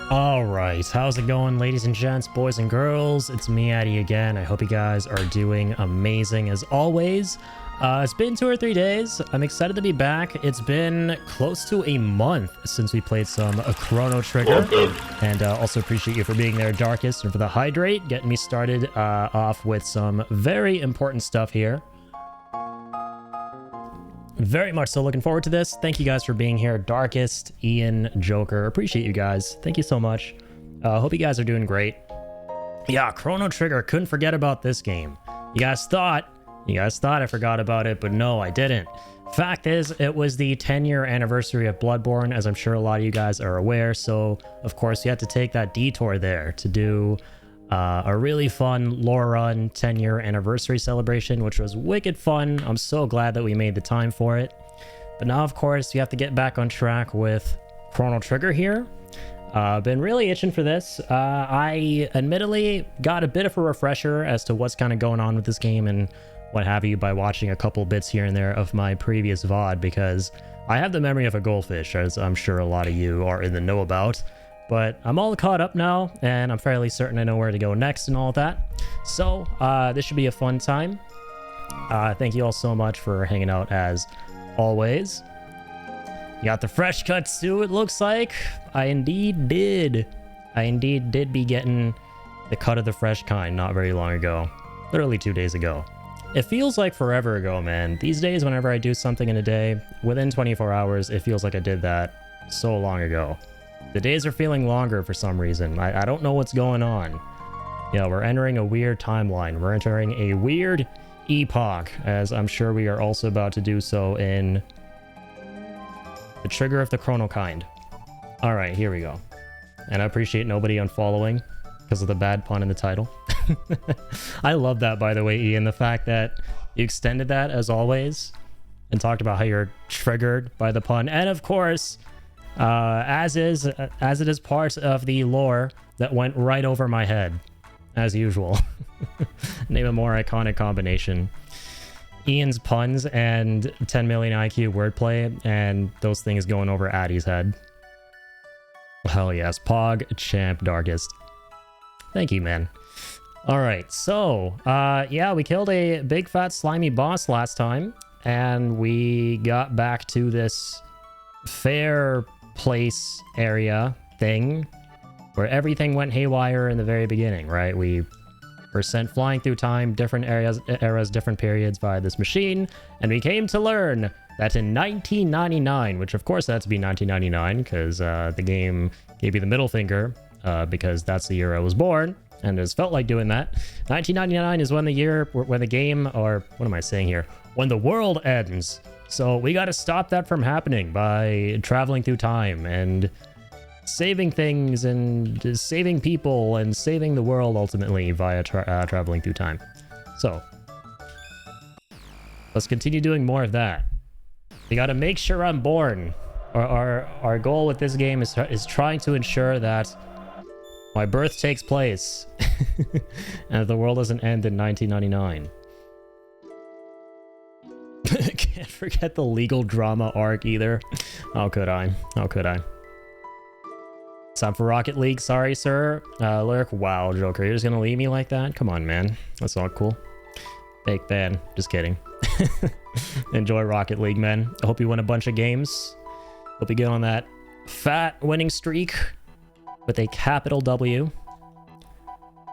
All right, how's it going, ladies and gents, boys and girls? It's me, Addy, again. I hope you guys are doing amazing as always. It's been 2 or 3 days. I'm excited to be back. It's been close to a month since we played some Chrono Trigger. And also appreciate you for being there, Darkest, and for the hydrate, getting me started off with some very important stuff here. Very much so looking forward to this. Thank you guys for being here. Darkest, Ian, Joker. Appreciate you guys. Thank you so much. Hope you guys are doing great. Yeah, Chrono Trigger. Couldn't forget about this game. You guys thought I forgot about it, but no, I didn't. Fact is, it was the 10-year anniversary of Bloodborne, as I'm sure a lot of you guys are aware. So, of course, you had to take that detour there to do a really fun lore run 10-year anniversary celebration, which was wicked fun. I'm so glad that we made the time for it. But now, of course, you have to get back on track with Chrono Trigger here. Been really itching for this. I admittedly got a bit of a refresher as to what's kind of going on with this game and what have you by watching a couple bits here and there of my previous VOD, because I have the memory of a goldfish, as I'm sure a lot of you are in the know about. But I'm all caught up now, and I'm fairly certain I know where to go next and all of that. So, this should be a fun time. Thank you all so much for hanging out, as always. You got the fresh cuts too, it looks like. I indeed did. I indeed did be getting the cut of the fresh kind not very long ago. Literally 2 days ago. It feels like forever ago, man. These days, whenever I do something in a day, within 24 hours, it feels like I did that so long ago. The days are feeling longer for some reason. I don't know what's going on. Yeah, we're entering a weird timeline. We're entering a weird epoch, as I'm sure we are also about to do so in the Trigger of the Chrono kind. Alright, here we go. And I appreciate nobody unfollowing because of the bad pun in the title. I love that, by the way, Ian. The fact that you extended that, as always, and talked about how you're triggered by the pun. And of course, as it is part of the lore that went right over my head, as usual. Name a more iconic combination. Ian's puns and 10 million IQ wordplay, and those things going over Addy's head. Hell yes, Pog, champ, Darkest. Thank you, man. Alright, so, yeah, we killed a big fat slimy boss last time, and we got back to this fair place area thing where everything went haywire in the very beginning, right? We were sent flying through time, different eras, different periods via this machine, and we came to learn that in 1999, which of course that's to be 1999 because the game gave you the middle finger because that's the year I was born, and it's felt like doing that. 1999 is when the game, or what am I saying here? When the world ends. So we got to stop that from happening by traveling through time and saving things and just saving people and saving the world ultimately via traveling through time. So let's continue doing more of that. We got to make sure I'm born. Our goal with this game is trying to ensure that my birth takes place and the world doesn't end in 1999. Can't forget the legal drama arc either. How could I? How could I? Time for Rocket League. Sorry, sir. Lurk. Wow, Joker. You're just gonna leave me like that? Come on, man. That's not cool. Fake fan. Just kidding. Enjoy Rocket League, man. I hope you win a bunch of games. Hope you get on that fat winning streak with a capital W.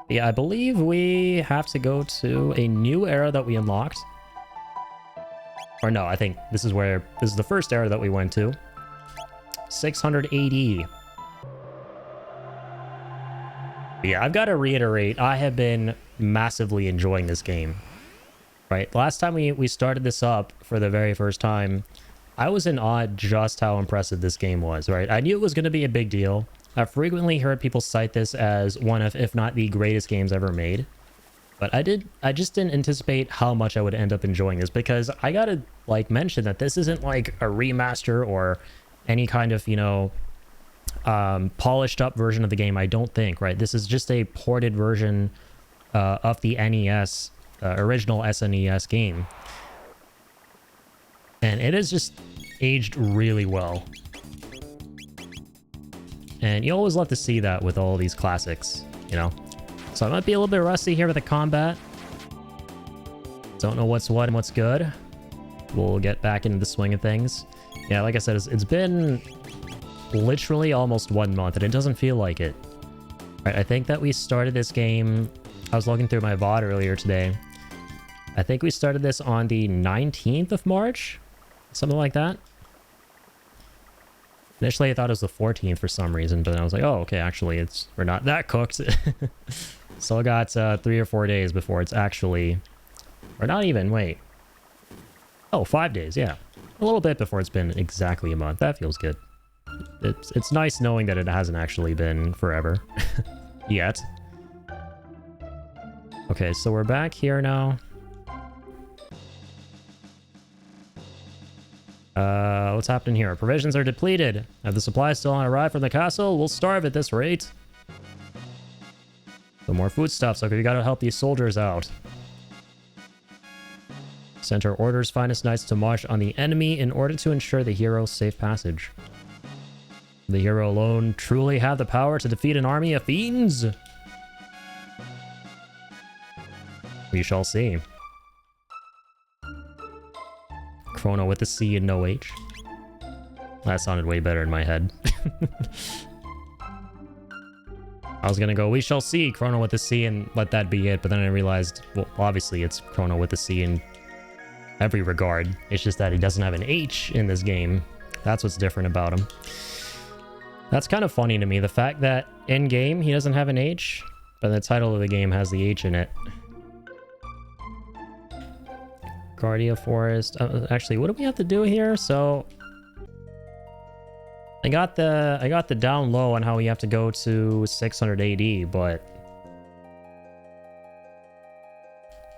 Yeah, I believe we have to go to a new era that we unlocked. Or no, I think this is the first era that we went to. 600 AD. Yeah, I've got to reiterate, I have been massively enjoying this game. Right? Last time we started this up for the very first time, I was in awe at just how impressive this game was, right? I knew it was going to be a big deal. I've frequently heard people cite this as one of, if not the greatest games ever made. But I just didn't anticipate how much I would end up enjoying this, because I gotta like mention that this isn't like a remaster or any kind of, you know, polished up version of the game. I don't think, right? This is just a ported version of the NES, original SNES game. And it has just aged really well. And you always love to see that with all these classics, you know? So I might be a little bit rusty here with the combat. Don't know what's what and what's good. We'll get back into the swing of things. Yeah, like I said, it's been literally almost 1 month, and it doesn't feel like it. Right, I think that we started this game... I was looking through my VOD earlier today. I think we started this on the 19th of March? Something like that. Initially, I thought it was the 14th for some reason, but then I was like, oh, okay, actually, we're not that cooked. So I got 3 or 4 days before it's actually... Or not even, wait. Oh, 5 days, yeah. A little bit before it's been exactly a month. That feels good. It's nice knowing that it hasn't actually been forever. Yet. Okay, so we're back here now. What's happening here? Provisions are depleted. If the supplies still haven't arrived from the castle, we'll starve at this rate. So more foodstuffs. Okay, we gotta help these soldiers out. Center orders finest knights to march on the enemy in order to ensure the hero's safe passage. The hero alone truly have the power to defeat an army of fiends? We shall see. Chrono with the C and no H. That sounded way better in my head. I was gonna go, we shall see, Chrono with the C, and let that be it, but then I realized, well, obviously it's Chrono with the C in every regard. It's just that he doesn't have an H in this game. That's what's different about him. That's kind of funny to me, the fact that in-game he doesn't have an H, but the title of the game has the H in it. Guardia Forest. Actually, what do we have to do here? So I got the down low on how we have to go to 600 AD, but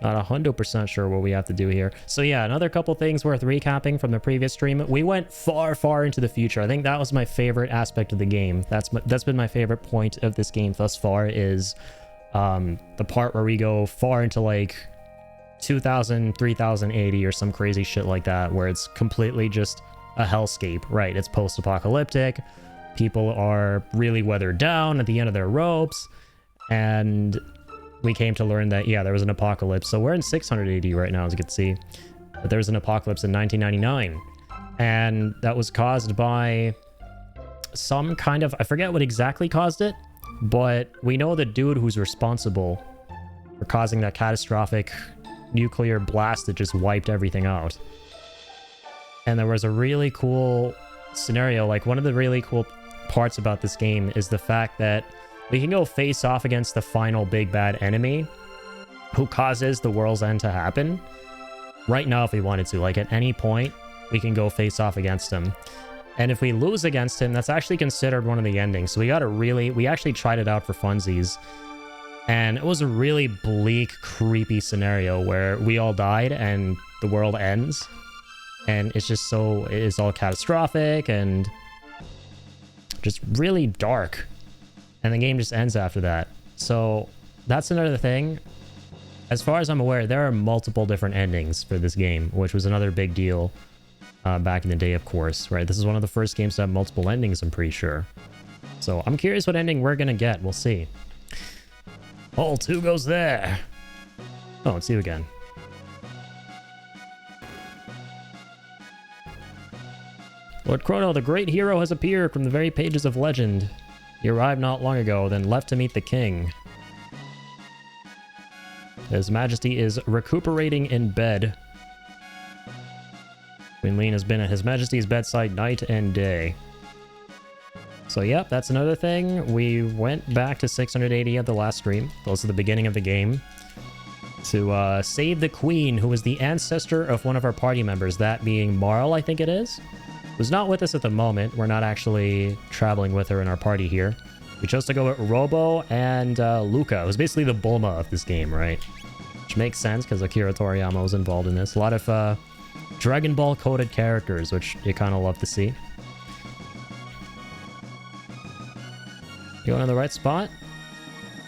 not 100% sure what we have to do here. So yeah, another couple things worth recapping from the previous stream. We went far into the future. I think that was my favorite aspect of the game. That's been my favorite point of this game thus far, is the part where we go far into like 2000, 3080 or some crazy shit like that, where it's completely just a hellscape, right? It's post-apocalyptic. People are really weathered down at the end of their ropes, and we came to learn that, yeah, there was an apocalypse. So we're in 680 right now, as you can see, but there was an apocalypse in 1999, and that was caused by some kind of, I forget what exactly caused it, but we know the dude who's responsible for causing that catastrophic nuclear blast that just wiped everything out. And there was a really cool scenario. Like, one of the really cool parts about this game is the fact that we can go face off against the final big bad enemy who causes the world's end to happen right now if we wanted to. Like, at any point we can go face off against him, and if we lose against him, that's actually considered one of the endings. So we actually tried it out for funsies, and it was a really bleak, creepy scenario where we all died and the world ends, and it's all catastrophic and just really dark, and the game just ends after that. So that's another thing. As far as I'm aware, there are multiple different endings for this game, which was another big deal back in the day, of course, right? This is one of the first games to have multiple endings, I'm pretty sure. So I'm curious what ending we're gonna get. We'll see. Hole 2 goes there. Oh, it's you again. Lord Chrono, the great hero, has appeared from the very pages of legend. He arrived not long ago, then left to meet the king. His Majesty is recuperating in bed. Queen Lean has been at His Majesty's bedside night and day. So yep, that's another thing. We went back to 680 at the last stream, close to the beginning of the game, to save the queen, who was the ancestor of one of our party members, that being Marl, I think it is. Who's not with us at the moment. We're not actually traveling with her in our party here. We chose to go with Robo and Luca. It was basically the Bulma of this game, right? Which makes sense because Akira Toriyama was involved in this. A lot of Dragon Ball coded characters, which you kind of love to see. Going in the right spot.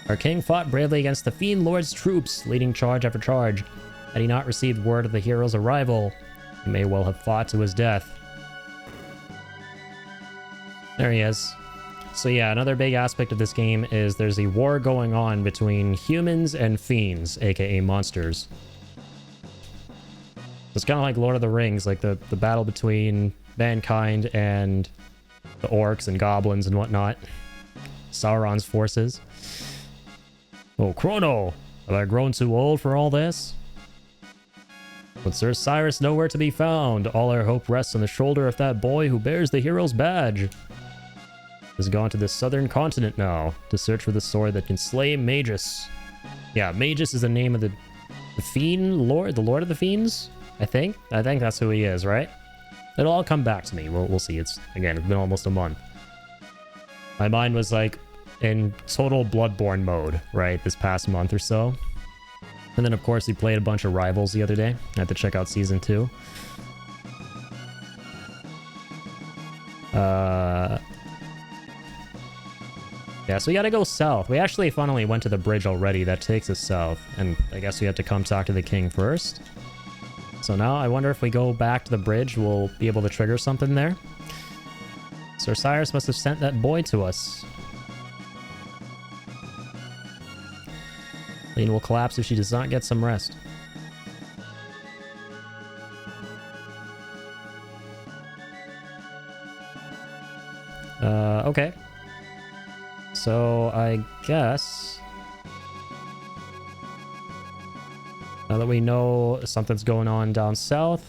Our king fought bravely against the Fiend Lord's troops, leading charge after charge. Had he not received word of the hero's arrival, he may well have fought to his death. There he is. So yeah, another big aspect of this game is there's a war going on between humans and fiends, aka monsters. It's kind of like Lord of the Rings, like the battle between mankind and the orcs and goblins and whatnot. Sauron's forces. Oh, Chrono! Have I grown too old for all this? With Sir Cyrus nowhere to be found, all our hope rests on the shoulder of that boy who bears the hero's badge. Has gone to the southern continent now to search for the sword that can slay Magus. Yeah, Magus is the name of the fiend lord, the lord of the fiends, I think. I think that's who he is, right? It'll all come back to me. We'll see. It's been almost a month. My mind was like in total Bloodborne mode, right, this past month or so. And then, of course, we played a bunch of Rivals the other day. I had to check out Season 2. Yeah, so we gotta go south. We actually finally went to the bridge already. That takes us south. And I guess we have to come talk to the king first. So now I wonder if we go back to the bridge, we'll be able to trigger something there. Sir Cyrus must have sent that boy to us. Lane will collapse if she does not get some rest. Okay. So I guess now that we know something's going on down south,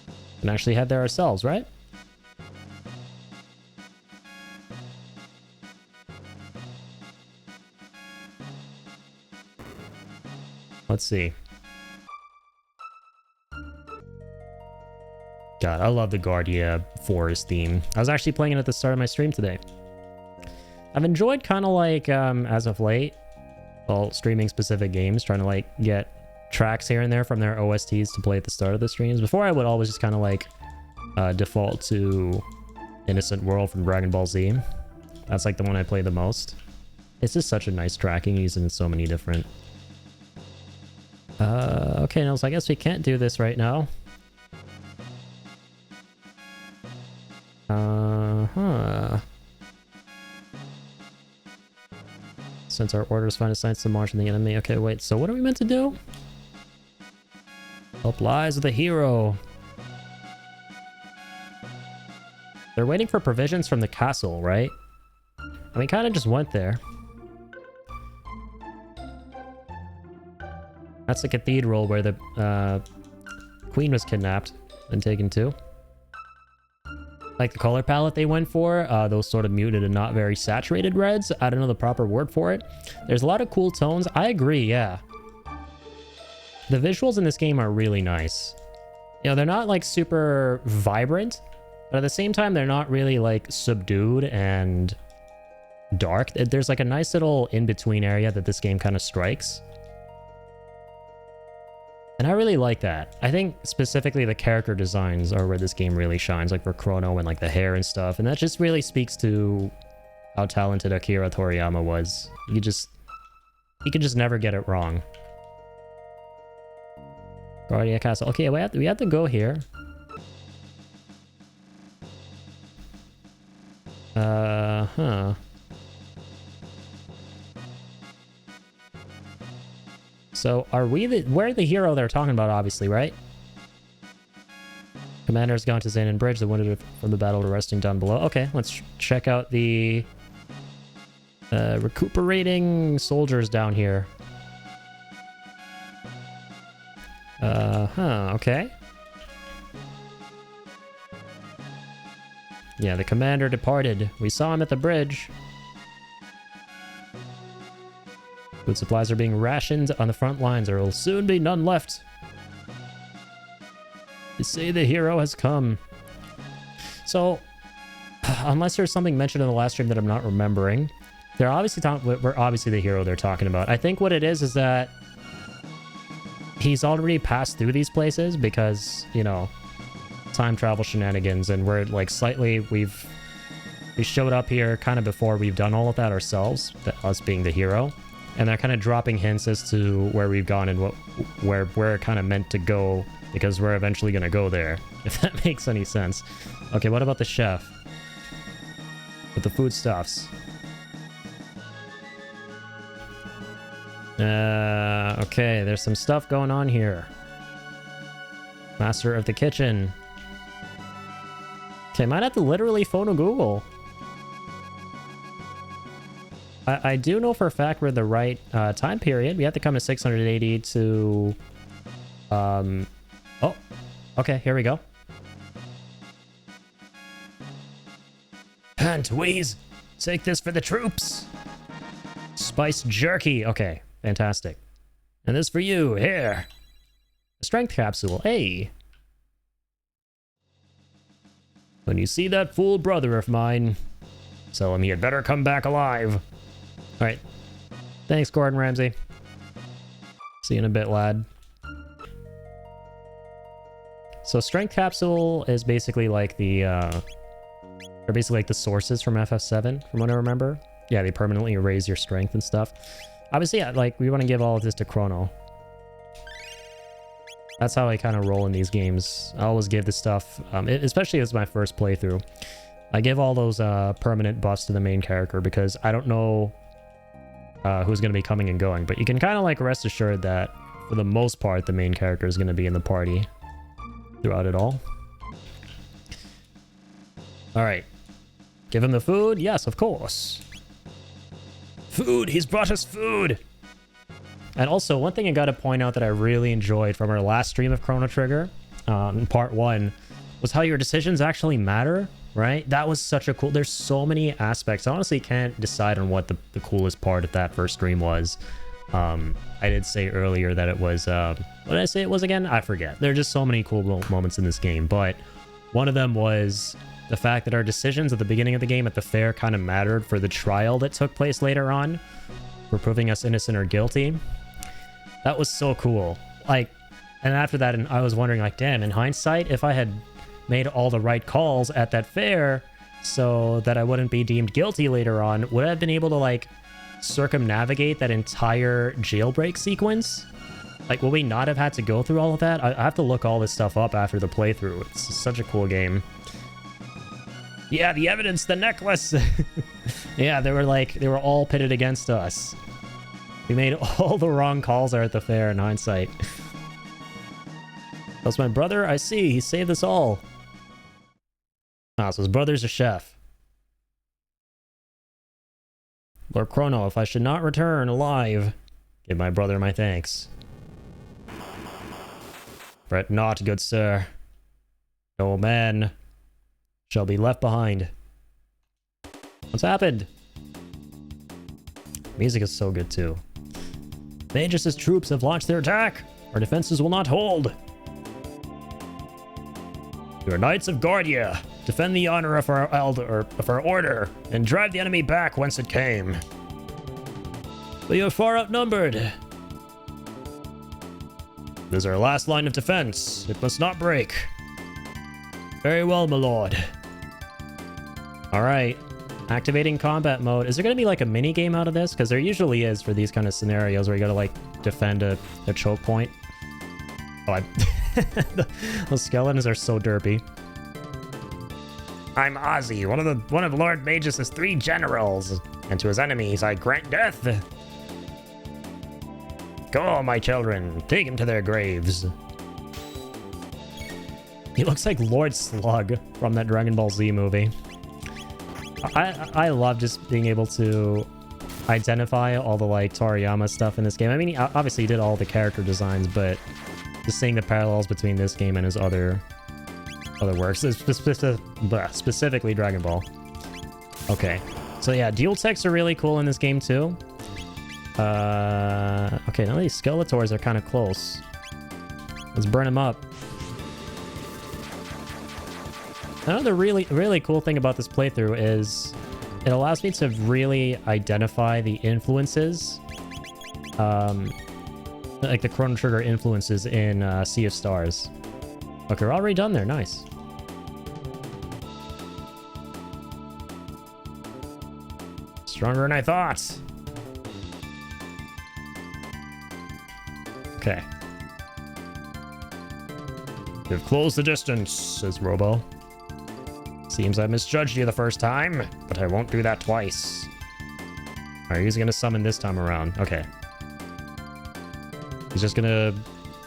we can actually head there ourselves, right? Let's see. God, I love the Guardia Forest theme. I was actually playing it at the start of my stream today. I've enjoyed kind of like, as of late, well, streaming specific games, trying to like get tracks here and there from their OSTs to play at the start of the streams. Before I would always just kind of like default to Innocent World from Dragon Ball Z. That's like the one I play the most. It's just such a nice tracking, using so many different... okay, no, so I guess we can't do this right now. Since our orders find assigned to march on the enemy. Okay, wait, so what are we meant to do? Help lies with the hero. They're waiting for provisions from the castle, right? And we kind of just went there. That's the cathedral where the queen was kidnapped and taken to. Like the color palette they went for, those sort of muted and not very saturated reds. I don't know the proper word for it. There's a lot of cool tones. I agree, yeah. The visuals in this game are really nice. You know, they're not like super vibrant, but at the same time, they're not really like subdued and dark. There's like a nice little in-between area that this game kind of strikes. And I really like that. I think specifically the character designs are where this game really shines, like for Chrono and like the hair and stuff. And that just really speaks to how talented Akira Toriyama was. He could just never get it wrong. Guardia Castle. Okay, we have to go here. So, we're the hero they're talking about, obviously, right? Commander's gone to Zanin Bridge, the wounded from the battle are resting down below. Okay, let's check out the recuperating soldiers down here. Okay. Yeah, the commander departed. We saw him at the bridge. Food supplies are being rationed on the front lines. There will soon be none left. They say the hero has come. So, unless there's something mentioned in the last stream that I'm not remembering, we're obviously the hero they're talking about. I think what it is that he's already passed through these places because, you know, time travel shenanigans, and we're like we showed up here kind of before we've done all of that ourselves, us being the hero. And they're kind of dropping hints as to where we've gone and where we're kind of meant to go, because we're eventually going to go there, if that makes any sense. Okay, what about the chef? with the foodstuffs. Okay, there's some stuff going on here. Master of the kitchen. Okay, might have to literally phone a Google. I do know for a fact we're the right time period. We have to come to 680 to... Oh, okay, here we go. Pantweeze, take this for the troops. Spiced jerky. Okay, fantastic. And this for you, here. A strength capsule, hey. When you see that fool brother of mine, tell him he had better come back alive. Alright. Thanks, Gordon Ramsay. See you in a bit, lad. So strength capsule is basically like the, they're basically like the sources from FF7, from what I remember. Yeah, they permanently raise your strength and stuff. Obviously, yeah, like, we want to give all of this to Chrono. That's how I kind of roll in these games. I always give the stuff, especially as my first playthrough. I give all those permanent buffs to the main character because I don't know who's going to be coming and going. But you can kind of like rest assured that for the most part, the main character is going to be in the party throughout it all. All right. Give him the food? Yes, of course. Food! He's brought us food! And also, one thing I gotta point out that I really enjoyed from our last stream of Chrono Trigger, in part 1, was how your decisions actually matter, right? That was such a cool... There's so many aspects. I honestly can't decide on what the coolest part of that first stream was. I did say earlier that it was... what did I say it was again? I forget. There are just so many cool moments in this game, but one of them was the fact that our decisions at the beginning of the game at the fair kind of mattered for the trial that took place later on, for proving us innocent or guilty. That was so cool. Like, and after that, I was wondering, like, damn, in hindsight, if I had made all the right calls at that fair so that I wouldn't be deemed guilty later on, would I have been able to, like, circumnavigate that entire jailbreak sequence? Like, will we not have had to go through all of that? I have to look all this stuff up after the playthrough. It's such a cool game. Yeah, the evidence, the necklace. Yeah, they were all pitted against us. We made all the wrong calls there at the fair in hindsight. That's my brother? I see. He saved us all. Ah, so his brother's a chef. Lord Chrono, if I should not return alive, give my brother my thanks. Fret not, good sir. No man shall be left behind. What's happened? Music is so good too. Magus' troops have launched their attack. Our defenses will not hold. You are knights of Guardia. Defend the honor of our order, and drive the enemy back whence it came. But you are far outnumbered. It is our last line of defense. It must not break. Very well, my lord. Alright. Activating combat mode. Is there going to be like a mini game out of this? Because there usually is for these kind of scenarios where you got to like defend a choke point. Oh, those skeletons are so derpy. I'm Ozzy, one of Lord Magus' 3 generals, and to his enemies I grant death. Go, my children, take him to their graves. He looks like Lord Slug from that Dragon Ball Z movie. I love just being able to identify all the like Toriyama stuff in this game. I mean, he obviously did all the character designs, but just seeing the parallels between this game and his other works, specifically Dragon Ball. Okay, so yeah, dual techs are really cool in this game too. Okay, now these Skeletors are kind of close. Let's burn them up. Another really cool thing about this playthrough is it allows me to really identify the influences, like the Chrono Trigger influences in Sea of Stars. Okay, we're already done there. Nice. Stronger than I thought. Okay. We've closed the distance, says Robo. Seems I misjudged you the first time, but I won't do that twice. Alright, he's gonna summon this time around. Okay. He's just gonna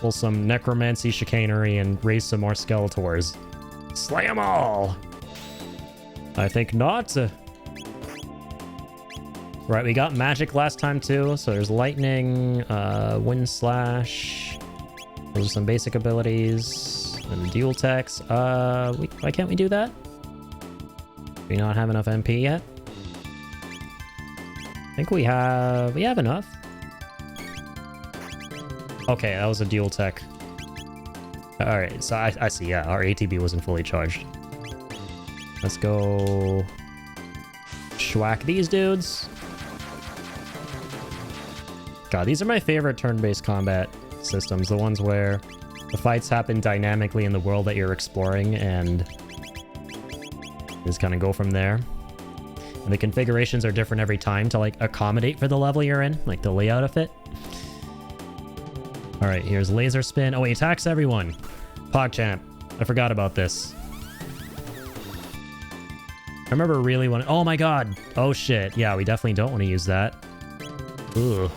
pull some necromancy chicanery and raise some more Skeletors. Slay them all! I think not. Right, we got magic last time too, so there's lightning, wind slash. Those are some basic abilities. And dual techs. Why can't we do that? Do we not have enough MP yet? I think we have enough. Okay, that was a dual tech. Alright, so I see, yeah, our ATB wasn't fully charged. Let's go schwack these dudes. God, these are my favorite turn-based combat systems. The ones where the fights happen dynamically in the world that you're exploring and just kind of go from there. And the configurations are different every time to like accommodate for the level you're in, like the layout of it. All right, here's laser spin. Oh, he attacks everyone. PogChamp. I forgot about this. I remember really wanting... Oh my god. Oh shit. Yeah, we definitely don't want to use that. Ugh.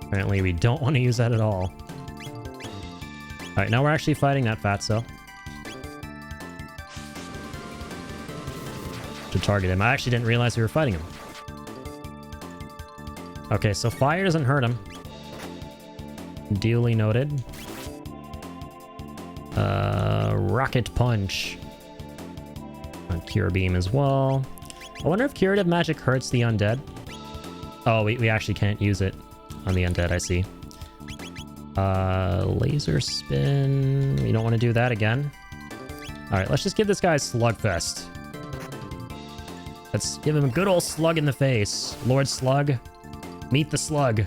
Apparently we don't want to use that at all. Alright, now we're actually fighting that fatso. To target him. I actually didn't realize we were fighting him. Okay, so fire doesn't hurt him. Duly noted. Rocket punch. Cure beam as well. I wonder if curative magic hurts the undead. Oh, we actually can't use it on the undead, I see. Laser spin. We don't want to do that again. Alright, let's just give this guy a slugfest. Let's give him a good old slug in the face. Lord Slug, meet the slug.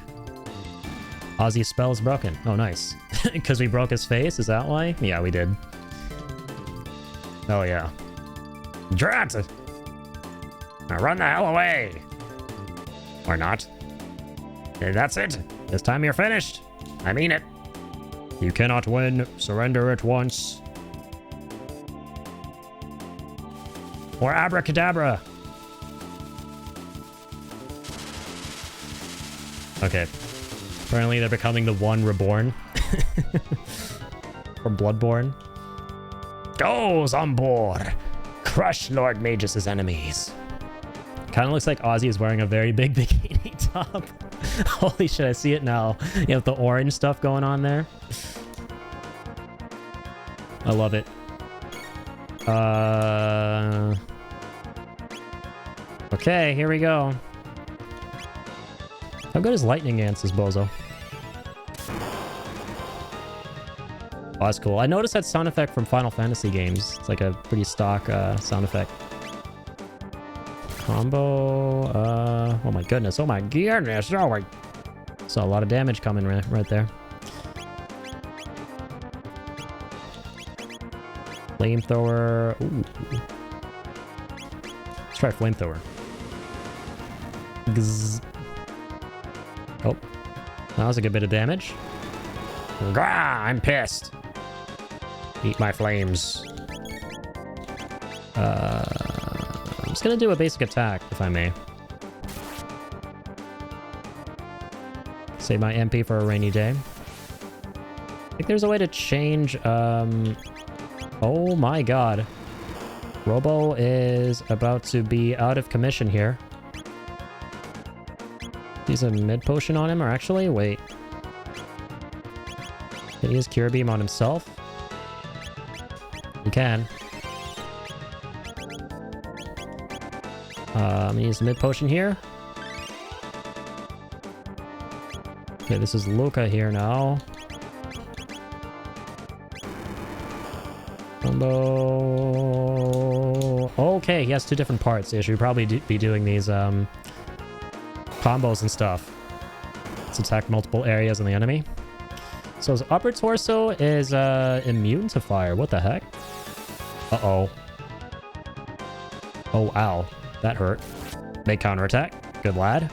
Ozzy's spell is broken. Oh, nice. Because we broke his face? Is that why? Yeah, we did. Oh, yeah. Drat! Now run the hell away! Or not. That's it. This time you're finished. I mean it. You cannot win. Surrender at once. Or abracadabra. Okay. Apparently they're becoming the one reborn. Or Bloodborne. Goes on board. Crush Lord Magus' enemies. Kind of looks like Ozzy is wearing a very big bikini top. Holy shit, I see it now. You have the orange stuff going on there. I love it. Okay, here we go. How good is Lightning Ants, Bozo? Oh, that's cool. I noticed that sound effect from Final Fantasy games. It's like a pretty stock sound effect. Combo. Oh my goodness. Oh my goodness. Oh my. Saw a lot of damage coming right there. Flamethrower. Ooh. Let's try flamethrower. Gzz. Oh. That was a good bit of damage. Grah, I'm pissed. Eat my flames. I'm just gonna do a basic attack, if I may. Save my MP for a rainy day. I think there's a way to change, oh my god. Robo is about to be out of commission here. Use a mid potion on him, or actually, wait. Can he use Cure Beam on himself? He can. I'm gonna use the mid potion here. Okay, this is Luca here now. Combo. Okay, he has two different parts. Yeah, should probably be doing these combos and stuff. Let's attack multiple areas on the enemy. So his upper torso is immune to fire. What the heck? Uh-oh. Oh, ow. That hurt. Make counterattack. Good lad.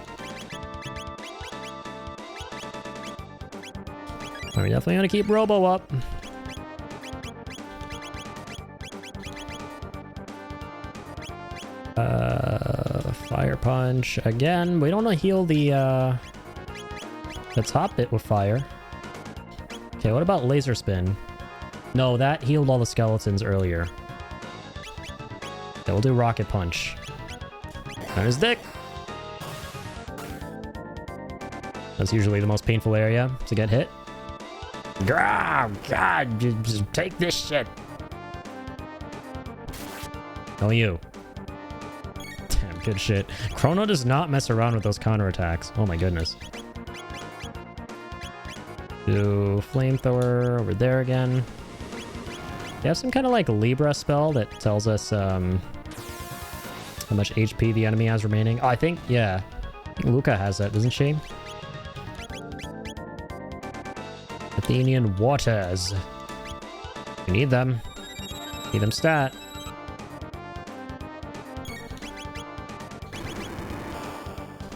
We're definitely gonna keep Robo up. Fire punch again. We don't want to heal the top bit with fire. Okay, what about laser spin? No, that healed all the skeletons earlier. Okay, we'll do rocket punch. On his dick. That's usually the most painful area to get hit. Oh, God, just take this shit. Oh, you. Damn, good shit. Chrono does not mess around with those counterattacks. Oh my goodness. Do flamethrower over there again. You have some kind of like Libra spell that tells us how much HP the enemy has remaining. Oh, I think, yeah. I think Luca has that, doesn't she? Athenian waters. We need them. Need them stat.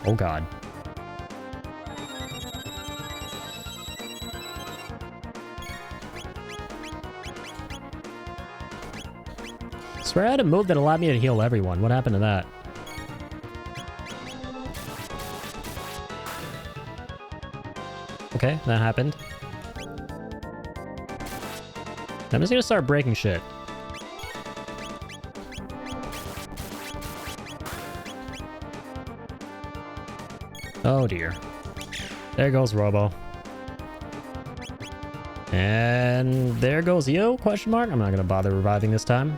Oh god. Swear I had a move that allowed me to heal everyone. What happened to that? Okay, that happened. I'm just gonna start breaking shit. Oh dear. There goes Robo. And there goes you, question mark. I'm not gonna bother reviving this time.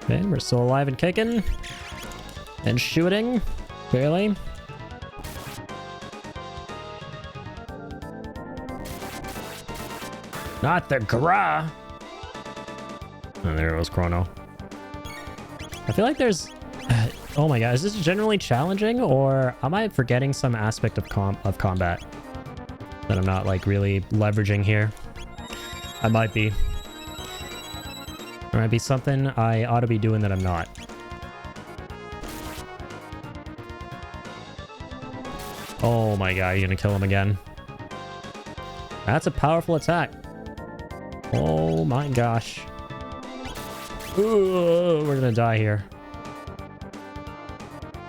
Okay, we're still alive and kicking. And shooting. Barely. Not the gra. Oh, there goes Chrono. I feel like there's... oh my god, is this generally challenging, or am I forgetting some aspect of combat that I'm not, like, really leveraging here? I might be. There might be something I ought to be doing that I'm not. Oh my god, you're gonna kill him again. That's a powerful attack. Oh my gosh. Ooh, we're gonna die here.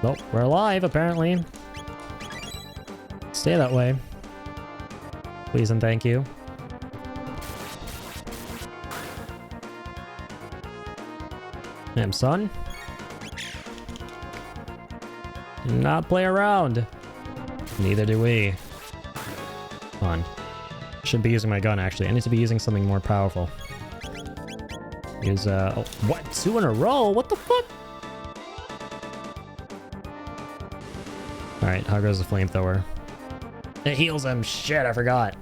Nope, we're alive, apparently. Stay that way. Please and thank you. Damn, son. Do not play around. Neither do we. Come on. Should be using my gun, actually. I need to be using something more powerful. Use, oh, what? 2 in a row? What the fuck? Alright, how goes the flamethrower? It heals him. Shit, I forgot.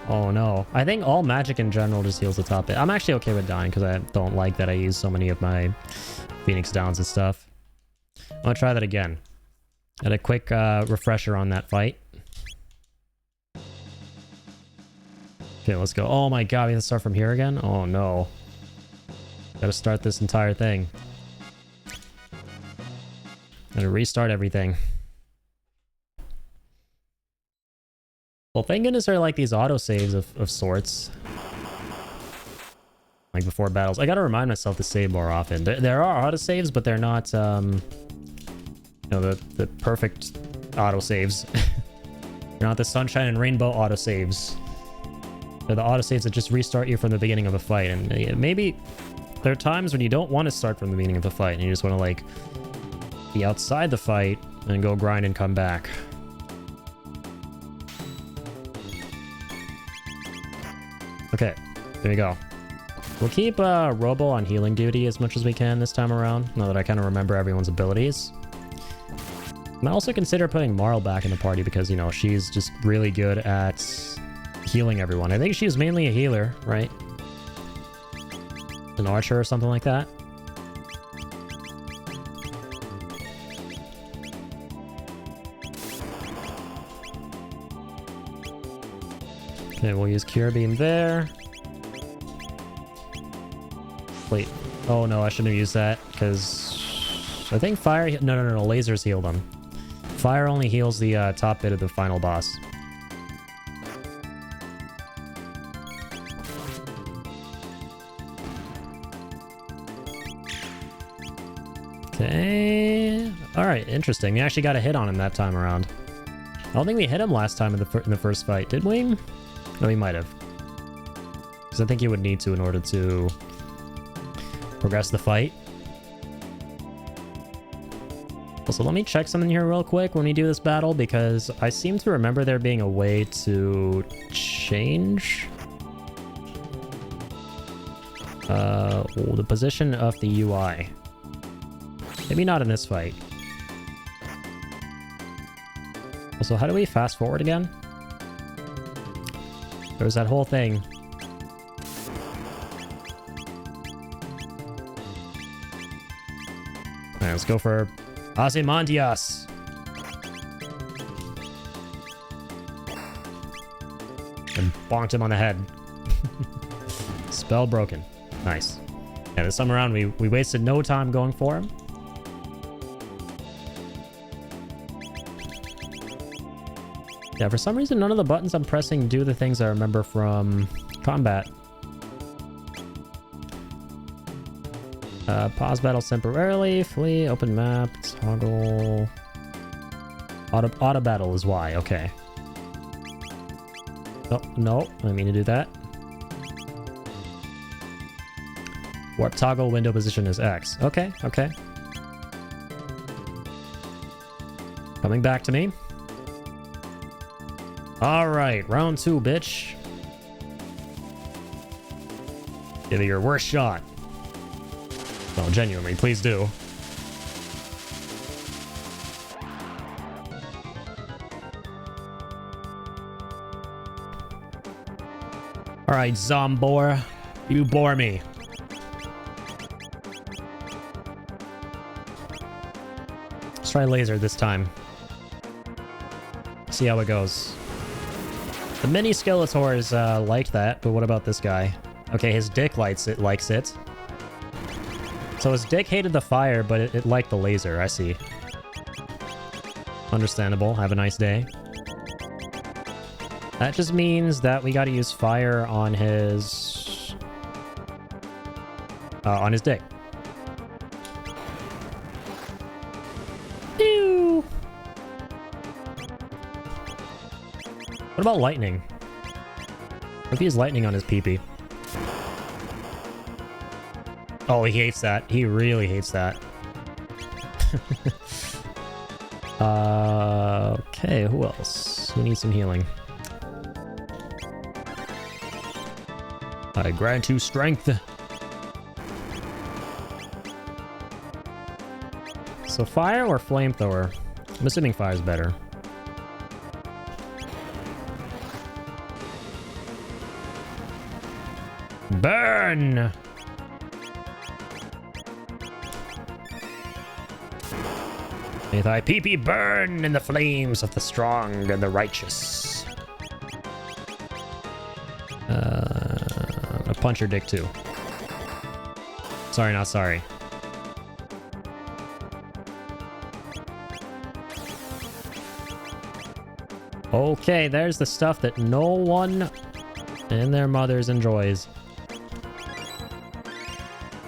Oh no. I think all magic in general just heals the top bit. I'm actually okay with dying because I don't like that I use so many of my Phoenix Downs and stuff. I'm gonna try that again. Got a quick refresher on that fight. Okay, let's go. Oh my god, we have to start from here again? Oh no. Gotta start this entire thing. Gotta restart everything. Well, thank goodness there are like these autosaves of sorts. Like before battles. I gotta remind myself to save more often. There are autosaves, but they're not, you know, the perfect autosaves. They're not the sunshine and rainbow autosaves. They're the autosaves that just restart you from the beginning of a fight. And maybe there are times when you don't want to start from the beginning of the fight and you just want to like be outside the fight and go grind and come back. Okay, there you go. We'll keep Robo on healing duty as much as we can this time around, now that I kind of remember everyone's abilities. I might also consider putting Marl back in the party because, you know, she's just really good at healing everyone. I think she's mainly a healer, right? An archer or something like that. Okay, we'll use Cure Beam there. Wait. Oh no, I shouldn't have used that, because I think fire... No, lasers heal them. Fire only heals the top bit of the final boss. Okay. All right, interesting. We actually got a hit on him that time around. I don't think we hit him last time in the first fight, did we? No, we might have. Because I think you would need to in order to progress the fight. Also, let me check something here real quick when we do this battle, because I seem to remember there being a way to change the position of the UI. Maybe not in this fight. Also, how do we fast forward again? There was that whole thing. Alright, let's go for Ozymandias. And bonked him on the head. Spell broken. Nice. Yeah, this time around we wasted no time going for him. Yeah, for some reason none of the buttons I'm pressing do the things I remember from combat. Pause battle temporarily, flee, open map, toggle... Auto battle is Y, okay. Oh, no, I didn't mean to do that. Warp toggle window position is X. Okay, okay. Coming back to me. Alright, round 2, bitch. Give it your worst shot. No, genuinely, please do. Alright, Zombor. You bore me. Let's try laser this time. See how it goes. The mini Skeletors liked that, but what about this guy? Okay, his dick likes it. So his dick hated the fire, but it liked the laser, I see. Understandable. Have a nice day. That just means that we gotta use fire on his... on his dick. Ew. What about lightning? What if he has lightning on his pee-pee? Oh, he hates that. He really hates that. Okay, who else? Who needs some healing? I grant you strength. So fire or flamethrower? I'm assuming fire's better. Burn! May thy pee-pee burn in the flames of the strong and the righteous. I'm gonna punch your dick too. Sorry, not sorry. Okay, there's the stuff that no one and their mothers enjoys.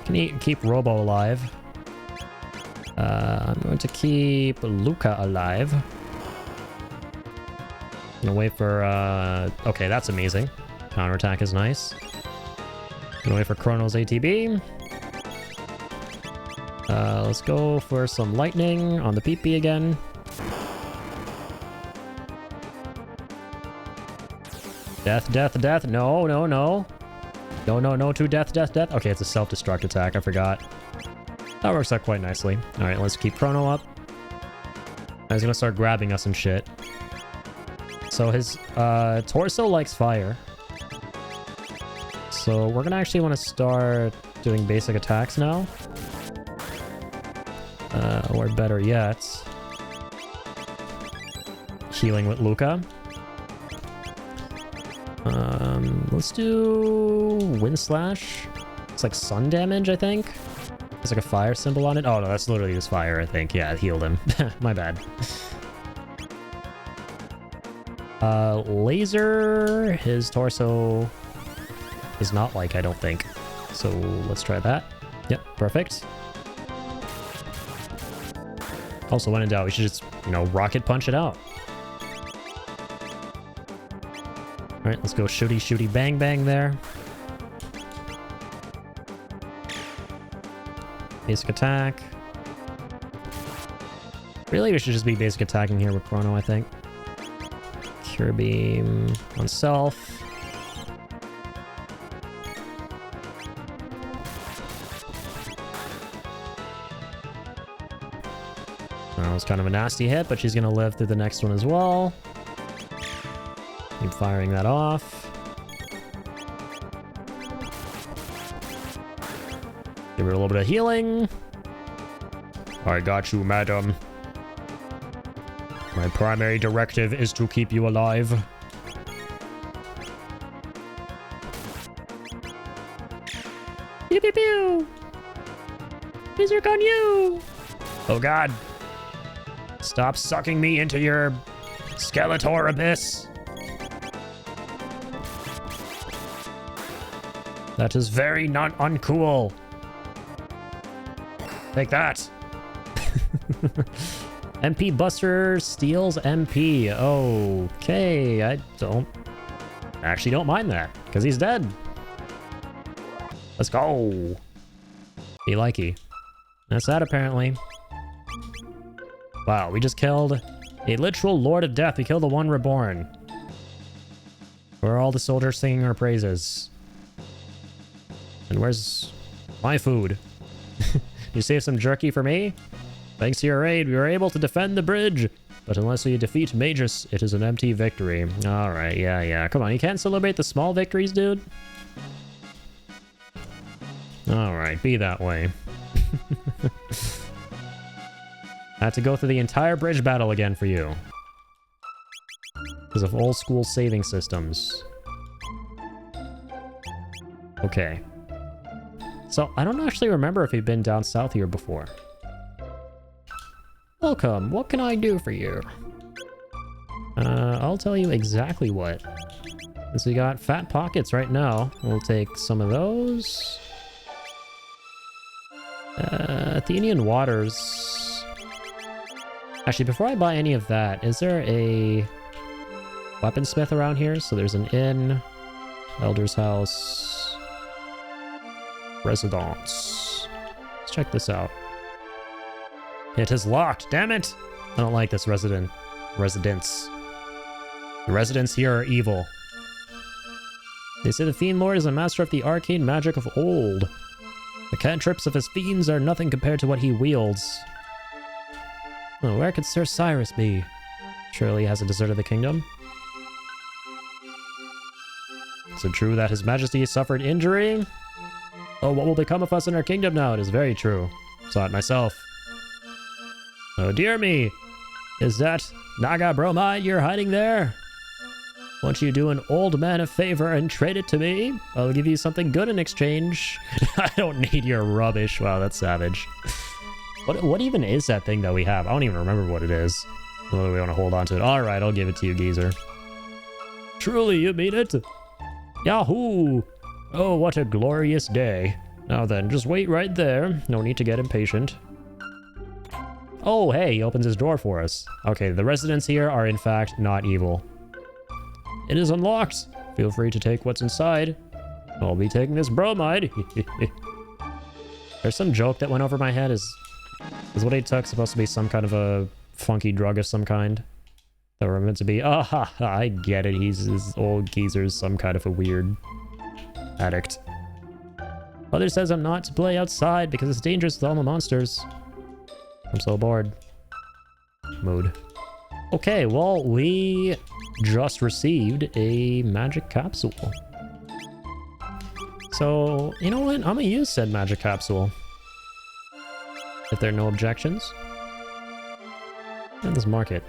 Can you keep Robo alive? I'm going to keep Luca alive. I'm gonna wait for, okay, that's amazing. Counterattack is nice. Gonna wait for Chrono's ATB. Let's go for some lightning on the PP again. Death, death, death. No, no, no. No, no, no to death, death, death. Okay, it's a self-destruct attack. I forgot. That works out quite nicely. All right, let's keep Chrono up. He's gonna start grabbing us and shit. So his torso likes fire. So we're gonna actually want to start doing basic attacks now. Or better yet, healing with Luca. Let's do Wind Slash. It's like sun damage, I think. There's like a fire symbol on it. Oh no, that's literally just fire, I think. Yeah, it healed him. My bad. Laser, his torso is not like, I don't think. So let's try that. Yep, perfect. Also, when in doubt, we should just, you know, rocket punch it out. Alright, let's go shooty shooty bang bang there. Basic attack. Really, we should just be basic attacking here with Chrono, I think. Cure Beam on self. That was kind of a nasty hit, but she's going to live through the next one as well. Keep firing that off. Give her a little bit of healing. I got you, madam. My primary directive is to keep you alive. Pew pew pew! Laser gun you! Oh god. Stop sucking me into your Skeletor abyss. That is very not uncool. Take that. MP Buster steals MP. Okay, I actually don't mind that, because he's dead. Let's go. Be likey. That's that, apparently. Wow, we just killed a literal Lord of Death. We killed the One Reborn. Where are all the soldiers singing our praises? And where's my food? You save some jerky for me? Thanks to your aid, we were able to defend the bridge. But unless we defeat Magus, it is an empty victory. Alright, yeah. Come on, you can't celebrate the small victories, dude? Alright, be that way. I had to go through the entire bridge battle again for you. Because of old school saving systems. Okay. So, I don't actually remember if we've been down south here before. Welcome, what can I do for you? I'll tell you exactly what. So we got fat pockets right now. We'll take some of those. Athenian Waters. Actually, before I buy any of that, is there a weaponsmith around here? So there's an inn, Elder's House, Residence. Let's check this out. It is locked, damn it! I don't like this residence. The residents here are evil. They say the Fiend Lord is a master of the arcane magic of old. The cantrips of his fiends are nothing compared to what he wields. Oh, where could Sir Cyrus be? Surely he hasn't deserted the kingdom. Is it true that his majesty suffered injury? Oh, what will become of us in our kingdom now? It is very true. Saw it myself. Oh dear me! Is that Naga Bromide you're hiding there? Won't you do an old man a favor and trade it to me? I'll give you something good in exchange. I don't need your rubbish. Wow, that's savage. What even is that thing that we have? I don't even remember what it is. Whether we want to hold on to it. Alright, I'll give it to you, geezer. Truly, you mean it? Yahoo! Oh, what a glorious day. Now then, just wait right there. No need to get impatient. Oh, hey, he opens his door for us. Okay, the residents here are in fact not evil. It is unlocked. Feel free to take what's inside. I'll be taking this bromide. There's some joke that went over my head. Is what he took supposed to be some kind of a funky drug of some kind? That we're meant to be. Ah, ha, ha, I get it. His old geezer's some kind of a weird addict. Mother says I'm not to play outside because it's dangerous with all the monsters. I'm so bored. Mood. Okay, well, we just received a magic capsule. So, you know what? I'm gonna use said magic capsule. If there are no objections. And this market.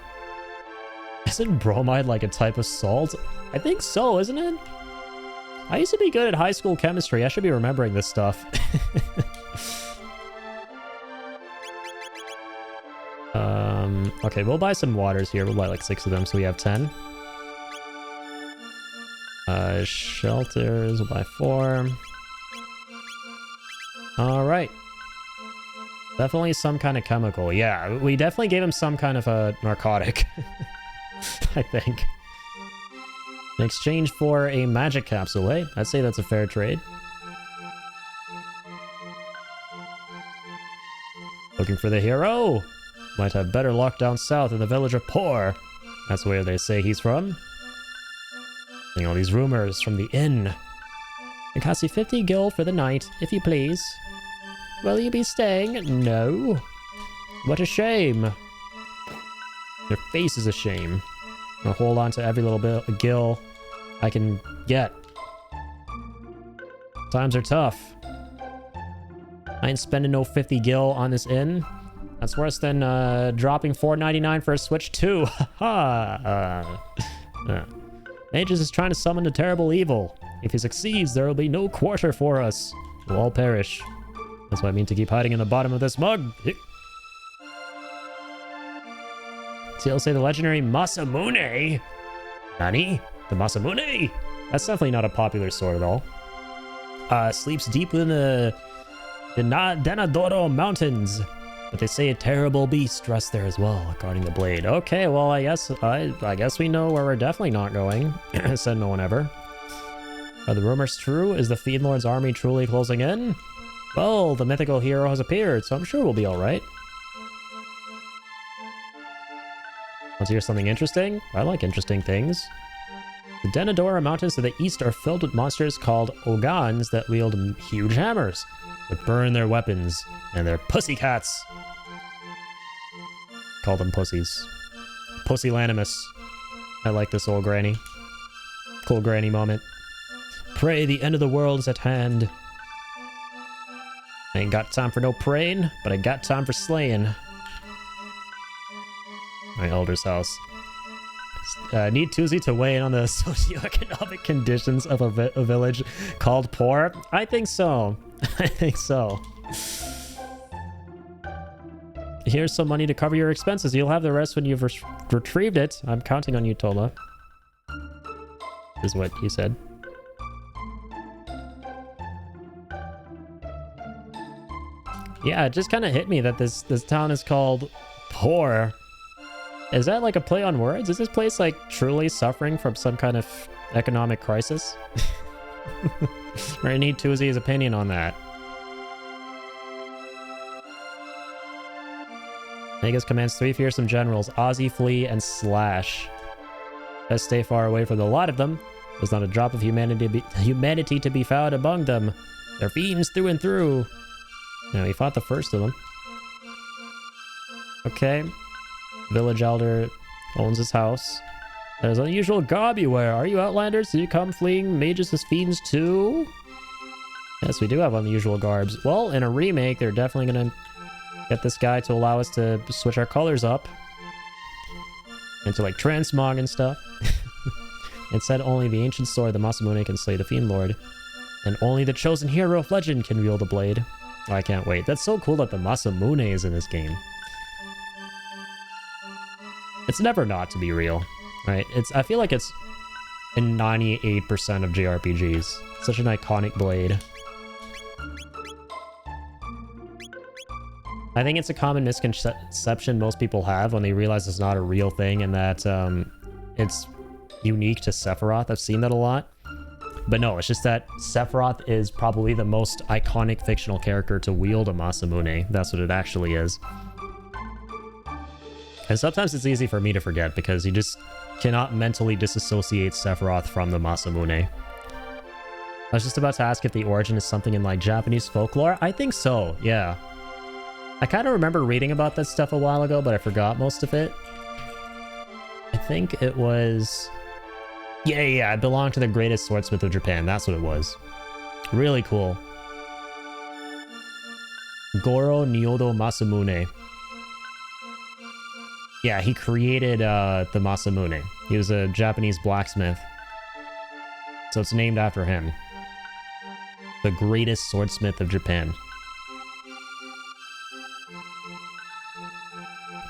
Isn't bromide like a type of salt? I think so, isn't it? I used to be good at high school chemistry. I should be remembering this stuff. Okay, we'll buy some waters here. We'll buy like 6 of them, so we have 10. Shelters, we'll buy 4. Alright. Definitely some kind of chemical. Yeah, we definitely gave him some kind of a narcotic. I think. In exchange for a magic capsule, eh? I'd say that's a fair trade. Looking for the hero? Might have better luck down south in the village of Poor. That's where they say he's from. Seeing all these rumors from the inn. It costs you 50 gil for the night, if you please. Will you be staying? No. What a shame. Your face is a shame. I'm gonna hold on to every little bit of gil I can get. Times are tough. I ain't spending no 50 gil on this inn. That's worse than dropping $4.99 for a Switch 2. Haha. Magus is trying to summon the terrible evil. If he succeeds, there will be no quarter for us. We'll all perish. That's what I mean to keep hiding in the bottom of this mug. He'll say the legendary MASAMUNE. Nani? The MASAMUNE? That's definitely not a popular sword at all. Sleeps deep within the Denadoro Mountains. But they say a terrible beast rests there as well, guarding the blade. Okay, well, I guess we know where we're definitely not going. Said no one ever. Are the rumors true? Is the Fiend Lord's army truly closing in? Well, the mythical hero has appeared, so I'm sure we'll be alright. Want to hear something interesting? I like interesting things. The Denadora Mountains to the east are filled with monsters called Ogans that wield huge hammers, that burn their weapons, and they're pussycats. Call them pussies. Pusillanimous. I like this old granny. Cool granny moment. Pray the end of the world is at hand. I ain't got time for no praying, but I got time for slaying. My elder's house. Need Tuesday to weigh in on the socioeconomic conditions of a village called Poor? I think so. I think so. Here's some money to cover your expenses. You'll have the rest when you've retrieved it. I'm counting on you, Tola. Is what he said. Yeah, it just kind of hit me that this town is called Poor. Is that like a play on words? Is this place like truly suffering from some kind of economic crisis? I need Tuesday's opinion on that. Magus commands 3 fearsome generals, Ozzy, Flea, and Slash. Best stay far away from the lot of them. There's not a drop of humanity to be found among them. They're fiends through and through. Now, he fought the first of them. Okay. Village elder owns his house. There's unusual garb you wear. Are you outlanders? Did you come fleeing mages as fiends too? Yes, we do have unusual garbs. Well, in a remake, they're definitely gonna get this guy to allow us to switch our colors up into like transmog and stuff. It said only the ancient sword, the MASAMUNE, can slay the Fiend Lord, and only the chosen hero of legend can wield the blade. Oh, I can't wait. That's so cool that the MASAMUNE is in this game. It's never not to be real, right? I feel like it's in 98% of JRPGs. Such an iconic blade. I think it's a common misconception most people have when they realize it's not a real thing and that it's unique to Sephiroth. I've seen that a lot. But no, it's just that Sephiroth is probably the most iconic fictional character to wield a MASAMUNE. That's what it actually is. And sometimes it's easy for me to forget because you just cannot mentally disassociate Sephiroth from the MASAMUNE. I was just about to ask if the origin is something in like Japanese folklore. I think so, yeah. I kind of remember reading about that stuff a while ago, but I forgot most of it. I think it was... Yeah, it belonged to the greatest swordsmith of Japan. That's what it was. Really cool. Goro Nyodo MASAMUNE. Yeah, he created the MASAMUNE. He was a Japanese blacksmith. So it's named after him. The greatest swordsmith of Japan.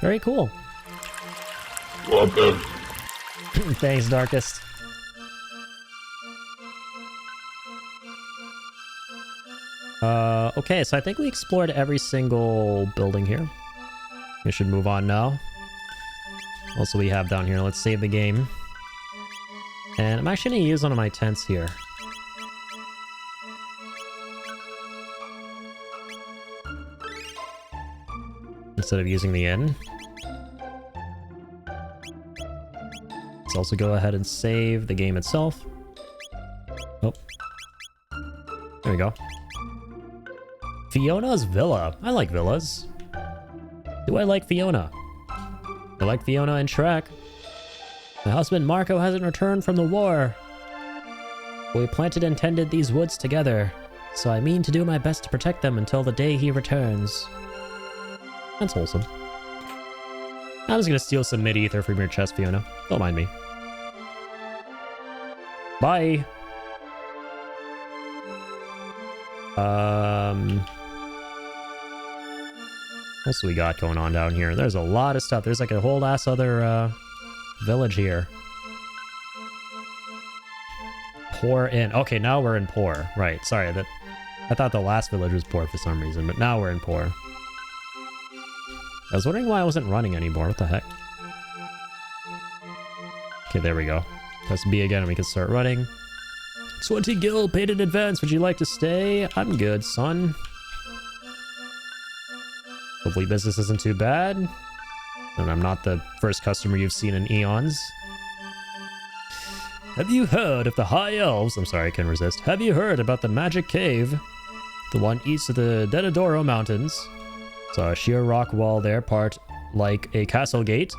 Very cool. Welcome. Thanks, Darkest. Okay, so I think we explored every single building here. We should move on now. Also, we have down here. Let's save the game. And I'm actually going to use one of my tents here. Instead of using the inn. Let's also go ahead and save the game itself. Oh. There we go. Fiona's Villa. I like villas. Do I like Fiona? I like Fiona and Shrek. My husband Marco hasn't returned from the war. We planted and tended these woods together, so I mean to do my best to protect them until the day he returns. That's wholesome. I'm just gonna steal some mid-ether from your chest, Fiona. Don't mind me. Bye! What else we got going on down here? There's a lot of stuff. There's like a whole ass other village here. Poor Inn. Okay, now we're in Poor. Right, sorry. I thought the last village was Poor for some reason, but now we're in Poor. I was wondering why I wasn't running anymore. What the heck? Okay, there we go. Press B again and we can start running. 20 gil paid in advance. Would you like to stay? I'm good, son. Hopefully business isn't too bad. And I'm not the first customer you've seen in eons. Have you heard of the High Elves? I'm sorry, I couldn't resist. Have you heard about the Magic Cave? The one east of the Denadoro Mountains. Saw a sheer rock wall there, part like a castle gate.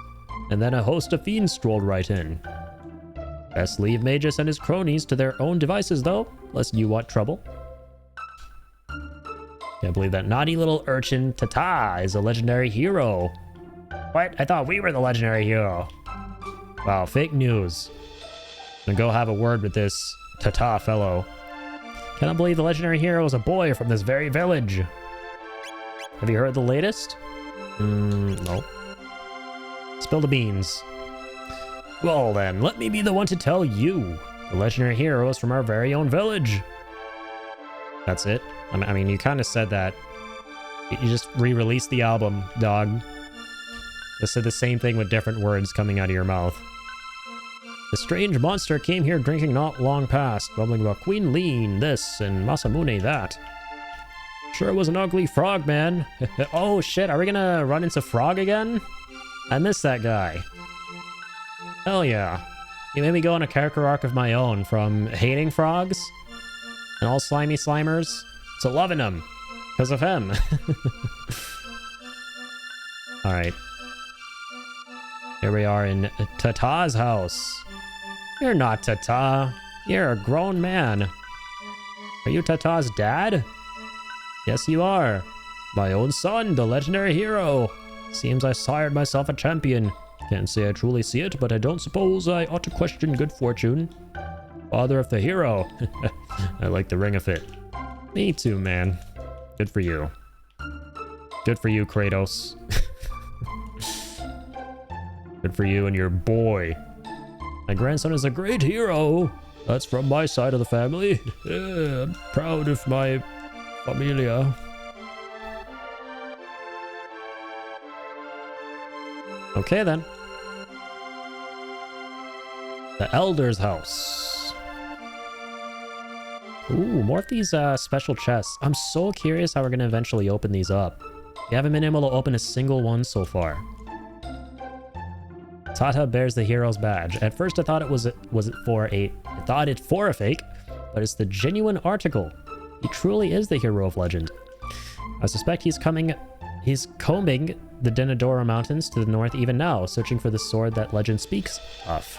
And then a host of fiends strolled right in. Best leave Magus and his cronies to their own devices, though, lest you want trouble. Can't believe that naughty little urchin Tata is a legendary hero. What? I thought we were the legendary hero. Wow, fake news. I'm gonna go have a word with this Tata fellow. Cannot believe the legendary hero is a boy from this very village. Have you heard the latest? No. Spill the beans. Well then, let me be the one to tell you. The legendary hero is from our very own village. That's it? I mean, you kind of said that. You just re-released the album, dog. Just said the same thing with different words coming out of your mouth. The strange monster came here drinking not long past, bubbling about Queen Lean this and Masamune that. Sure was an ugly frog, man. Oh shit, are we gonna run into Frog again? I miss that guy. Hell yeah. He made me go on a character arc of my own, from hating frogs and all slimy slimers to loving them because of him. Alright. Here we are in Tata's house. You're not Tata. You're a grown man. Are you Tata's dad? Yes, you are. My own son, the legendary hero. Seems I sired myself a champion. Can't say I truly see it, but I don't suppose I ought to question good fortune. Father of the hero. I like the ring of it. Me too, man. Good for you. Good for you, Kratos. Good for you and your boy. My grandson is a great hero. That's from my side of the family. I'm proud of my familia. Okay then. The Elder's house. Ooh, more of these special chests. I'm so curious how we're going to eventually open these up. We haven't been able to open a single one so far. Tata bears the hero's badge. At first I thought it was for a fake, but it's the genuine article. He truly is the hero of legend. I suspect he's combing the Denadoro Mountains to the north even now, searching for the sword that legend speaks of.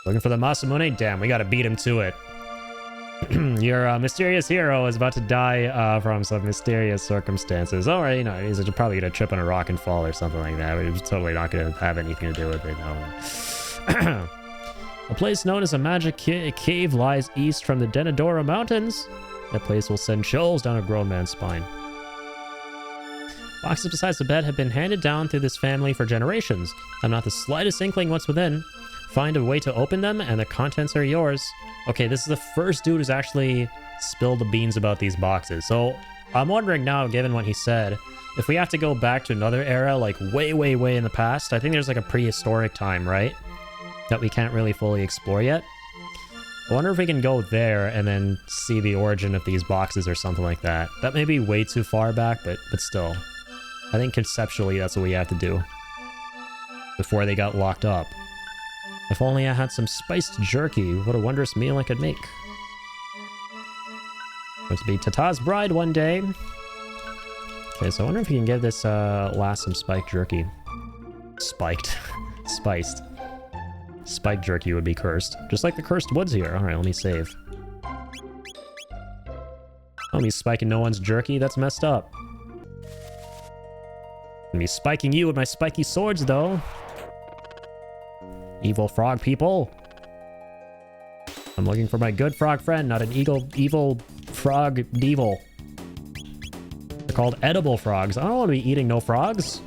Looking for the Masamune? Damn, we gotta beat him to it. Your mysterious hero is about to die from some mysterious circumstances. Alright, you know, he's probably gonna trip on a rock and fall or something like that. He's totally not gonna have anything to do with it. No. A place known as a magic cave lies east from the Denadoro Mountains. That place will send chills down a grown man's spine. Boxes besides the bed have been handed down through this family for generations. I'm not the slightest inkling what's within. find a way to open them, and the contents are yours. Okay, this is the first dude who's actually spilled the beans about these boxes. So I'm wondering now, given what he said, if we have to go back to another era, like way, way, way in the past. I think there's like a prehistoric time, right? That we can't really fully explore yet. I wonder if we can go there and then see the origin of these boxes or something like that. That may be way too far back, but still. I think conceptually that's what we have to do before they got locked up. If only I had some spiced jerky, what a wondrous meal I could make. Going to be Tata's bride one day. Okay, so I wonder if you can give this lass some spiked jerky. Spiked. Spiced. Spiked jerky would be cursed. Just like the cursed woods here. Alright, let me save. Oh, me spiking no one's jerky? That's messed up. I'm be spiking you with my spiky swords, though. Evil frog people. I'm looking for my good frog friend, not an evil frog devil. They're called edible frogs. I don't want to be eating no frogs.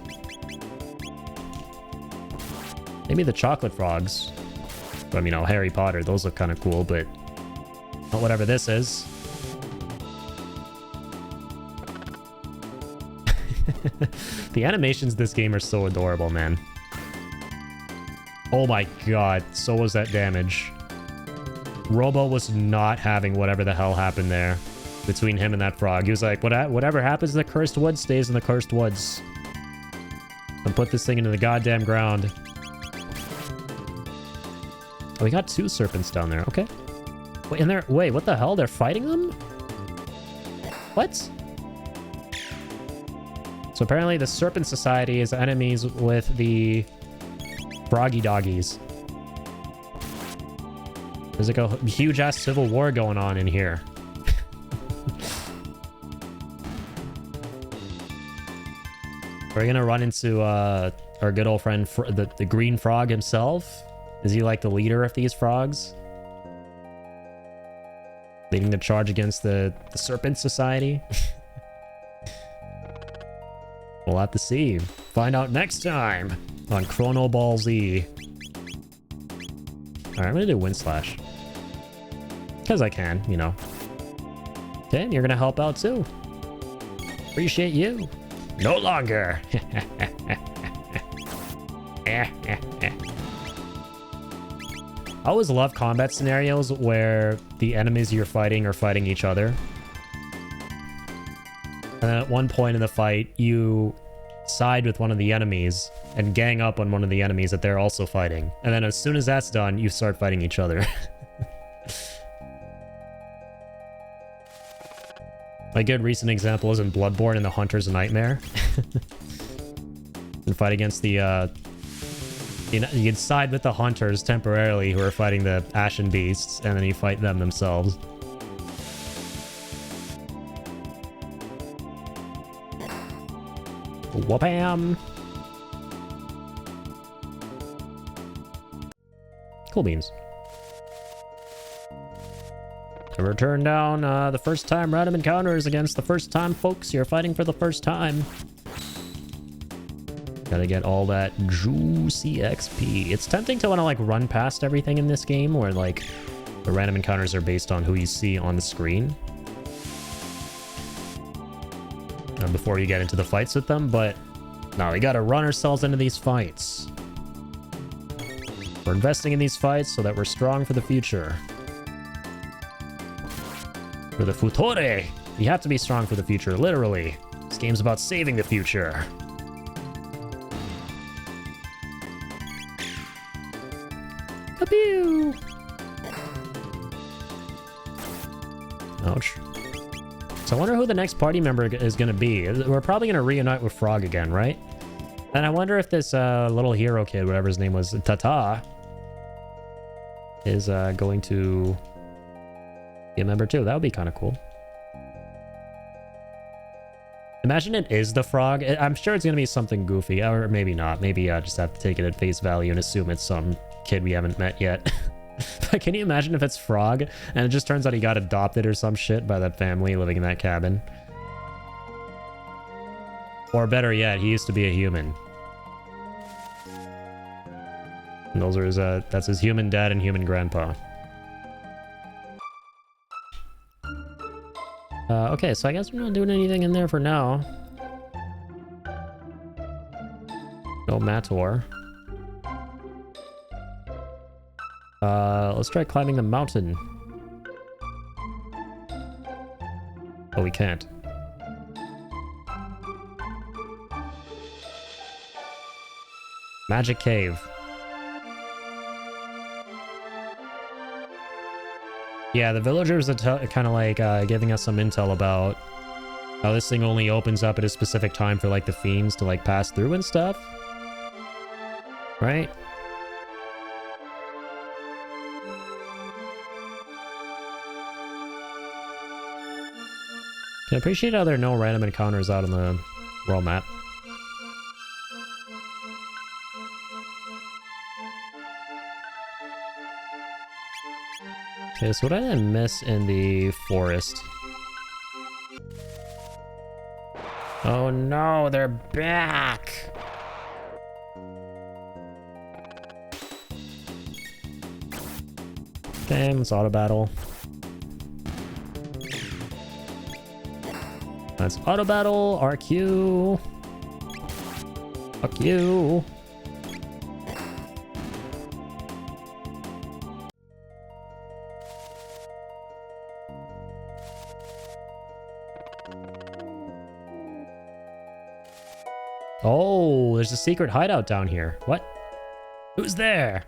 Maybe the chocolate frogs. I mean, Harry Potter, those look kind of cool, but not whatever this is. The animations in this game are so adorable, man. Oh my god, so was that damage. Robo was not having whatever the hell happened there between him and that frog. He was like, whatever happens in the cursed woods stays in the cursed woods. And put this thing into the goddamn ground. Oh, we got two serpents down there. Okay. Wait, and wait, what the hell? They're fighting them? What? So apparently the Serpent Society is enemies with the Froggy Doggies. There's like a huge-ass civil war going on in here. We're gonna run into our good old friend, the green frog himself. Is he like the leader of these frogs? Leading the charge against the Serpent Society? We'll have to see. Find out next time on Chrono Ball Z. Alright, I'm gonna do Wind Slash. Because I can, you know. Okay, you're gonna help out too. Appreciate you. No longer. I always love combat scenarios where the enemies you're fighting are fighting each other. And then at one point in the fight, you side with one of the enemies and gang up on one of the enemies that they're also fighting. And then as soon as that's done, you start fighting each other. A good recent example is in Bloodborne and the Hunter's Nightmare. And fight against the, you can side with the hunters temporarily who are fighting the Ashen Beasts, and then you fight them themselves. Whoopam! Cool beans. Ever turn down the first time random encounters against the first time folks you're fighting for the first time? Gotta get all that juicy XP. It's tempting to want to like run past everything in this game where like the random encounters are based on who you see on the screen. Before you get into the fights with them, but no, we gotta run ourselves into these fights. We're investing in these fights so that we're strong for the future. For the futore! You have to be strong for the future, literally. This game's about saving the future. Pew! Ouch. So I wonder who the next party member is going to be. We're probably going to reunite with Frog again, right? And I wonder if this little hero kid, whatever his name was, Tata, is going to be a member too. That would be kind of cool. Imagine it is the frog. I'm sure it's going to be something goofy, or maybe not. Maybe I just have to take it at face value and assume it's some kid we haven't met yet. But can you imagine if it's Frog and it just turns out he got adopted or some shit by that family living in that cabin? Or better yet, he used to be a human. And those are his, that's his human dad and human grandpa. Okay, so I guess we're not doing anything in there for now. No Mator. Let's try climbing the mountain. Oh, we can't. Magic cave. Yeah, the villagers are kind of like giving us some intel about how this thing only opens up at a specific time for like the fiends to like pass through and stuff. Right? I appreciate how there are no random encounters out on the world map. Okay, so what did I miss in the forest? Oh no, they're back! Okay, let's auto battle. Let's auto battle, RQ. Fuck you. Oh, there's a secret hideout down here. What? Who's there?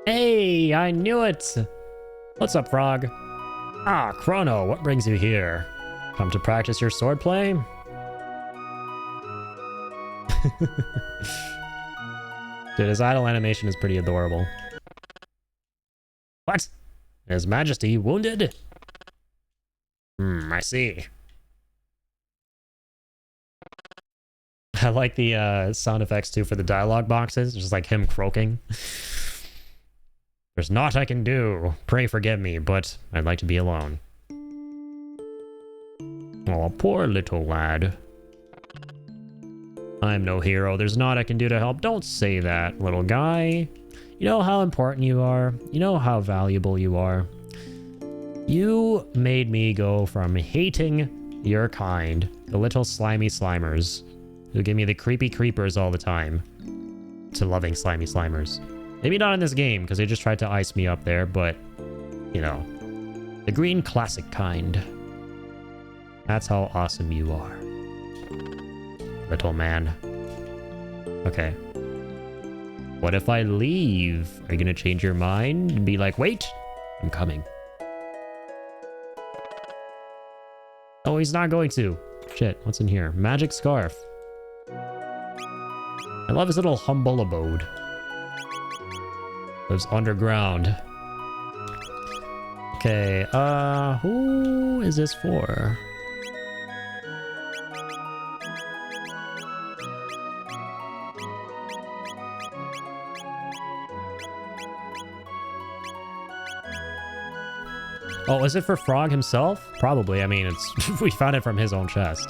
Hey, I knew it! What's up, Frog? Ah, Chrono, what brings you here? Come to practice your swordplay? Dude, his idle animation is pretty adorable. What? His Majesty wounded? I see. I like the sound effects too for the dialogue boxes, just like him croaking. There's naught I can do. Pray forgive me, but I'd like to be alone. Oh, poor little lad. I'm no hero. There's naught I can do to help. Don't say that, little guy. You know how important you are. You know how valuable you are. You made me go from hating your kind, the little slimy slimers, who give me the creepy creepers all the time, to loving slimy slimers. Maybe not in this game, because they just tried to ice me up there, but, you know, the green classic kind. That's how awesome you are, little man. Okay. What if I leave? Are you gonna change your mind and be like, wait, I'm coming? Oh, he's not going to. Shit, what's in here? Magic scarf. I love his little humble abode. Lives underground. Okay, who is this for? Oh, is it for Frog himself? Probably. I mean, it's we found it from his own chest.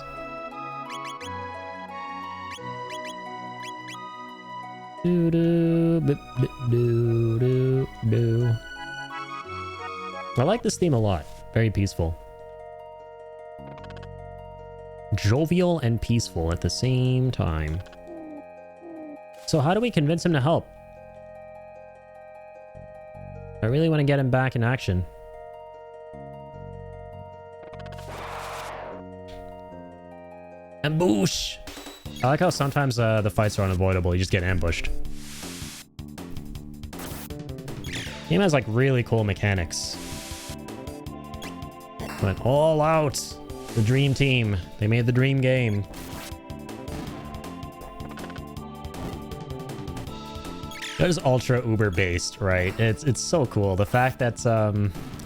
Do do do do do. I like this theme a lot. Very peaceful. Jovial and peaceful at the same time. So how do we convince him to help? I really want to get him back in action. Ambush! I like how sometimes the fights are unavoidable. You just get ambushed. Game has like really cool mechanics. Went all out. The dream team. They made the dream game. That is ultra uber based, right? It's so cool. The fact that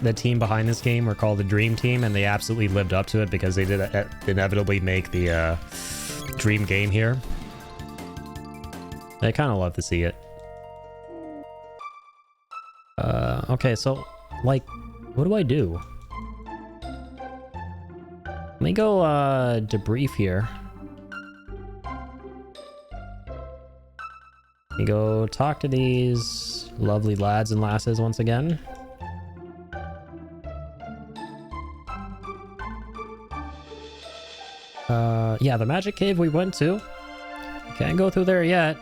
the team behind this game were called the Dream Team, and they absolutely lived up to it because they did inevitably make the dream game here. I kind of love to see it. Okay, so like, what do I do? Let me go debrief here. You go talk to these lovely lads and lasses once again. Yeah, the magic cave we went to. Can't go through there yet.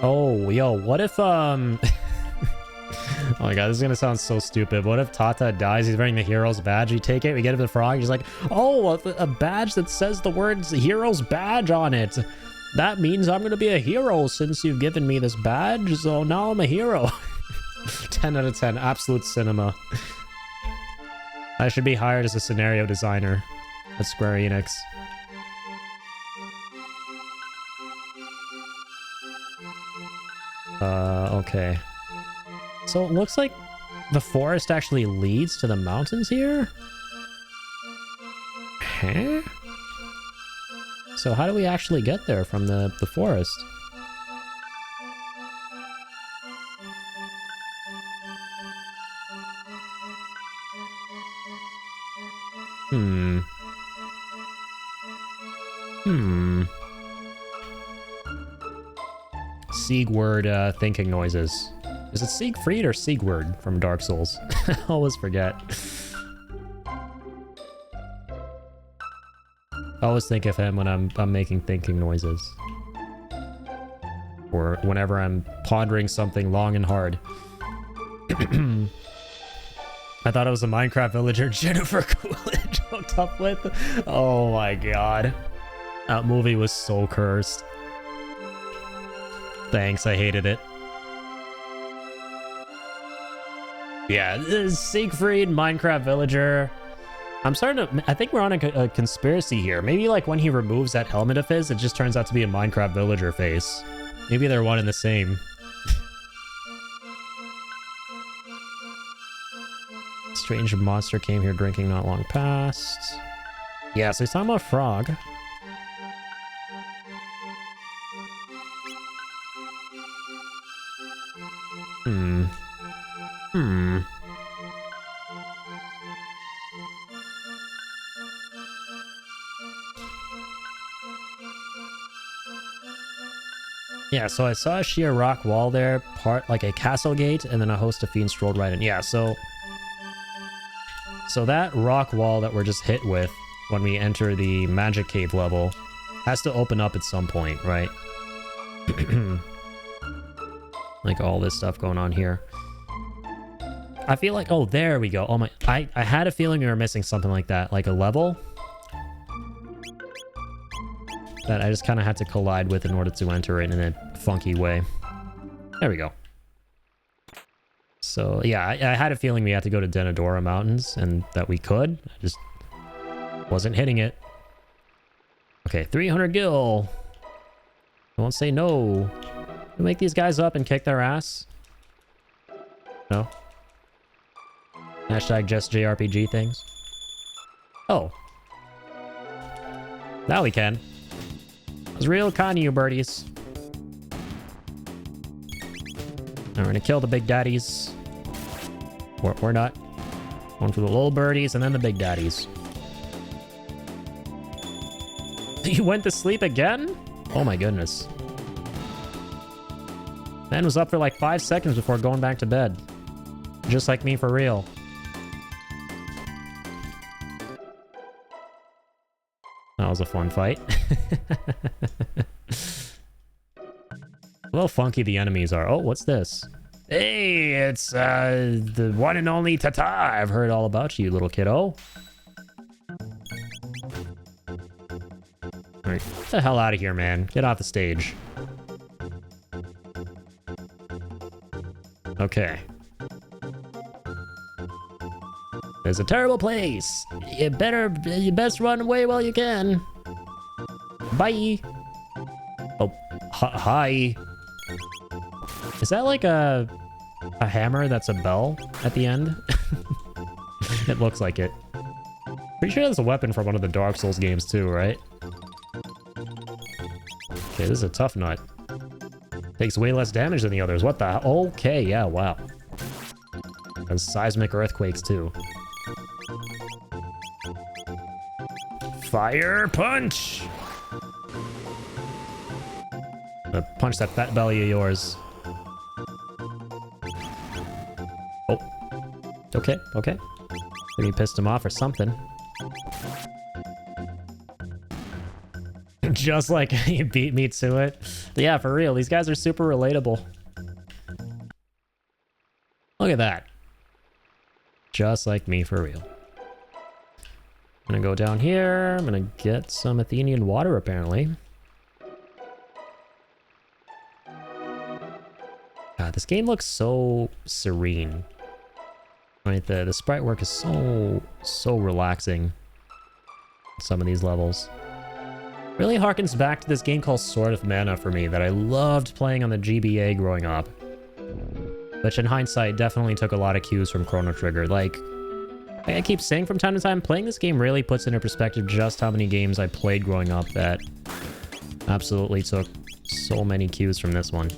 Oh, yo, what if, oh my god, this is gonna sound so stupid. What if Tata dies? He's wearing the hero's badge. We take it, we get him the frog. He's like, oh, a badge that says the words hero's badge on it. That means I'm gonna be a hero since you've given me this badge. So now I'm a hero. 10 out of 10. Absolute cinema. I should be hired as a scenario designer at Square Enix. Okay. So it looks like the forest actually leads to the mountains here? Huh? So how do we actually get there from the forest? Siegward thinking noises. Is it Siegfried or Siegward from Dark Souls? I always forget. I always think of him when I'm making thinking noises. Or whenever I'm pondering something long and hard. I thought it was a Minecraft villager Jennifer Coolidge hooked up with. Oh my god. That movie was so cursed. Thanks, I hated it. Yeah, this is Siegfried, Minecraft villager. I'm starting to... I think we're on a conspiracy here. Maybe like when he removes that helmet of his, it just turns out to be a Minecraft villager face. Maybe they're one and the same. Strange monster came here drinking not long past. Yeah, so he's talking about frog. Yeah, so I saw a sheer rock wall there, part like a castle gate, and then a host of fiends strolled right in. Yeah, so that rock wall that we're just hit with when we enter the magic cave level has to open up at some point, right? Like all this stuff going on here. I feel like, oh, there we go. Oh my, I had a feeling we were missing something like that, like a level that I just kind of had to collide with in order to enter it in a funky way. There we go. So yeah, I had a feeling we had to go to Denadora Mountains and that we could. I just wasn't hitting it. Okay, 300 gil. I won't say no. We'll make these guys up and kick their ass. No? Hashtag just JRPG things. Oh. Now we can. I was real kind of you, birdies. Now we're gonna kill the big daddies. We're not. One for the little birdies and then the big daddies. You went to sleep again? Oh my goodness. Man was up for like 5 seconds before going back to bed. Just like me for real. That was a fun fight. A little funky the enemies are. Oh, what's this? Hey, it's the one and only Tata. I've heard all about you, little kiddo. Alright, get the hell out of here, man. Get off the stage. Okay. There's a terrible place. You best run away while you can. Bye. Oh, hi. Is that like a hammer that's a bell at the end? It looks like it. Pretty sure that's a weapon from one of the Dark Souls games too, right? Okay, this is a tough nut. Takes way less damage than the others. What the? Okay, yeah, wow. Has seismic earthquakes too. Fire punch! Punch that fat belly of yours. Oh. Okay, okay. Maybe pissed him off or something. Just like he beat me to it. Yeah, for real. These guys are super relatable. Look at that. Just like me, for real. I'm gonna go down here. I'm gonna get some Athenian water, apparently. God, this game looks so serene. Right, the sprite work is so relaxing. Some of these levels. Really harkens back to this game called Sword of Mana for me that I loved playing on the GBA growing up. Which in hindsight definitely took a lot of cues from Chrono Trigger. Like, I keep saying from time to time, playing this game really puts into perspective just how many games I played growing up that absolutely took so many cues from this one.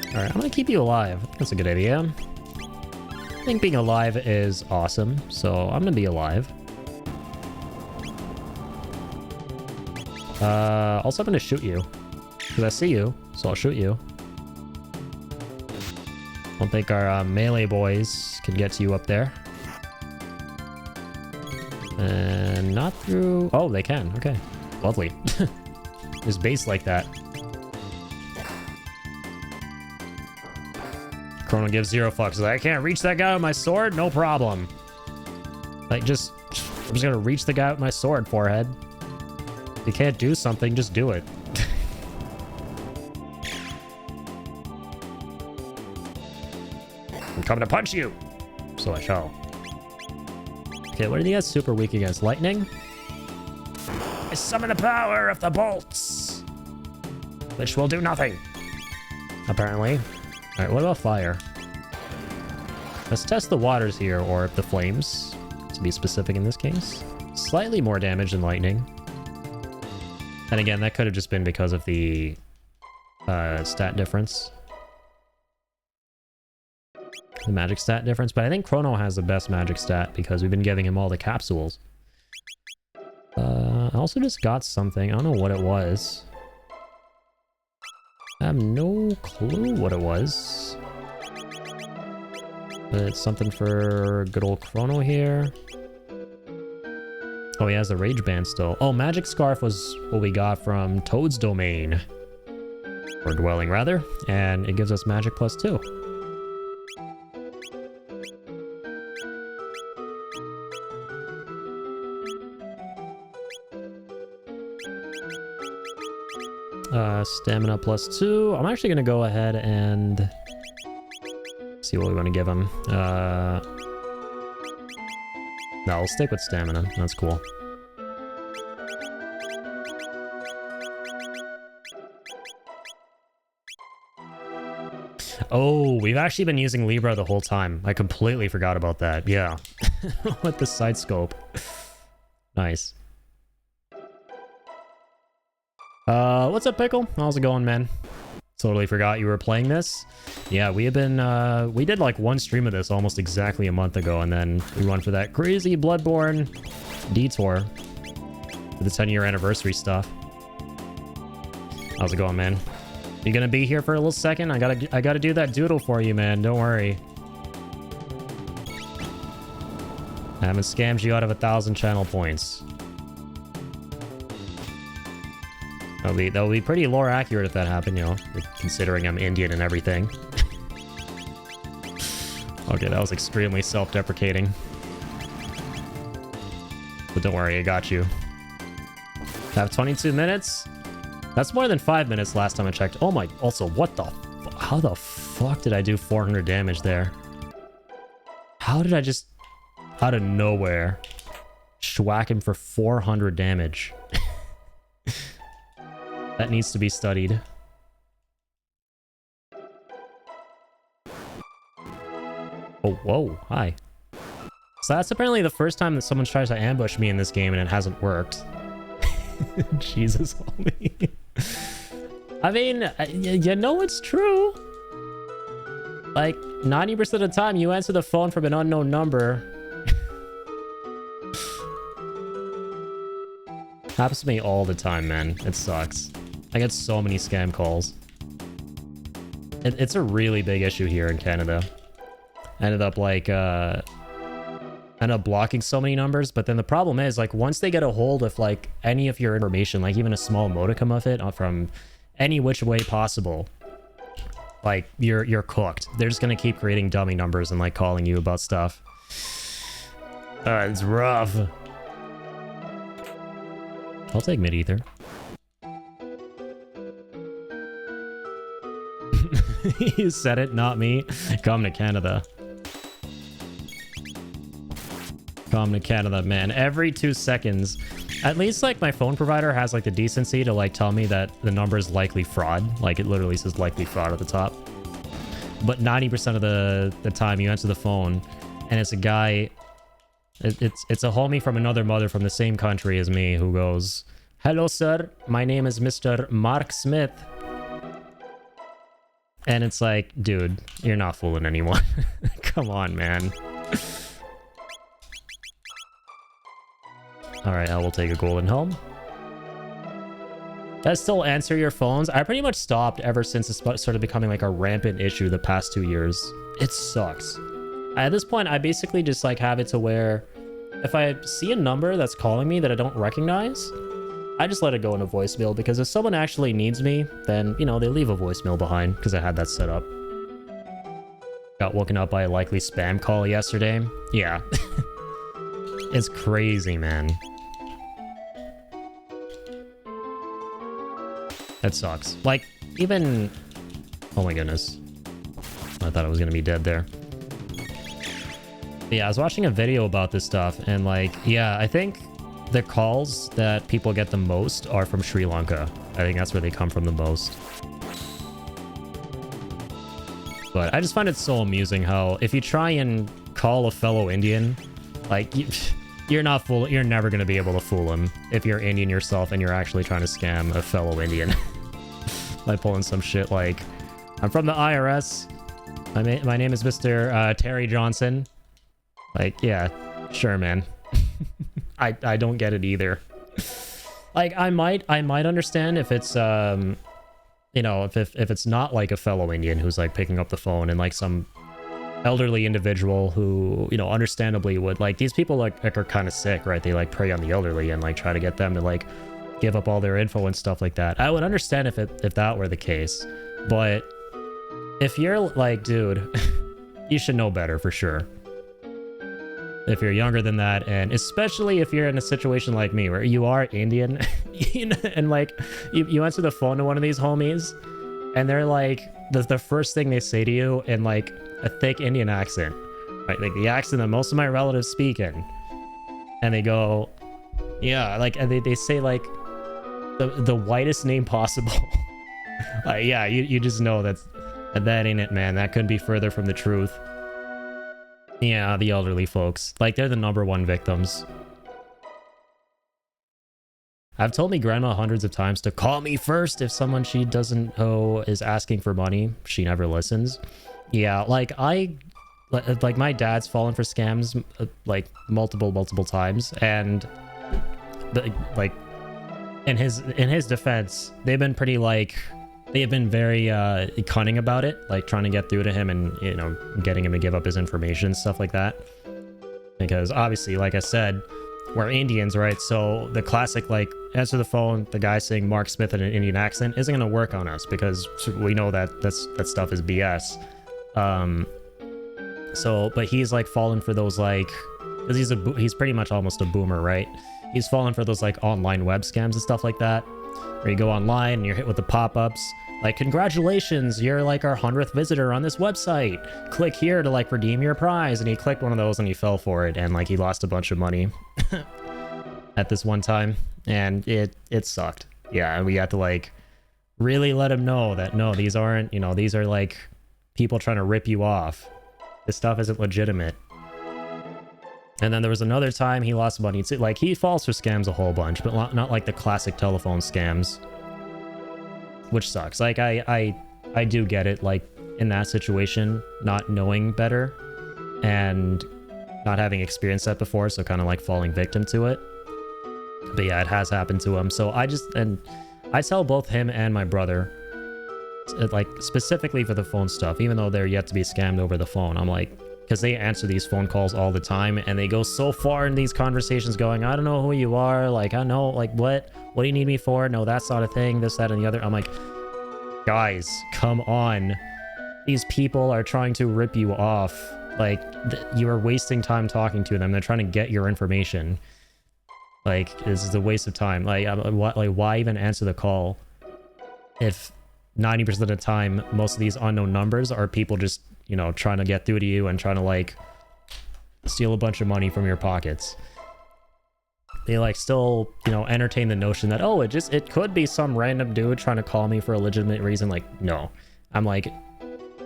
Alright, I'm gonna keep you alive. That's a good idea. I think being alive is awesome, so I'm gonna be alive. Also I'm gonna shoot you. Because I see you, so I'll shoot you. Don't think our melee boys can get to you up there. And not through... Oh, they can. Okay. Lovely. Just base like that. Chrono gives zero fucks. Like, I can't reach that guy with my sword? No problem. Like, I'm just gonna reach the guy with my sword, forehead. If you can't do something, just do it. I'm coming to punch you! So I shall. Okay, what are you guys super weak against? Lightning? I summon the power of the bolts! Which will do nothing. Apparently. Alright, what about fire? Let's test the waters here, or the flames, to be specific in this case. Slightly more damage than lightning. And again, that could have just been because of the stat difference. The magic stat difference, but I think Chrono has the best magic stat because we've been giving him all the capsules. I also just got something. I don't know what it was. I have no clue what it was. But it's something for good old Chrono here. Oh, he has the Rage Band still. Oh, Magic Scarf was what we got from Toad's Domain. Or Dwelling, rather. And it gives us Magic +2. Stamina +2. I'm actually going to go ahead and see what we want to give him. No, I'll stick with stamina. That's cool. Oh, we've actually been using Libra the whole time. I completely forgot about that. Yeah. With the side scope. Nice. What's up, Pickle? How's it going, man? Totally forgot you were playing this. Yeah, we have been, we did like one stream of this almost exactly a month ago, and then we went for that crazy Bloodborne detour for the 10-year anniversary stuff. How's it going, man? You gonna be here for a little second? I gotta do that doodle for you, man. Don't worry. I haven't scammed you out of 1,000 channel points. That'll be pretty lore accurate if that happened, you know, considering I'm Indian and everything. Okay, that was extremely self-deprecating. But don't worry, I got you. I have 22 minutes? That's more than 5 minutes last time I checked. Oh my, also, what the how the fuck did I do 400 damage there? How did I just, out of nowhere, schwack him for 400 damage? That needs to be studied. Oh, whoa, hi. So that's apparently the first time that someone tries to ambush me in this game and it hasn't worked. Jesus, homie. I mean, you know it's true. Like, 90% of the time you answer the phone from an unknown number. Happens to me all the time, man. It sucks. I get so many scam calls. It's a really big issue here in Canada. Ended up blocking so many numbers, but then the problem is, like, once they get a hold of like any of your information, like even a small modicum of it from any which way possible, like you're cooked. They're just gonna keep creating dummy numbers and like calling you about stuff. It's rough. I'll take mid ether. You said it, not me. Come to Canada. Come to Canada, man. Every 2 seconds. At least, like, my phone provider has, like, the decency to, like, tell me that the number is likely fraud. Like, it literally says likely fraud at the top. But 90% of the time you answer the phone, and it's a guy... It's a homie from another mother from the same country as me who goes, "Hello, sir. My name is Mr. Mark Smith." And it's like, dude, you're not fooling anyone. Come on, man. Alright, I will take a golden helm. Does still answer your phones? I pretty much stopped ever since it started becoming like a rampant issue the past 2 years. It sucks. At this point, I basically just like have it to where if I see a number that's calling me that I don't recognize, I just let it go in a voicemail, because if someone actually needs me, then, you know, they leave a voicemail behind, because I had that set up. Got woken up by a likely spam call yesterday. Yeah. It's crazy, man. That sucks. Like, even... Oh my goodness. I thought I was gonna be dead there. But yeah, I was watching a video about this stuff, and like, yeah, I think the calls that people get the most are from Sri Lanka. I think that's where they come from the most. But I just find it so amusing how if you try and call a fellow Indian, like, you're never going to be able to fool him if you're Indian yourself and you're actually trying to scam a fellow Indian. By pulling some shit like, "I'm from the IRS. My name is Mr. Terry Johnson." Like, yeah, sure, man. I don't get it either. Like, I might understand if it's you know, if it's not like a fellow Indian who's like picking up the phone and like some elderly individual who, you know, understandably would, like, these people like are kind of sick, right? They like prey on the elderly and like try to get them to like give up all their info and stuff like that. I would understand if that were the case, but if you're like, dude, you should know better for sure. If you're younger than that, and especially if you're in a situation like me where you are Indian, you know, and like you answer the phone to one of these homies and they're like, the first thing they say to you in like a thick Indian accent, right? Like the accent that most of my relatives speak in, and they go, yeah, like, and they say like the whitest name possible. Yeah, you just know that ain't it, man. That couldn't be further from the truth. Yeah, the elderly folks. Like, they're the #1 victims. I've told me grandma hundreds of times to call me first if someone she doesn't know is asking for money. She never listens. Yeah, like, like, my dad's fallen for scams, like, multiple times, and, like, in his defense, they've been pretty, like... They have been very cunning about it, like trying to get through to him and, you know, getting him to give up his information, stuff like that. Because obviously, like I said, we're Indians, right? So the classic, like, answer the phone, the guy saying Mark Smith in an Indian accent isn't going to work on us because we know that that stuff is BS. So, but he's like fallen for those, like, because he's pretty much almost a boomer, right? He's fallen for those like online web scams and stuff like that. Where you go online and you're hit with the pop-ups like, "Congratulations, you're like our 100th visitor on this website. Click here to like redeem your prize." And he clicked one of those and he fell for it, and like he lost a bunch of money at this one time, and it sucked. Yeah, and we had to like really let him know that no, these aren't, you know, these are like people trying to rip you off. This stuff isn't legitimate. And then there was another time he lost money too. Like, he falls for scams a whole bunch, but not like the classic telephone scams, which sucks. Like, I do get it, like, in that situation, not knowing better and not having experienced that before, so kind of like falling victim to it. But yeah, it has happened to him. So I tell both him and my brother, like specifically for the phone stuff, even though they're yet to be scammed over the phone. I'm like, because they answer these phone calls all the time and they go so far in these conversations going, I don't know who you are. Like, I know, like, what do you need me for? No, that's not a thing. This, that, and the other. I'm like, guys, come on. These people are trying to rip you off. Like, you are wasting time talking to them. They're trying to get your information. Like, this is a waste of time. Like, why even answer the call if 90% of the time, most of these unknown numbers are people just, you know, trying to get through to you and trying to, like, steal a bunch of money from your pockets. They, like, still, you know, entertain the notion that, oh, it could be some random dude trying to call me for a legitimate reason. Like, no. I'm like,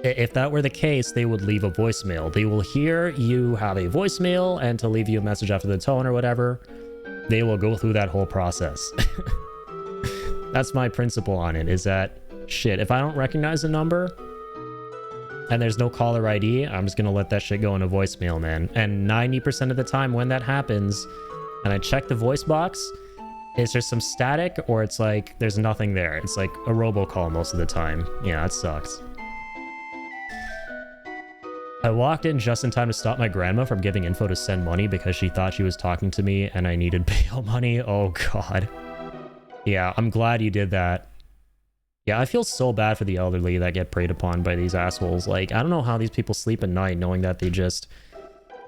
if that were the case, they would leave a voicemail. They will hear you have a voicemail, and to leave you a message after the tone or whatever, they will go through that whole process. That's my principle on it, is that, shit, if I don't recognize the number and there's no caller ID, I'm just gonna let that shit go in a voicemail, man. And 90% of the time when that happens and I check the voice box, is there some static or it's like there's nothing there? It's like a robocall most of the time. Yeah, it sucks. I walked in just in time to stop my grandma from giving info to send money because she thought she was talking to me and I needed bail money. Oh god. Yeah, I'm glad you did that. Yeah, I feel so bad for the elderly that get preyed upon by these assholes. Like, I don't know how these people sleep at night knowing that they just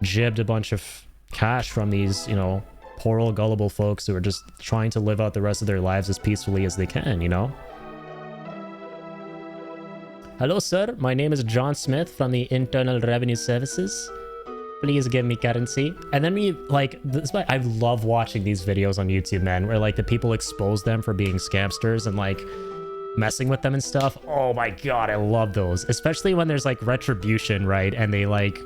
jibbed a bunch of cash from these, you know, poor old gullible folks who are just trying to live out the rest of their lives as peacefully as they can, you know? Hello, sir. My name is John Smith from the Internal Revenue Services. Please give me currency. And then we, like, this, I love watching these videos on YouTube, man, where, like, the people expose them for being scamsters and, like, messing with them and stuff. Oh my god, I love those. Especially when there's, like, retribution, right? And they, like,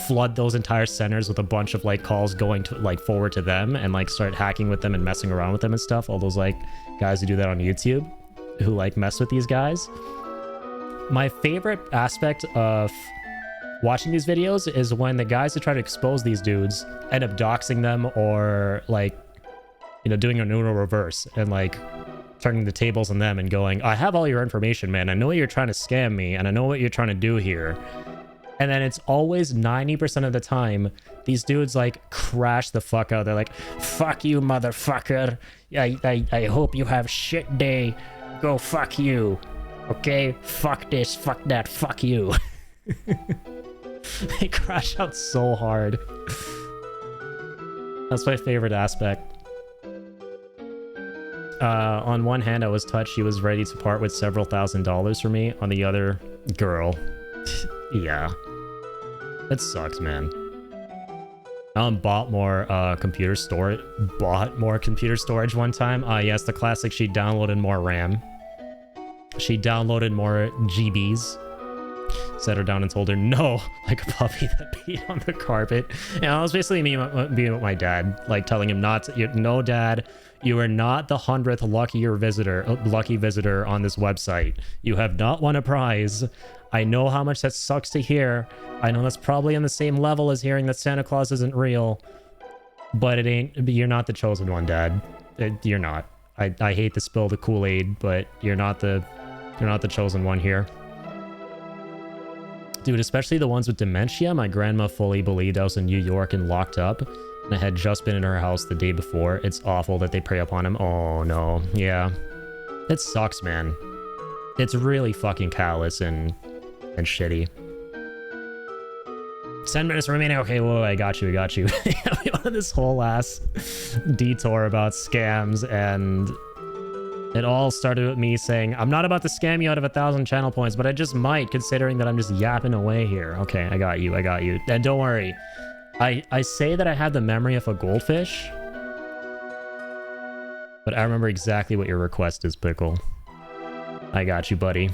flood those entire centers with a bunch of, like, calls going to, like, forward to them and, like, start hacking with them and messing around with them and stuff. All those, like, guys who do that on YouTube, who, like, mess with these guys. My favorite aspect of watching these videos is when the guys that try to expose these dudes end up doxing them or, like, you know, doing a Uno reverse and, like, turning the tables on them and going, I have all your information, man. I know you're trying to scam me and I know what you're trying to do here. And then it's always 90% of the time, these dudes, like, crash the fuck out. They're like, fuck you, motherfucker. I hope you have shit day. Go fuck you. Okay? Fuck this, fuck that, fuck you. They crash out so hard. That's my favorite aspect. On one hand, I was touched she was ready to part with several $1,000s for me. On the other, girl. Yeah. That sucks, man. Bought more computer storage. Bought more computer storage one time. Yes, the classic. She downloaded more RAM. She downloaded more GBs. Set her down and told her no, like a puppy that peed on the carpet. And I was basically being with my dad, like telling him not to, no, dad, you are not the 100th lucky visitor on this website. You have not won a prize. I know how much that sucks to hear. I know that's probably on the same level as hearing that Santa Claus isn't real, but it ain't. You're not the chosen one, Dad. You're not. I hate to spill the Kool-Aid, but you're not the chosen one here. Dude, especially the ones with dementia. My grandma fully believed I was in New York and locked up, and I had just been in her house the day before. It's awful that they prey upon him. Oh no, yeah, it sucks, man. It's really fucking callous and shitty. 10 minutes remaining. Okay, whoa, I got you. We went on this whole ass detour about scams, and it all started with me saying, I'm not about to scam you out of 1,000 channel points, but I just might, considering that I'm just yapping away here. Okay, I got you. And don't worry. I say that I have the memory of a goldfish, but I remember exactly what your request is, Pickle. I got you, buddy.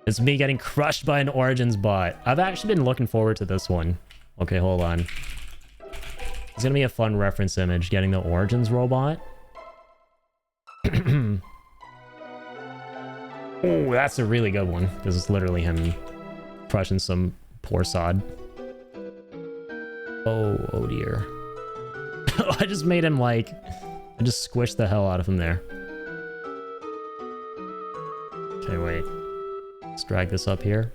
It's me getting crushed by an Origins bot. I've actually been looking forward to this one. Okay, hold on. It's gonna be a fun reference image, getting the Origins robot. Oh, that's a really good one. This is literally him crushing some poor sod. Oh dear. I just made him like... I just squished the hell out of him there. Okay, wait. Let's drag this up here.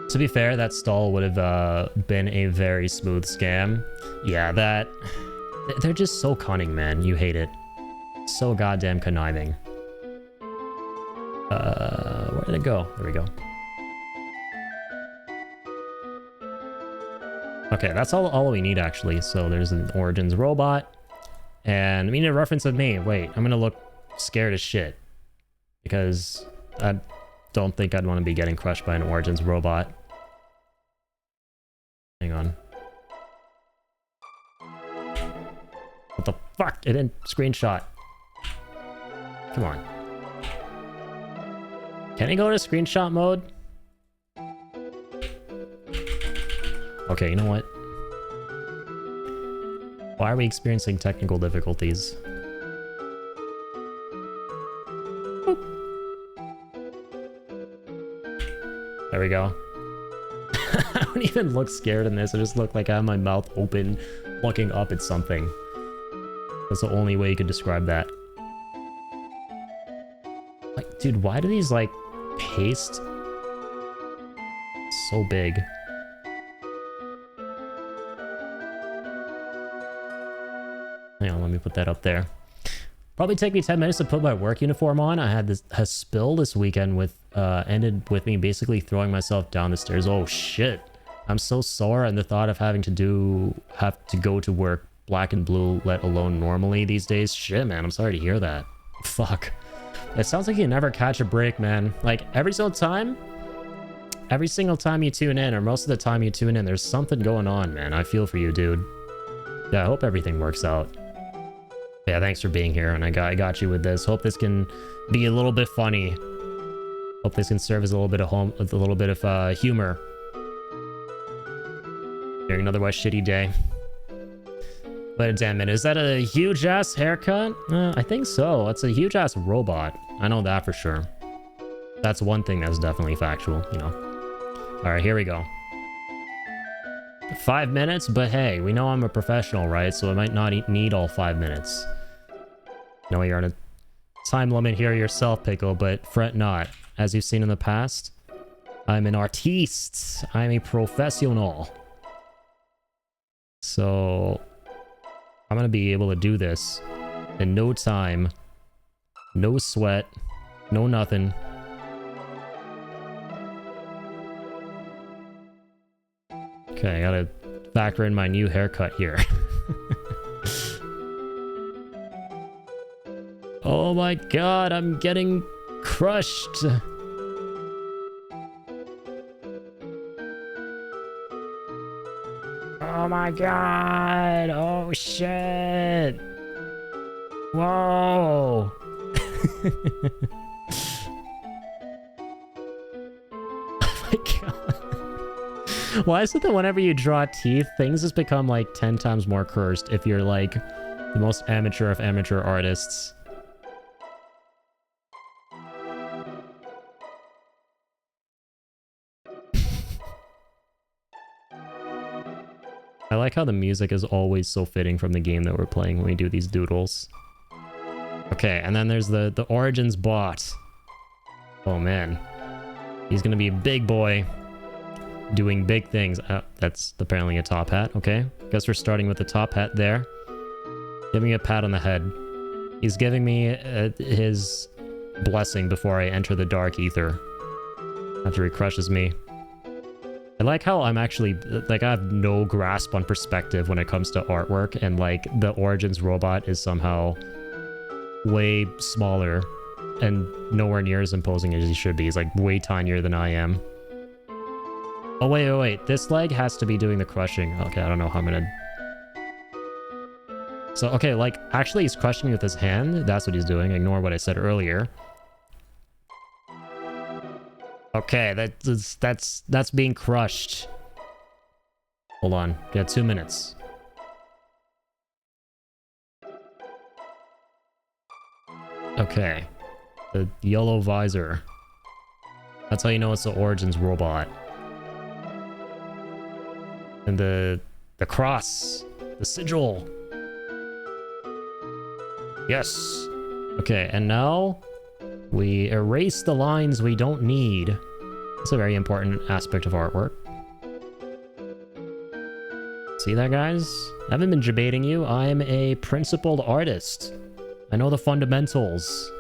To be fair, that stall would have been a very smooth scam. Yeah, that... They're just so cunning, man. You hate it. So goddamn conniving. Where did it go? There we go. Okay, that's all we need, actually. So there's an Origins robot. And we need a reference of me. Wait, I'm gonna look scared as shit. Because I don't think I'd want to be getting crushed by an Origins robot. Hang on. What the fuck? It didn't screenshot. Come on. Can he go to screenshot mode? Okay, you know what? Why are we experiencing technical difficulties? Boop. There we go. I don't even look scared in this. I just look like I have my mouth open, looking up at something. That's the only way you could describe that. Like, dude, why do these, like, paste so big? Hang on, let me put that up there. Probably take me 10 minutes to put my work uniform on. I had a spill this weekend with ended with me basically throwing myself down the stairs. Oh shit. I'm so sore, and the thought of having to go to work black and blue, let alone normally these days. Shit, man, I'm sorry to hear that. Fuck. It sounds like you never catch a break, man. Like every single time you tune in, or most of the time you tune in, there's something going on, man. I feel for you, dude. Yeah, I hope everything works out. Yeah, thanks for being here, and I got you with this. Hope this can be a little bit funny. Hope this can serve as a little bit of humor during an otherwise shitty day. But damn it, is that a huge ass haircut? I think so. It's a huge ass robot. I know that for sure. That's one thing that's definitely factual, you know. All right, here we go. 5 minutes, but hey, we know I'm a professional, right? So I might not need all 5 minutes. No, you're on a time limit here yourself, Pickle, but fret not. As you've seen in the past, I'm an artiste. I'm a professional. So I'm gonna be able to do this in no time, no sweat, no nothing. Okay, I gotta factor in my new haircut here. Oh my god, I'm getting crushed. Oh my god. Oh shit. Whoa. Oh my god. Why is it that whenever you draw teeth, things just become like 10 times more cursed if you're like the most amateur of amateur artists? I like how the music is always so fitting from the game that we're playing when we do these doodles. Okay, and then there's the Origins bot. Oh man. He's gonna be a big boy doing big things. That's apparently a top hat. Okay, guess we're starting with the top hat there. Giving me a pat on the head. He's giving me his blessing before I enter the dark ether. After he crushes me. I like how I'm actually, like, I have no grasp on perspective when it comes to artwork, and like the Origins robot is somehow way smaller and nowhere near as imposing as he should be. He's like way tinier than I am. Oh wait, this leg has to be doing the crushing. Okay, I don't know how I'm gonna... So, okay, like, actually he's crushing me with his hand. That's what he's doing. Ignore what I said earlier. Okay, that's being crushed. Hold on. We got 2 minutes. Okay. The yellow visor. That's how you know it's the Origins robot. And the The cross. The sigil. Yes. Okay, and now we erase the lines we don't need. It's a very important aspect of artwork. See that, guys? I haven't been debating you. I'm a principled artist. I know the fundamentals.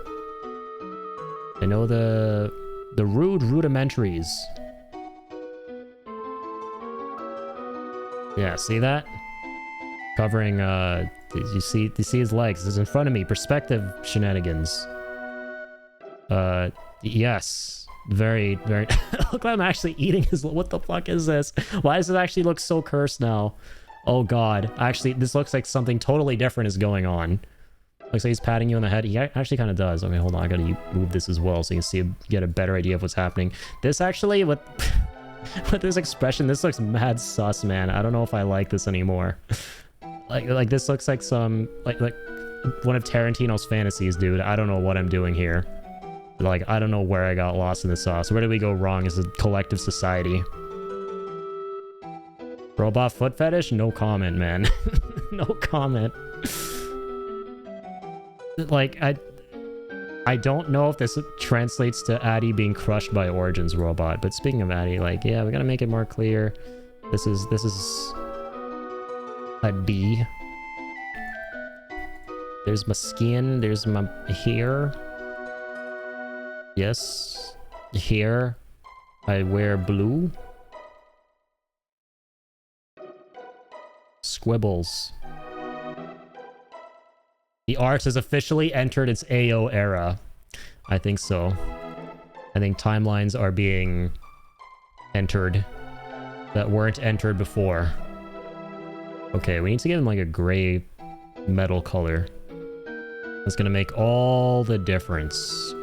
I know the rudimentaries. Yeah, see that? Covering, you see his legs. This is in front of me. Perspective shenanigans. Yes. Very, very... Look, I'm actually eating his... What the fuck is this? Why does it actually look so cursed now? Oh, God. Actually, this looks like something totally different is going on. Looks like he's patting you on the head. He actually kind of does. Okay, hold on. I gotta move this as well so you can see, get a better idea of what's happening. This actually, with this expression, this looks mad sus, man. I don't know if I like this anymore. Like this looks like some... Like one of Tarantino's fantasies, dude. I don't know what I'm doing here. Like, I don't know where I got lost in the sauce. Where did we go wrong as a collective society? Robot foot fetish? No comment, man. No comment. Like, I don't know if this translates to Addy being crushed by Origins robot, but speaking of Addy, like, yeah, we gotta make it more clear. This is a D. There's my skin, there's my hair. Yes. Here, I wear blue. Squibbles. The art has officially entered its AO era. I think so. I think timelines are being entered that weren't entered before. Okay, we need to give him like a gray metal color. That's gonna make all the difference.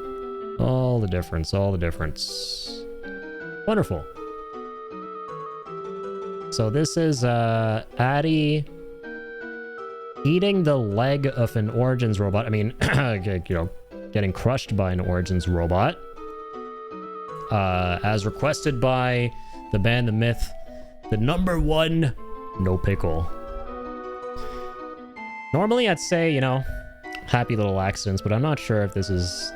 All the difference, all the difference. Wonderful. So this is Addy eating the leg of an Origins robot. I mean, you know, getting crushed by an Origins robot. As requested by the band, the myth, the #1 No Pickle. Normally I'd say, you know, happy little accidents, but I'm not sure if this is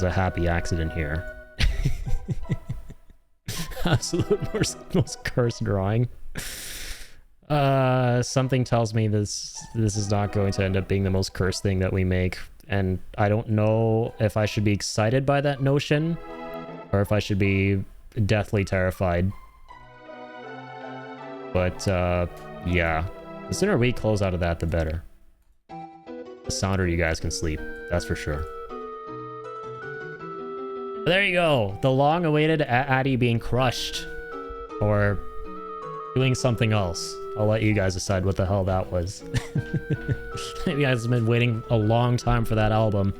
a happy accident here. Absolute most cursed drawing. Something tells me this is not going to end up being the most cursed thing that we make, and I don't know if I should be excited by that notion or if I should be deathly terrified. But yeah, the sooner we close out of that, the better. The sounder you guys can sleep, that's for sure. There you go. The long-awaited Addy being crushed. Or doing something else. I'll let you guys decide what the hell that was. You guys have been waiting a long time for that album.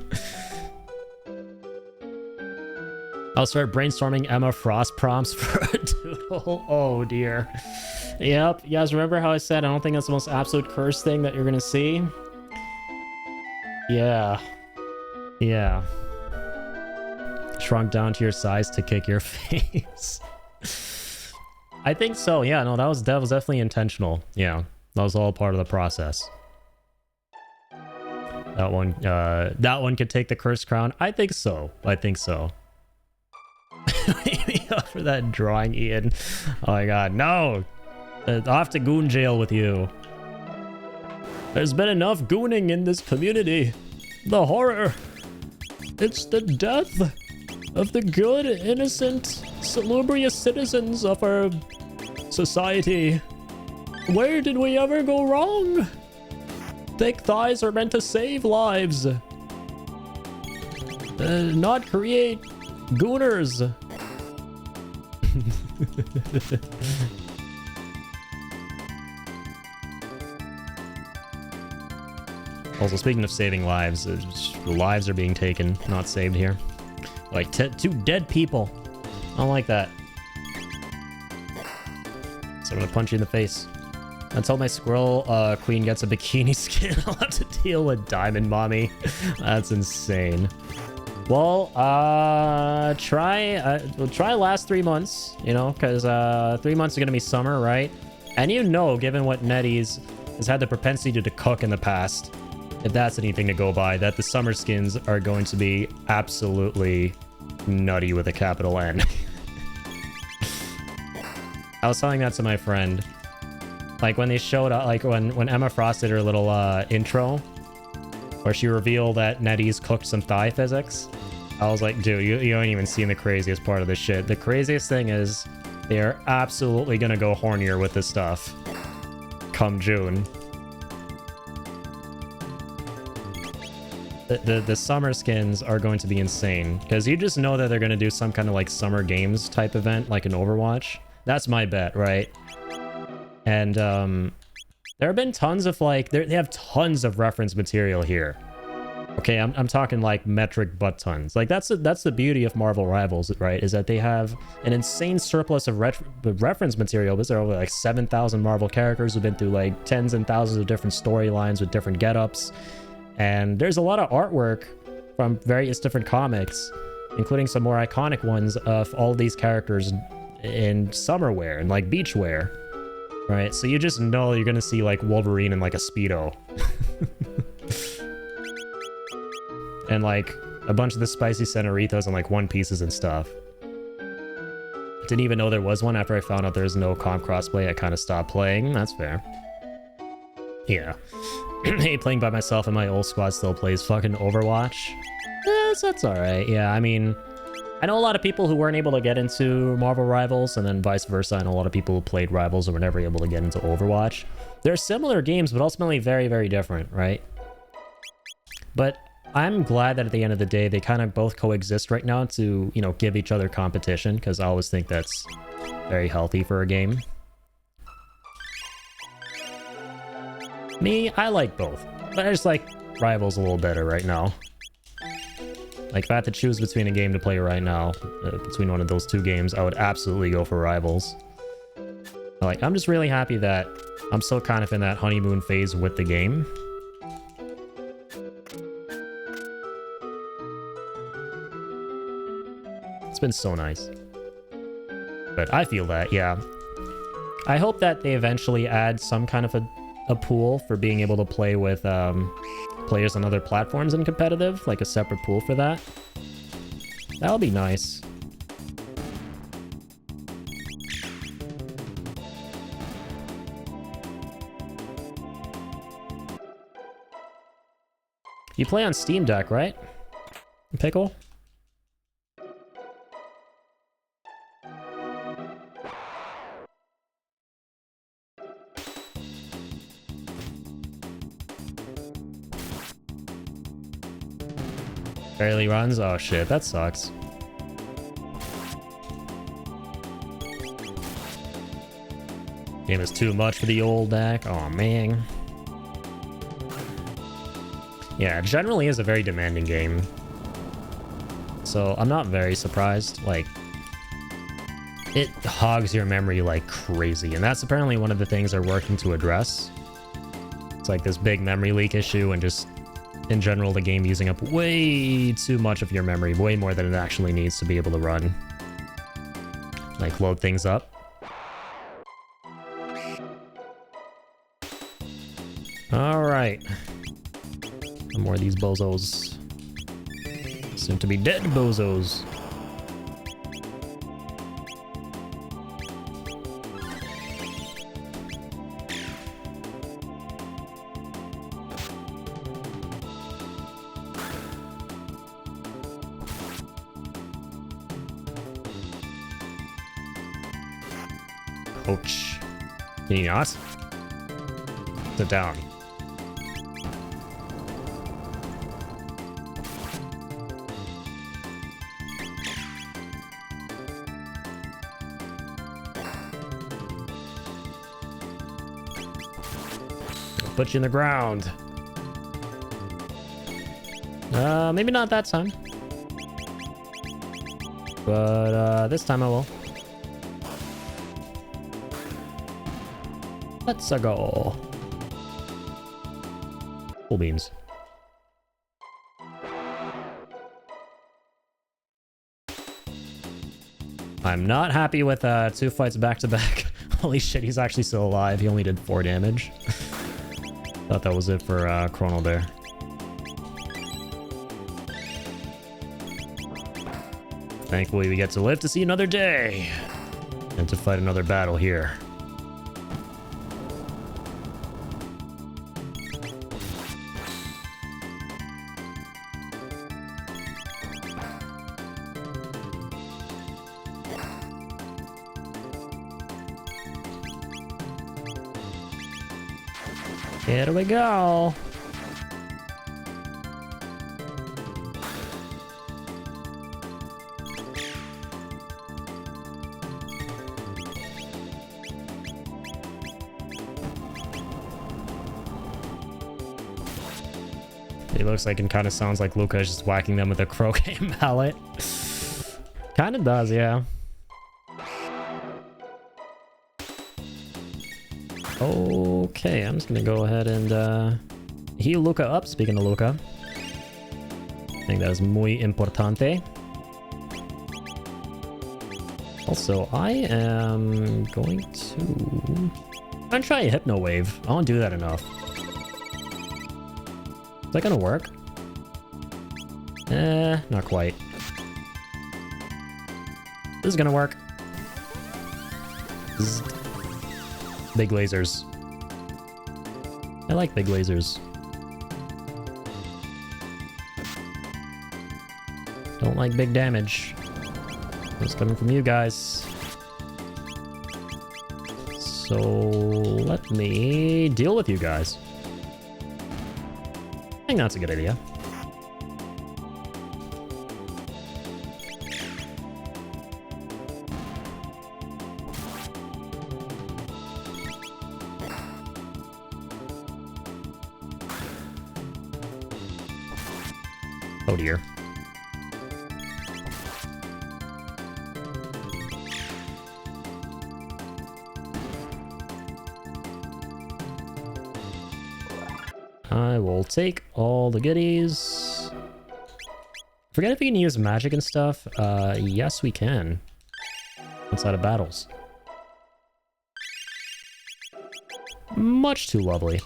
I'll start brainstorming Emma Frost prompts for a doodle. Oh dear. Yep. You guys remember how I said I don't think that's the most absolute curse thing that you're gonna see? Yeah. Yeah. Shrunk down to your size to kick your face. I think so. Yeah, no, that was definitely intentional. Yeah, that was all part of the process. That one could take the cursed crown. I think so. I think so. For that drawing, Ian. Oh my god, no! Off to goon jail with you. There's been enough gooning in this community. The horror. It's the death of the good, innocent, salubrious citizens of our society. Where did we ever go wrong? Thick thighs are meant to save lives, not create gooners. Also, speaking of saving lives, lives are being taken, not saved here. Like, 2 dead people. I don't like that. So I'm gonna punch you in the face. Until my squirrel queen gets a bikini skin, I'll have to deal with Diamond Mommy. That's insane. Well, we'll try last 3 months, you know, because 3 months are gonna be summer, right? And you know, given what NetEase has had the propensity to cook in the past, if that's anything to go by, that the summer skins are going to be absolutely nutty with a capital N. I was telling that to my friend. Like when they showed up, like when Emma Frost did her little intro, where she revealed that NetEase cooked some thigh physics. I was like, dude, you ain't even seen the craziest part of this shit. The craziest thing is they are absolutely gonna go hornier with this stuff come June. The summer skins are going to be insane because you just know that they're going to do some kind of like summer games type event like an Overwatch. That's my bet, right? And there have been tons of like they have tons of reference material here. Okay, I'm talking like metric butt tons. Like that's the beauty of Marvel Rivals, right? Is that they have an insane surplus of reference material. Because there are over like 7,000 Marvel characters who've been through like tens and thousands of different storylines with different getups. And there's a lot of artwork from various different comics, including some more iconic ones of all these characters in summer wear and like beach wear, right? So you just know you're gonna see like Wolverine in like a Speedo. And like a bunch of the spicy Senoritas and like One Pieces and stuff. Didn't even know there was one after I found out there's no comp crossplay. I kind of stopped playing. That's fair. Yeah. Hey, playing by myself and my old squad still plays fucking Overwatch. Yes, that's alright. Yeah, I mean, I know a lot of people who weren't able to get into Marvel Rivals, and then vice versa. I know a lot of people who played Rivals and were never able to get into Overwatch. They're similar games, but ultimately very, very different, right? But I'm glad that at the end of the day, they kind of both coexist right now to, you know, give each other competition, because I always think that's very healthy for a game. Me, I like both, but I just like Rivals a little better right now. Like, if I had to choose between a game to play right now, between one of those two games, I would absolutely go for Rivals. Like, I'm just really happy that I'm still kind of in that honeymoon phase with the game. It's been so nice. But I feel that, yeah. I hope that they eventually add some kind of a pool for being able to play with players on other platforms in competitive, like a separate pool for that. That'll be nice. You play on Steam Deck, right? Pickle? Barely runs? Oh shit, that sucks. Game is too much for the old deck. Oh man. Yeah, it generally is a very demanding game. So I'm not very surprised. Like, it hogs your memory like crazy. And that's apparently one of the things they're working to address. It's like this big memory leak issue and just in general, the game using up way too much of your memory, way more than it actually needs to be able to run. Like, load things up. Alright. No more of these bozos. Soon to be dead bozos. Ouch. Can you not? Sit down. I'll put you in the ground. Maybe not that time. But, this time I will. Let's go. Full beams. I'm not happy with 2 fights back to back Holy shit, he's actually still alive. He only did 4 damage. Thought that was it for Chrono there. Thankfully, we get to live to see another day. And to fight another battle here. Here we go. He looks like and kind of sounds like Luca is just whacking them with a croquet mallet. Kind of does, yeah. Okay, I'm just gonna go ahead and heal Luca up. Speaking of Luca, I think that is muy importante. Also, I am going to... I'm gonna try a Hypno Wave. I don't do that enough. Is that gonna work? Not quite. This is gonna work. This is... Big lasers. I like big lasers. Don't like big damage. It's coming from you guys. So let me deal with you guys. I think that's a good idea. Oh dear. I will take all the goodies. Forget if we can use magic and stuff. Yes, we can. Inside of battles. Much too lovely.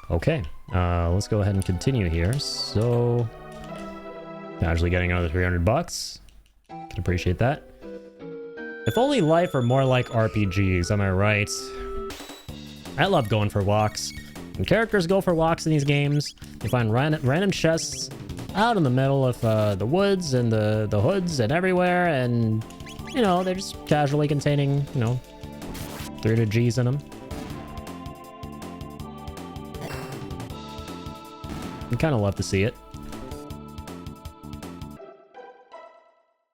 Okay, let's go ahead and continue here. So, casually getting another 300 bucks. Can appreciate that. If only life were more like RPGs, am I right? I love going for walks. When characters go for walks in these games, you find random chests out in the middle of the woods and the hoods and everywhere, and, you know, they're just casually containing, you know, 300 G's in them. I kind of love to see it.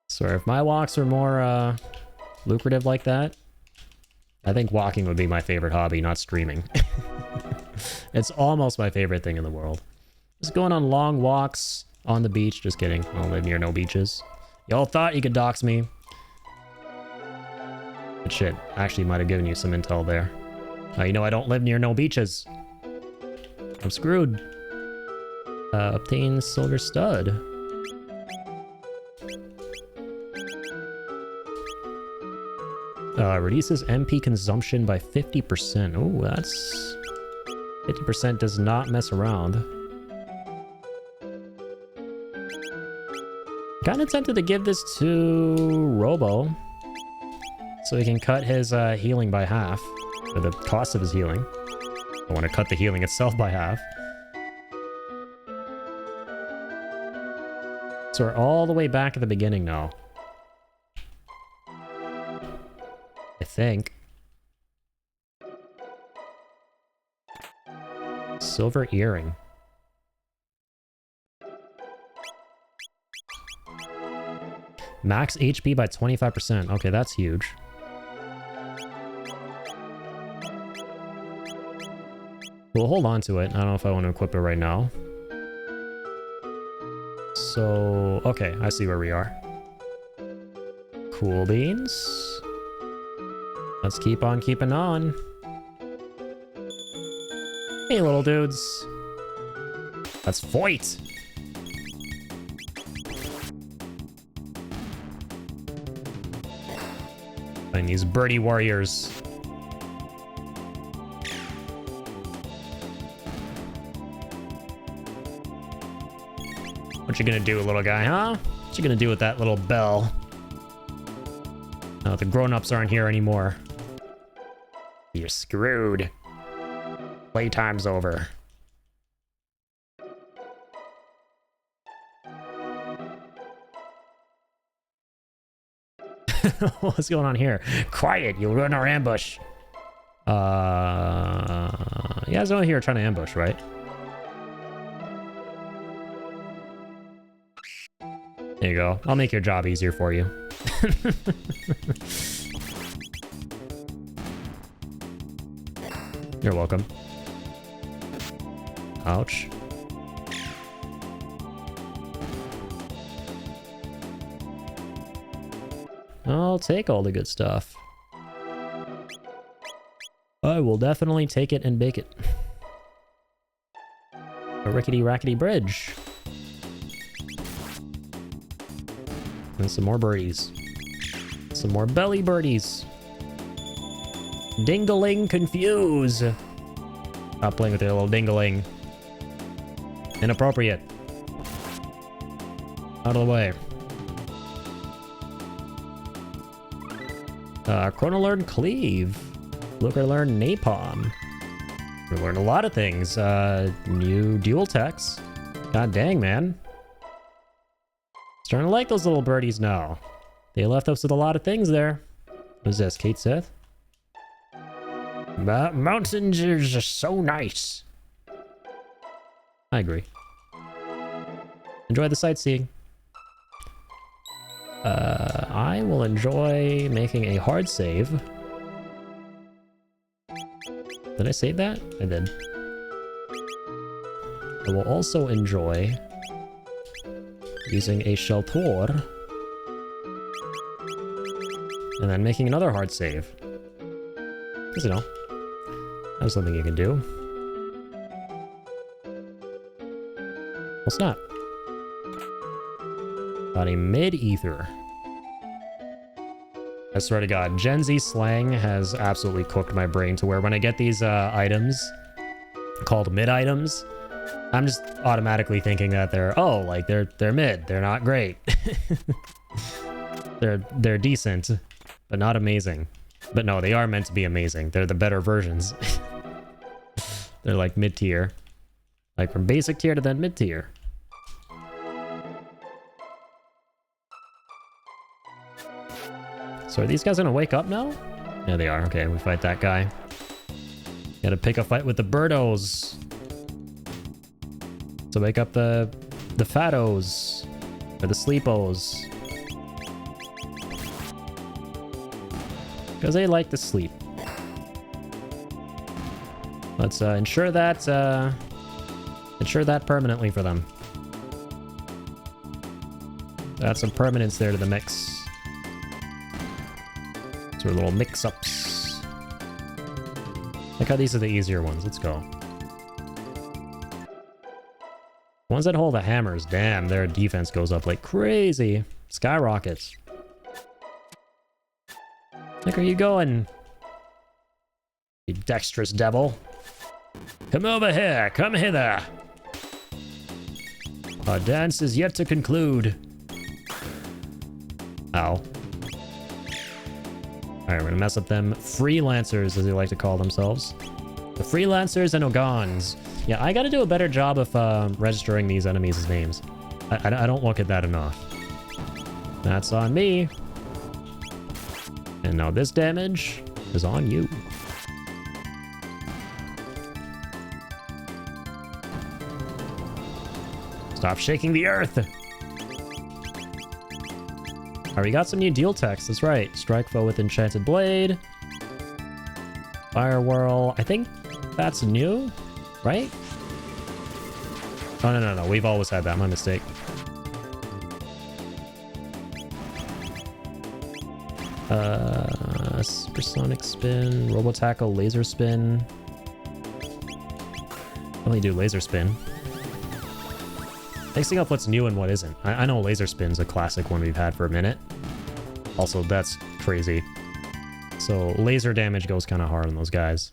So if my walks are more lucrative like that, I think walking would be my favorite hobby, not streaming. It's almost my favorite thing in the world. Just going on long walks on the beach. Just kidding. I don't live near no beaches. Y'all thought you could dox me. But shit, I actually might have given you some intel there. You know I don't live near no beaches. I'm screwed. Obtain silver stud. Reduces MP consumption by 50%. Oh, that's... 50% does not mess around. Kinda tempted to give this to Robo. So he can cut his healing by half. Or the cost of his healing. I want to cut the healing itself by half. So we're all the way back at the beginning now. I think. Silver earring. Max HP by 25%. Okay, that's huge. We'll hold on to it. I don't know if I want to equip it right now. So, okay, I see where we are. Cool beans. Let's keep on keeping on. Hey, little dudes. Let's fight. And these birdie warriors. What you gonna do, little guy, huh? What you gonna do with that little bell? Oh, the grown-ups aren't here anymore. You're screwed. Playtime's over. What's going on here? Quiet, you'll ruin our ambush. You guys are here trying to ambush, right? There you go. I'll make your job easier for you. You're welcome. Ouch. I'll take all the good stuff. I will definitely take it and bake it. A rickety-rackety bridge. And some more birdies. Some more belly birdies. Dingaling confuse. Stop playing with your little dingaling. Inappropriate. Out of the way. Chrono learned Cleave. Looker learned Napalm. We learned a lot of things. New dual techs. God dang, man. Starting to like those little birdies now. They left us with a lot of things there. What is this, Kate Sith? Mountains are just so nice. I agree. Enjoy the sightseeing. I will enjoy making a hard save. Did I save that? I did. I will also enjoy using a shelter and then making another hard save. Because, you know, that's something you can do. What's not? Got a mid-ether. I swear to God, Gen Z slang has absolutely cooked my brain to where when I get these items called mid-items, I'm just automatically thinking that they're mid. They're not great. they're decent, but not amazing. But no, they are meant to be amazing. They're the better versions. They're like mid-tier. Like from basic tier to then mid-tier. So are these guys gonna wake up now? Yeah, they are. Okay, we fight that guy. Gotta pick a fight with the birdos. To wake up the fattos. Or the sleepos. Because they like to sleep. Let's ensure that permanently for them. Add some permanence there to the mix. So little mix-ups. Like how these are the easier ones. Let's go. Ones that hold the hammers, damn, their defense goes up like crazy. Skyrockets. Like, are you going? You dexterous devil. Come over here, come hither. Our dance is yet to conclude. Ow. Alright, we're gonna mess up them freelancers, as they like to call themselves. The freelancers and Ogons. Yeah, I gotta do a better job of registering these enemies' names. I don't look at that enough. That's on me. And now this damage is on you. Stop shaking the earth! Alright, we got some new dual techs, that's right. Strike foe with Enchanted Blade. Fire Whirl. I think that's new, right? Oh, no. We've always had that. My mistake. Supersonic Spin. Robo Tackle. Laser Spin. Only do Laser Spin. Mixing up what's new and what isn't. I know Laser Spin's a classic one we've had for a minute. Also, that's crazy. So laser damage goes kind of hard on those guys.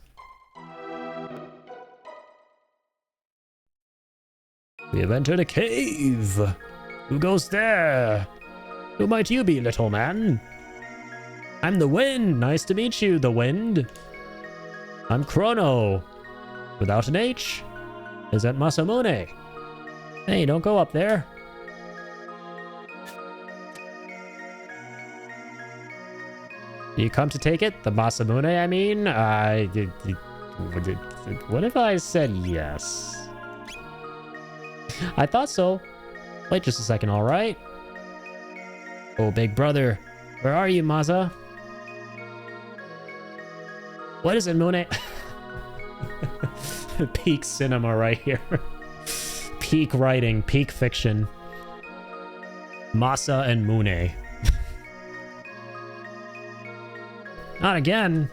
We have entered a cave. Who goes there? Who might you be, little man? I'm the wind. Nice to meet you, the wind. I'm Chrono. Without an H. Is that MASAMUNE? Hey, don't go up there. You come to take it? The MASAMUNE, I mean? What if I said yes? I thought so. Wait just a second, alright? Oh, big brother. Where are you, Masa? What is it, Mune? Peak cinema right here. Peak writing, peak fiction. Masa and Mune. Not again.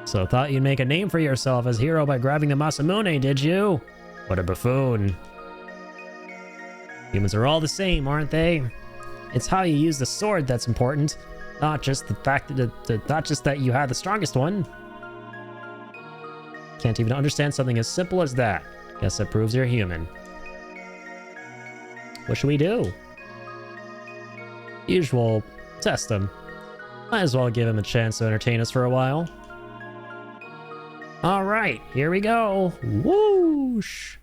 So thought you'd make a name for yourself as hero by grabbing the MASAMUNE, did you? What a buffoon. Humans are all the same, aren't they? It's how you use the sword that's important, not just the fact that not just that you had the strongest one. Can't even understand something as simple as that. Guess that proves you're human. What should we do? Usual. Test him. Might as well give him a chance to entertain us for a while. Alright, here we go. Whoosh!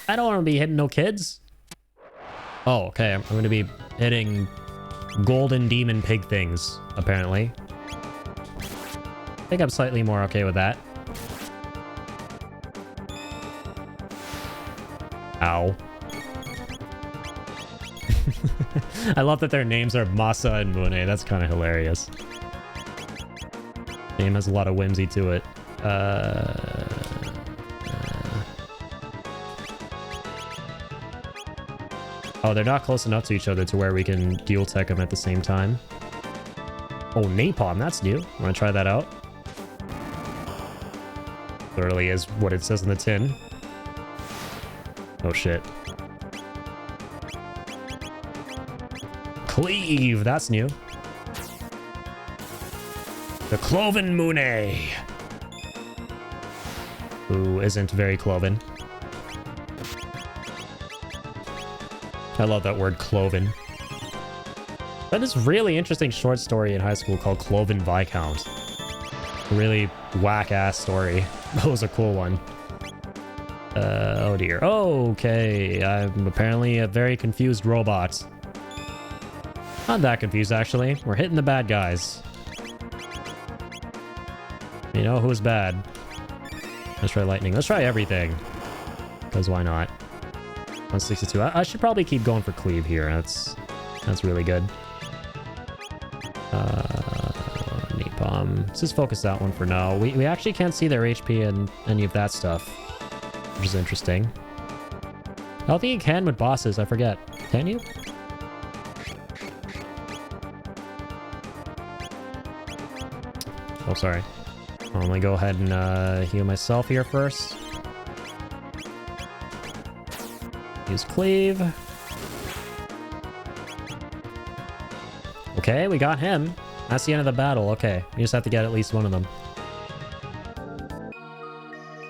I don't want to be hitting no kids. Oh, okay. I'm going to be hitting golden demon pig things, apparently. I think I'm slightly more okay with that. Ow. I love that their names are Masa and Mune. That's kind of hilarious. Name has a lot of whimsy to it. Oh, they're not close enough to each other to where we can dual tech them at the same time. Oh, napalm. That's new. Want to try that out? Literally is what it says in the tin. Oh, shit. Cleave, that's new. The Cloven Mune. Who isn't very cloven. I love that word, cloven. That is really interesting short story in high school called Cloven Viscount. A really whack-ass story. That was a cool one. Oh dear. Okay, I'm apparently a very confused robot. Not that confused, actually. We're hitting the bad guys. You know who's bad? Let's try lightning. Let's try everything. Because why not? 162. I should probably keep going for cleave here. That's really good. Napalm. Let's just focus that one for now. We actually can't see their HP and any of that stuff, which is interesting. I don't think you can with bosses. I forget. Can you? Oh, sorry. I'm gonna go ahead and heal myself here first. Use cleave. Okay, we got him. That's the end of the battle. Okay, we just have to get at least one of them.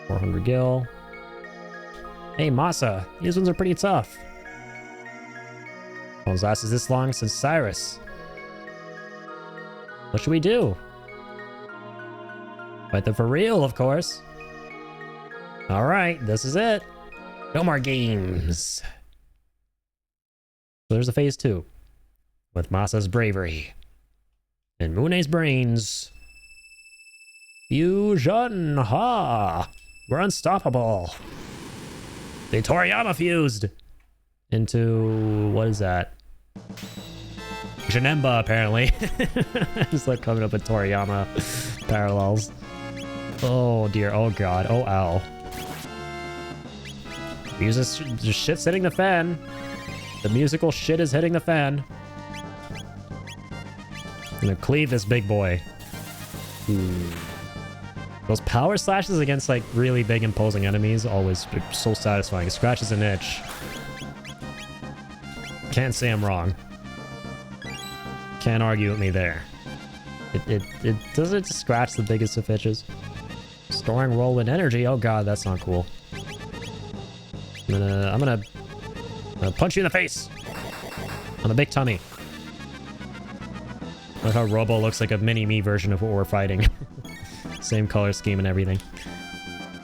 400 gil. Hey, Masa. These ones are pretty tough. What was lasted this long since Cyrus? What should we do? Fight them for real, of course. Alright, this is it. No more games. So there's a phase 2. With Masa's bravery. And Mune's brains. Fusion! Ha! We're unstoppable. The Toriyama fused into... what is that? Janemba, apparently. Just like coming up with Toriyama parallels. Oh dear, oh god, oh ow. The shit's hitting the fan. The musical shit is hitting the fan. I'm gonna cleave this big boy. Those power slashes against like really big imposing enemies always so satisfying. It scratches an itch. Can't say I'm wrong. Can't argue with me there. It doesn't scratch the biggest of itches. Storing whirlwind energy. Oh god, that's not cool. I'm gonna punch you in the face on the big tummy. Look how Robo looks like a mini-me version of what we're fighting. Same color scheme and everything.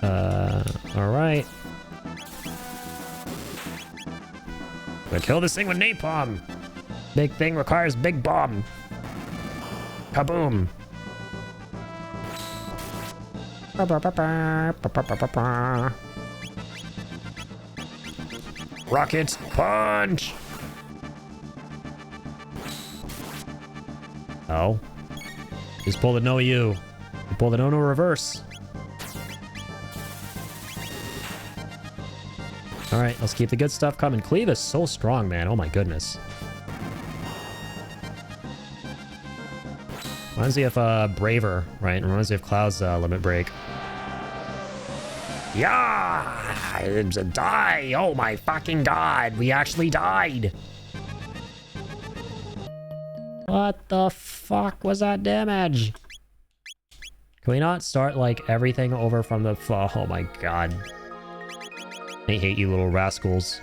Alright. Gonna kill this thing with napalm. Big thing requires big bomb. Kaboom. Rocket punch. Oh. Just pull the no you. You pull the no reverse. Alright, let's keep the good stuff coming. Cleave is so strong, man. Oh my goodness. Reminds me of Braver, right? Reminds me of Cloud's limit break. Yeah! Die! Oh my fucking god! We actually died! What the fuck was that damage? Can we not start, like, everything over from the... Oh my god. I hate you little rascals.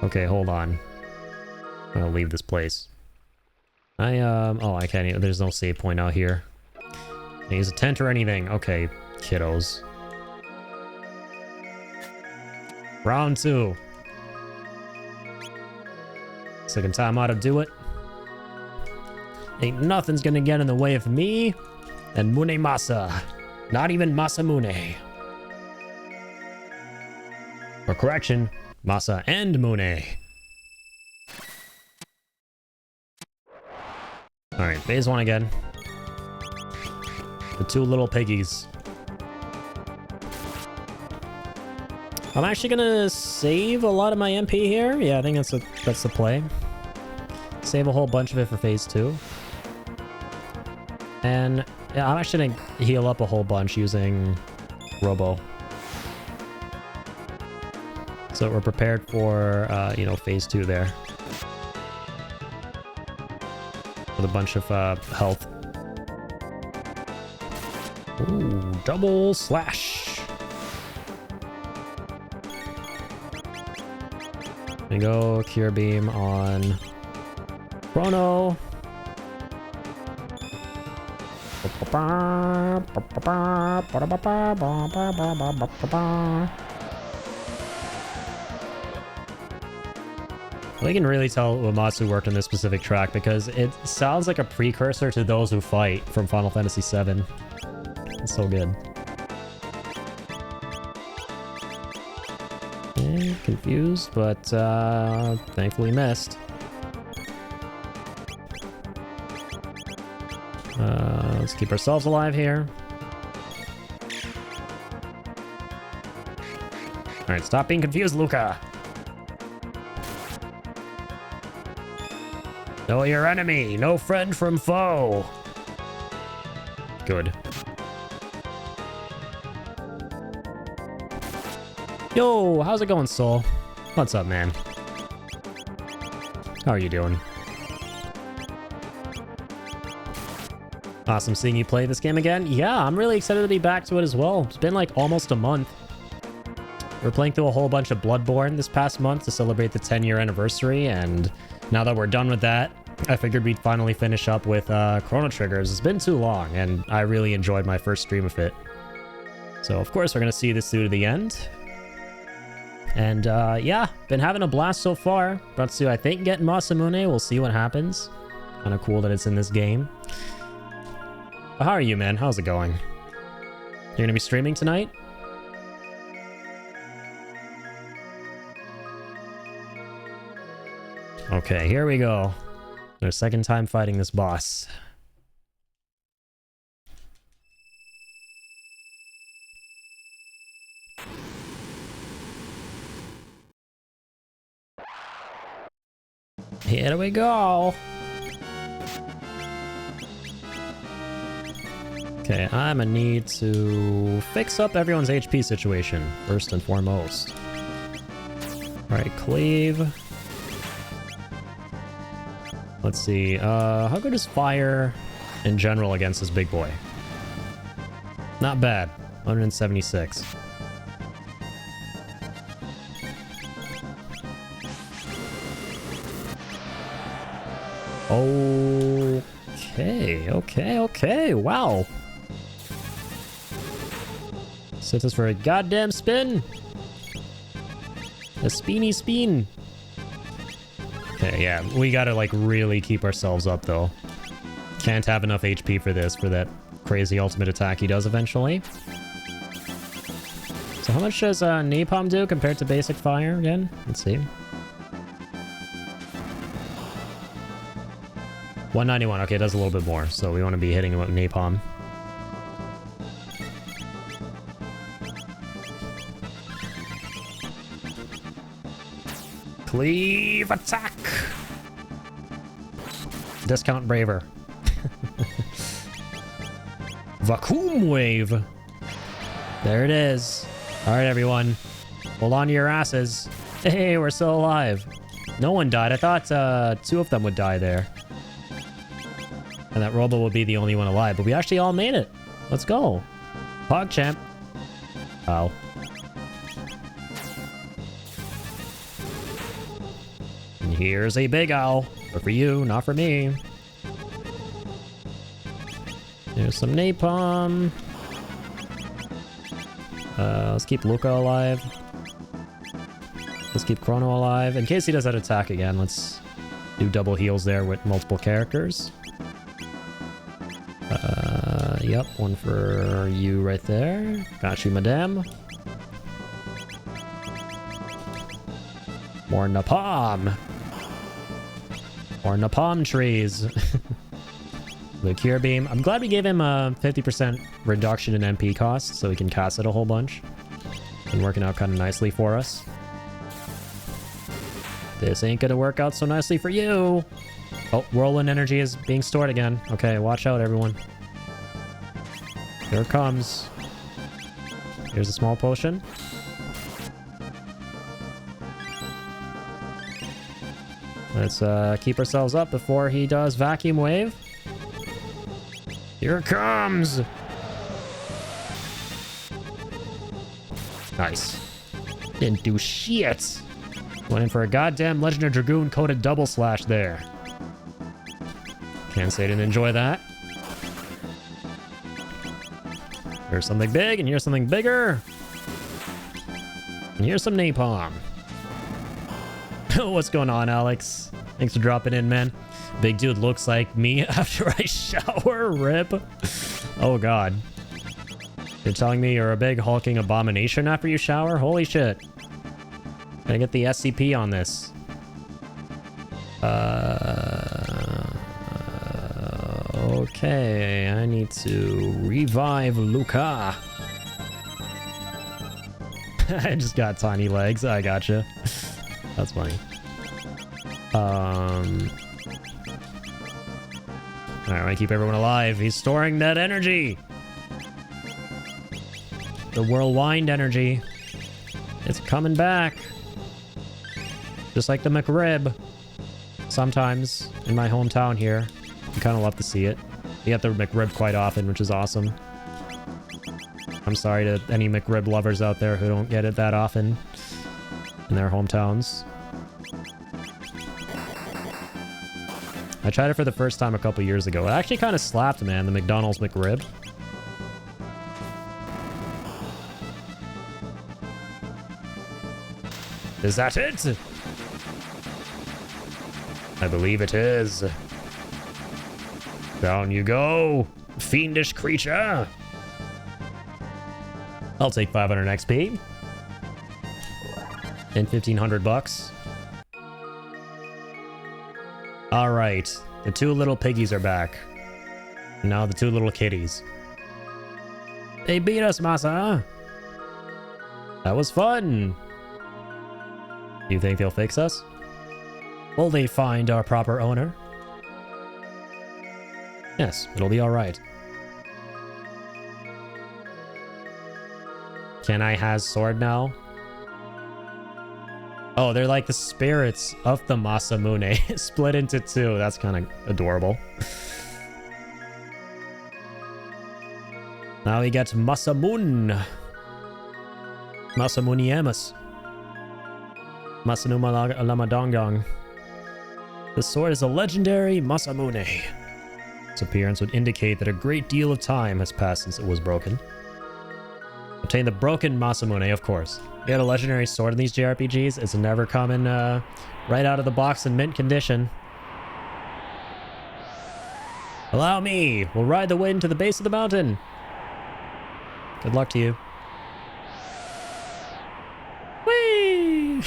Okay, hold on. I'm gonna leave this place. Oh, I can't even... There's no save point out here. Can't use a tent or anything. Okay, kiddos. Round 2. Second time how to do it. Ain't nothing's gonna get in the way of me and Mune Masa. Not even MASAMUNE. Or correction, Masa and Mune. Alright, phase 1 again. The two little piggies. I'm actually gonna save a lot of my MP here. Yeah, I think that's the play. Save a whole bunch of it for phase 2. And yeah, I'm actually gonna heal up a whole bunch using Robo. So we're prepared for, you know, phase 2 there. With a bunch of health. Ooh, double slash. And go Cure Beam on Chrono. We can really tell Uematsu worked on this specific track because it sounds like a precursor to Those Who Fight from Final Fantasy VII. It's so good. Confused, but thankfully missed. Let's keep ourselves alive here. Alright, stop being confused, Luca. Know your enemy, no friend from foe. Good. Yo, how's it going, Soul? What's up, man? How are you doing? Awesome seeing you play this game again. Yeah, I'm really excited to be back to it as well. It's been like almost a month. We're playing through a whole bunch of Bloodborne this past month to celebrate the 10-year anniversary, and now that we're done with that, I figured we'd finally finish up with Chrono Triggers. It's been too long, and I really enjoyed my first stream of it. So, of course, we're going to see this through to the end. And, yeah, been having a blast so far. About to, I think, get MASAMUNE. We'll see what happens. Kind of cool that it's in this game. But how are you, man? How's it going? You're going to be streaming tonight? Okay, here we go. Our second time fighting this boss. Here we go. Okay, I'm gonna need to fix up everyone's HP situation, first and foremost. Alright, cleave. Let's see. How good is fire in general against this big boy? Not bad. 176. Okay. Wow. Set this for a goddamn spin. A speeny spin. Okay, yeah. We gotta, like, really keep ourselves up, though. Can't have enough HP for this, for that crazy ultimate attack he does eventually. So how much does Napalm do compared to basic fire again? Let's see. 191. Okay, it does a little bit more. So we want to be hitting him with Napalm. Cleave attack! Discount Braver. Vacuum wave. There it is. All right, everyone. Hold on to your asses. Hey, we're still alive. No one died. I thought 2 of them would die there. And that Robo would be the only one alive. But we actually all made it. Let's go. PogChamp. Ow. And here's a big owl. But for you, not for me. There's some napalm. Let's keep Luca alive. Let's keep Chrono alive. In case he does that attack again, let's do double heals there with multiple characters. Yep, one for you right there. Got you, madame. More napalm. More napalm trees. The Cure Beam. I'm glad we gave him a 50% reduction in MP cost, so we can cast it a whole bunch. Been working out kind of nicely for us. This ain't gonna work out so nicely for you. Oh, Whirlwind Energy is being stored again. Okay, watch out, everyone. Here it comes. Here's a small potion. Let's keep ourselves up before he does Vacuum Wave. Here it comes! Nice. Didn't do shit. Went in for a goddamn Legend of Dragoon coated double slash there. Can't say I didn't enjoy that. Here's something big, and here's something bigger. And here's some napalm. What's going on, Alex? Thanks for dropping in, man. Big dude looks like me after I shower. Rip. Oh, God. You're telling me you're a big hulking abomination after you shower? Holy shit. Gotta get the SCP on this. Okay, I need to revive Luca. I just got tiny legs. I gotcha. That's funny. Alright, I want to keep everyone alive. He's storing that energy. The whirlwind energy. It's coming back. Just like the McRib. Sometimes in my hometown here. You kind of love to see it. You get the McRib quite often, which is awesome. I'm sorry to any McRib lovers out there who don't get it that often in their hometowns. I tried it for the first time a couple years ago. It actually kind of slapped, man, the McDonald's McRib. Is that it? I believe it is. Down you go, fiendish creature. I'll take 500 XP. And 1,500 bucks. All right, the 2 little piggies are back. Now the 2 little kitties. They beat us, Masa. That was fun. Do you think they'll fix us? Will they find our proper owner? Yes, it'll be all right. Can I has sword now? Oh, they're like the spirits of the Masamune split into two. That's kind of adorable. Now we get Masamune. Masamuniemus. Masanuma Lamadongang. The sword is a legendary Masamune. Its appearance would indicate that a great deal of time has passed since it was broken. Obtain the broken Masamune, of course. You get a legendary sword in these JRPGs. It's never coming right out of the box in mint condition. Allow me. We'll ride the wind to the base of the mountain. Good luck to you. Whee!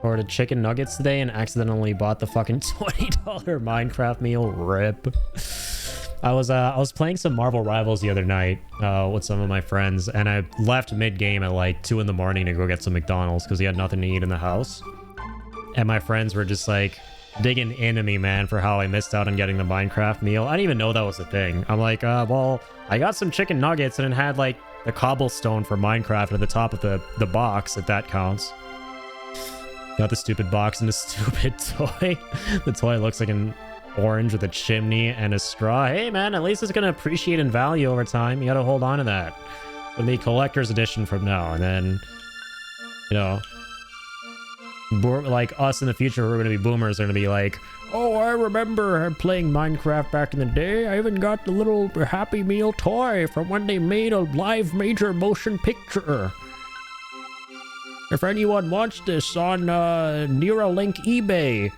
Ordered chicken nuggets today and accidentally bought the fucking $20 Minecraft meal. RIP. I was playing some Marvel Rivals the other night with some of my friends, and I left mid-game at like 2 in the morning to go get some McDonald's because we had nothing to eat in the house. And my friends were just like digging into me, man, for how I missed out on getting the Minecraft meal. I didn't even know that was a thing. I'm like, well, I got some chicken nuggets and it had like the cobblestone for Minecraft at the top of the box, if that counts. Got the stupid box and the stupid toy. The toy looks like an orange with a chimney and a straw. Hey, man, at least it's going to appreciate in value over time. You got to hold on to that. It'll be collector's edition from now. And then, you know, like us in the future, we're going to be boomers. They're going to be like, oh, I remember playing Minecraft back in the day. I even got the little Happy Meal toy from when they made a live major motion picture. If anyone wants this on Neuralink eBay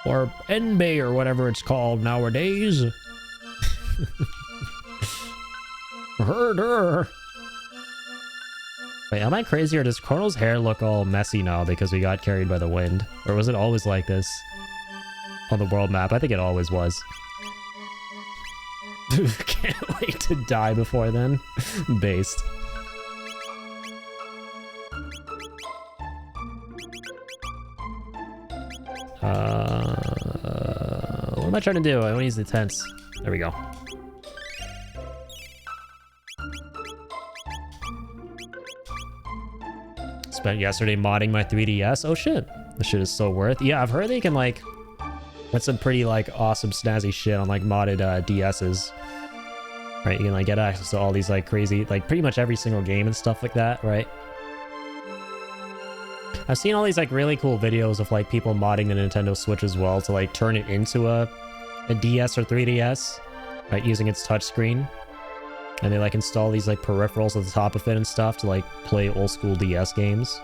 or NBay or whatever it's called nowadays. Herder. Wait, am I crazy or does Chrono's hair look all messy now because we got carried by the wind? Or was it always like this on the world map? I think it always was. Can't wait to die before then. Based. What am I trying to do? I want to use the tents. There we go. Spent yesterday modding my 3DS. Oh shit. This shit is so worth. Yeah, I've heard they can like get some pretty like awesome snazzy shit on like modded DSs. Right, you can like get access to all these like crazy, like pretty much every single game and stuff like that, right? I've seen all these like really cool videos of like people modding the Nintendo Switch as well to like turn it into a DS or 3DS, right, using its touchscreen. And they like install these like peripherals at the top of it and stuff to like play old school DS games.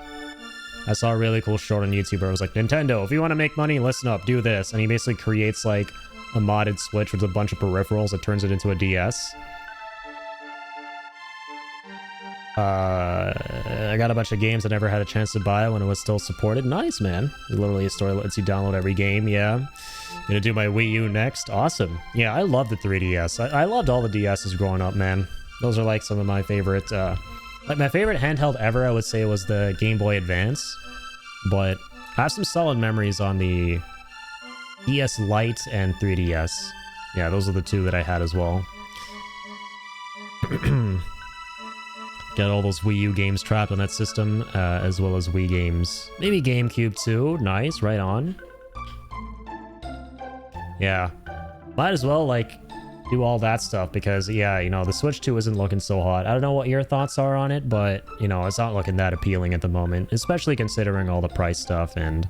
I saw a really cool short on YouTube where it was like, Nintendo, if you want to make money, listen up, do this. And he basically creates like a modded Switch with a bunch of peripherals that turns it into a DS. I got a bunch of games I never had a chance to buy when it was still supported. Nice, man. Literally a store that lets you download every game. Yeah. Gonna do my Wii U next. Awesome. Yeah, I love the 3DS. I loved all the DSs growing up, man. Those are like some of my favorite, like my favorite handheld ever, I would say, was the Game Boy Advance. But I have some solid memories on the DS Lite and 3DS. Yeah, those are the two that I had as well. Get all those Wii U games trapped on that system, as well as Wii games. Maybe GameCube too. Nice, right on. Yeah. Might as well, like, do all that stuff because, yeah, you know, the Switch 2 isn't looking so hot. I don't know what your thoughts are on it, but, you know, it's not looking that appealing at the moment, especially considering all the price stuff and,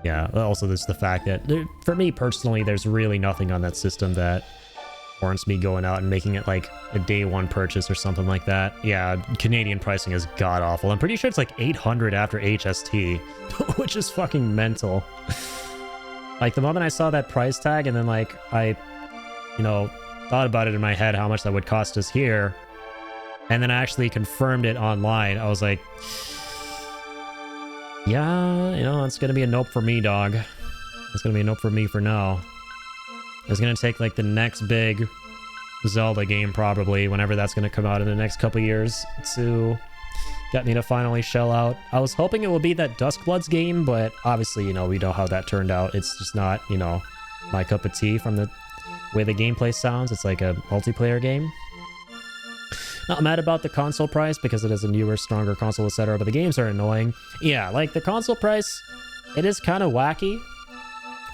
yeah, also there's the fact that, for me personally, there's really nothing on that system that warrants me going out and making it like a day one purchase or something like that. Yeah, Canadian pricing is god-awful. I'm pretty sure it's like 800 after HST, which is fucking mental. Like, the moment I saw that price tag and then, like, I, you know, thought about it in my head how much that would cost us here, and then I actually confirmed it online, I was like, yeah, you know, it's gonna be a nope for me, dog. It's gonna be a nope for me for now. It's gonna take, like, the next big Zelda game, probably, whenever that's gonna come out in the next couple years, to get me to finally shell out. I was hoping it would be that Duskbloods game, but obviously, you know, we know how that turned out. It's just not, you know, my cup of tea from the way the gameplay sounds. It's like a multiplayer game. Not mad about the console price because it is a newer, stronger console, etc. But the games are annoying. Yeah, like the console price, it is kind of wacky.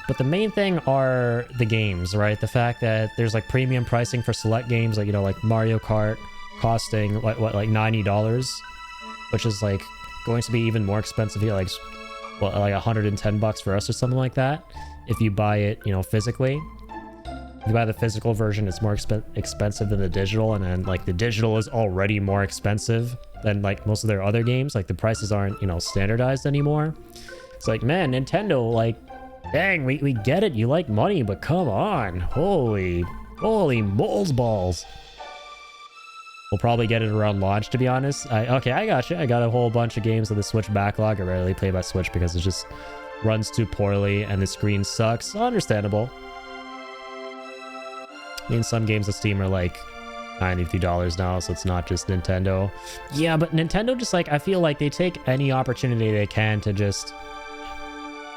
But the main thing are the games, right? The fact that there's like premium pricing for select games, like, you know, like Mario Kart costing like $90, which is like going to be even more expensive here, like what, like $110 for us or something like that. If you buy it, you know, physically. If you buy the physical version, it's more expensive than the digital, and then like the digital is already more expensive than like most of their other games. Like the prices aren't, you know, standardized anymore. It's like, man, Nintendo, like, dang, we get it, you like money, but come on, holy moles balls. We'll probably get it around launch, to be honest. Okay, I got you. I got a whole bunch of games on the Switch backlog. I rarely play by Switch because it just runs too poorly and the screen sucks. Understandable. I mean, some games on Steam are like $93 now, so it's not just Nintendo. Yeah, but Nintendo just like, I feel like they take any opportunity they can to just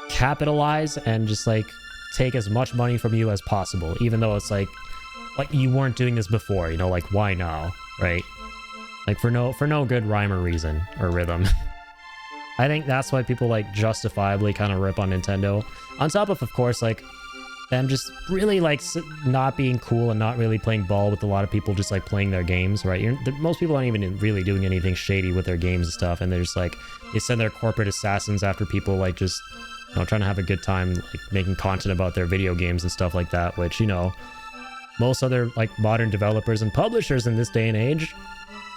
capitalize and just like take as much money from you as possible, even though it's like you weren't doing this before, you know, like why now, right? Like for no good rhyme or reason or rhythm. I think that's why people like justifiably kind of rip on Nintendo, on top of course like them just really like not being cool and not really playing ball with a lot of people just like playing their games, right? Most people aren't even really doing anything shady with their games and stuff, and they're just like, they send their corporate assassins after people like just, you know, trying to have a good time like making content about their video games and stuff like that, which, you know, most other like modern developers and publishers in this day and age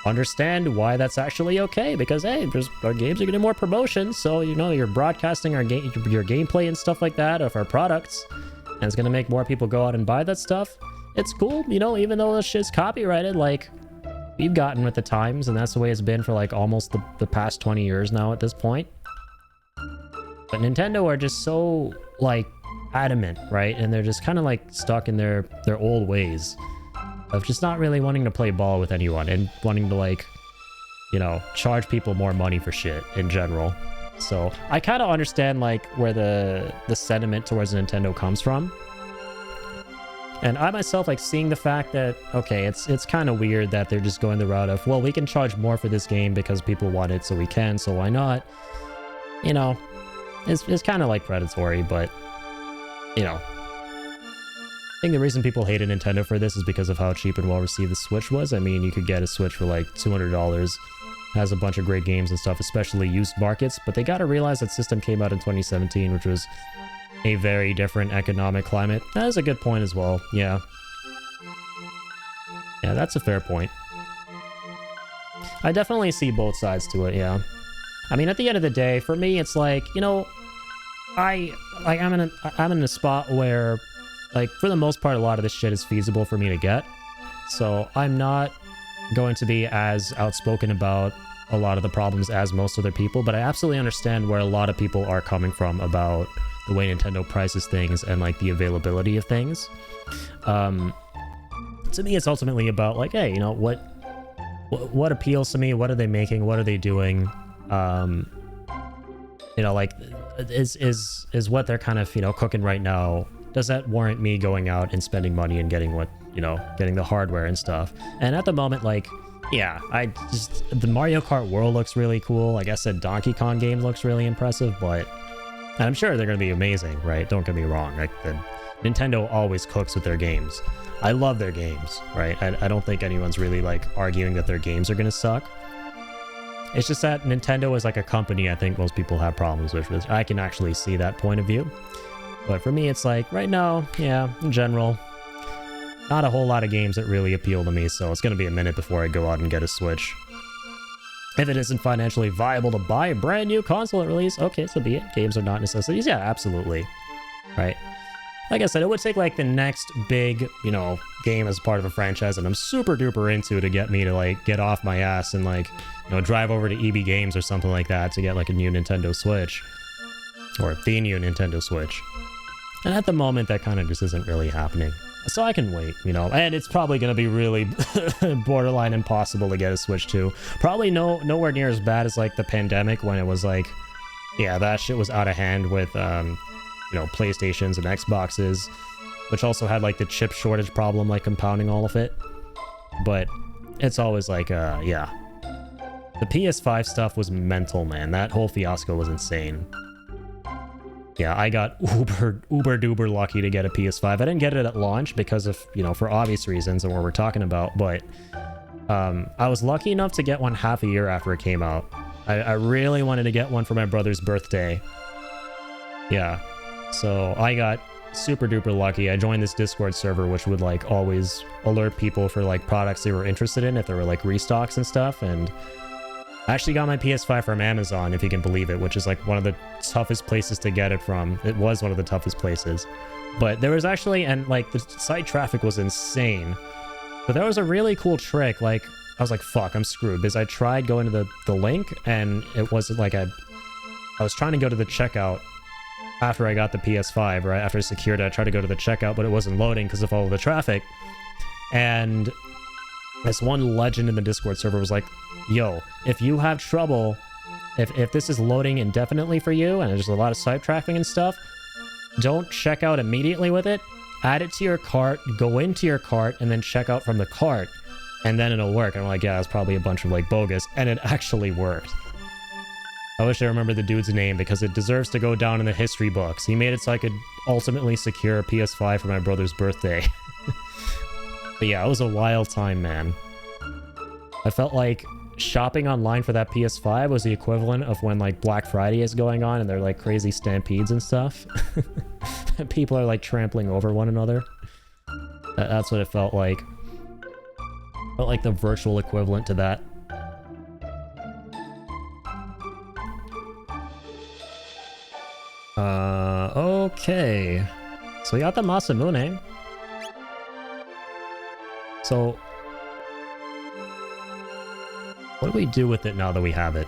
understand why that's actually okay, because hey, our games are getting more promotions, so, you know, you're broadcasting your gameplay and stuff like that of our products, and it's gonna make more people go out and buy that stuff. It's cool, you know, even though this shit's copyrighted, like, we've gotten with the times, and that's the way it's been for like almost the past 20 years now at this point. But Nintendo are just so like adamant, right? And they're just kind of like stuck in their old ways of just not really wanting to play ball with anyone and wanting to like, you know, charge people more money for shit in general. So I kind of understand like where the sentiment towards Nintendo comes from. And I myself, like, seeing the fact that, okay, it's kind of weird that they're just going the route of, well, we can charge more for this game because people want it, so we can, so why not? You know, it's kind of like predatory, but, you know. I think the reason people hated Nintendo for this is because of how cheap and well received the Switch was. I mean, you could get a Switch for like $200. Has a bunch of great games and stuff, especially used markets, but they gotta realize that system came out in 2017, which was a very different economic climate. That is a good point as well, yeah. Yeah, that's a fair point. I definitely see both sides to it, yeah. I mean, at the end of the day, for me, it's like, you know, I'm in a spot where, like, for the most part, a lot of this shit is feasible for me to get. So I'm not going to be as outspoken about a lot of the problems as most other people, but I absolutely understand where a lot of people are coming from about the way Nintendo prices things and like the availability of things. To me, it's ultimately about like, hey, you know, what appeals to me? What are they making? What are they doing? You know, like, is what they're kind of, you know, cooking right now, does that warrant me going out and spending money and getting what, you know, getting the hardware and stuff? And at the moment, like, yeah, the Mario Kart world looks really cool. Like I said, Donkey Kong game looks really impressive, but, and I'm sure they're going to be amazing, right? Don't get me wrong. Like, Nintendo always cooks with their games. I love their games, right? I don't think anyone's really like arguing that their games are going to suck. It's just that Nintendo is like a company I think most people have problems with, which I can actually see that point of view. But for me, it's like, right now, yeah, in general, not a whole lot of games that really appeal to me, so it's going to be a minute before I go out and get a Switch. If it isn't financially viable to buy a brand new console at release, okay, so be it. Games are not necessities. Yeah, absolutely. Right? Like I said, it would take like the next big, you know, game as part of a franchise that I'm super duper into to get me to like get off my ass and like, you know, drive over to EB Games or something like that to get like a new Nintendo Switch. Or the new Nintendo Switch. And at the moment, that kind of just isn't really happening. So I can wait, you know, and it's probably going to be really borderline impossible to get a Switch too. Probably nowhere near as bad as like the pandemic when it was like, yeah, that shit was out of hand with, you know, PlayStations and Xboxes, which also had like the chip shortage problem, like compounding all of it. But it's always like, yeah. The PS5 stuff was mental, man. That whole fiasco was insane. Yeah, I got uber duper lucky to get a PS5. I didn't get it at launch because of, you know, for obvious reasons and what we're talking about, but I was lucky enough to get one half a year after it came out. I really wanted to get one for my brother's birthday. Yeah, so I got super duper lucky. I joined this Discord server, which would like always alert people for like products they were interested in if there were like restocks and stuff, and I actually got my PS5 from Amazon, if you can believe it, which is like one of the toughest places to get it from. It was one of the toughest places. But there was actually, and like the site traffic was insane. But there was a really cool trick. Like, I was like, fuck, I'm screwed. Because I tried going to the link, and it wasn't like I was trying to go to the checkout after I got the PS5, right? After I secured it, I tried to go to the checkout, but it wasn't loading because of all of the traffic. And this one legend in the Discord server was like, yo, if you have trouble, if this is loading indefinitely for you and there's a lot of site traffic and stuff, don't check out immediately with it. Add it to your cart, go into your cart, and then check out from the cart, and then it'll work. And I'm like, yeah, that's probably a bunch of like bogus, and it actually worked. I wish I remembered the dude's name because it deserves to go down in the history books. He made it so I could ultimately secure a PS5 for my brother's birthday. But yeah, it was a wild time, man. I felt like shopping online for that PS5 was the equivalent of when like Black Friday is going on and they're like crazy stampedes and stuff. And people are like trampling over one another. That's what it felt like. Felt like the virtual equivalent to that. Okay. So we got the MASAMUNE. So what do we do with it now that we have it?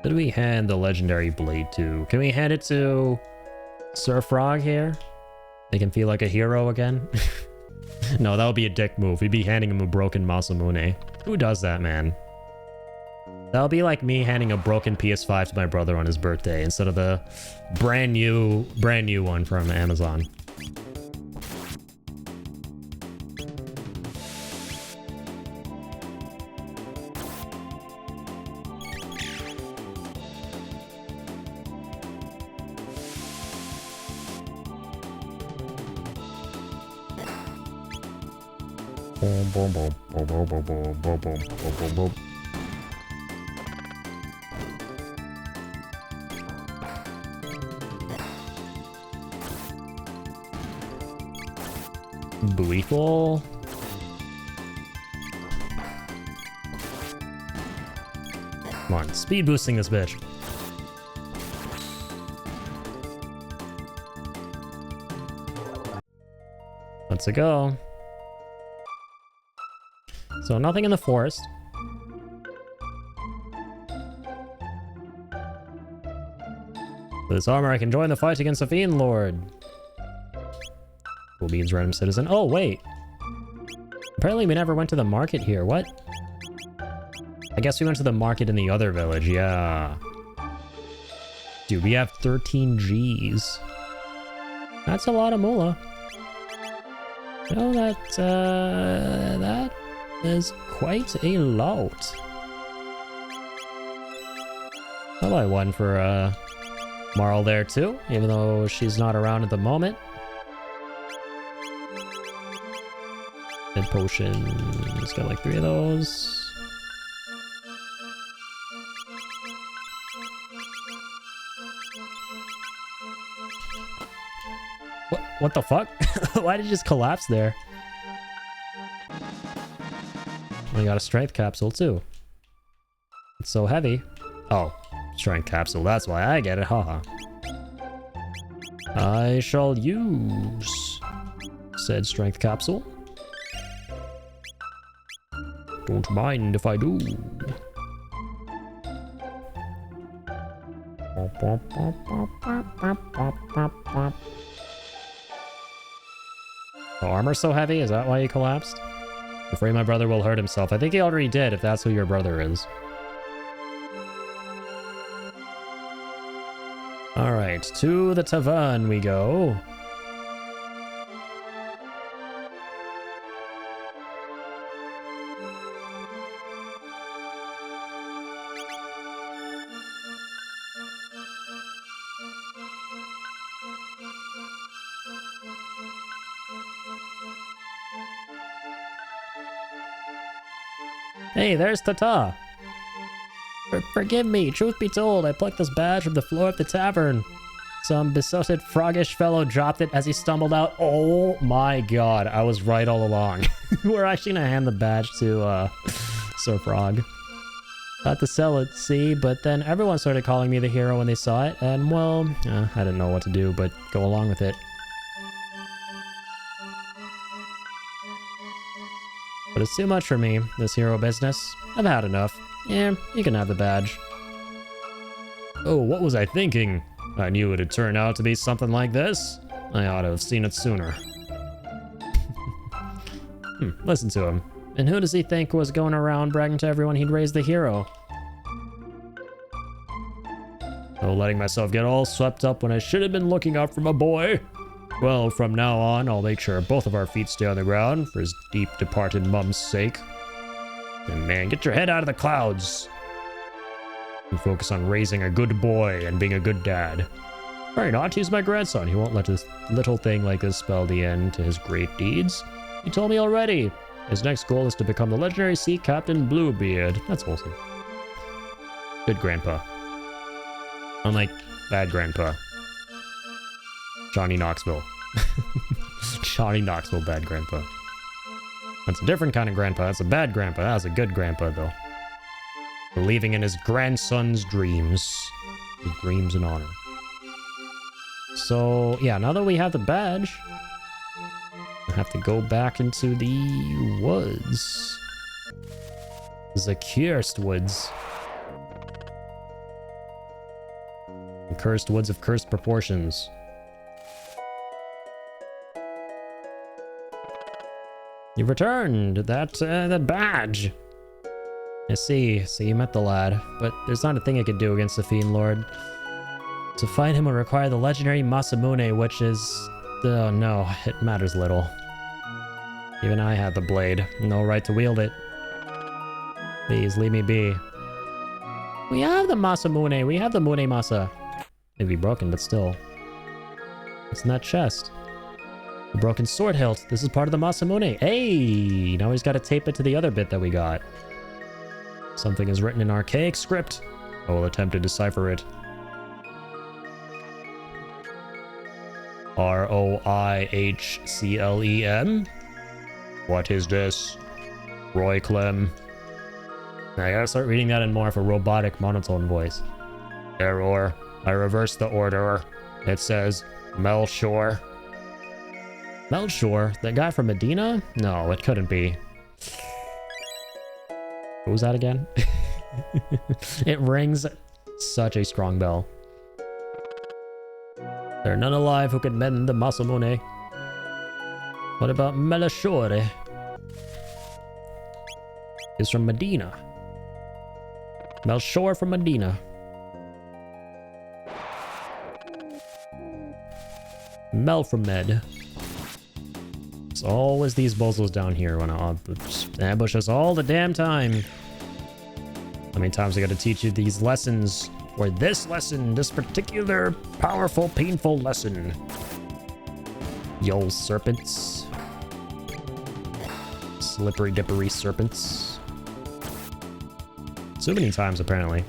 Who do we hand the legendary blade to? Can we hand it to Sir Frog here? They can feel like a hero again? No, that would be a dick move. We'd be handing him a broken MASAMUNE. Who does that, man? That'll be like me handing a broken PS5 to my brother on his birthday instead of the brand new one from Amazon. Boom, boom, boom, boom, boom, boom, boom, boom, boom, boom, boom. Buoyful. Come on, speed boosting this bitch. Let's go. So nothing in the forest. With this armor, I can join the fight against the Fiend Lord. Cool beans, random citizen. Oh, wait. Apparently we never went to the market here. What? I guess we went to the market in the other village. Yeah. Dude, we have 13 Gs. That's a lot of moolah. You know, that is quite a lot. I'll buy one for Marl there too, even though she's not around at the moment. Mid potion, let's got like 3 of those. What the fuck? Why did it just collapse there? I got a strength capsule too. It's so heavy. Oh, strength capsule, that's why I get it, haha. I shall use said strength capsule. Don't mind if I do. The armor's so heavy? Is that why he collapsed? Afraid my brother will hurt himself. I think he already did, if that's who your brother is. Alright, to the tavern we go. Hey, there's Tata. Forgive me, truth be told, I plucked this badge from the floor of the tavern. Some besotted froggish fellow dropped it as he stumbled out. Oh my god, I was right all along. We're actually gonna hand the badge to Sir Frog. Thought to sell it, see, but then everyone started calling me the hero when they saw it, and well, I didn't know what to do but go along with it. But it's too much for me, this hero business. I've had enough. Yeah, you can have the badge. Oh, what was I thinking? I knew it'd turn out to be something like this. I ought to have seen it sooner. Listen to him. And who does he think was going around bragging to everyone he'd raised the hero? Oh, letting myself get all swept up when I should have been looking out for my boy. Well, from now on, I'll make sure both of our feet stay on the ground for his deep departed mum's sake. And man, get your head out of the clouds. And focus on raising a good boy and being a good dad. Worry not, he's my grandson. He won't let this little thing like this spell the end to his great deeds. He told me already. His next goal is to become the legendary sea captain Bluebeard. That's wholesome. Good grandpa. Unlike bad grandpa. Johnny Knoxville. Johnny Knoxville, bad grandpa. That's a different kind of grandpa. That's a bad grandpa. That was a good grandpa, though. Believing in his grandson's dreams. His dreams and honor. So, yeah, now that we have the badge, I have to go back into the woods. The cursed woods. The cursed woods of cursed proportions. You've returned that badge. I see. So you met the lad, but there's not a thing I could do against the Fiend Lord. To fight him would require the legendary MASAMUNE, which is... oh no, it matters little. Even I had the blade. No right to wield it. Please, leave me be. We have the MASAMUNE. We have the Mune Masa. Maybe broken, but still. It's in that chest. The broken sword hilt. This is part of the MASAMUNE. Hey! Now we just gotta tape it to the other bit that we got. Something is written in archaic script. I will attempt to decipher it. R-O-I-H-C-L-E-M? What is this? Roy Clem. I gotta start reading that in more of a robotic monotone voice. Error. I reversed the order. It says Melchor. Melchor? That guy from Medina? No, it couldn't be. What was that again? It rings such a strong bell. There are none alive who could mend the MASAMUNE. What about Melchor? He's from Medina. Melchor from Medina. Melframed. It's always these bozos down here when I ambush us all the damn time. How many times I gotta teach you these lessons? Or this lesson, this particular powerful, painful lesson. Yo, serpents. Slippery dippery serpents. So many times, apparently.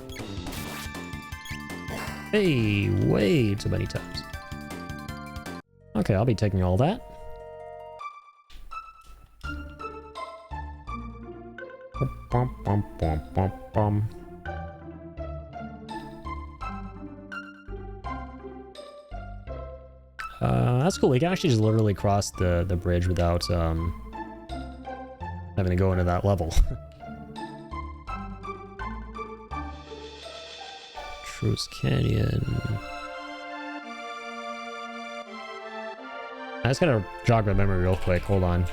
Hey, way too many times. Okay, I'll be taking all that. Bum, bum, bum, bum, bum. That's cool. We can actually just literally cross the bridge without having to go into that level. Truce Canyon. I just gotta jog my memory real quick. Hold on.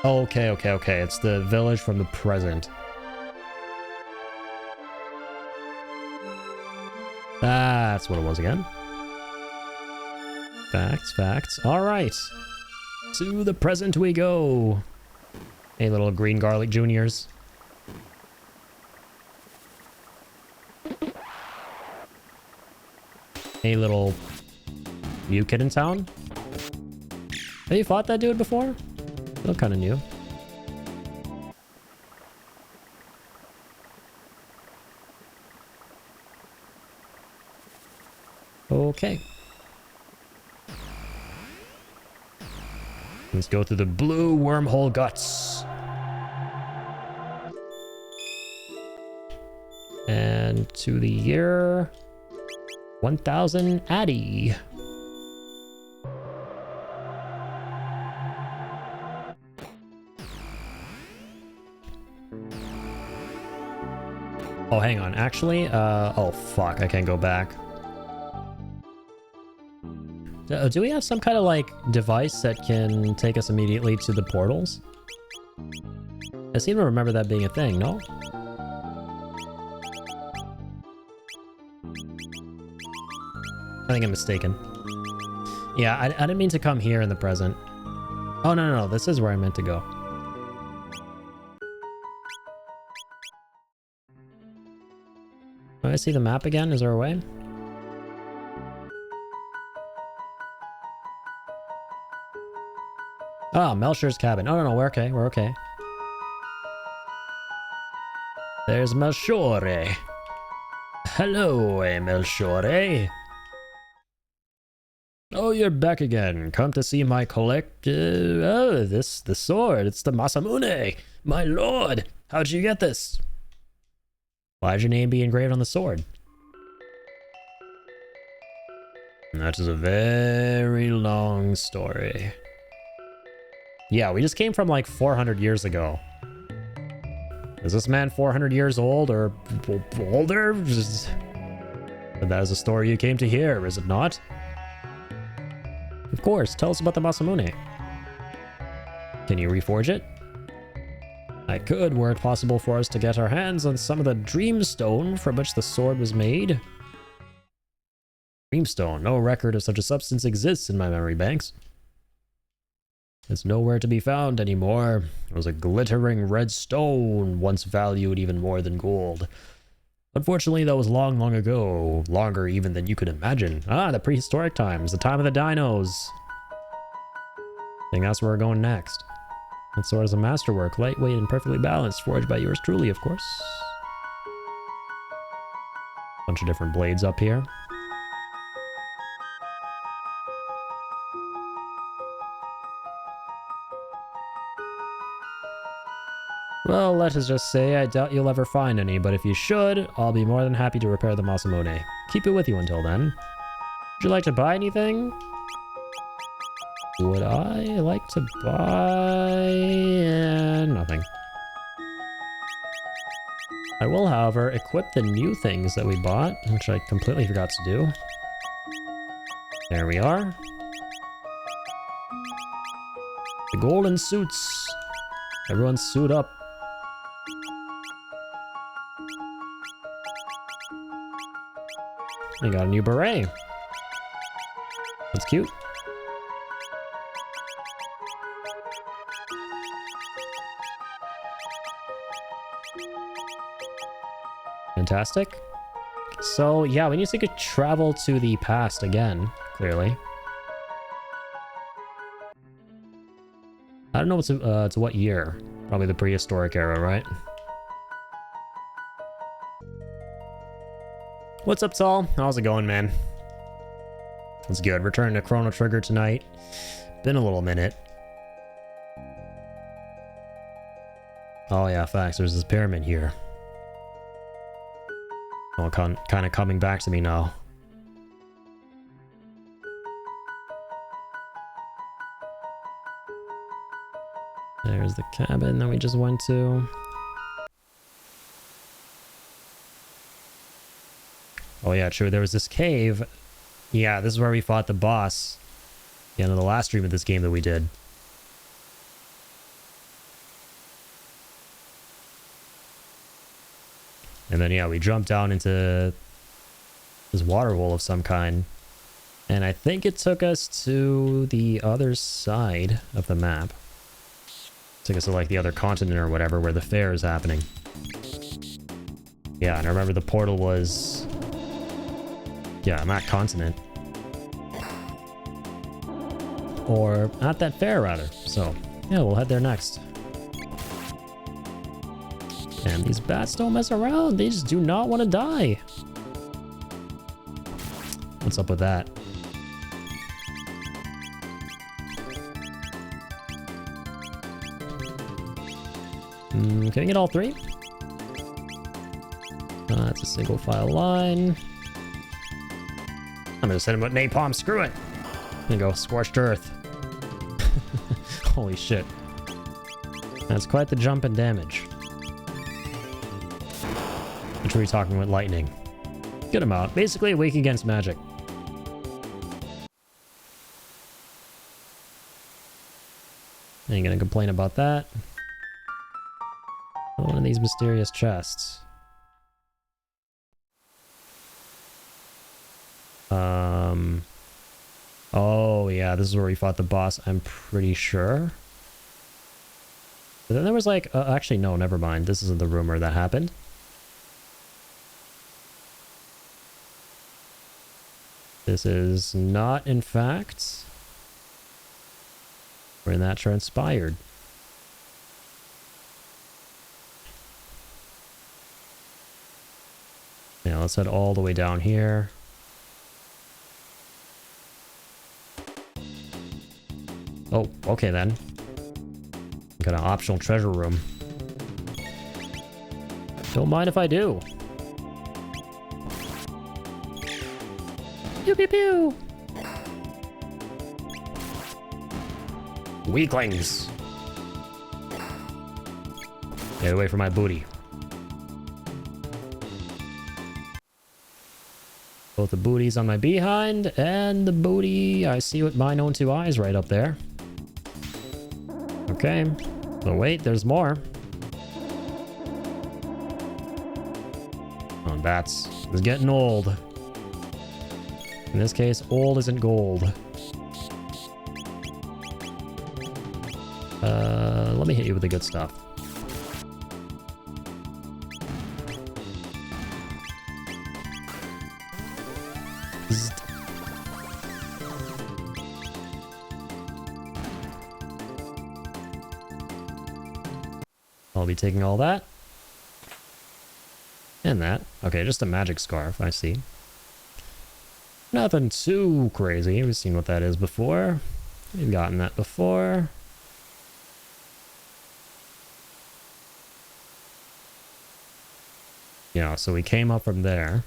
Okay, okay, okay. It's the village from the present. That's what it was again. Facts, facts. All right. To the present we go. Hey, little green garlic juniors. Hey, little new kid in town. Have you fought that dude before? Look kind of new. Okay. Let's go through the blue wormhole guts. And to the year 1000 Addy. Oh, hang on. Actually, oh fuck, I can't go back. Do we have some kind of like device that can take us immediately to the portals? I seem to remember that being a thing, no? I think I'm mistaken. Yeah, I didn't mean to come here in the present. Oh, no, this is where I meant to go. Do I see the map again? Is there a way? Ah, Melchor's cabin. Oh, no, we're okay, we're okay. There's Melchor. Hello, Melchor. Oh, you're back again. Come to see my the sword. It's the MASAMUNE. My lord. How'd you get this? Why'd your name be engraved on the sword? That is a very long story. Yeah, we just came from like 400 years ago. Is this man 400 years old or older? But that is a story you came to hear, is it not? Of course, tell us about the MASAMUNE. Can you reforge it? I could, were it possible for us to get our hands on some of the dreamstone from which the sword was made. Dreamstone, no record of such a substance exists in my memory banks. It's nowhere to be found anymore. It was a glittering red stone, once valued even more than gold. Unfortunately, that was long, long ago. Longer even than you could imagine. Ah, the prehistoric times. The time of the dinos. I think that's where we're going next. That sword is a masterwork. Lightweight and perfectly balanced. Forged by yours truly, of course. Bunch of different blades up here. Well, let us just say I doubt you'll ever find any, but if you should, I'll be more than happy to repair the MASAMUNE. Keep it with you until then. Would you like to buy anything? Would I like to buy... nothing. I will, however, equip the new things that we bought, which I completely forgot to do. There we are. The golden suits. Everyone suit up. I got a new beret. That's cute. Fantastic. So, yeah, we need to travel to the past again, clearly. I don't know what's to what year. Probably the prehistoric era, right? What's up, Tall? How's it going, man? It's good. Returning to Chrono Trigger tonight. Been a little minute. Oh yeah, facts. There's this pyramid here. Oh, kind of coming back to me now. There's the cabin that we just went to. Oh yeah, true. There was this cave. Yeah, this is where we fought the boss. The end of the last stream of this game that we did. And then, yeah, we jumped down into this water hole of some kind. And I think it took us to the other side of the map. Took us to, like, the other continent or whatever, where the fair is happening. Yeah, and I remember the portal was... yeah, on that continent. Or at that fair, rather. So, yeah, we'll head there next. And these bats don't mess around. They just do not want to die. What's up with that? Can I get all three? That's a single file line. I'm gonna send him with napalm. Screw it. I'm gonna go scorched earth. Holy shit. That's quite the jump in damage. Which are we talking with lightning? Good amount. Basically weak against magic. Ain't gonna complain about that. One of these mysterious chests. Oh yeah, this is where we fought the boss, I'm pretty sure. But then there was like, actually no, never mind. This isn't the rumor that happened. This is not, in fact, where that transpired. Yeah, let's head all the way down here. Oh, okay then. Got an optional treasure room. Don't mind if I do. Pew pew pew! Weaklings! Get away from my booty. Both the booties on my behind and the booty I see with mine own two eyes right up there. Okay. Oh wait, there's more. Come on, bats. It's getting old. In this case, old isn't gold. Let me hit you with the good stuff. I'll be taking all that. And that. Okay, just a magic scarf, I see. Nothing too crazy. We've seen what that is before. We've gotten that before. Yeah, so we came up from there.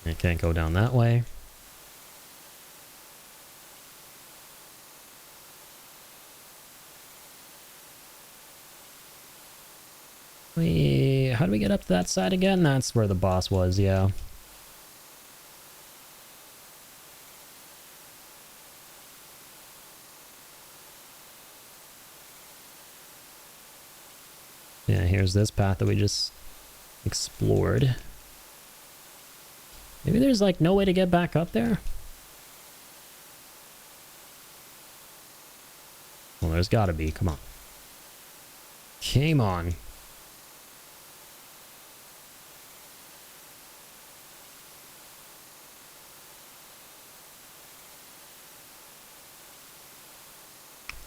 I can't go down that way. How do we get up to that side again? That's where the boss was, yeah. Yeah, here's this path that we just explored. Maybe there's like no way to get back up there? Well, there's gotta be. Come on. Come on.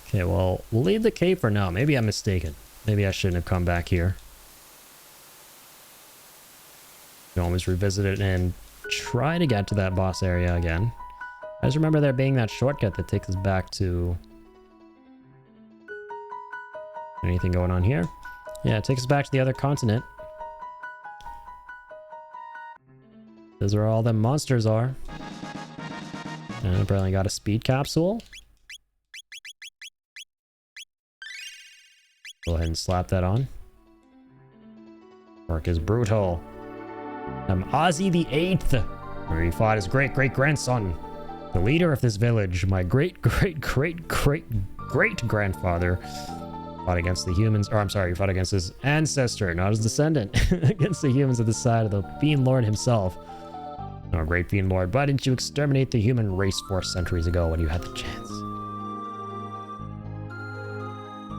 Okay, well, we'll leave the cave for now. Maybe I'm mistaken. Maybe I shouldn't have come back here. You can always revisit it and try to get to that boss area again. I just remember there being that shortcut that takes us back to... Anything going on here? Yeah, it takes us back to the other continent. This is where all them monsters are. And apparently got a speed capsule. Go ahead and slap that on. Work is brutal. I'm Ozzy the 8th, where he fought his great-great-grandson, the leader of this village, my great-great-great-great-great-grandfather, Fought against the humans, or I'm sorry, he fought against his ancestor, not his descendant, against the humans at the side of the Fiend Lord himself. Oh, great Fiend Lord, why didn't you exterminate the human race 4 centuries ago when you had the chance?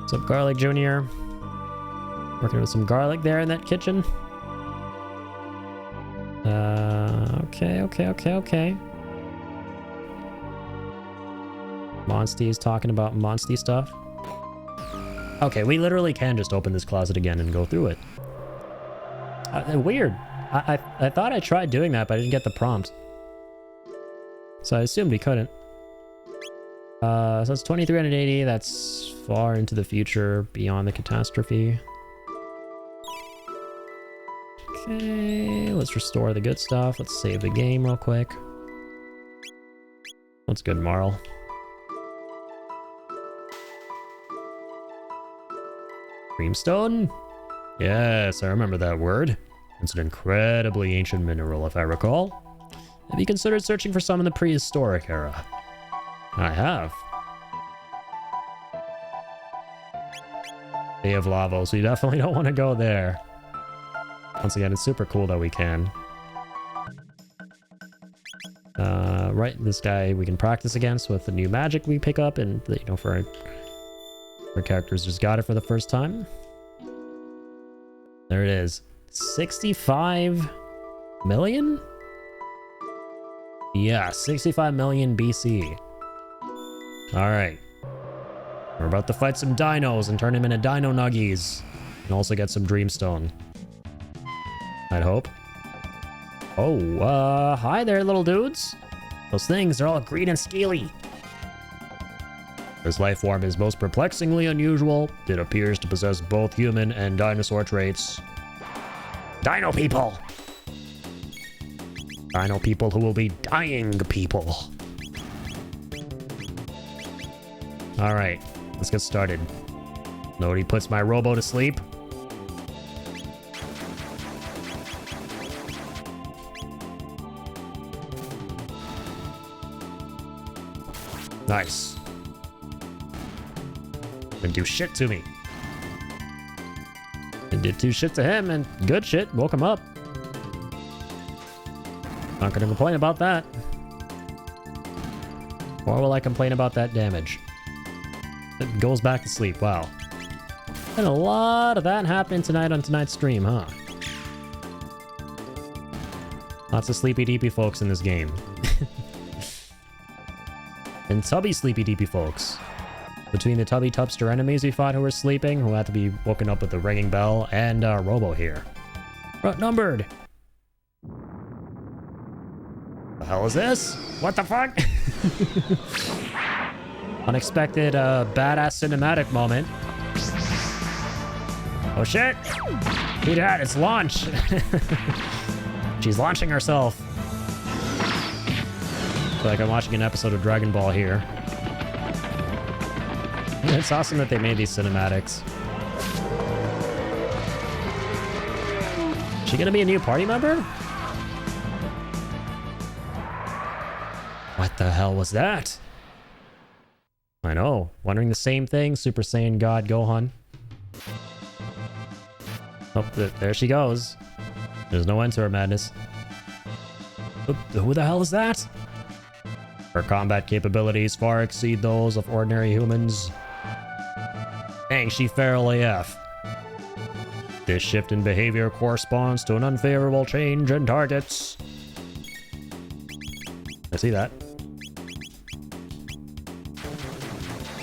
What's up, Garlic Jr.? Working with some garlic there in that kitchen. Okay. Monsty's talking about Monsty stuff. Okay, we literally can just open this closet again and go through it. Weird. I thought I tried doing that, but I didn't get the prompt. So I assumed we couldn't. So it's 2380. That's far into the future, beyond the catastrophe. Okay, let's restore the good stuff. Let's save the game real quick. What's good, Marl? Creamstone? Yes, I remember that word. It's an incredibly ancient mineral, if I recall. Have you considered searching for some in the prehistoric era? I have. They have lava, so you definitely don't want to go there. Once again, it's super cool that we can. Right, this guy we can practice against with the new magic we pick up, and you know, for our characters just got it for the first time. There it is. 65 million? Yeah, 65 million BC. Alright. We're about to fight some dinos and turn them into dino nuggies. And also get some dreamstone. I'd hope. Oh, hi there, little dudes. Those things are all green and scaly. This life form is most perplexingly unusual. It appears to possess both human and dinosaur traits. Dino people! Dino people who will be dying people. Alright, let's get started. Nobody puts my robo to sleep. Nice. Didn't do shit to me. And did 2 shit to him, and good shit woke him up. Not gonna complain about that. Or will I complain about that damage? It goes back to sleep, wow. And a lot of that happening tonight on tonight's stream, huh? Lots of sleepy deepy folks in this game. And tubby sleepy deepy folks. Between the tubby tubster enemies we fought who were sleeping, who had to be woken up with the ringing bell, and Robo here. We're outnumbered. The hell is this? What the fuck? Unexpected badass cinematic moment. Oh shit! Who dat? It's launch! She's launching herself. I feel like I'm watching an episode of Dragon Ball here. It's awesome that they made these cinematics. Is she gonna be a new party member? What the hell was that? I know, wondering the same thing, Super Saiyan God Gohan. Oh, there she goes. There's no end to her madness. Who the hell is that? Her combat capabilities far exceed those of ordinary humans. Dang, she feral AF. This shift in behavior corresponds to an unfavorable change in targets. I see that.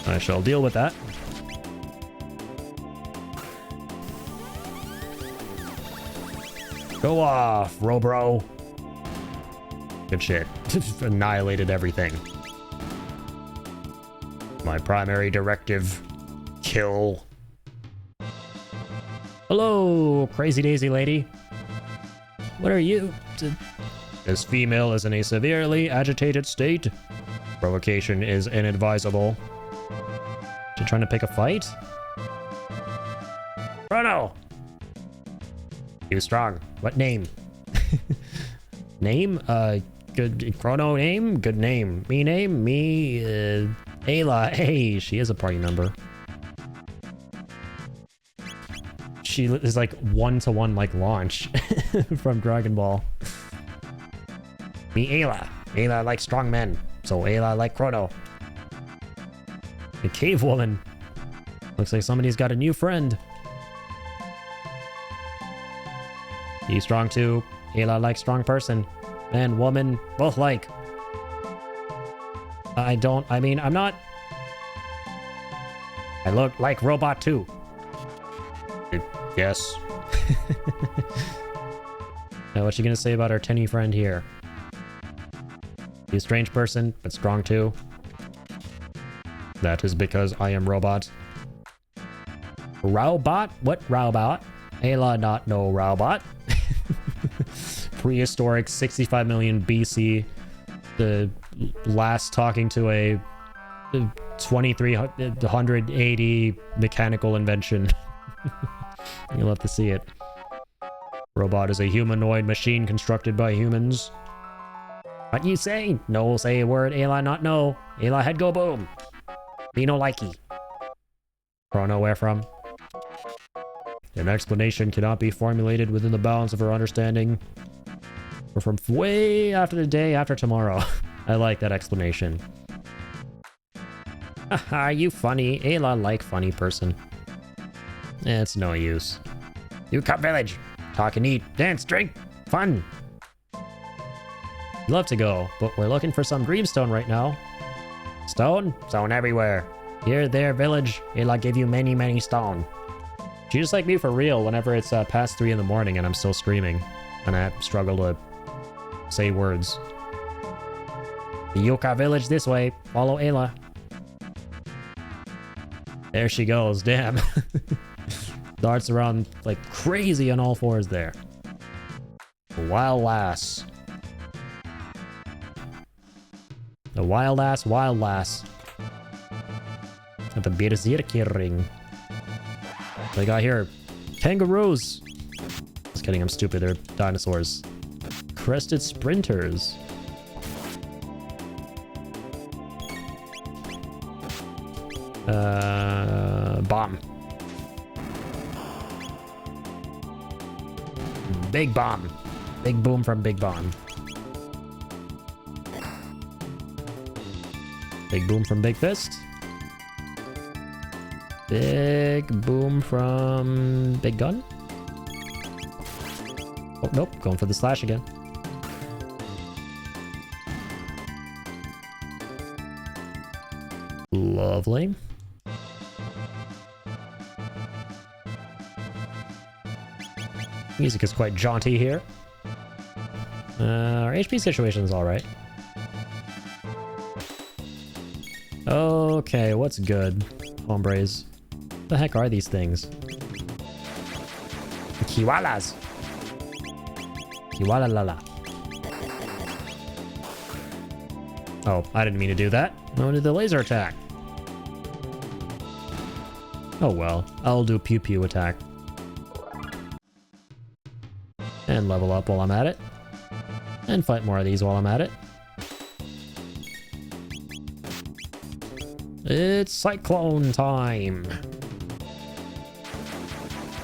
I shall deal with that. Go off, Robro. Good shit. Annihilated everything. My primary directive. Kill. Hello, crazy daisy lady. What are you? This female is in a severely agitated state. Provocation is inadvisable. She trying to pick a fight? Chrono! You strong. What name? Name? Good. Chrono name? Good name. Me name? Me, Ayla. Hey, she is a party member. She is like one-to-one like launch from Dragon Ball. Me Ayla. Ayla likes strong men, so Ayla like Chrono. The cave woman. Looks like somebody's got a new friend. You strong too. Ayla likes strong person. Man, woman, both like. I'm not. I look like robot too. Yes. Now, what you gonna say about our tinny friend here? You a strange person, but strong too. That is because I am robot. Robot? What robot? Ayla not no robot. Prehistoric 65 million BC. The last talking to a 2380 mechanical invention. You'll have to see it. Robot is a humanoid machine constructed by humans. What you say? No say a word, Ayla not no. Ayla head go boom. Me no likey. Chrono where from? An explanation cannot be formulated within the bounds of her understanding. Or from way after the day after tomorrow. I like that explanation. Haha, you funny. Ayla like funny person. It's no use. You come village. Talk and eat. Dance, drink. Fun. Love to go, but we're looking for some greenstone right now. Stone? Stone everywhere. Here, there, village. Ayla give you many, many stone. She's just like me for real whenever it's past 3 in the morning and I'm still screaming. And I struggle to say words. The Yuka village this way. Follow Ayla. There she goes. Damn. Darts around like crazy on all fours there. Wild lass. The wild ass, wild lass. At the Bezirkering. They got here. Kangaroos. Just kidding, I'm stupid. They're dinosaurs. Crested sprinters. Bomb. Big bomb. Big boom from Big Bomb. Big boom from Big Fist. Big boom from Big Gun. Oh, nope. Going for the slash again. Lovely. Music is quite jaunty here. Our HP situation is alright. Okay, what's good? Hombres. What the heck are these things? Kiwalas! Kiwalalala. Oh, I didn't mean to do that. I wanted the laser attack. Oh well, I'll do pew pew attack. And level up while I'm at it. And fight more of these while I'm at it. It's cyclone time.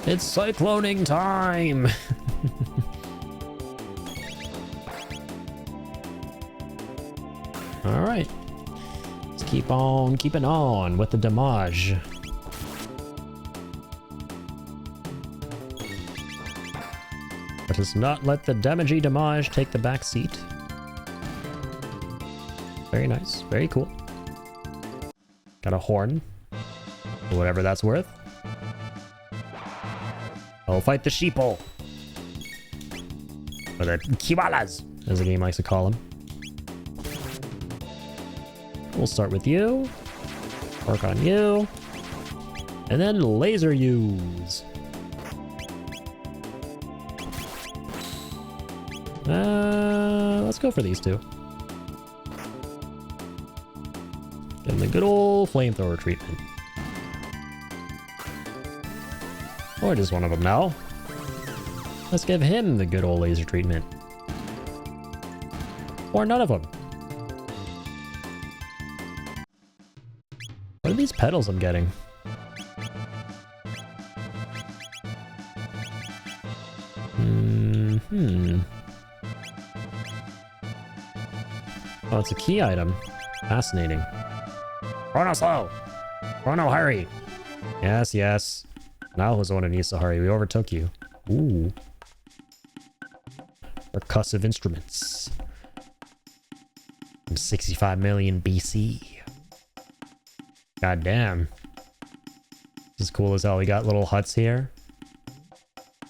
It's cycloning time. All right. Let's keep on keeping on with the damage. Let us not let the damagey damage take the back seat. Very nice. Very cool. Got a horn. Whatever that's worth. I'll fight the sheeple. Or the kiwalas, as the game likes to call them. We'll start with you. Work on you. And then laser use. Let's go for these two. Give them the good old flamethrower treatment. Or just one of them now. Let's give him the good old laser treatment. Or none of them. What are these petals I'm getting? Oh, it's a key item. Fascinating. Chrono, slow! Chrono, hurry! Yes, yes. Now who's the one who needs to hurry? We overtook you. Ooh. Percussive instruments. From 65 million BC. God damn. This is cool as hell. We got little huts here.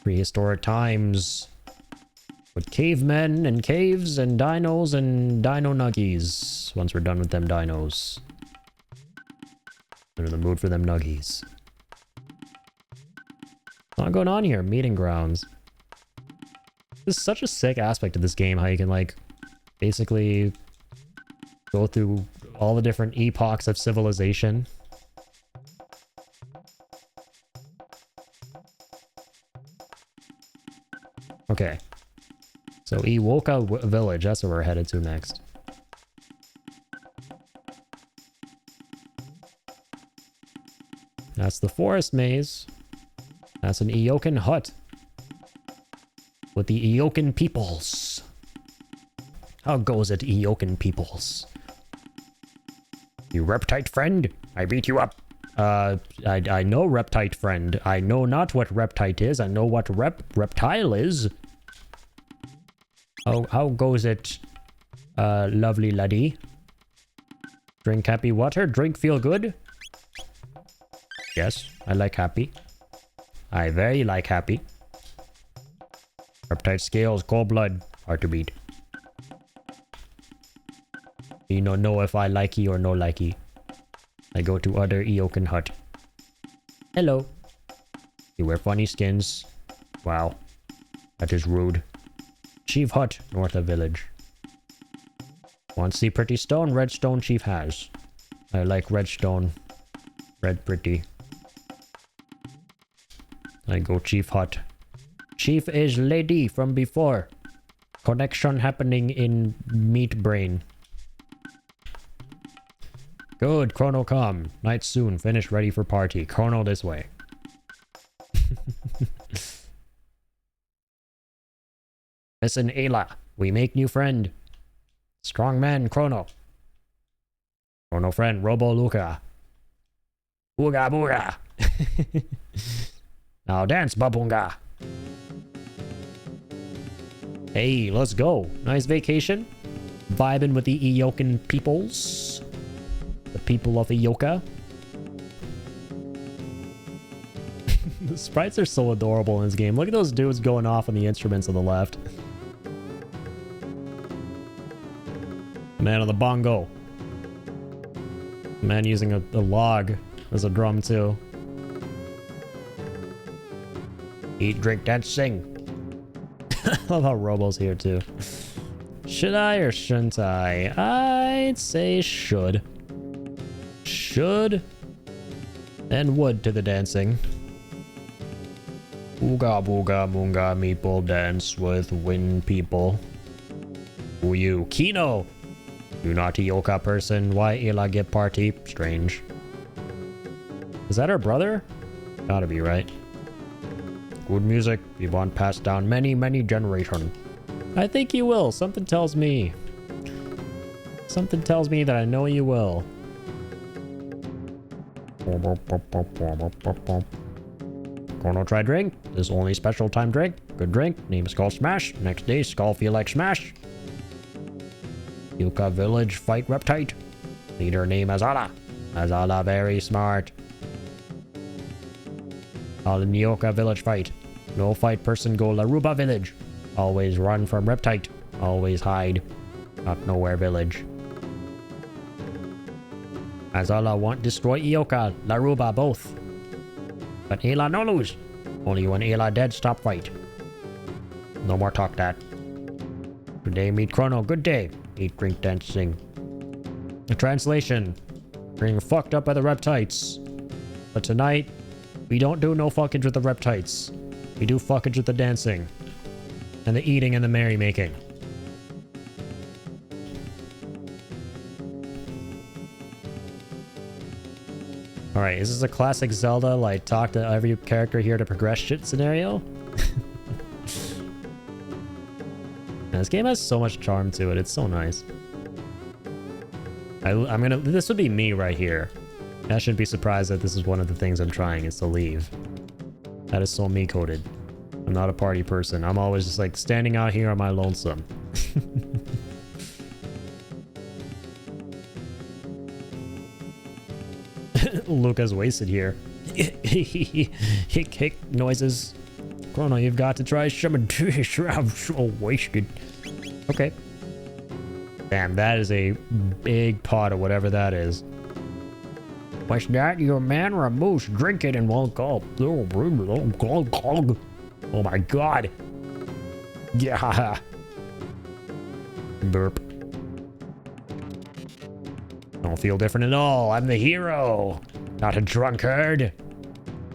Prehistoric times. With cavemen and caves and dinos and dino nuggies. Once we're done with them dinos. I'm in the mood for them nuggies. A lot going on here. Meeting grounds. This is such a sick aspect of this game. How you can, like, basically go through all the different epochs of civilization. Okay. So Iwoka Village, that's where we're headed to next. That's the forest maze. That's an Eokan hut. With the Eokan peoples. How goes it, Eokan peoples? You reptite friend? I beat you up. I know reptite friend. I know not what reptite is. I know what reptile is. How goes it, lovely laddie? Drink happy water? Drink feel good? Yes, I like happy. I very like happy. Reptite scales, cold blood, hard to beat. You don't know if I likey or no likey. I go to other Eokan hut. Hello. You wear funny skins. Wow. That is rude. Chief hut, north of village. Want to see pretty stone? Red stone chief has. I like red stone. Red pretty. I go chief hut. Chief is lady from before. Connection happening in meat brain. Good, Chrono come. Night soon. Finish ready for party. Chrono this way. Listen, Ayla. We make new friend. Strong man, Chrono. Chrono friend, Robo Luca. Booga booga. Now dance, babunga. Hey, let's go. Nice vacation. Vibing with the Eokan peoples. The people of Eoka. The sprites are so adorable in this game. Look at those dudes going off on the instruments on the left. Man on the bongo. Man using a log as a drum too. Eat, drink, dance, sing. I love how Robo's here too. Should I or shouldn't I? I'd say should. Should. And would to the dancing. Ooga booga moonga meeple dance with wind people. Who you? Kino! You not Eoka person. Why Ila get party? Strange. Is that her brother? Gotta be, right? Good music. You want passed down many, many generations. I think you will. Something tells me. Something tells me that I know you will. Chrono try drink. This only special time drink. Good drink. Name is called Smash. Next day, Skull feel like Smash. Yuka village fight reptite. Leader name Azala. Azala very smart. All in Yuka village fight. No fight person go Laruba village. Always run from reptite. Always hide. Not nowhere village. Azala want destroy Ioka, Laruba both. But Ayla no lose. Only when Ayla dead stop fight. No more talk that. Today meet Chrono, good day. Eat, drink, dance, sing. The translation. Being fucked up by the reptites. But tonight, we don't do no fuckage with the reptites. We do fuckage with the dancing. And the eating and the merrymaking. Alright, is this a classic Zelda, like, talk to every character here to progress shit scenario? And this game has so much charm to it. It's so nice. This would be me right here. I shouldn't be surprised that this is one of the things I'm trying is to leave. That is so me coded. I'm not a party person. I'm always just like standing out here on my lonesome. Luca's wasted here. Hick noises. Chrono, you've got to try some of this. I'm so wasted. Okay. Damn, that is a big pot of whatever that is. What's that? You're a man or a moose? Drink it and won't go. Oh my god. Yeah. Burp. Don't feel different at all. I'm the hero, not a drunkard.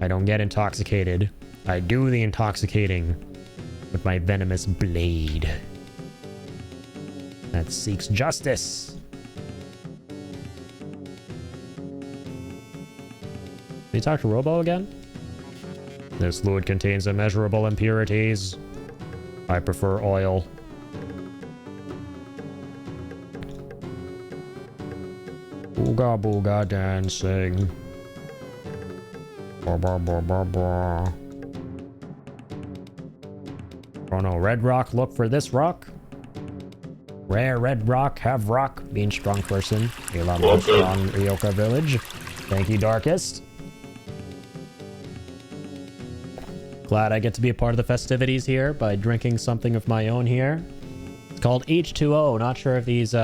I don't get intoxicated. I do the intoxicating with my venomous blade that seeks justice. Can you talk to Robo again? This fluid contains immeasurable impurities. I prefer oil. Booga booga dancing. Ba ba ba ba ba. Oh no, red rock, look for this rock. Rare red rock, have rock. Being strong person. Elon strong Ryoka village. Thank you, Darkest. Glad I get to be a part of the festivities here by drinking something of my own here. It's called H2O. Not sure if these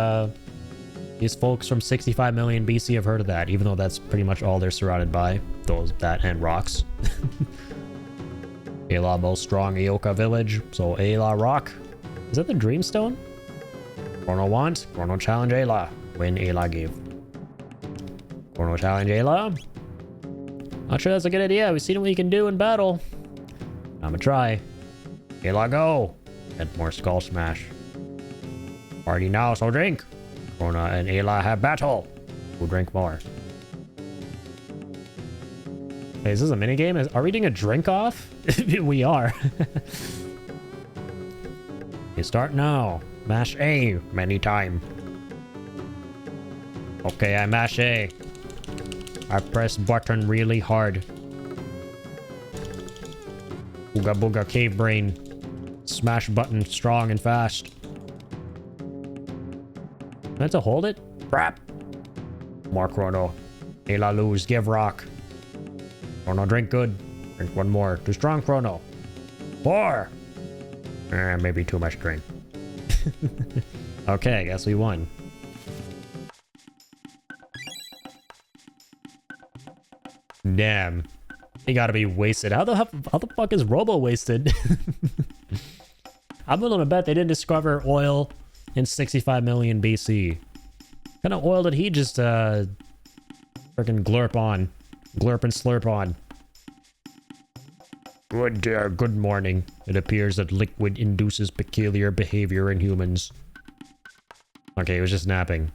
folks from 65 million BC have heard of that, even though that's pretty much all they're surrounded by. That and rocks. Ayla most strong Ioka village, so Ayla rock. Is that the Dreamstone? Chrono want, Chrono challenge Ayla. Win Ayla give. Chrono challenge Ayla. Not sure that's a good idea. We've seen what you can do in battle. I'ma try. Ayla go. Get more skull smash. Party now, so drink. Chrono and Ayla have battle. We'll drink more. Hey, is this a minigame? Are we doing a drink off? We are. You start now. Mash A many time. Okay, I mash A. I press button really hard. Booga booga cave brain. Smash button strong and fast. I have to hold it? Crap. More Chrono. Ayla lose, give rock. Chrono drink good. Drink one more. Too strong, Chrono. 4. Maybe too much drink. Okay, I guess we won. Damn. He gotta be wasted. How the fuck is Robo wasted? I'm willing to bet they didn't discover oil in 65 million BC. What kind of oil did he just freaking glurp on? Glurp and slurp on. Good morning. It appears that liquid induces peculiar behavior in humans. Okay, he was just napping.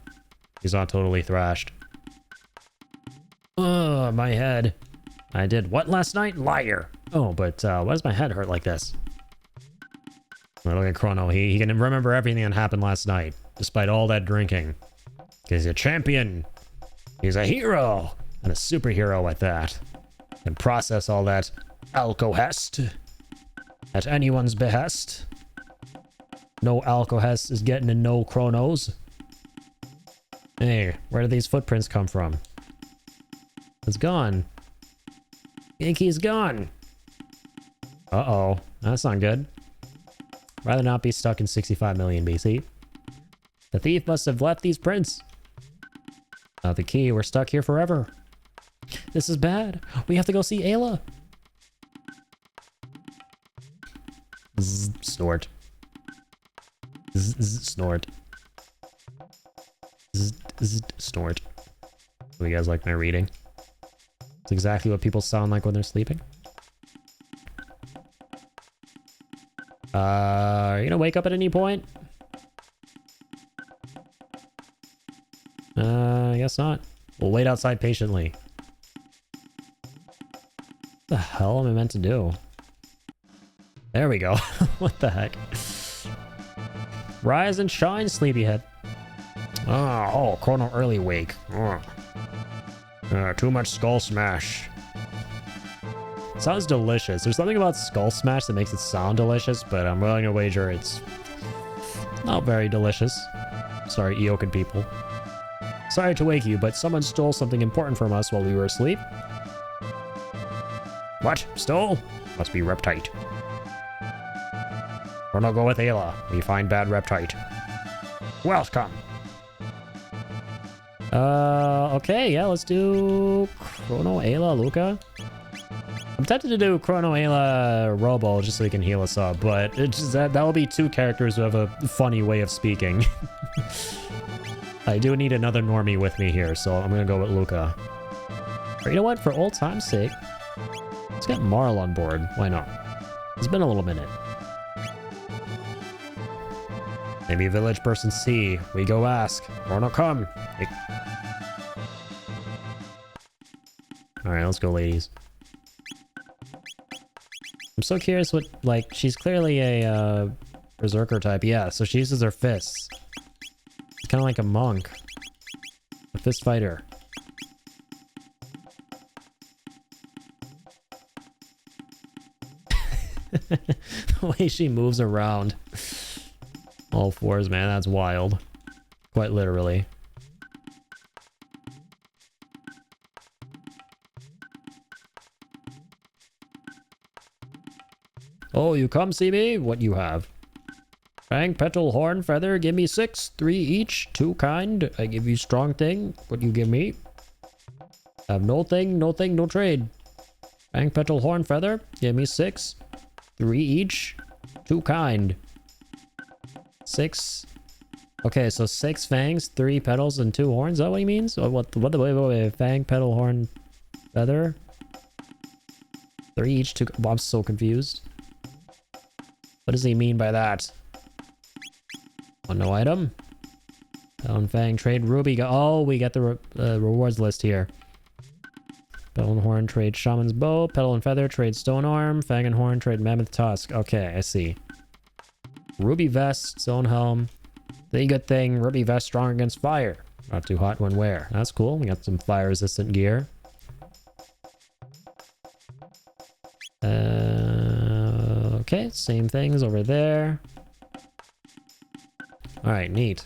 He's not totally thrashed. Oh, my head. I did what last night? Liar. Oh, but why does my head hurt like this? Look at Chrono. He can remember everything that happened last night, despite all that drinking. He's a champion. He's a hero. And a superhero at that. And process all that alcohest at anyone's behest. No alcohest is getting in no Chronos. Hey, where did these footprints come from? It's gone. Yankee's gone. Uh-oh. That's not good. Rather not be stuck in 65 million BC. The thief must have left these prints. Without the key, we're stuck here forever. This is bad. We have to go see Ayla. Zzz, snort. Zzz, snort. Zzz, zzz, snort. Do you guys like my reading? It's exactly what people sound like when they're sleeping. Are you gonna wake up at any point? I guess not. We'll wait outside patiently. What the hell am I meant to do? There we go. What the heck? Rise and shine, sleepyhead. Oh, Chrono early wake. Too much skull smash. Sounds delicious. There's something about skull smash that makes it sound delicious, but I'm willing to wager it's not very delicious. Sorry, Eokin people. Sorry to wake you, but someone stole something important from us while we were asleep. What? Stole? Must be Reptite. Chrono, go with Ayla. We find bad Reptite. Welcome. Okay, yeah, let's do Chrono, Ayla, Luca. I'm tempted to do Chrono, Ayla, Robo just so he can heal us up, but it's just that will be two characters who have a funny way of speaking. I do need another normie with me here, so I'm gonna go with Luca. Or you know what? For old time's sake, let's get Marl on board. Why not? It's been a little minute. Maybe village person C. We go ask. Chrono, come. Alright, let's go, ladies. I'm so curious what, like, she's clearly a berserker type. Yeah, so she uses her fists. It's kind of like a monk. A fist fighter. The way she moves around. All fours, man, that's wild. Quite literally. Oh, you come see me? What you have? Fang, petal, horn, feather, give me 6. 3 each, 2 kind. I give you strong thing. What you give me? Have no thing, no trade. Fang, petal, horn, feather, give me 6. 3 each, 2 kind. 6. Okay, so 6 fangs, 3 petals, and 2 horns. Is that what he means? Or what? Wait. Fang, petal, horn, feather. 3 each, 2. Oh, I'm so confused. What does he mean by that? Oh, no item. Petal and fang, trade ruby. Oh, we got the rewards list here. Petal and horn, trade shaman's bow. Petal and feather, trade stone arm. Fang and horn, trade mammoth tusk. Okay, I see. Ruby vest, stone helm. The good thing, ruby vest strong against fire. Not too hot when wear. That's cool. We got some fire resistant gear. Okay, same things over there. Alright, neat.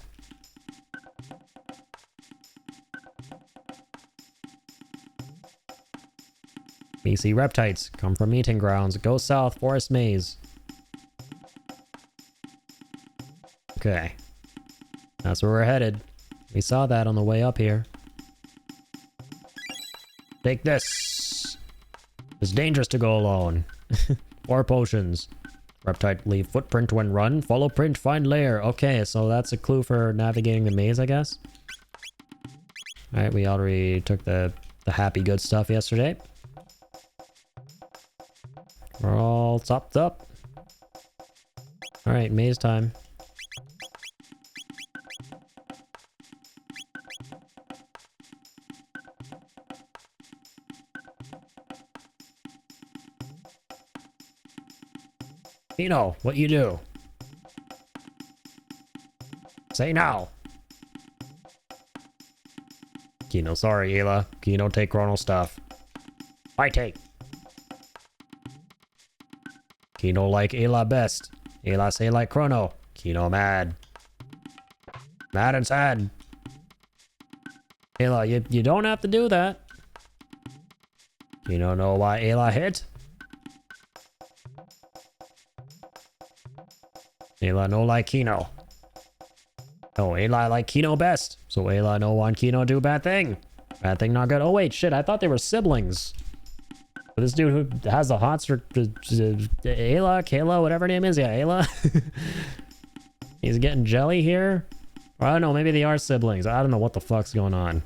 BC Reptites come from meeting grounds. Go south, forest maze. Okay. That's where we're headed. We saw that on the way up here. Take this. It's dangerous to go alone. 4 potions. Reptite leave footprint when run. Follow print, find lair. Okay, so that's a clue for navigating the maze, I guess. Alright, we already took the happy good stuff yesterday. We're all topped up. Alright, maze time. Kino, what you do? Say now. Kino, sorry, Ayla. Kino, take Chrono stuff. I take. Kino like Ayla best. Ayla say like Chrono. Kino mad. Mad and sad. Ayla, you don't have to do that. Kino know why Ayla hit? Ayla no like Kino. No, Ayla like Kino best. So Ayla no want Kino do bad thing. Bad thing not good. Oh wait, shit, I thought they were siblings. But this dude who has the hots for Ayla, Kayla, whatever her name is. Yeah, Ayla. He's getting jelly here. Or I don't know, maybe they are siblings. I don't know what the fuck's going on.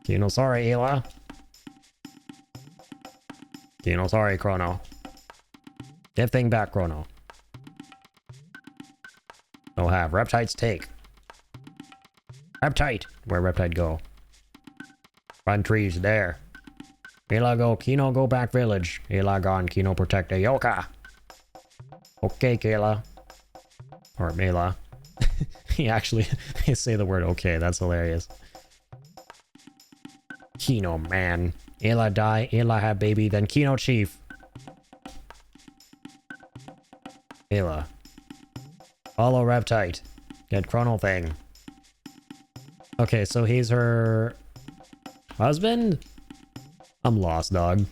Kino, sorry, Ayla. Kino, sorry, Chrono. Give thing back, Chrono. No have. Reptites take. Reptite. Where Reptite go? Run trees there. Ayla go. Kino go back village. Ayla gone. Kino protect Ayoka. Okay, Kayla. Or Mela. He actually say the word okay, that's hilarious. Kino man. Ayla die, Ayla have baby, then Kino chief. Ayla. Follow Reptite. Get Chrono thing. Okay, so he's her husband? I'm lost, dog.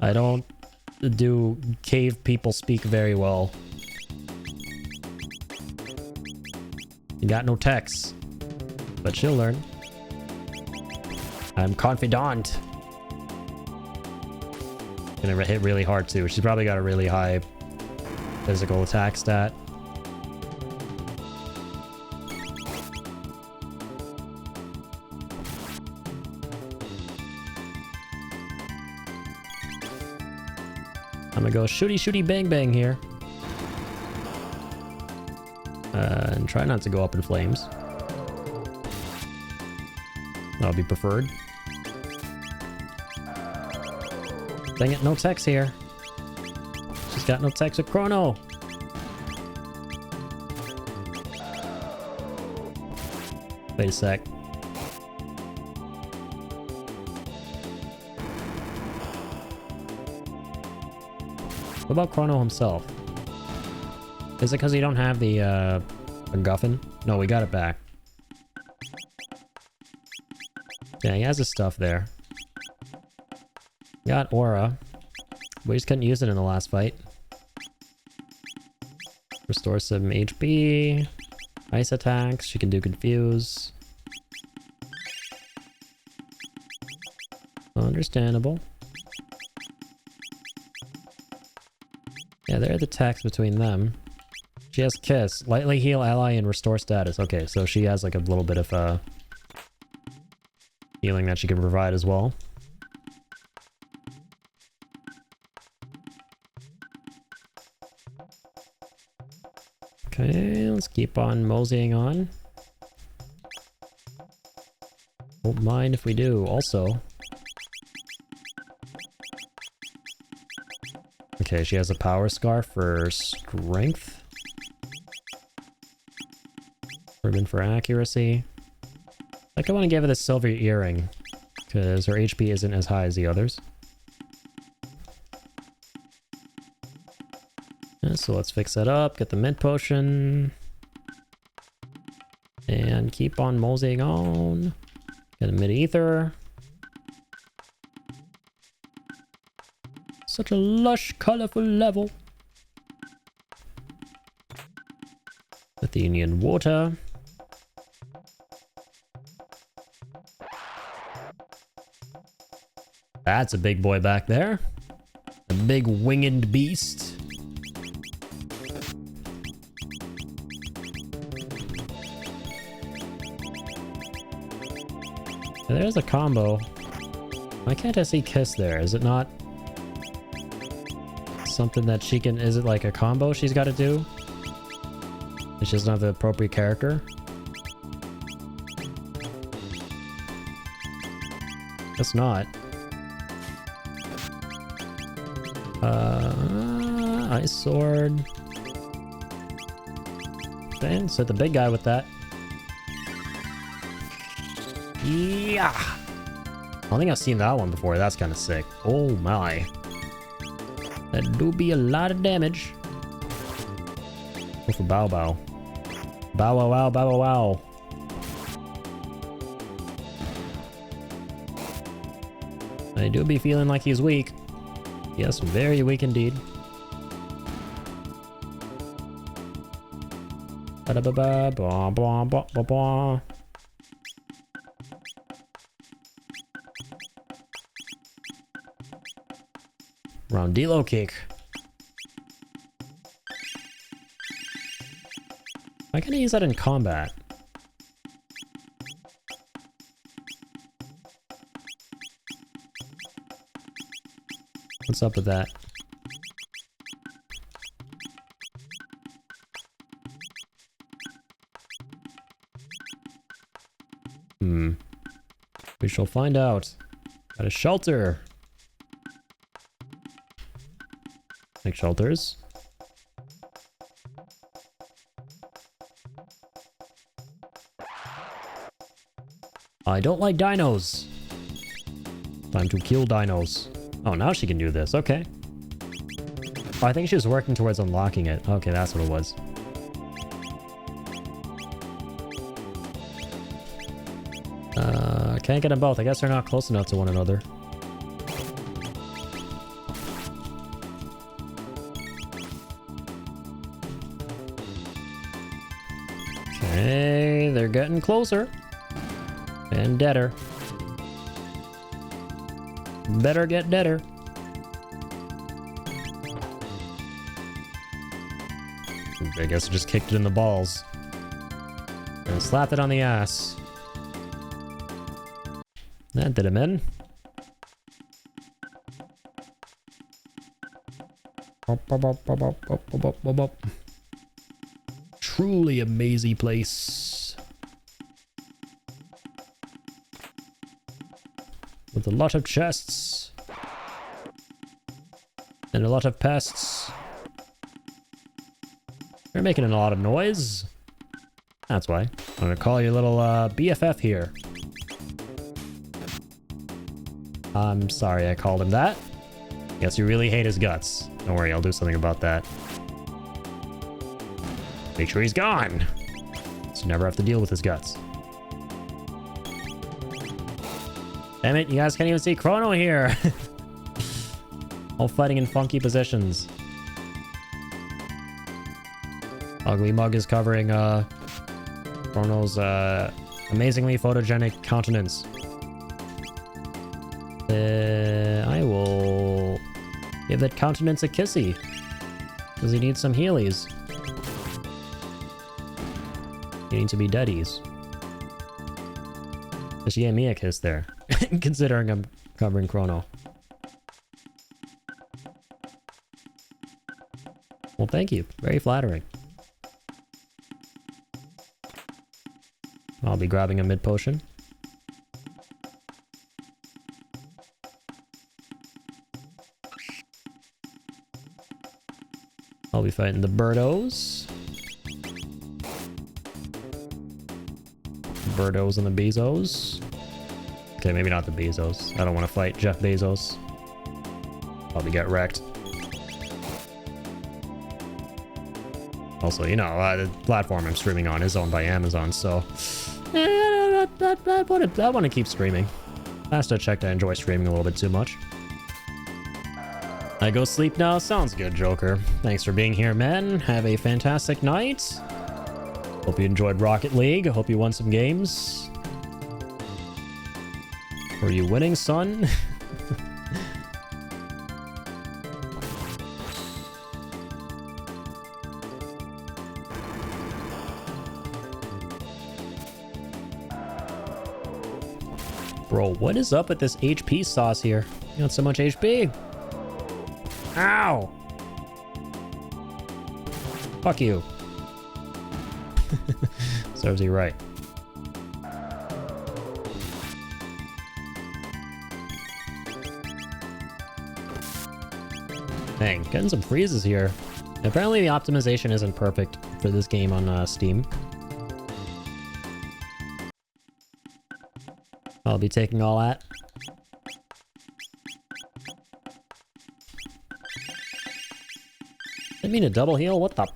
I don't do cave people speak very well. You got no text, but she'll learn. I'm confidant. Gonna hit really hard too. She's probably got a really high physical attack stat. I'm gonna go shooty shooty bang bang here. And try not to go up in flames. That'll be preferred. Dang it, no text here. She's got no text with Chrono. Wait a sec. What about Chrono himself? Is it because you don't have the MacGuffin? No, we got it back. Yeah, he has his stuff there. Got Aura. We just couldn't use it in the last fight. Restore some HP. Ice attacks. She can do Confuse. Understandable. Yeah, they're the attacks between them. She has Kiss. Lightly heal ally and restore status. Okay, so she has like a little bit of healing that she can provide as well. Okay, let's keep on moseying on. Won't mind if we do, also. Okay, she has a power scarf for strength. Ribbon for accuracy. Like, I want to give her the silver earring, because her HP isn't as high as the others. Yeah, so let's fix that up, get the mint potion. And keep on moseying on. Get a mid-ether. Such a lush, colorful level. Athenian water. That's a big boy back there. A big winged beast. There's a combo. Why can't I see Kiss there? Is it not something that she can... Is it like a combo she's got to do? If she doesn't have the appropriate character? Guess not. Ice sword. Okay, so the big guy with that. Yeah! I don't think I've seen that one before. That's kind of sick. Oh my. That do be a lot of damage. Go for Bow Bow. Bow wow wow, bow wow wow. I do be feeling like he's weak. Yes, very weak indeed. Ba-da-ba-ba, blah, blah, blah, blah, blah. Rondilo kick. Why can't I use that in combat? What's up with that? We shall find out. Got a shelter. Make shelters. I don't like dinos. Time to kill dinos. Oh, now she can do this. Okay. Oh, I think she was working towards unlocking it. Okay, that's what it was. Can't get them both. I guess they're not close enough to one another. Okay, they're getting closer. And deader. Better get deader. I guess I just kicked it in the balls. And slapped it on the ass. That did him in. Truly a mazy place. With a lot of chests. And a lot of pests. You're making a lot of noise. That's why. I'm gonna call your little BFF here. I'm sorry I called him that. Guess you really hate his guts. Don't worry, I'll do something about that. Make sure he's gone. So you never have to deal with his guts. Damn it, you guys can't even see Chrono here. All fighting in funky positions. Ugly Mug is covering Chrono's amazingly photogenic countenance. I will give that countenance a kissy. Because he needs some healies. You need to be deadies. But she gave me a kiss there. Considering I'm covering Chrono. Well, thank you. Very flattering. I'll be grabbing a mid potion. I'll be fighting the birdos. Birdos and the Bezos. Okay, maybe not the Bezos. I don't want to fight Jeff Bezos. Probably get wrecked. Also, you know, the platform I'm streaming on is owned by Amazon, so... I want to keep streaming. Last I checked, I enjoy streaming a little bit too much. I go sleep now? Sounds good, Joker. Thanks for being here, man. Have a fantastic night. Hope you enjoyed Rocket League. Hope you won some games. Were you winning, son? Bro, what is up with this HP sauce here? You got so much HP. Ow! Fuck you. Serves you right. Dang, getting some freezes here. Apparently the optimization isn't perfect for this game on Steam. I'll be taking all that. Didn't mean a double heal? What the?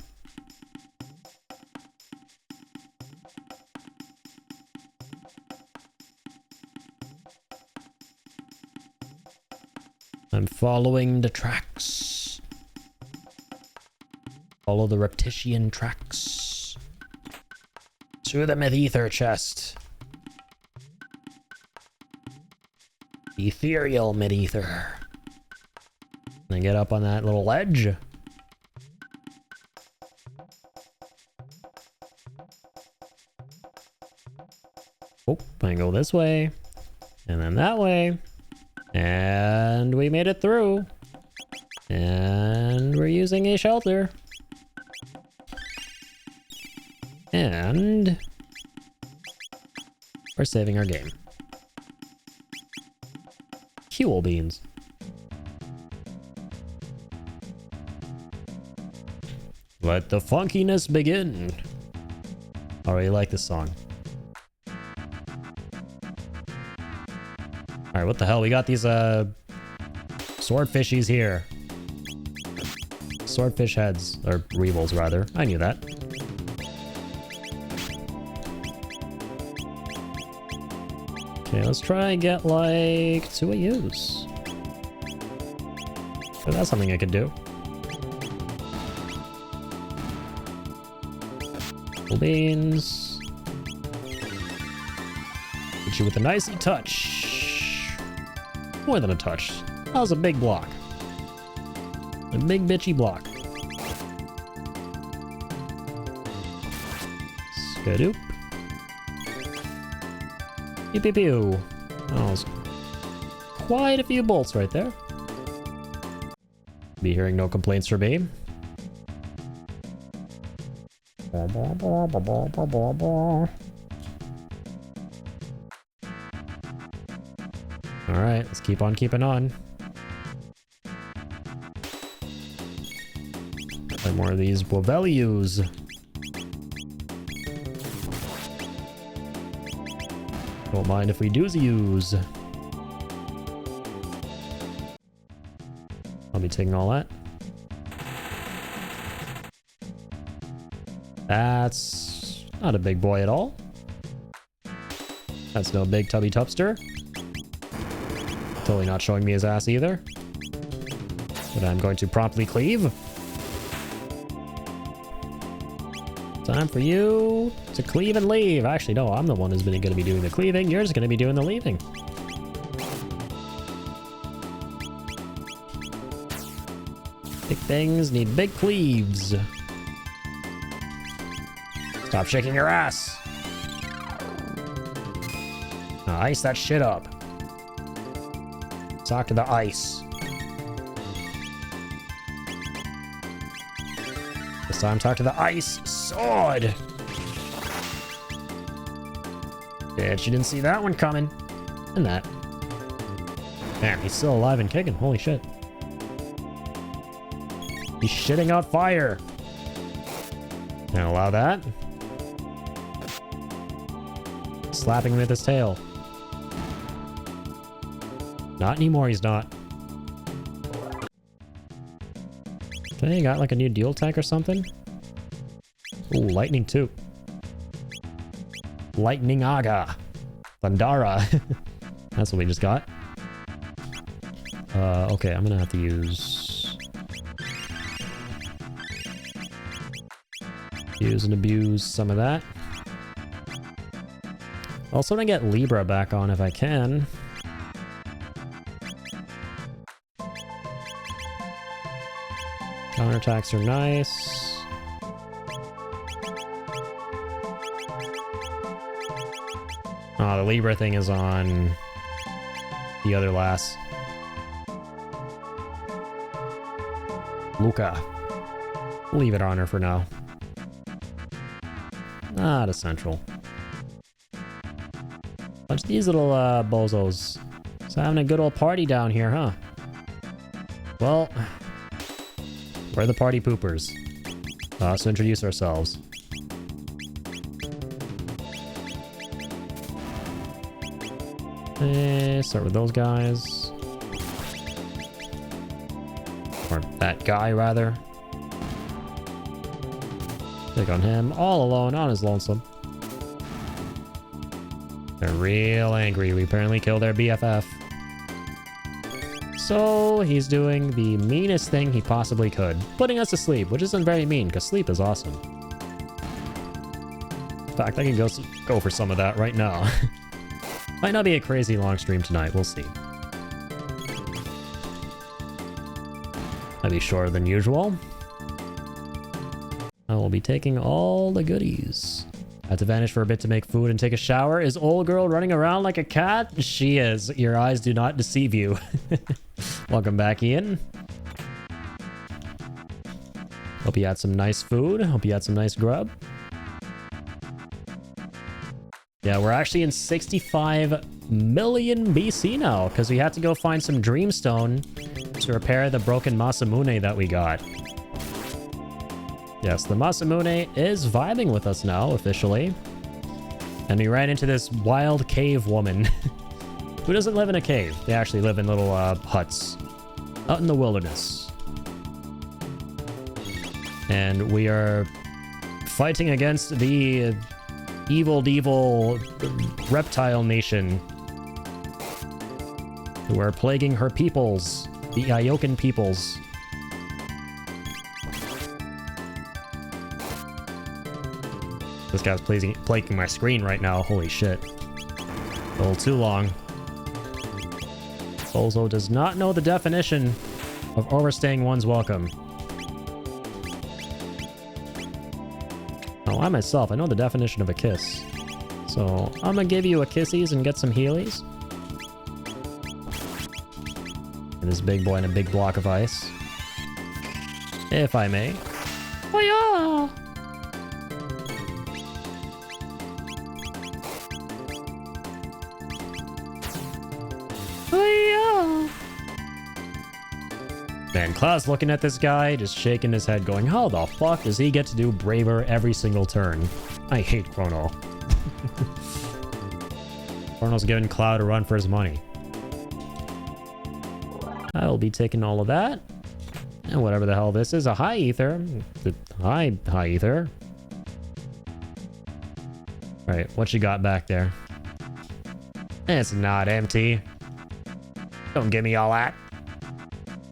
I'm following the tracks. Follow the reptitian tracks. To the mid-ether chest. Ethereal mid-ether. And get up on that little ledge. Oh, I can go this way. And then that way. And we made it through. And we're using a shelter. And we're saving our game. Fuel beans. Let the funkiness begin. I really like this song. Alright, what the hell? We got these, swordfishies here. Swordfish heads. Or Reevils, rather. I knew that. Okay, let's try and get, like, 2 a use. So that's something I could do. Full beans. Hit you with a nicey touch. More than a touch. That was a big block. A big bitchy block. Skadoop. Pew pew pew. That was quite a few bolts right there. Be hearing no complaints from me. Alright, let's keep on keeping on. Play more of these Bovelius. Don't mind if we do use. I'll be taking all that. That's not a big boy at all. That's no big tubby tupster. Totally not showing me his ass either. But I'm going to promptly cleave. Time for you to cleave and leave. Actually, no, I'm the one who's going to be doing the cleaving. You're just going to be doing the leaving. Big things need big cleaves. Stop shaking your ass. Now ice that shit up. Talk to the ice. This time talk to the ice sword. Bet you didn't see that one coming. And that. Damn, he's still alive and kicking. Holy shit. He's shitting out fire. Can't allow that. Slapping him with his tail. Not anymore, he's not. Okay, got like a new dual tech or something. Ooh, lightning too. Lightning Aga. Thundara. That's what we just got. Okay, I'm gonna have to use and abuse some of that. Also gonna get Libra back on if I can. Counterattacks are nice. Oh, the Libra thing is on the other lass. Luca. Leave it on her for now. Not essential. Bunch of these little bozos. So having a good old party down here, huh? Well, we're the party poopers. So introduce ourselves. Start with those guys. Or that guy, rather. Click on him, all alone, on his lonesome. They're real angry. We apparently killed their BFF. So he's doing the meanest thing he possibly could. Putting us to sleep, which isn't very mean, because sleep is awesome. In fact, I can go for some of that right now. Might not be a crazy long stream tonight, we'll see. Might be shorter than usual. I will be taking all the goodies. I had to vanish for a bit to make food and take a shower. Is old girl running around like a cat? She is. Your eyes do not deceive you. Welcome back, Ian. Hope you had some nice food. Hope you had some nice grub. Yeah, we're actually in 65 million BC now, because we had to go find some Dreamstone to repair the broken MASAMUNE that we got. Yes, the MASAMUNE is vibing with us now, officially. And we ran into this wild cave woman Who doesn't live in a cave? They actually live in little huts out in the wilderness. And we are fighting against the evil reptile nation who are plaguing her peoples, the Iokan peoples. This guy's plaguing my screen right now. Holy shit. A little too long. Bozo does not know the definition of overstaying one's welcome. Now, I myself, I know the definition of a kiss. So, I'm gonna give you a kissies and get some healies. And this big boy in a big block of ice. If I may. Oh yeah! Man, Cloud's looking at this guy, just shaking his head going, how the fuck does he get to do Braver every single turn? I hate Chrono. Chrono's giving Cloud a run for his money. I'll be taking all of that. And whatever the hell this is, a high ether. High ether. Alright, what you got back there? It's not empty. Don't give me all that.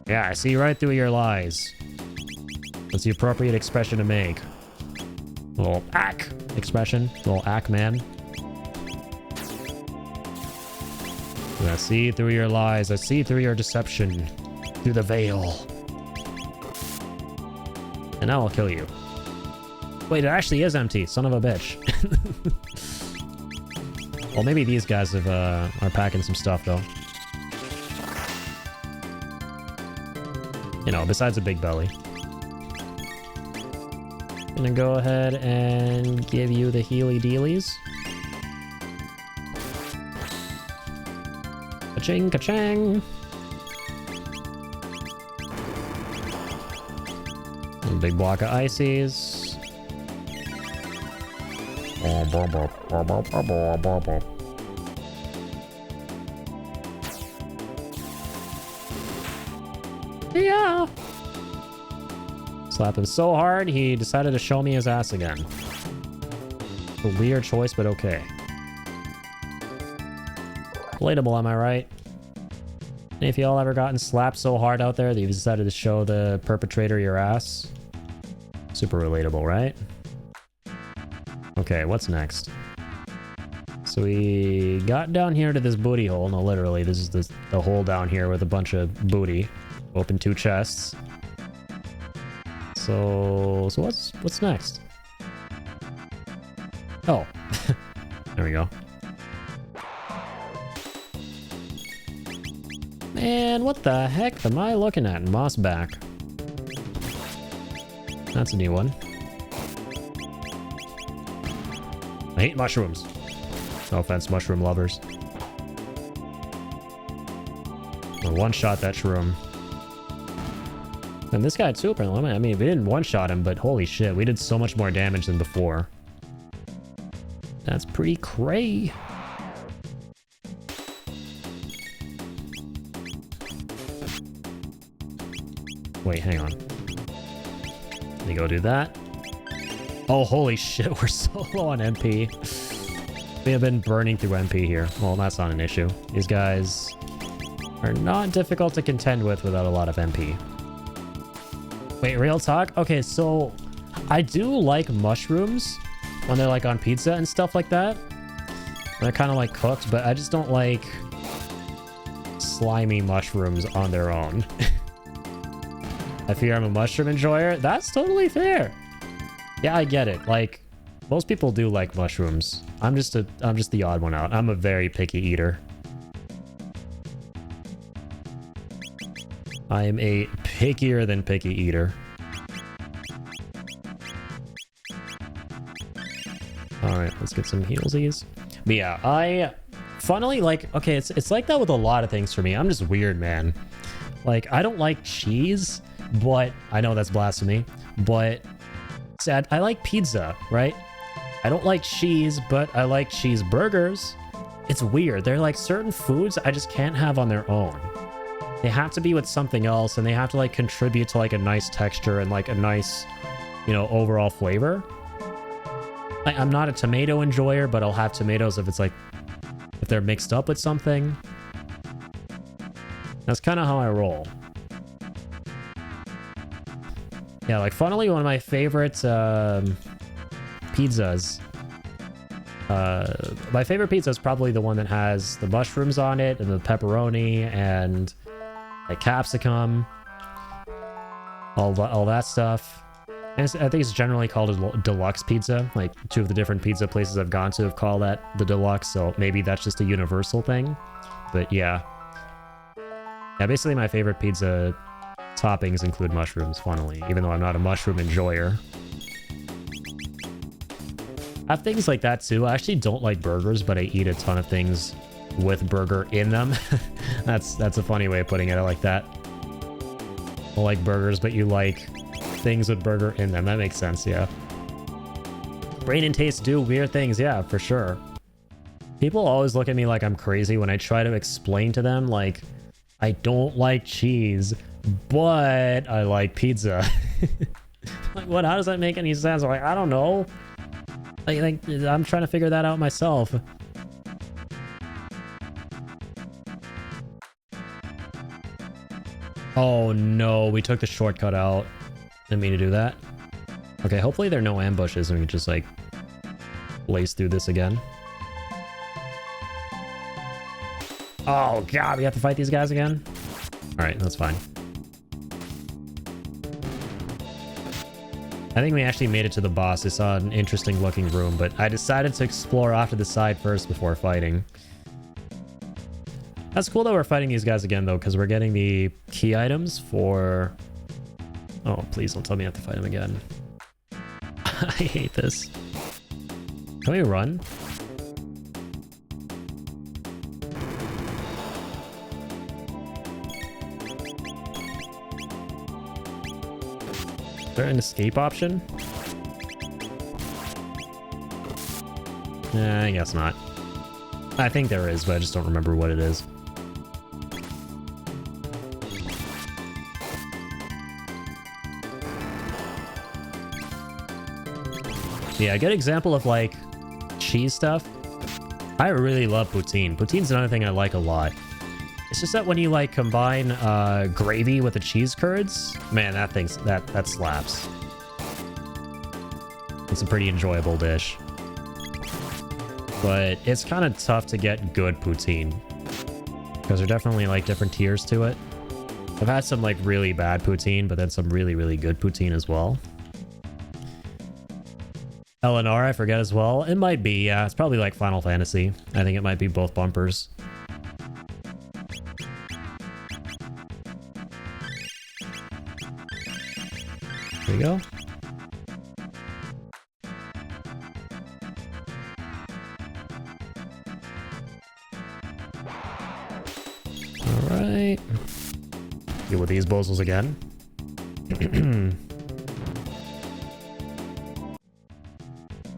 Yeah, I see right through your lies. What's the appropriate expression to make? Little ack expression. Little ack man. I see through your lies. I see through your deception. Through the veil. And now I'll kill you. Wait, it actually is empty. Son of a bitch. Well, maybe these guys have, are packing some stuff, though. You know, besides a big belly. Gonna go ahead and give you the healy dealies. Ka-ching, ka-chang. A big block of ices. Yeah. Slap him so hard, he decided to show me his ass again. A weird choice, but okay. Relatable, am I right? And if y'all ever gotten slapped so hard out there that you decided to show the perpetrator your ass? Super relatable, right? Okay, what's next? So we got down here to this booty hole. No, literally, this is the hole down here with a bunch of booty. Open 2 chests. So what's next? Oh, there we go. Man, what the heck am I looking at? Moss back. That's a new one. I hate mushrooms. No offense, mushroom lovers. I'll one-shot that shroom. And this guy too, apparently. I mean, we didn't one-shot him, but holy shit, we did so much more damage than before. That's pretty cray. Wait, hang on. Let me go do that. Oh, holy shit, we're so low on MP. We have been burning through MP here. Well, that's not an issue. These guys are not difficult to contend with without a lot of MP. Wait, real talk? Okay, so I do like mushrooms when they're like on pizza and stuff like that. They're kind of like cooked, but I just don't like slimy mushrooms on their own. I fear I'm a mushroom enjoyer. That's totally fair. Yeah, I get it. Like, most people do like mushrooms. I'm just the odd one out. I'm a very picky eater. I am a pickier than picky eater. Alright, let's get some healsies. But yeah, I funnily like, okay, it's like that with a lot of things for me. I'm just weird, man. Like, I don't like cheese, but I know that's blasphemy, but I like pizza, right? I don't like cheese, but I like cheeseburgers. It's weird. They're like certain foods I just can't have on their own. They have to be with something else, and they have to like contribute to like a nice texture and like a nice, you know, overall flavor. Like, I'm not a tomato enjoyer, but I'll have tomatoes if it's like, if they're mixed up with something. That's kind of how I roll. Yeah, like funnily, one of my favorite pizzas. My favorite pizza is probably the one that has the mushrooms on it and the pepperoni and like capsicum, all that stuff. And I think it's generally called a deluxe pizza. Like 2 of the different pizza places I've gone to have called that the deluxe, so maybe that's just a universal thing. But yeah. Yeah, basically my favorite pizza toppings include mushrooms, funnily, even though I'm not a mushroom enjoyer. I have things like that too. I actually don't like burgers, but I eat a ton of things with burger in them. That's a funny way of putting it. I like that. I like burgers, but you like things with burger in them. That makes sense, yeah. Brain and taste do weird things, yeah, for sure. People always look at me like I'm crazy when I try to explain to them, like, I don't like cheese, but I like pizza. Like, what? How does that make any sense? I'm like, I don't know. Like, I'm trying to figure that out myself. Oh no, we took the shortcut out. Didn't mean to do that. Okay, hopefully there are no ambushes and we can just like blaze through this again. Oh god, we have to fight these guys again? Alright, that's fine. I think we actually made it to the boss. I saw an interesting looking room, but I decided to explore off to the side first before fighting. That's cool that we're fighting these guys again, though, because we're getting the key items for... Oh, please don't tell me I have to fight him again. I hate this. Can we run? Is there an escape option? I guess not. I think there is, but I just don't remember what it is. Yeah, a good example of like cheese stuff. I really love poutine. Poutine's another thing I like a lot. It's just that when you like combine gravy with the cheese curds, man, that slaps. It's a pretty enjoyable dish. But it's kind of tough to get good poutine, because there are definitely like different tiers to it. I've had some like really bad poutine, but then some really, really good poutine as well. LNR, I forget as well. It might be, yeah. It's probably like Final Fantasy. I think it might be both bumpers. There we go. Alright. Deal with these bozos again.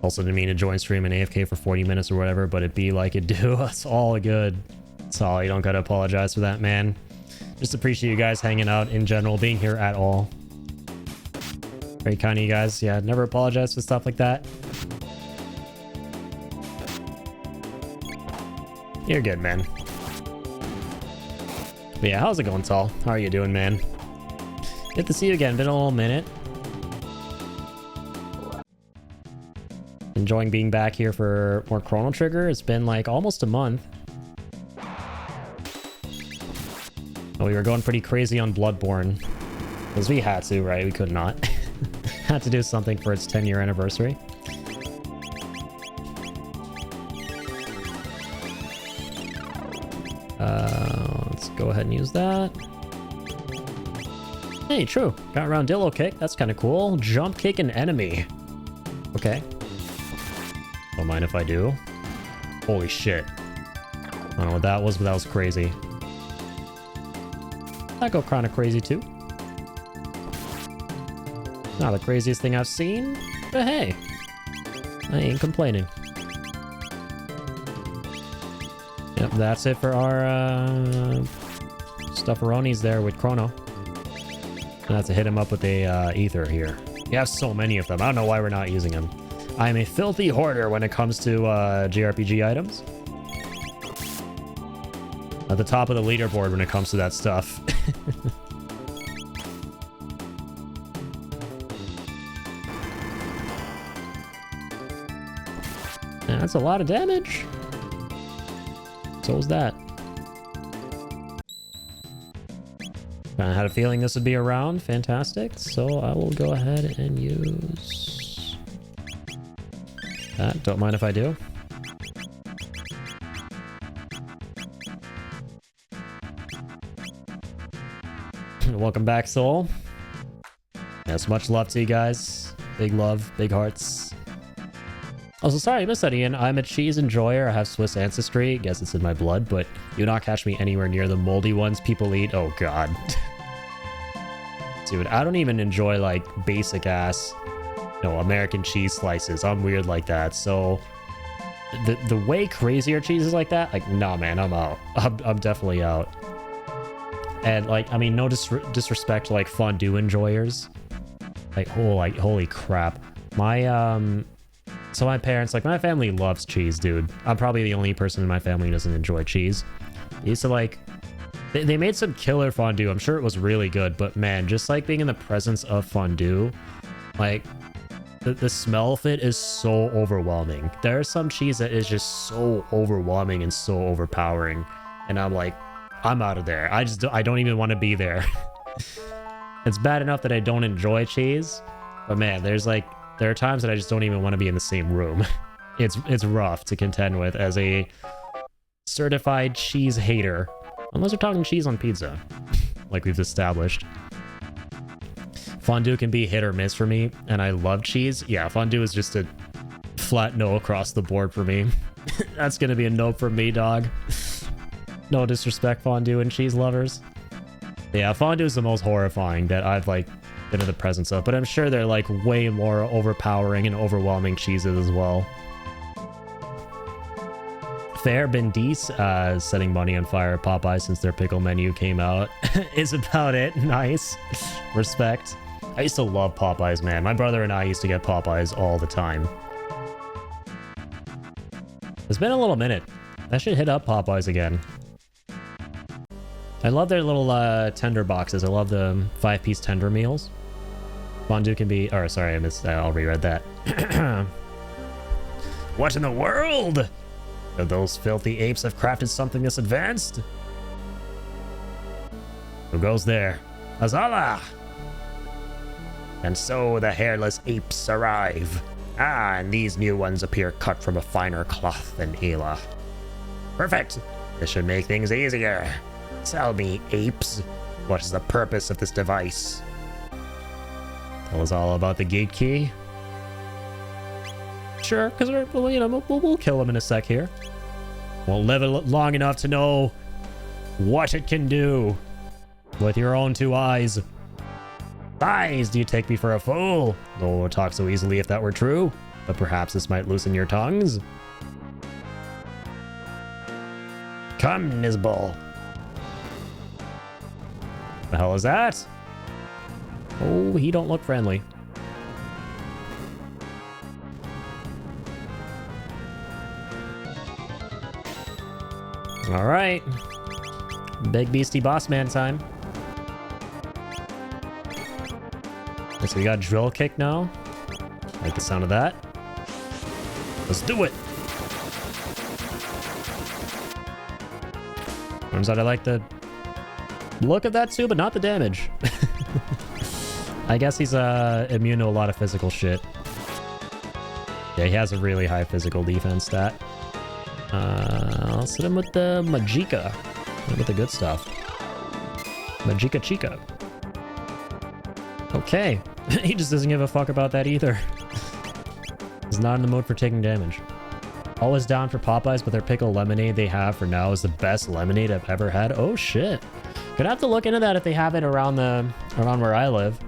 Also didn't mean to join stream and AFK for 40 minutes or whatever, but it be like it do. It's all good. It's all, you don't gotta apologize for that, man. Just appreciate you guys hanging out in general, being here at all. Very kind of you guys. Yeah, never apologize for stuff like that. You're good, man. But yeah, how's it going, Tall? How are you doing, man? Good to see you again. Been a little minute. Enjoying being back here for more Chrono Trigger. It's been like almost a month. Oh, we were going pretty crazy on Bloodborne. Because we had to, right? We could not. Had to do something for its 10-year anniversary. Let's go ahead and use that. Hey, true. Got Roundillo kick. That's kind of cool. Jump kick an enemy. Okay. Don't mind if I do. Holy shit. I don't know what that was, but that was crazy. That go kind of crazy too. Not the craziest thing I've seen, but hey, I ain't complaining. Yep, that's it for our stufferonis there with Chrono. Gonna have to hit him up with a ether here. You have so many of them. I don't know why we're not using them. I am a filthy hoarder when it comes to JRPG items. At the top of the leaderboard when it comes to that stuff. Yeah, that's a lot of damage. So was that. I had a feeling this would be around. Fantastic. So I will go ahead and use that. Don't mind if I do. Welcome back, Soul. Yes, much love to you guys. Big love, big hearts. Also, sorry, I missed that, Ian. I'm a cheese enjoyer. I have Swiss ancestry. Guess it's in my blood, but you will not catch me anywhere near the moldy ones people eat. Oh, God. Dude, I don't even enjoy, like, basic-ass, American cheese slices. I'm weird like that. So, the way crazier cheeses like that, like, nah, man, I'm out. I'm definitely out. And, like, I mean, no disrespect to, like, fondue enjoyers. Like, holy crap. So my parents, like, my family loves cheese, dude. I'm probably the only person in my family who doesn't enjoy cheese. They used to, like, they made some killer fondue. I'm sure it was really good, but man, just, like, being in the presence of fondue, like, the smell of it is so overwhelming. There's some cheese that is just so overwhelming and so overpowering. And I'm like, I'm out of there. I don't even want to be there. It's bad enough that I don't enjoy cheese, but man, there are times that I just don't even want to be in the same room. It's rough to contend with as a certified cheese hater. Unless we're talking cheese on pizza, like we've established. Fondue can be hit or miss for me, and I love cheese. Yeah, fondue is just a flat no across the board for me. That's gonna be a no for me, dog. No disrespect, fondue and cheese lovers. Yeah, fondue is the most horrifying that I've, like, been in the presence of, but I'm sure they're, like, way more overpowering and overwhelming cheeses as well. Fair Bendice, setting money on fire at Popeye since their pickle menu came out is about it. Nice. Respect. I used to love Popeyes, man. My brother and I used to get Popeyes all the time. It's been a little minute. I should hit up Popeyes again. I love their little tender boxes. I love the 5-piece tender meals. Fondue can be... Or, sorry, I'll reread that. What in the world? Those filthy apes have crafted something this advanced? Who goes there? Azala! And so the hairless apes arrive. Ah, and these new ones appear cut from a finer cloth than Ayla. Perfect! This should make things easier. Tell me, apes, what is the purpose of this device? Tell us all about the gate key. Sure, because we'll kill him in a sec here. Won't live long enough to know what it can do. With your own 2 eyes. Lies, do you take me for a fool? No one would talk so easily if that were true. But perhaps this might loosen your tongues. Come, Nizbal. The hell is that? Oh, he don't look friendly. All right. Big beastie boss man time. Okay, so we got drill kick now. Like the sound of that. Let's do it. Turns out I like the look of that too, but not the damage. I guess he's immune to a lot of physical shit. Yeah, he has a really high physical defense stat. I'll hit him with the Majika. With the good stuff. Majika Chica. Okay. He just doesn't give a fuck about that either. He's not in the mood for taking damage. Always down for Popeyes, but their pickle lemonade they have for now is the best lemonade I've ever had. Oh shit. Gonna have to look into that if they have it around where I live.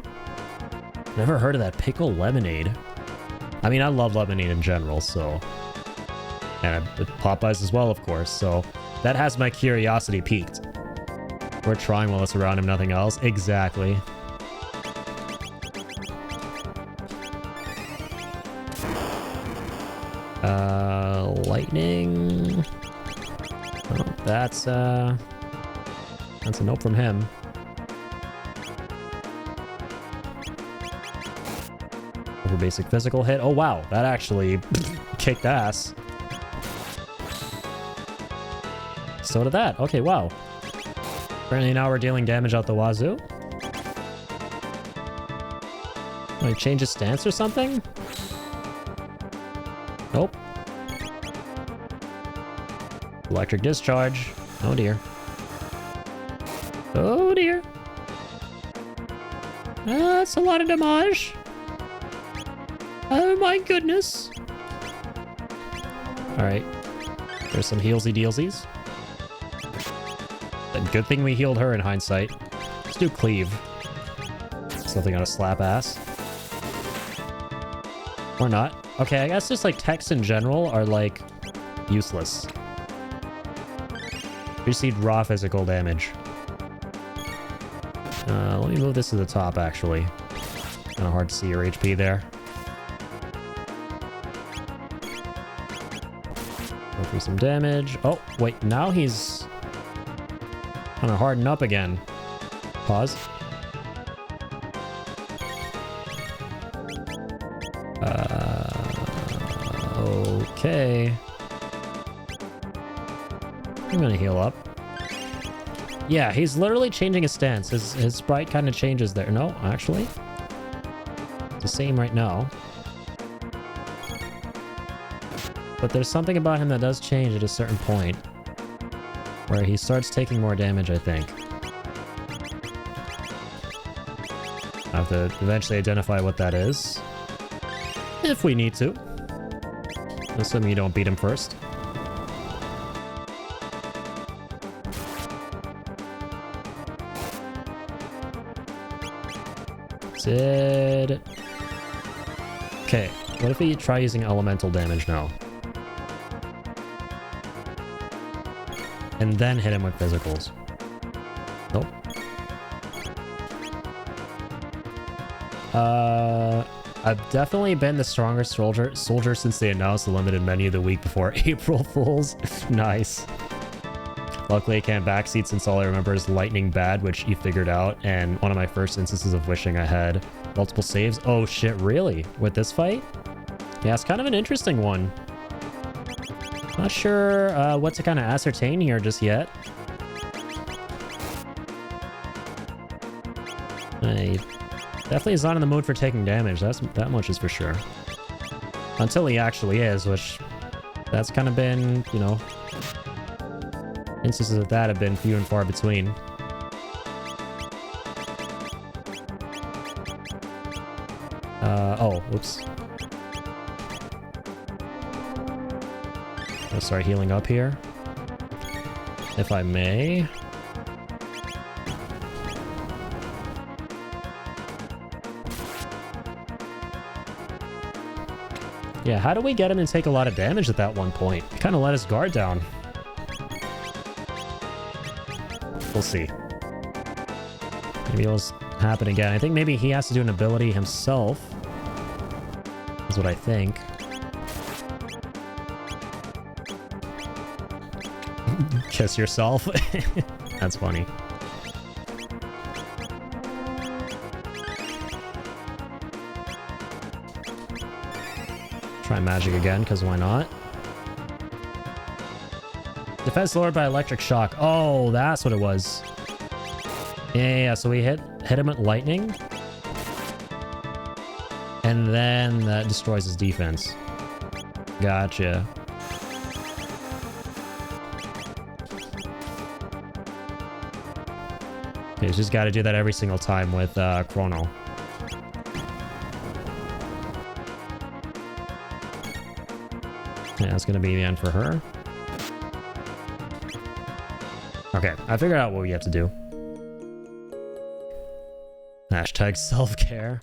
Never heard of that pickle lemonade. I mean, I love lemonade in general, so. And Popeyes as well, of course, so That has my curiosity peaked. We're trying while it's around him, nothing else. Exactly. Lightning. Oh, that's a nope from him. Over basic physical hit. Oh wow, that actually kicked ass. So did that. Okay, wow. Apparently now we're dealing damage out the wazoo. Like change his stance or something? Nope. Electric discharge. Oh dear. Oh dear. That's a lot of damage. Oh my goodness. Alright. There's some healsy dealsies. Good thing we healed her in hindsight. Let's do cleave. Something on a slap ass. Or not. Okay, I guess just like techs in general are like useless. We just need raw physical damage. Let me move this to the top actually. Kind of hard to see your HP there. Go through some damage. Oh, wait, now he's kind of harden up again. Pause. Okay. I'm gonna heal up. Yeah, he's literally changing his stance. His sprite kind of changes there. No, actually. It's the same right now. But there's something about him that does change at a certain point. Where he starts taking more damage, I think. I have to eventually identify what that is. If we need to. Assuming you don't beat him first. Did... Okay, what if we try using elemental damage now? And then hit him with physicals. Nope. I've definitely been the strongest soldier since they announced the limited menu the week before April Fools. Nice. Luckily I can't backseat since all I remember is lightning bad, which you figured out, and one of my first instances of wishing I had multiple saves. Oh shit, really? With this fight? Yeah, it's kind of an interesting one. Not sure what to kind of ascertain here just yet. I definitely is not in the mood for taking damage. That much is for sure. Until he actually is, which that's kind of been, you know, instances of that have been few and far between. Oh, whoops. I'll start healing up here, if I may. Yeah, how do we get him to take a lot of damage at that one point? He kind of let his guard down. We'll see. Maybe it'll happen again. I think maybe he has to do an ability himself. Is what I think. Kiss yourself. That's funny. Try magic again, because why not? Defense lowered by electric shock. Oh, that's what it was. Yeah, so we hit him with lightning. And then that destroys his defense. Gotcha. Okay, just got to do that every single time with Chrono. Yeah, that's going to be the end for her. Okay, I figured out what we have to do. Hashtag self-care.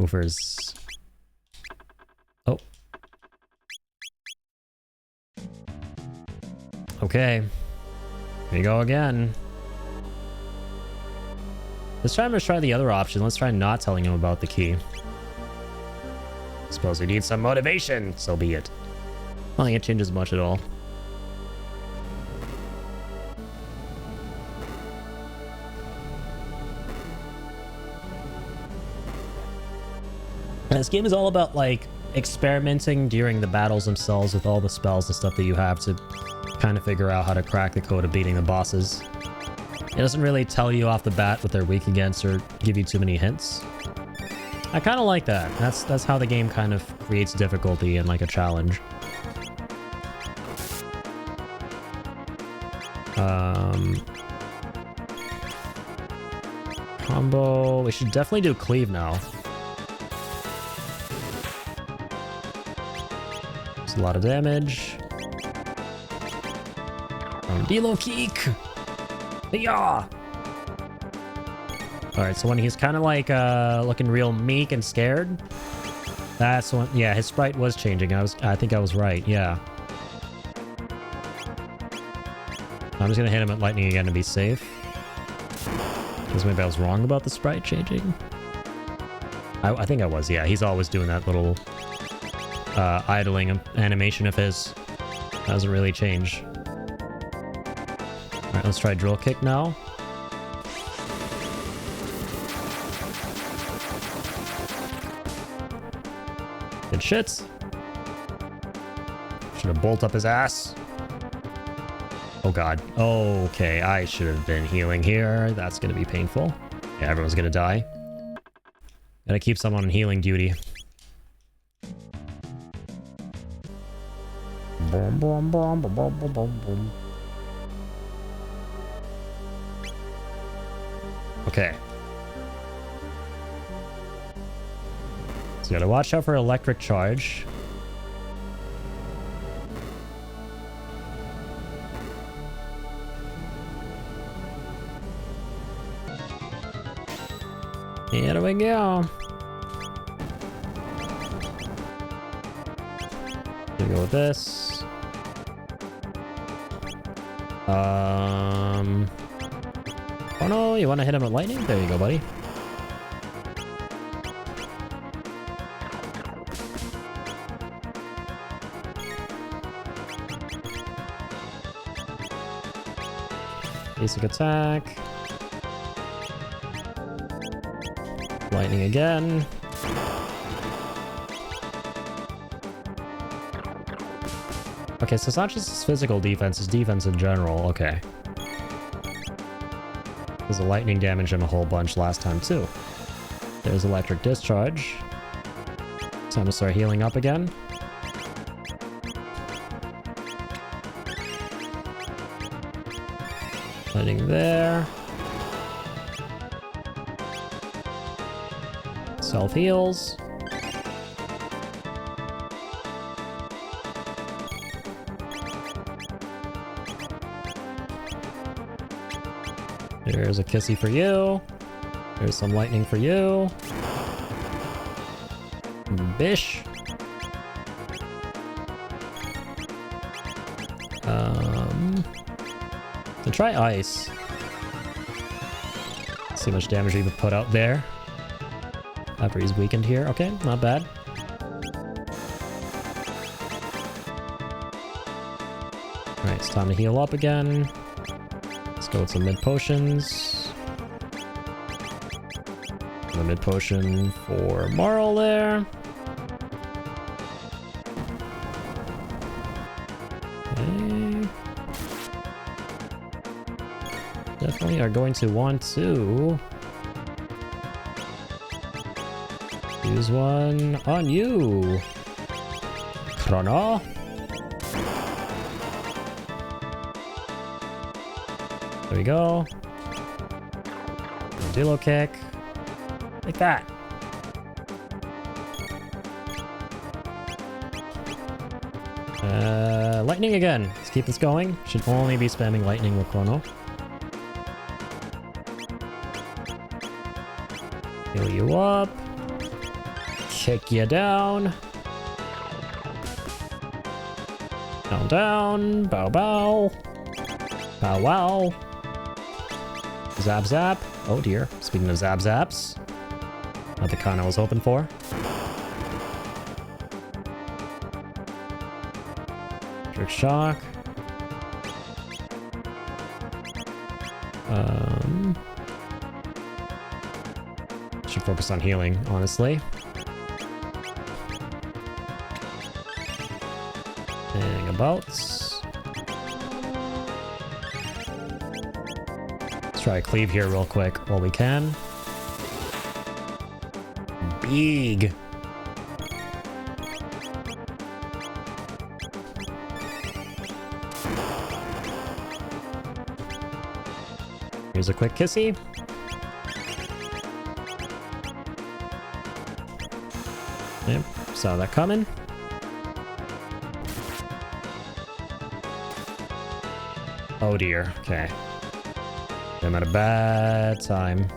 Woofers. Oh. Okay. Here you go again. This time let's try the other option. Let's try not telling him about the key. Suppose we need some motivation, so be it. I don't think it changes much at all. And this game is all about like experimenting during the battles themselves with all the spells and stuff that you have to kind of figure out how to crack the code of beating the bosses. It doesn't really tell you off the bat what they're weak against or give you too many hints. I kind of like that. That's how the game kind of creates difficulty and like a challenge. Combo. We should definitely do cleave now. It's a lot of damage. Dilo kick. Yeah. All right, so when he's kind of like looking real meek and scared, that's when, yeah, his sprite was changing. I think I was right. Yeah. I'm just gonna hit him at lightning again to be safe. Because maybe I was wrong about the sprite changing. I think I was. Yeah, he's always doing that little idling animation of his. Doesn't really change. All right, let's try drill kick now. Good shit. Should have bolted up his ass. Oh god. Okay, I should have been healing here. That's gonna be painful. Yeah, everyone's gonna die. Gotta keep someone on healing duty. Boom, boom, boom, boom, boom, boom, boom, boom. Okay. So you gotta watch out for electric charge. Here we go. Gonna go with this. Oh no, you want to hit him with lightning? There you go, buddy. Basic attack. Lightning again. Okay, so it's not just his physical defense, it's defense in general. Okay. There's a lightning damage him a whole bunch last time too. There's electric discharge. Time to start healing up again. Lightning there. Self heals. There's a kissy for you. There's some lightning for you. Bish. To try ice. See how much damage we can put out there. After he's weakened here. Okay, not bad. Alright, it's time to heal up again. Let's go with some mid potions. The mid potion for Marl there. Okay. Definitely are going to want to use one on you, Chrono. There we go. Dilo kick. Like that. Lightning again. Let's keep this going. Should only be spamming lightning with Chrono. Heal you up. Kick you down. Down, down. Bow, bow. Pow wow. Zap zap. Oh dear. Speaking of zap zaps. Not the con I was hoping for. Trick shock. Should focus on healing, honestly. Hang abouts. Let's try a cleave here real quick while we can. Big. Here's a quick kissy. Yep, saw that coming. Oh dear, okay. I'm at a bad time.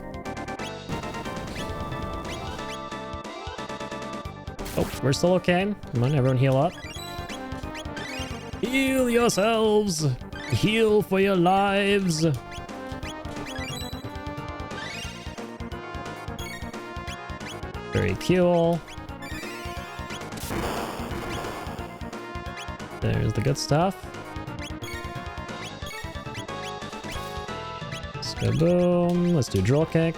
Oh, we're still okay. Come on, everyone heal up. Heal yourselves! Heal for your lives! Very cool. There's the good stuff. Boom. Let's do drill kick.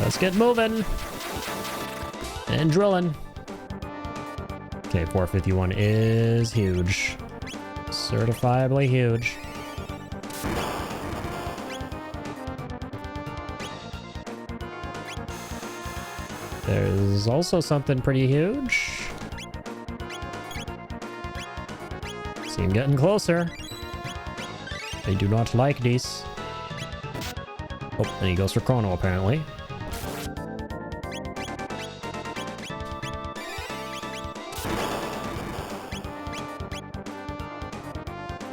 Let's get moving. And drilling. Okay, 451 is huge. Certifiably huge. There's also something pretty huge. See him getting closer. They do not like this. Oh, and he goes for Chrono, apparently.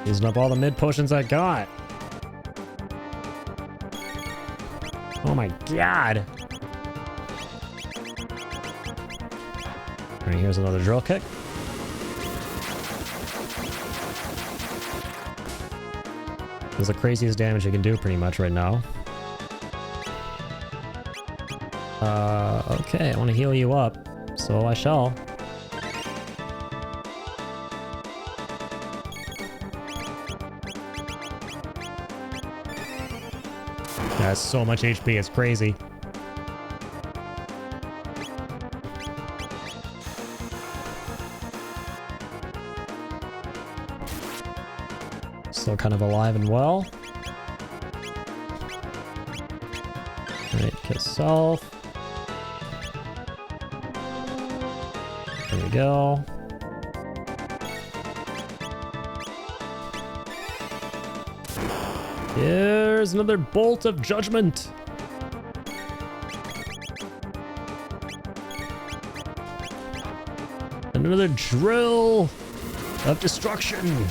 Using up all the mid potions I got. Oh my god. Alright, here's another drill kick. This is the craziest damage you can do pretty much right now. Okay, I want to heal you up, so I shall. That's so much HP, it's crazy. Still kind of alive and well. Alright, kill self. There we go. Here's another bolt of judgment. And another drill of destruction.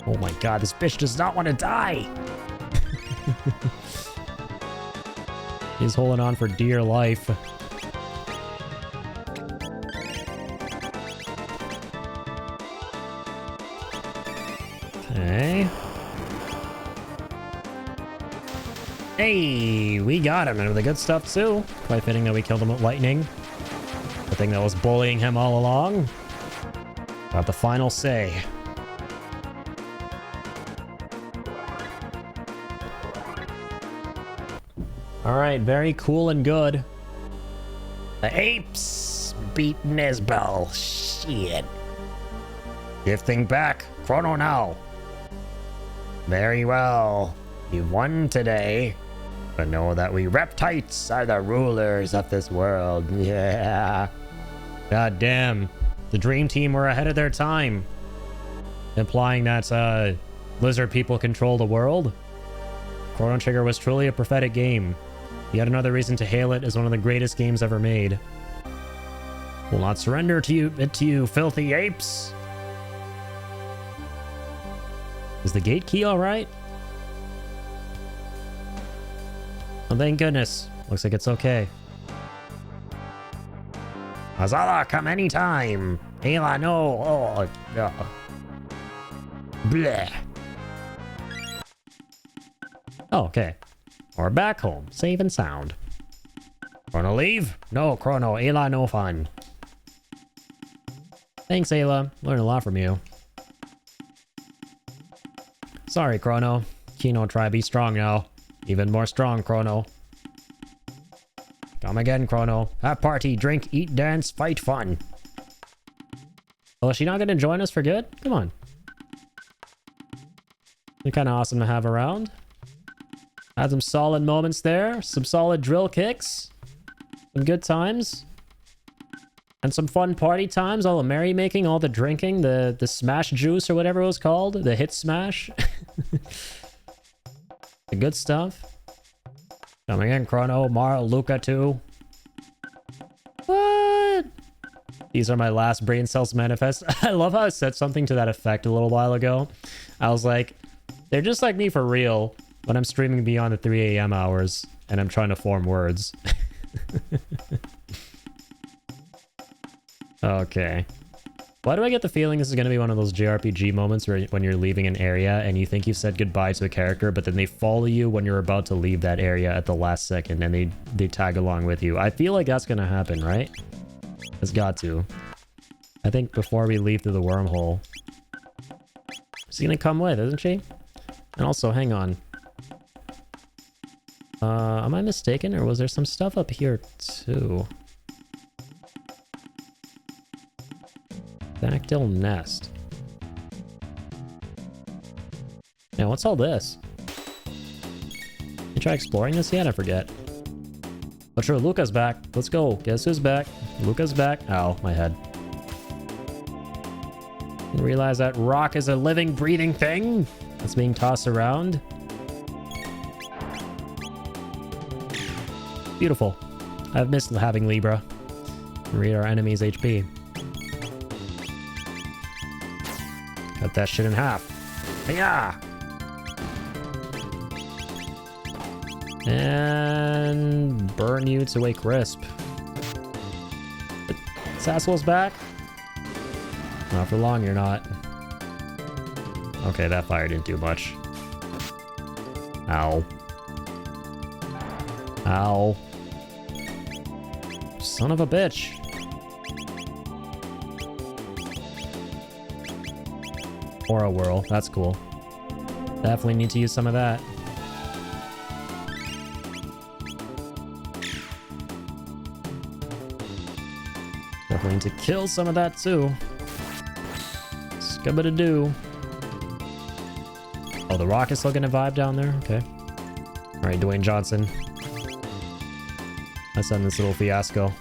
Oh my god, this bitch does not want to die! He's holding on for dear life. Okay. Hey, we got him, and the good stuff too. Quite fitting that we killed him with lightning. The thing that was bullying him all along. Got the final say. Alright, very cool and good. The apes beat Nesbel. Shit. Gifting back. Chrono now. Very well. You won today. But know that we reptites are the rulers of this world. Yeah. God damn. The dream team were ahead of their time. Implying that lizard people control the world. Chrono Trigger was truly a prophetic game. Yet another reason to hail it as one of the greatest games ever made. Will not surrender to you, filthy apes. Is the gate key alright? Oh, thank goodness. Looks like it's okay. Azala, come anytime. Ayla, no. Oh, bleh. Oh, okay. We're back home, safe and sound. Chrono leave? No, Chrono. Ayla, no fun. Thanks, Ayla. Learned a lot from you. Sorry, Chrono. Kino, try be strong now. Even more strong, Chrono. Come again, Chrono. Have party, drink, eat, dance, fight, fun. Oh, is she not going to join us for good? Come on. You're kind of awesome to have around. Had some solid moments there. Some solid drill kicks. Some good times. And some fun party times. All the merrymaking, all the drinking, the smash juice or whatever it was called. The hit smash. The good stuff. Coming in, Chrono, Mara, Luca too. What? These are my last brain cells manifest. I love how I said something to that effect a little while ago. I was like, they're just like me for real when I'm streaming beyond the 3 a.m. hours and I'm trying to form words. Okay. Why do I get the feeling this is going to be one of those JRPG moments where when you're leaving an area and you think you've said goodbye to a character, but then they follow you when you're about to leave that area at the last second and they tag along with you. I feel like that's going to happen, right? It's got to. I think before we leave through the wormhole. She's going to come with, isn't she? And also, hang on. Am I mistaken, or was there some stuff up here too? Dactyl nest. Yeah, what's all this? You try exploring this yet? I forget. But sure, Luca's back. Let's go. Guess who's back? Luca's back. Ow, my head. Didn't realize that rock is a living, breathing thing that's being tossed around. Beautiful. I've missed having Libra. Read our enemy's HP. Cut that shit in half. Yeah. And burn you to a crisp. But Saswell's back? Not for long, you're not. Okay, that fire didn't do much. Ow. Ow. Son of a bitch. Aura Whirl, that's cool. Definitely need to use some of that. Definitely need to kill some of that too. Scubba-da-doo. Oh, the rock is still gonna vibe down there? Okay. Alright, Dwayne Johnson. Let's end this little fiasco.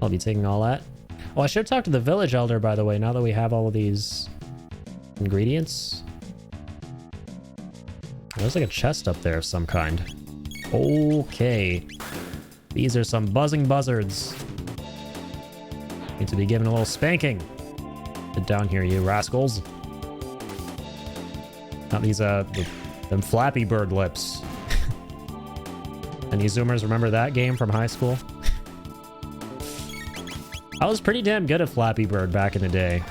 I'll be taking all that. Oh, I should talk to the village elder, by the way, now that we have all of these ingredients. There's like a chest up there of some kind. Okay. These are some buzzing buzzards. Need to be given a little spanking. Get down here, you rascals. Not these, them Flappy Bird lips. Any Zoomers remember that game from high school? I was pretty damn good at Flappy Bird back in the day.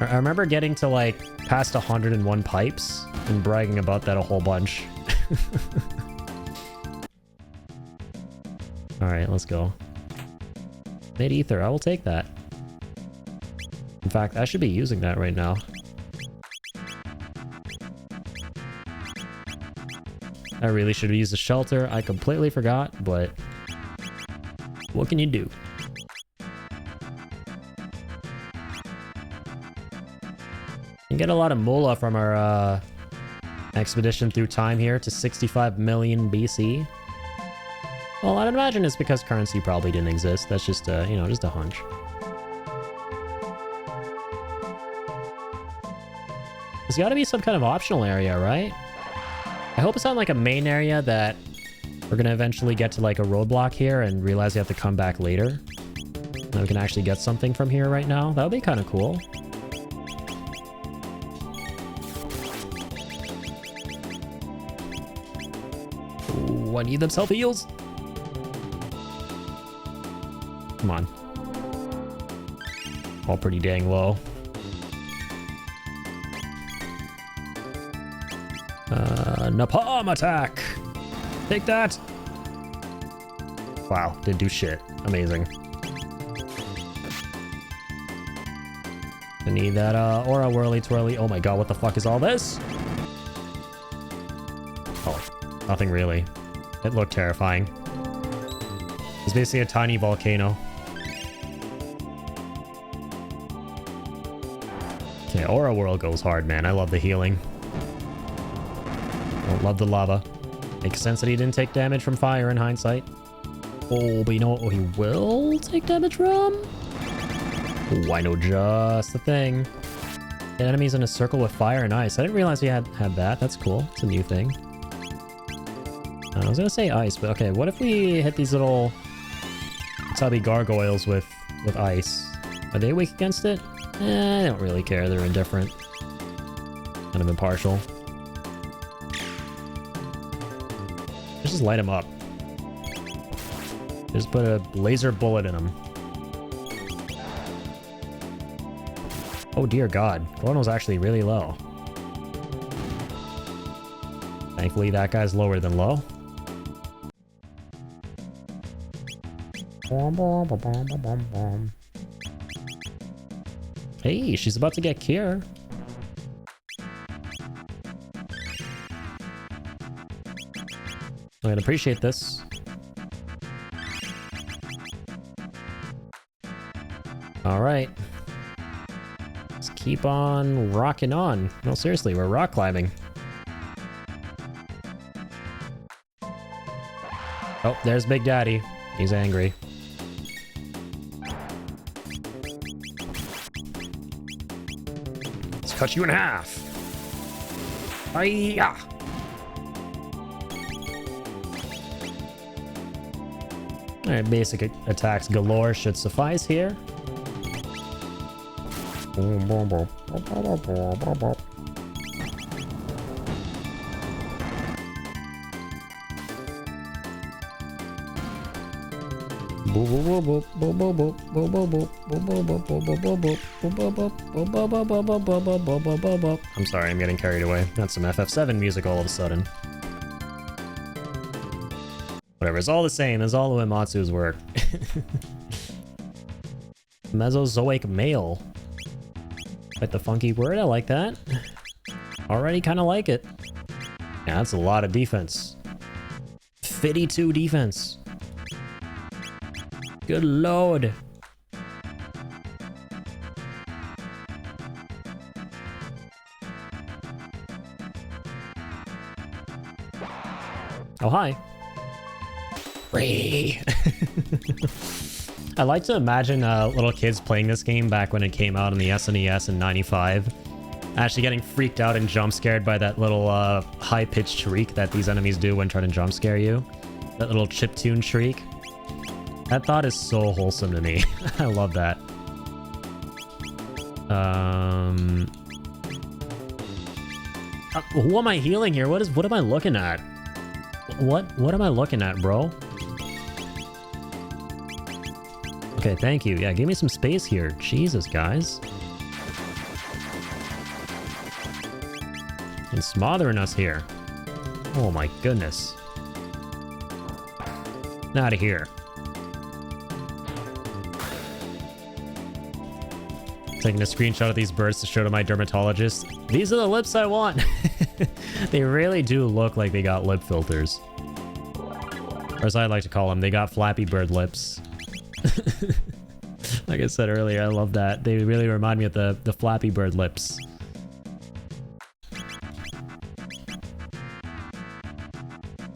I remember getting to like past 101 pipes and bragging about that a whole bunch. Alright, let's go. Mid ether, I will take that. In fact, I should be using that right now. I really should have used a shelter. I completely forgot, but what can you do? You get a lot of moolah from our expedition through time here to 65 million BC. Well, I'd imagine it's because currency probably didn't exist. That's just a, you know, just a hunch. There's got to be some kind of optional area, right? I hope it's not like a main area that we're going to eventually get to like a roadblock here and realize we have to come back later. And we can actually get something from here right now. That would be kind of cool. I need them self heals. Come on. All pretty dang low. Napalm attack! Take that! Wow, didn't do shit. Amazing. I need that aura whirly twirly. Oh my god, what the fuck is all this? Oh, nothing really. It looked terrifying. It's basically a tiny volcano. Okay, aura whirl goes hard, man. I love the healing. Don't love the lava. Makes sense that he didn't take damage from fire in hindsight. Oh, but you know what he will take damage from? Oh, I know just the thing. Get enemies in a circle with fire and ice. I didn't realize we had that. That's cool. It's a new thing. I was gonna say ice, but okay. What if we hit these little tubby gargoyles with ice? Are they weak against it? I don't really care. They're indifferent. Kind of impartial. Let's just light them up. Just put a laser bullet in them. Oh dear god. Chrono's actually really low. Thankfully that guy's lower than low. Hey, she's about to get cure. I'd appreciate this. Alright. Let's keep on rocking on. No, seriously, we're rock climbing. Oh, there's Big Daddy. He's angry. Let's cut you in half. Hiya! Alright, basic attacks galore should suffice here. Boom, boom, boom. I'm sorry, I'm getting carried away. That's some FF7 music all of a sudden. Whatever, it's all the same. It's all Uematsu's work. Mesozoic male. Quite the funky word, I like that. Already kind of like it. Yeah, that's a lot of defense. 52 defense. Good lord. Oh, hi. Free. I like to imagine little kids playing this game back when it came out on the SNES in '95. Actually getting freaked out and jump scared by that little high-pitched shriek that these enemies do when trying to jump scare you. That little chiptune shriek. That thought is so wholesome to me. I love that. Who am I healing here? What am I looking at? What am I looking at, bro? Okay, thank you. Yeah, give me some space here. Jesus, guys. And smothering us here. Oh my goodness. Out of here. Taking a screenshot of these birds to show to my dermatologist. These are the lips I want. They really do look like they got lip filters. Or as I like to call them, they got Flappy Bird lips. Like I said earlier, I love that. They really remind me of the Flappy Bird lips.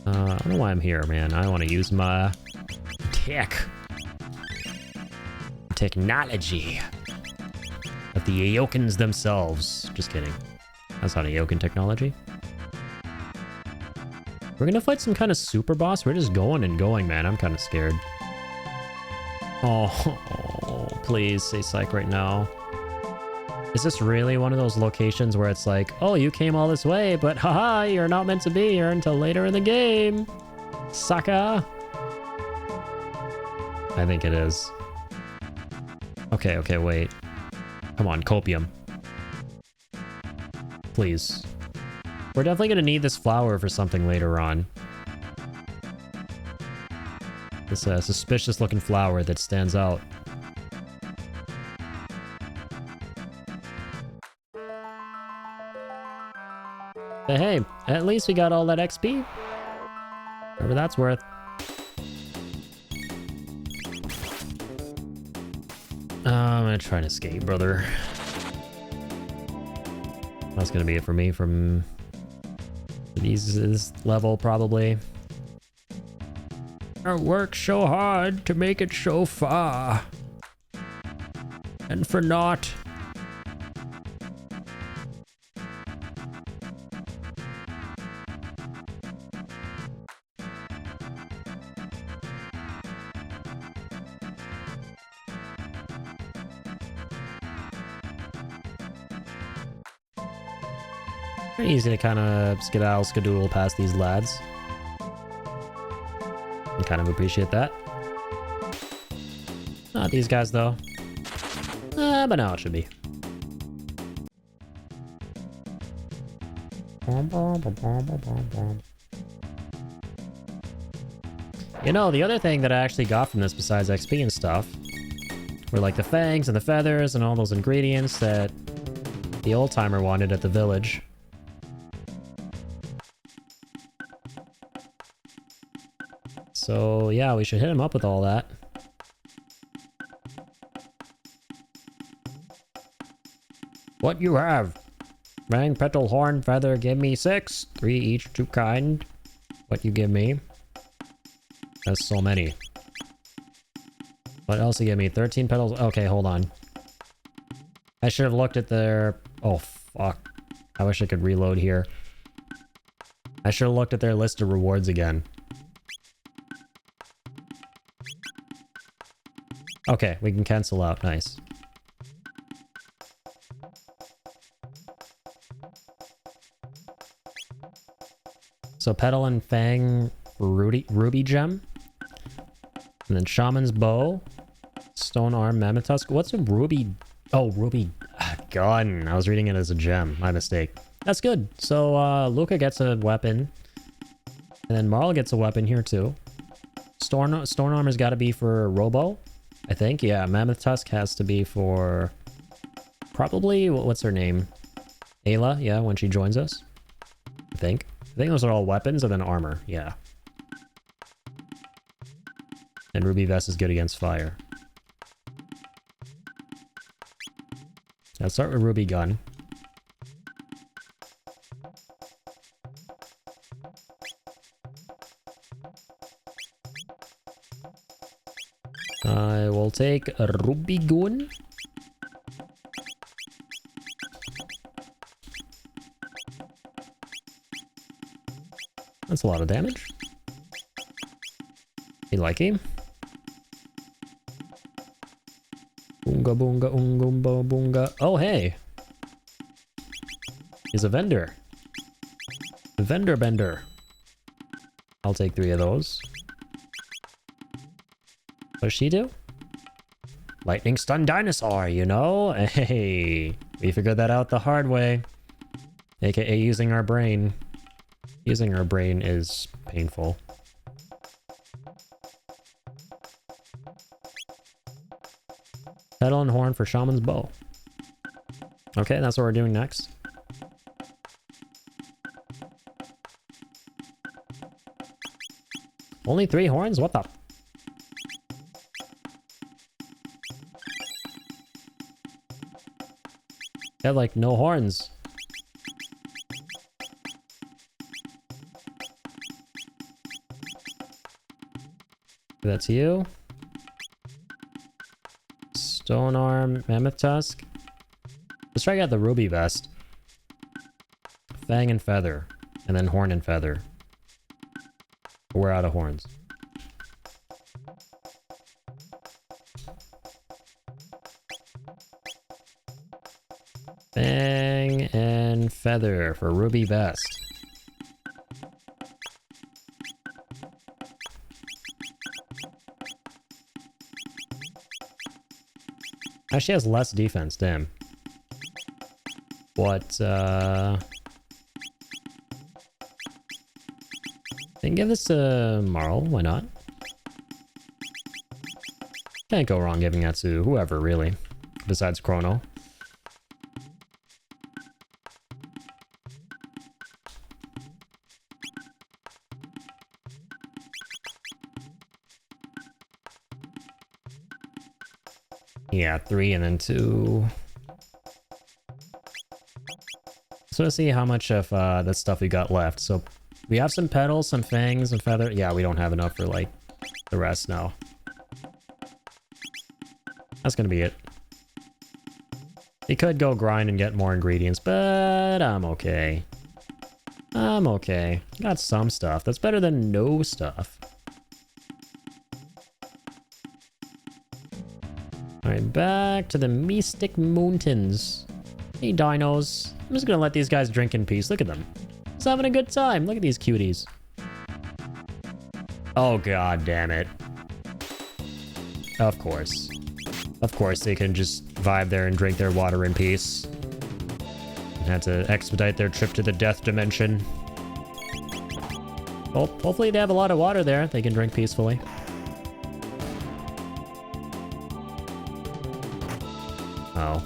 I don't know why I'm here, man. I want to use my technology of the Aeokans themselves. Just kidding. That's not Aeokan technology. We're gonna fight some kind of super boss. We're just going and going, man. I'm kind of scared. Oh, please say psych right now. Is this really one of those locations where it's like, oh, you came all this way, but haha, you're not meant to be here until later in the game? Sucker! I think it is. Okay, okay, wait. Come on, copium. Please. We're definitely gonna need this flower for something later on. This suspicious looking flower that stands out. But hey, at least we got all that XP. Whatever that's worth. I'm gonna try to escape, brother. That's gonna be it for me from this level, probably. I work so hard to make it so far. And for naught. Pretty easy to kind of skedaddle past these lads. I kind of appreciate that. Not these guys, though. But now it should be. You know, the other thing that I actually got from this besides XP and stuff were like the fangs and the feathers and all those ingredients that the old timer wanted at the village. So yeah, we should hit him up with all that. What you have? Rang, petal, horn, feather, give me 6. 3 each, 2 kind. What you give me? That's so many. What else you give me? 13 petals? Okay, hold on. I should have looked at their... Oh, fuck. I wish I could reload here. I should have looked at their list of rewards again. Okay, we can cancel out. Nice. So Petal and Fang Ruby Gem. And then Shaman's Bow. Stone Arm Mammoth Tusk. What's a Ruby... Oh, Ruby Gun. I was reading it as a gem. My mistake. That's good. So Luca gets a weapon. And then Marl gets a weapon here too. Stone Armor's got to be for Robo. I think, yeah, Mammoth Tusk has to be for probably, what's her name? Ayla, yeah, when she joins us. I think those are all weapons and then armor, yeah. And Ruby Vest is good against fire. Let's start with Ruby Gun. I will take a Ruby Gun. That's a lot of damage. You like him? Boonga boonga ungumba boonga. Oh, hey. He's a vendor. Vendor bender. I'll take 3 of those. What does she do? Lightning stun dinosaur, you know? Hey, we figured that out the hard way. AKA using our brain. Using our brain is painful. Petal and horn for Shaman's Bow. Okay, that's what we're doing next. Only 3 horns? What the... They have like no horns. That's you. Stone Arm, Mammoth Tusk. Let's try out the Ruby Vest. Fang and Feather. And then Horn and Feather. We're out of horns. Fang and Feather for Ruby Vest. Actually has less defense, damn. What, I can give this to Marl, why not? Can't go wrong giving that to whoever, really. Besides Chrono. Yeah, 3 and then 2. So let's see how much of that stuff we got left. So we have some petals, some fangs, and feather. Yeah, we don't have enough for like the rest now. That's gonna be it. We could go grind and get more ingredients, but I'm okay. I'm okay. Got some stuff. That's better than no stuff. Alright, back to the Mystic Mountains. Hey, dinos. I'm just gonna let these guys drink in peace. Look at them. Just having a good time. Look at these cuties. Oh, god damn it. Of course. Of course they can just vibe there and drink their water in peace. Had to expedite their trip to the death dimension. Well, hopefully they have a lot of water there. They can drink peacefully. Oh.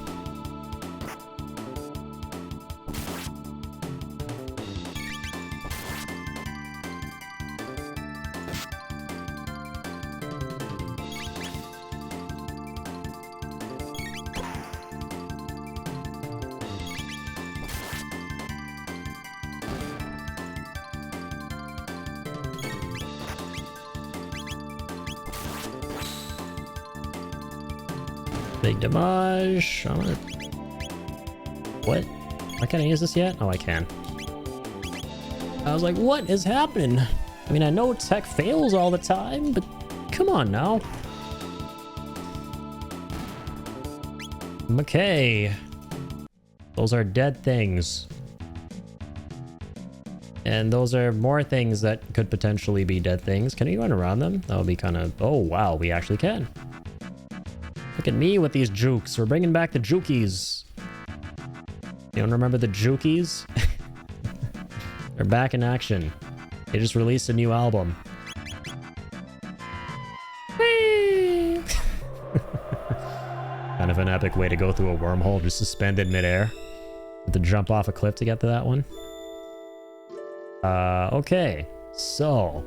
Big damage. What? Why can't I use this yet? Oh, I can. I was like, what is happening? I mean, I know tech fails all the time, but come on now. Okay. Those are dead things. And those are more things that could potentially be dead things. Can we run around them? That would be kind of... Oh, wow, we actually can. Look at me with these jukes. We're bringing back the jukies. You don't remember the jukies? They're back in action. They just released a new album. Whee! Kind of an epic way to go through a wormhole, just suspended midair. Have to jump off a cliff to get to that one. Okay. So.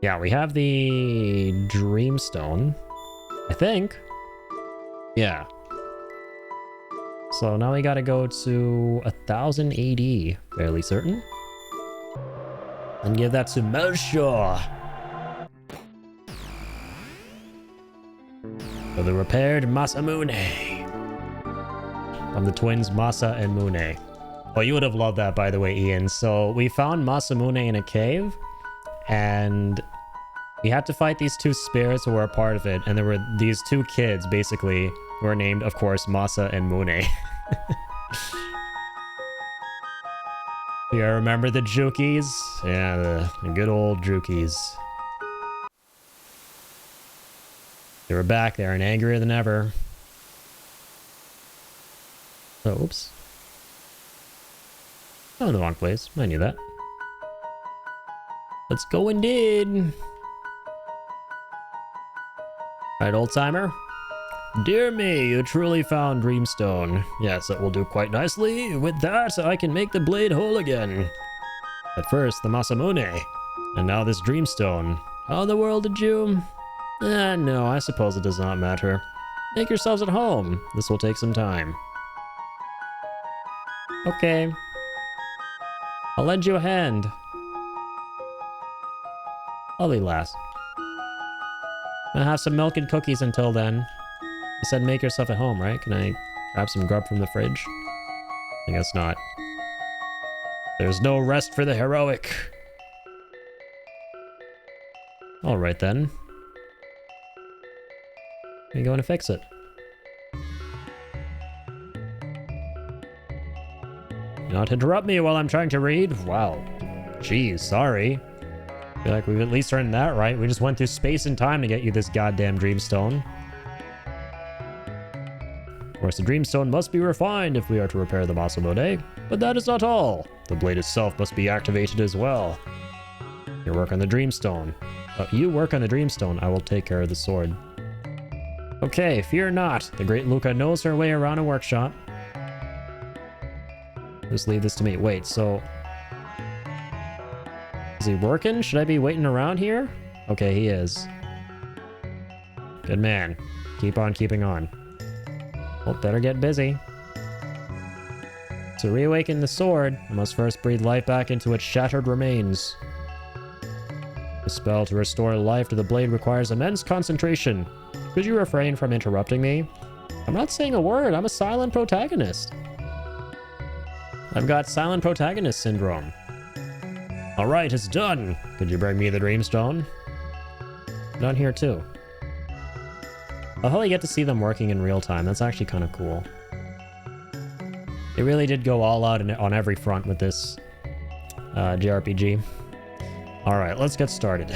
Yeah, we have the Dreamstone. I think. Yeah. So now we gotta go to 1000 AD, fairly certain. And give that to Melchior. For the repaired MASAMUNE. From the twins Masa and Mune. Oh, you would have loved that, by the way, Ian. So we found MASAMUNE in a cave. And we had to fight these two spirits who were a part of it, and there were these two kids, basically, who were named, of course, Masa and Mune. Yeah, remember the Jukies? Yeah, the good old Jukies. They were back there and angrier than ever. Oh, oops. Oh, in the wrong place. I knew that. Let's go indeed. Alright, old timer. Dear me, you truly found Dreamstone. Yes, that will do quite nicely. With that, I can make the blade whole again. At first, the MASAMUNE. And now this Dreamstone. How in the world did you... no, I suppose it does not matter. Make yourselves at home. This will take some time. Okay. I'll lend you a hand. I'll be last. I'll have some milk and cookies until then. You said make yourself at home, right? Can I grab some grub from the fridge? I guess not. There's no rest for the heroic. Alright then. I'm going to fix it. Not interrupt me while I'm trying to read? Wow. Jeez, sorry. I feel like we've at least earned that right. We just went through space and time to get you this goddamn Dreamstone. Of course, the Dreamstone must be refined if we are to repair the MASAMUNE, but that is not all. The blade itself must be activated as well. You work on the Dreamstone. You work on the Dreamstone. I will take care of the sword. Okay, fear not. The great Luca knows her way around a workshop. Just leave this to me. Wait, so... is he working? Should I be waiting around here? Okay, he is. Good man. Keep on keeping on. Well, better get busy. To reawaken the sword, I must first breathe life back into its shattered remains. The spell to restore life to the blade requires immense concentration. Could you refrain from interrupting me? I'm not saying a word. I'm a silent protagonist. I've got silent protagonist syndrome. All right, it's done. Could you bring me the Dreamstone? Done here too. I hope you get to see them working in real time. That's actually kind of cool. They really did go all out on every front with this JRPG. All right, let's get started.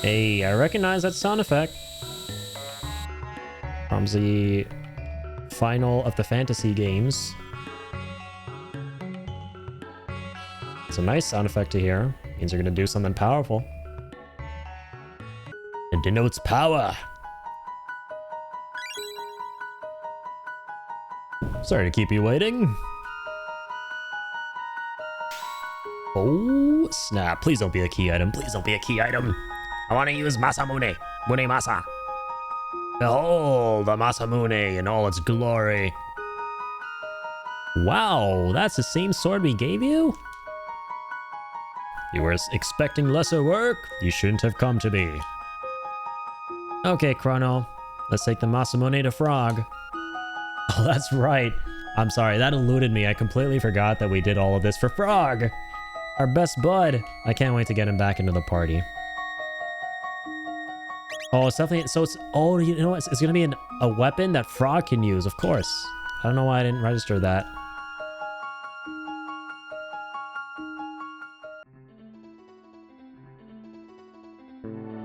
Hey, I recognize that sound effect from the final of the fantasy games. It's a nice sound effect to hear. Means you're gonna do something powerful. It denotes power. Sorry to keep you waiting. Oh, snap. Please don't be a key item. Please don't be a key item. I want to use MASAMUNE. Mune Masa. Behold the MASAMUNE in all its glory. Wow, that's the same sword we gave you? You were expecting lesser work? You shouldn't have come to me. Okay, Chrono. Let's take the MASAMUNE to Frog. Oh, that's right. I'm sorry, that eluded me. I completely forgot that we did all of this for Frog. Our best bud. I can't wait to get him back into the party. Oh, it's definitely... so it's... oh, you know what? It's going to be a weapon that Frog can use, of course. I don't know why I didn't register that.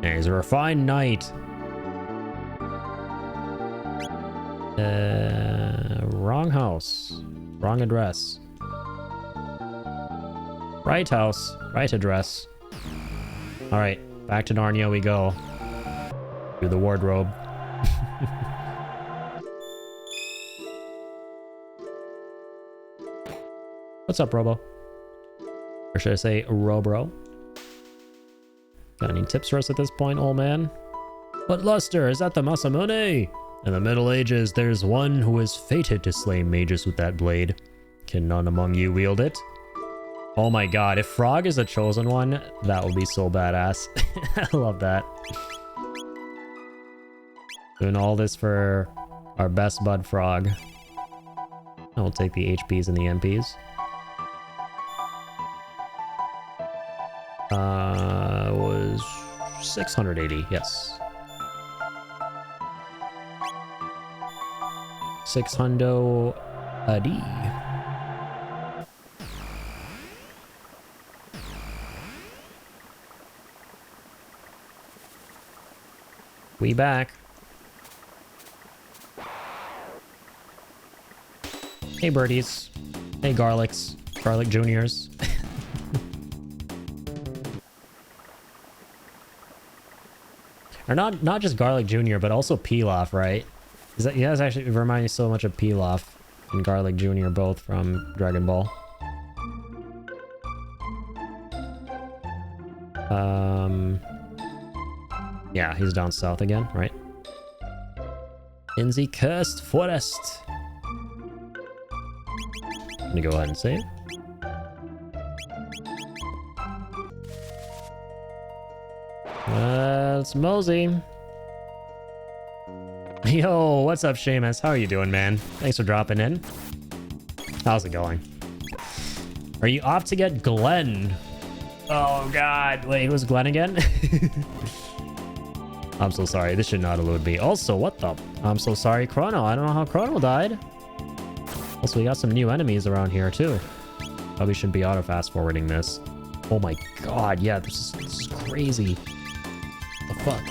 Yeah, he's a refined knight. Wrong house. Wrong address. Right house. Right address. Alright, back to Narnia we go. Through the wardrobe. What's up, Robo? Or should I say Robro? Got any tips for us at this point, old man? What luster? Is that the MASAMUNE? In the Middle Ages, there's one who is fated to slay mages with that blade. Can none among you wield it? Oh my god, if Frog is a chosen one, that would be so badass. I love that. Doing all this for our best bud Frog. I'll take the HPs and the MPs. Was 680, yes. 600 AD. We back. Hey birdies. Hey garlics. Garlic juniors. Or not just Garlic Jr., but also Pilaf, right? Is that, you guys actually remind me so much of Pilaf and Garlic Jr. both from Dragon Ball. Yeah, he's down south again, right? In the cursed forest. I'm gonna go ahead and save. It's mosey. Yo, what's up, Seamus? How are you doing, man? Thanks for dropping in. How's it going? Are you off to get Glenn? Oh, God. Wait, who's Glenn again? I'm so sorry. This should not elude me. Also, what the... I'm so sorry, Chrono. I don't know how Chrono died. Also, we got some new enemies around here, too. Probably shouldn't be auto-fast-forwarding this. Oh my god, yeah, this is crazy. The fuck?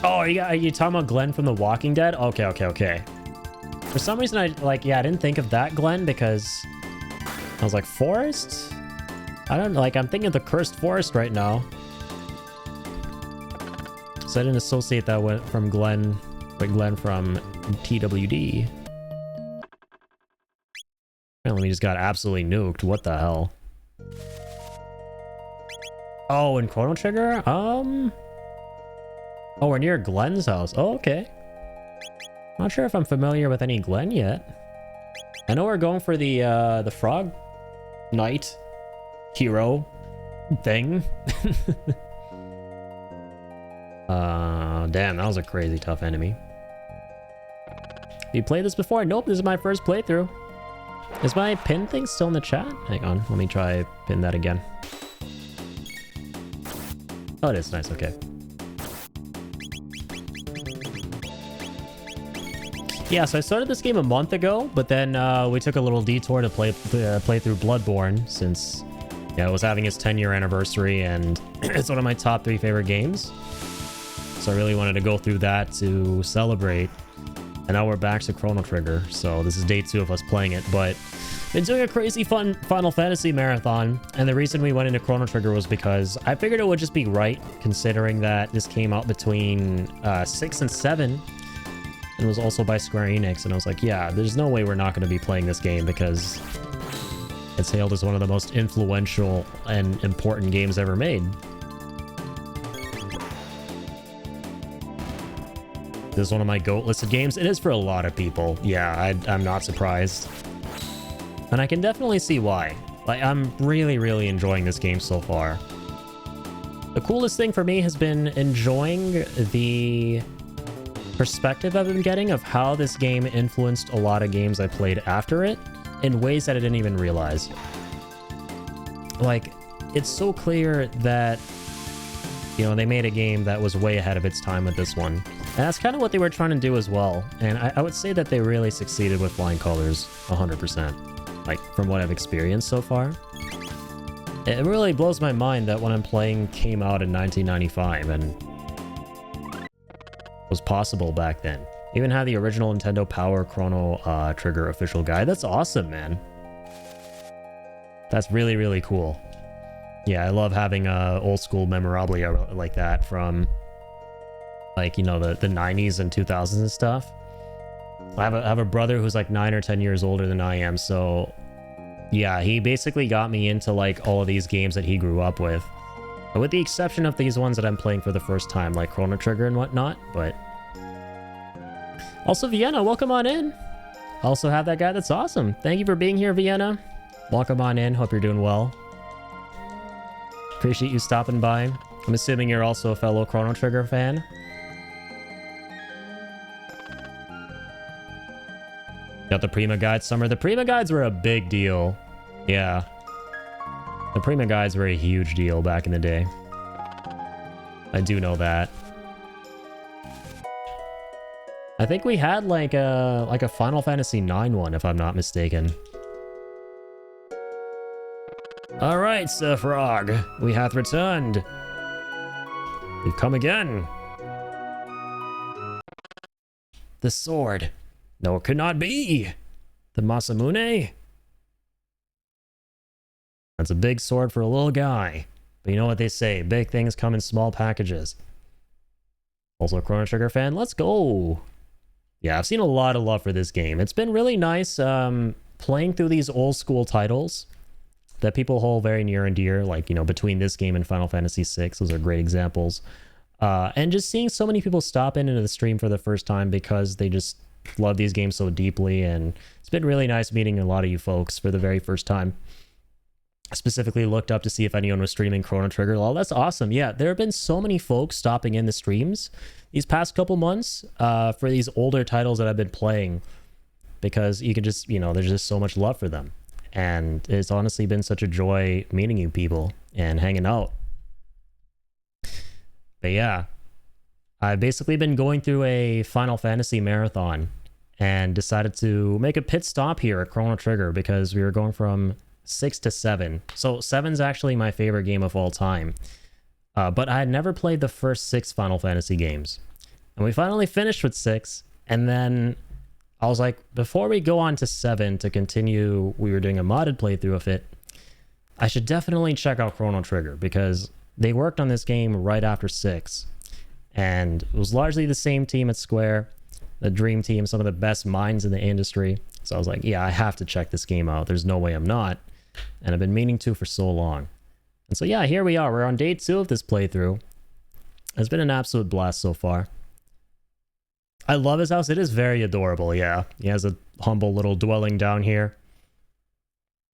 Oh, are you talking about Glenn from The Walking Dead? Okay, okay, okay. For some reason, I didn't think of that Glenn because I was like, forest? I don't know, like, I'm thinking of the Cursed Forest right now. So I didn't associate that from Glenn, but Glenn from TWD. Apparently we just got absolutely nuked. What the hell? Oh, in Chrono Trigger? Oh, we're near Glenn's house. Oh, okay. Not sure if I'm familiar with any Glenn yet. I know we're going for the Frog Knight hero thing. Damn, that was a crazy tough enemy. Have you played this before? Nope, this is my first playthrough. Is my pin thing still in the chat? Hang on, let me try pin that again. Oh, it is nice, okay. Yeah, so I started this game a month ago, but then we took a little detour to play through Bloodborne since it was having its 10-year anniversary, and it's one of my top 3 favorite games. So I really wanted to go through that to celebrate. And now we're back to Chrono Trigger, so this is day 2 of us playing it, but been doing a crazy fun Final Fantasy marathon, and the reason we went into Chrono Trigger was because I figured it would just be right, considering that this came out between 6 and 7, and was also by Square Enix, and I was like, yeah, there's no way we're not going to be playing this game, because it's hailed as one of the most influential and important games ever made. This is one of my GOAT listed games. It is for a lot of people. Yeah, I'm not surprised. And I can definitely see why. Like, I'm really, really enjoying this game so far. The coolest thing for me has been enjoying the perspective I've been getting of how this game influenced a lot of games I played after it in ways that I didn't even realize. Like, it's so clear that, you know, they made a game that was way ahead of its time with this one. And that's kind of what they were trying to do as well. And I would say that they really succeeded with flying colors 100%. Like, from what I've experienced so far. It really blows my mind that when I'm playing came out in 1995 and was possible back then. Even had the original Nintendo Power Chrono Trigger official guide. That's awesome, man. That's really, really cool. Yeah, I love having old school memorabilia like that from, like, you know, the 90s and 2000s and stuff. I have a brother who's like 9 or 10 years older than I am, so yeah, he basically got me into like all of these games that he grew up with the exception of these ones that I'm playing for the first time, like Chrono Trigger and whatnot. But also, Vienna, welcome on in. Also have that guy. That's awesome. Thank you for being here, Vienna. Welcome on in. Hope you're doing well. Appreciate you stopping by. I'm assuming you're also a fellow Chrono Trigger fan. Got the Prima Guide Summer. The Prima Guides were a big deal. Yeah. The Prima Guides were a huge deal back in the day. I do know that. I think we had like a Final Fantasy IX one, if I'm not mistaken. Alright, Sir Frog. We hath returned. We've come again. The sword. No, it could not be. The MASAMUNE? That's a big sword for a little guy. But you know what they say, big things come in small packages. Also a Chrono Trigger fan? Let's go! Yeah, I've seen a lot of love for this game. It's been really nice playing through these old school titles that people hold very near and dear, like, you know, between this game and Final Fantasy VI. Those are great examples. And just seeing so many people stop into the stream for the first time because they just love these games so deeply, and it's been really nice meeting a lot of you folks for the very first time. I specifically looked up to see if anyone was streaming Chrono Trigger. Well, that's awesome. Yeah, there have been so many folks stopping in the streams these past couple months for these older titles that I've been playing, because you can just, you know, there's just so much love for them. And it's honestly been such a joy meeting you people and hanging out. But yeah, I've basically been going through a Final Fantasy marathon, and decided to make a pit stop here at Chrono Trigger because we were going from 6 to 7. So 7's actually my favorite game of all time. But I had never played the first 6 Final Fantasy games. And we finally finished with 6, and then I was like, before we go on to 7 to continue, we were doing a modded playthrough of it, I should definitely check out Chrono Trigger because they worked on this game right after 6. And it was largely the same team at Square, the Dream Team, some of the best minds in the industry. So I was like, yeah, I have to check this game out. There's no way I'm not. And I've been meaning to for so long. And so yeah, here we are. We're on day 2 of this playthrough. It's been an absolute blast so far. I love his house. It is very adorable, yeah. He has a humble little dwelling down here.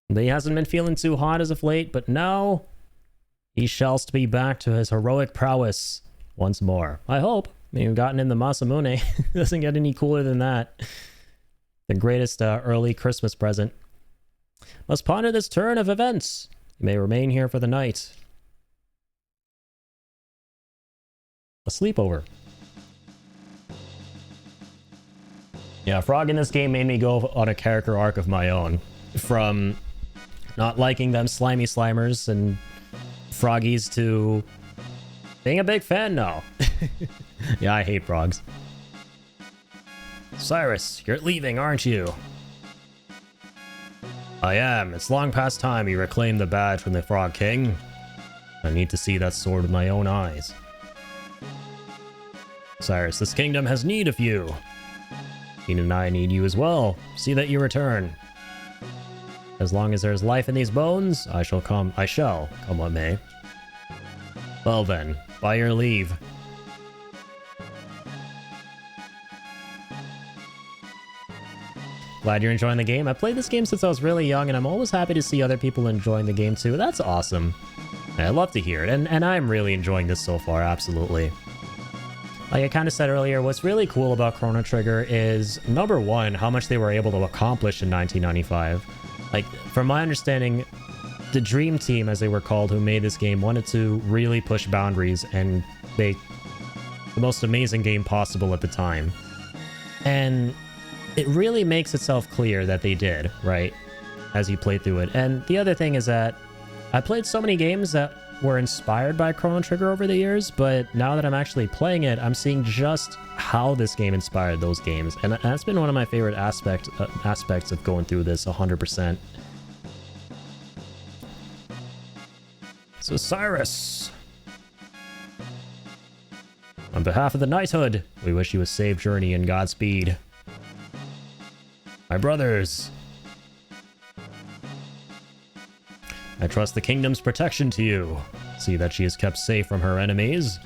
He hasn't been feeling too hot as of late, but now he shall be back to his heroic prowess once more. I hope. I mean, we've gotten in the MASAMUNE. Doesn't get any cooler than that. The greatest early Christmas present. Must ponder this turn of events. You may remain here for the night. A sleepover. Yeah, Frog in this game made me go on a character arc of my own. From not liking them slimy slimers and froggies to being a big fan now. Yeah, I hate frogs. Cyrus, you're leaving, aren't you? I am. It's long past time you reclaimed the badge from the Frog King. I need to see that sword with my own eyes. Cyrus, this kingdom has need of you. Keen and I need you as well. See that you return. As long as there's life in these bones, I shall come what may. Well then, by your leave. Glad you're enjoying the game. I played this game since I was really young, and I'm always happy to see other people enjoying the game too. That's awesome. I love to hear it, and I'm really enjoying this so far, absolutely. Like I kind of said earlier, what's really cool about Chrono Trigger is, number one, how much they were able to accomplish in 1995. Like, from my understanding, the Dream Team, as they were called, who made this game, wanted to really push boundaries and make the most amazing game possible at the time. And it really makes itself clear that they did, right? As you play through it. And the other thing is that I played so many games that were inspired by Chrono Trigger over the years, but now that I'm actually playing it, I'm seeing just how this game inspired those games. And that's been one of my favorite aspects of going through this 100%. So Cyrus, on behalf of the knighthood, we wish you a safe journey and Godspeed. My brothers, I trust the kingdom's protection to you. See that she is kept safe from her enemies.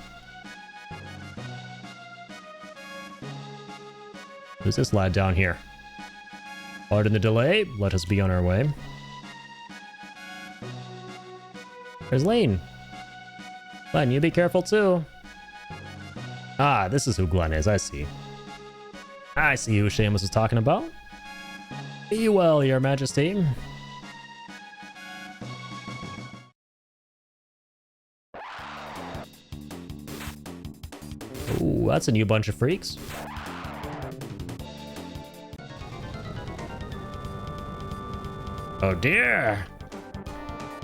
Who's this lad down here? Pardon the delay, let us be on our way. There's Lane. Glenn, you be careful too. Ah, this is who Glenn is, I see. I see who Seamus was talking about. Be well, your majesty. Ooh, that's a new bunch of freaks. Oh dear!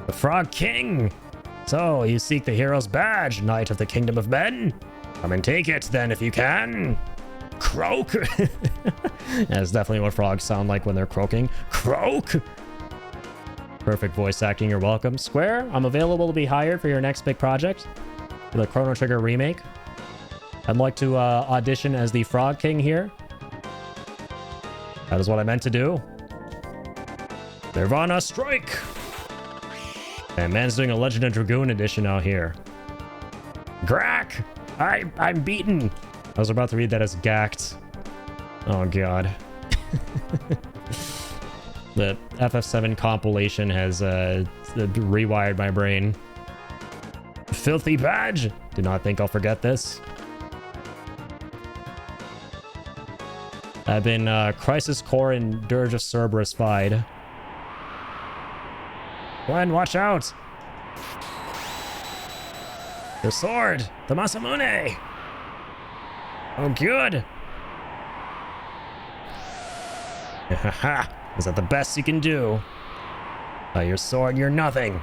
The Frog King! So, you seek the hero's badge, Knight of the Kingdom of Men? Come and take it, then, if you can! Croak! That's definitely what frogs sound like when they're croaking. Croak! Perfect voice acting, you're welcome. Square, I'm available to be hired for your next big project. For the Chrono Trigger remake. I'd like to audition as the Frog King here. That is what I meant to do. Nirvana strike! And man's doing a Legend of Dragoon edition out here. Grack! I'm beaten! I was about to read that as gacked. Oh god. The FF7 compilation has rewired my brain. Filthy badge! Do not think I'll forget this. I've been Crisis Core and Dirge of Cerberus-fied. Glenn, watch out! The sword! The Masamune! Oh, good! Haha, is that the best you can do? By your sword, you're nothing.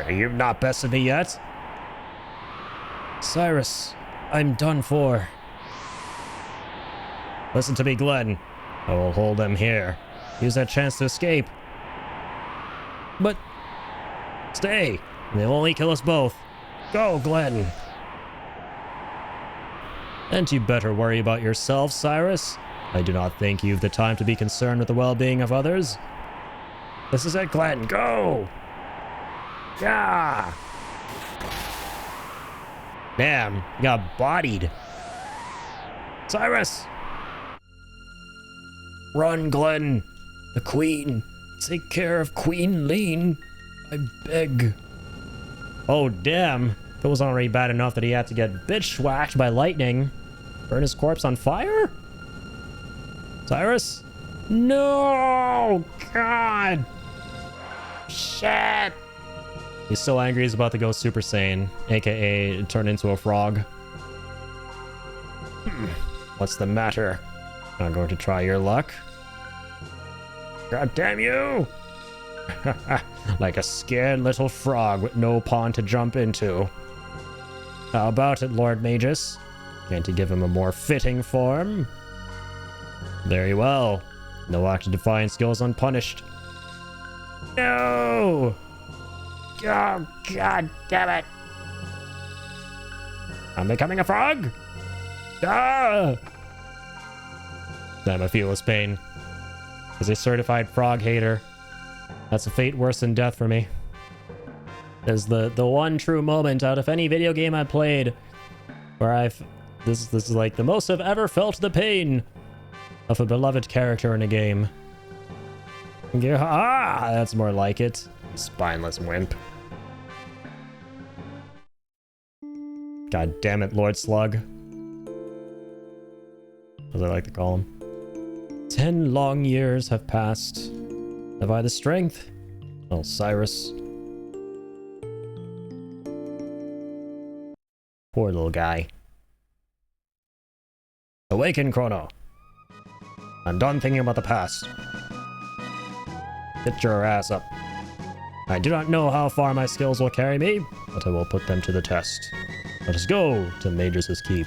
You've not bested me yet? Cyrus, I'm done for. Listen to me, Glenn. I will hold them here. Use that chance to escape. But... stay. They'll only kill us both. Go, Glenn. And you better worry about yourself, Cyrus. I do not think you've the time to be concerned with the well-being of others. This is it, Glenn. Go! Yeah! Damn, you got bodied. Cyrus! Run, Glenn. The Queen. Take care of Queen Lean. I beg. Oh, damn. If it was already bad enough that he had to get bitch-whacked by lightning. Burn his corpse on fire? Cyrus? No! God! Shit! He's so angry he's about to go Super Saiyan, aka turn into a frog. What's the matter? Not going to try your luck? God damn you! Like a scared little frog with no pond to jump into. How about it, Lord Magus? Can't you give him a more fitting form? Very well. No act of defiance goes unpunished. No! Oh, God damn it! I'm becoming a frog? Ah! Damn, I feel his pain. As a certified frog hater, that's a fate worse than death for me. There's the one true moment out of any video game I played where this is like the most I've ever felt the pain of a beloved character in a game. Yeah, that's more like it. Spineless wimp. God damn it, Lord Slug. As I like to call him. 10 long years have passed. Have I the strength? Oh, Cyrus. Poor little guy. Awaken, Chrono. I'm done thinking about the past. Get your ass up. I do not know how far my skills will carry me, but I will put them to the test. Let us go to Magus's Keep.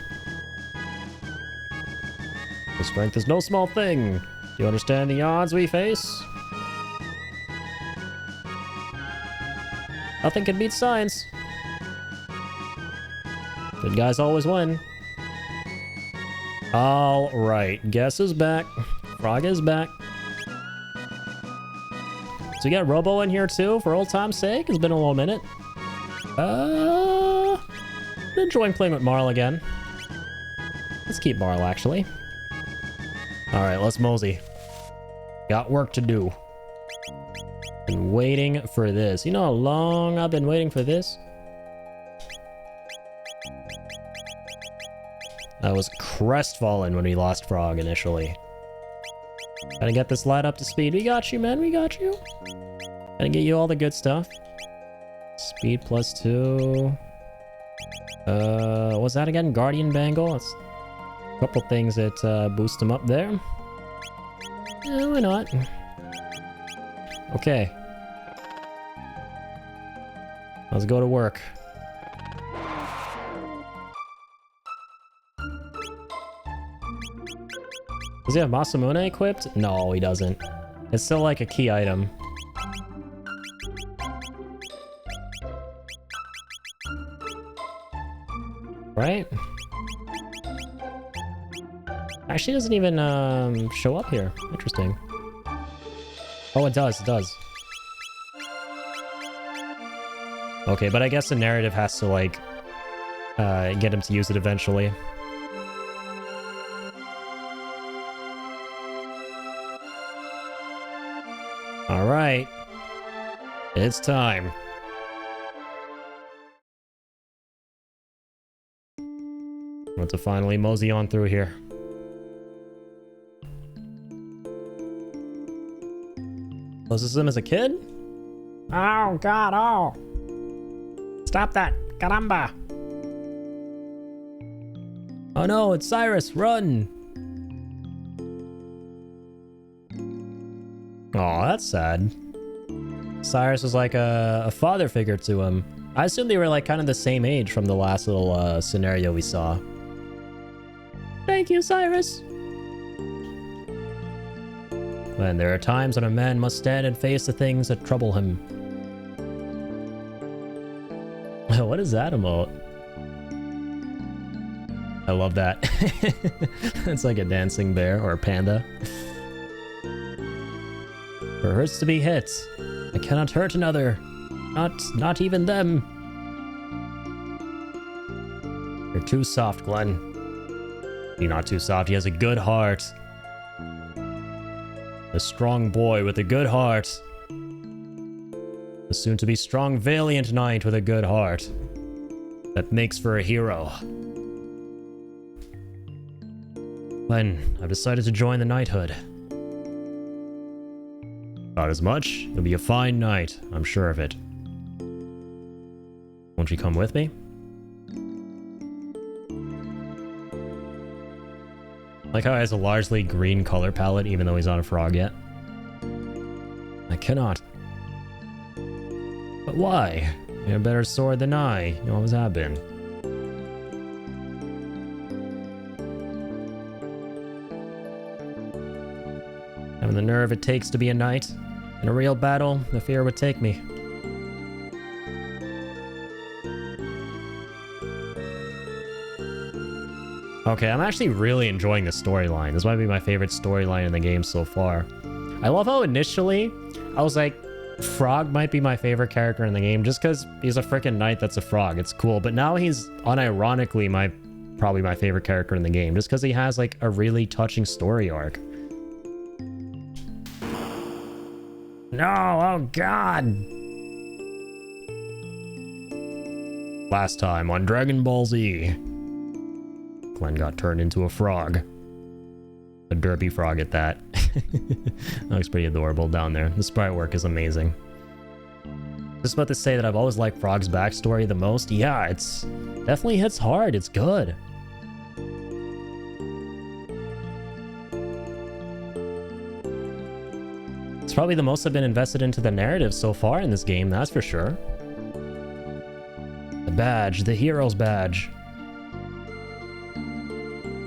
The strength is no small thing. Do you understand the odds we face? Nothing can beat science. Good guys always win. Alright, guess is back. Frog is back. So we got Robo in here too, for old time's sake. It's been a little minute. I'm enjoying playing with Marl again. Let's keep Marl, actually. Alright, let's mosey. Got work to do. Been waiting for this. You know how long I've been waiting for this? I was crestfallen when we lost Frog initially. Gotta get this light up to speed. We got you, man. We got you. Gotta get you all the good stuff. Speed +2. What's that again? Guardian Bangle. That's a couple things that boost them up there. Yeah, why not? Okay. Let's go to work. Does he have MASAMUNE equipped? No, he doesn't. It's still like a key item. Right? Actually, it doesn't even show up here. Interesting. Oh, it does. It does. Okay, but I guess the narrative has to, like, get him to use it eventually. Alright. It's time. I want to finally mosey on through here. Was this him as a kid? Oh, God, oh. Stop that. Caramba. Oh no, it's Cyrus. Run. Oh, that's sad. Cyrus was like a father figure to him. I assume they were like kind of the same age from the last little scenario we saw. Thank you, Cyrus. When there are times when a man must stand and face the things that trouble him. What is that emote? I love that. It's like a dancing bear or a panda. It hurts to be hit. I cannot hurt another. Not even them. You're too soft, Glenn. You're not too soft. He has a good heart. A strong boy with a good heart. A soon-to-be strong, valiant knight with a good heart. That makes for a hero. Glenn, I've decided to join the knighthood. About as much? It'll be a fine night, I'm sure of it. Won't you come with me? Like how he has a largely green color palette even though he's not a frog yet. I cannot. But why? You have a better sword than I. You always have been. Having the nerve it takes to be a knight. In a real battle, the fear would take me. Okay, I'm actually really enjoying the storyline. This might be my favorite storyline in the game so far. I love how initially I was like, Frog might be my favorite character in the game just because he's a freaking knight that's a frog. It's cool. But now he's unironically probably my favorite character in the game just because he has like a really touching story arc. No, oh god. Last time on Dragon Ball Z. Glenn got turned into a frog. A derpy frog at that. That looks pretty adorable down there. The sprite work is amazing. Just about to say that I've always liked Frog's backstory the most. Yeah, it's definitely hits hard. It's good. It's probably the most I've been invested into the narrative so far in this game, that's for sure. The badge, the hero's badge.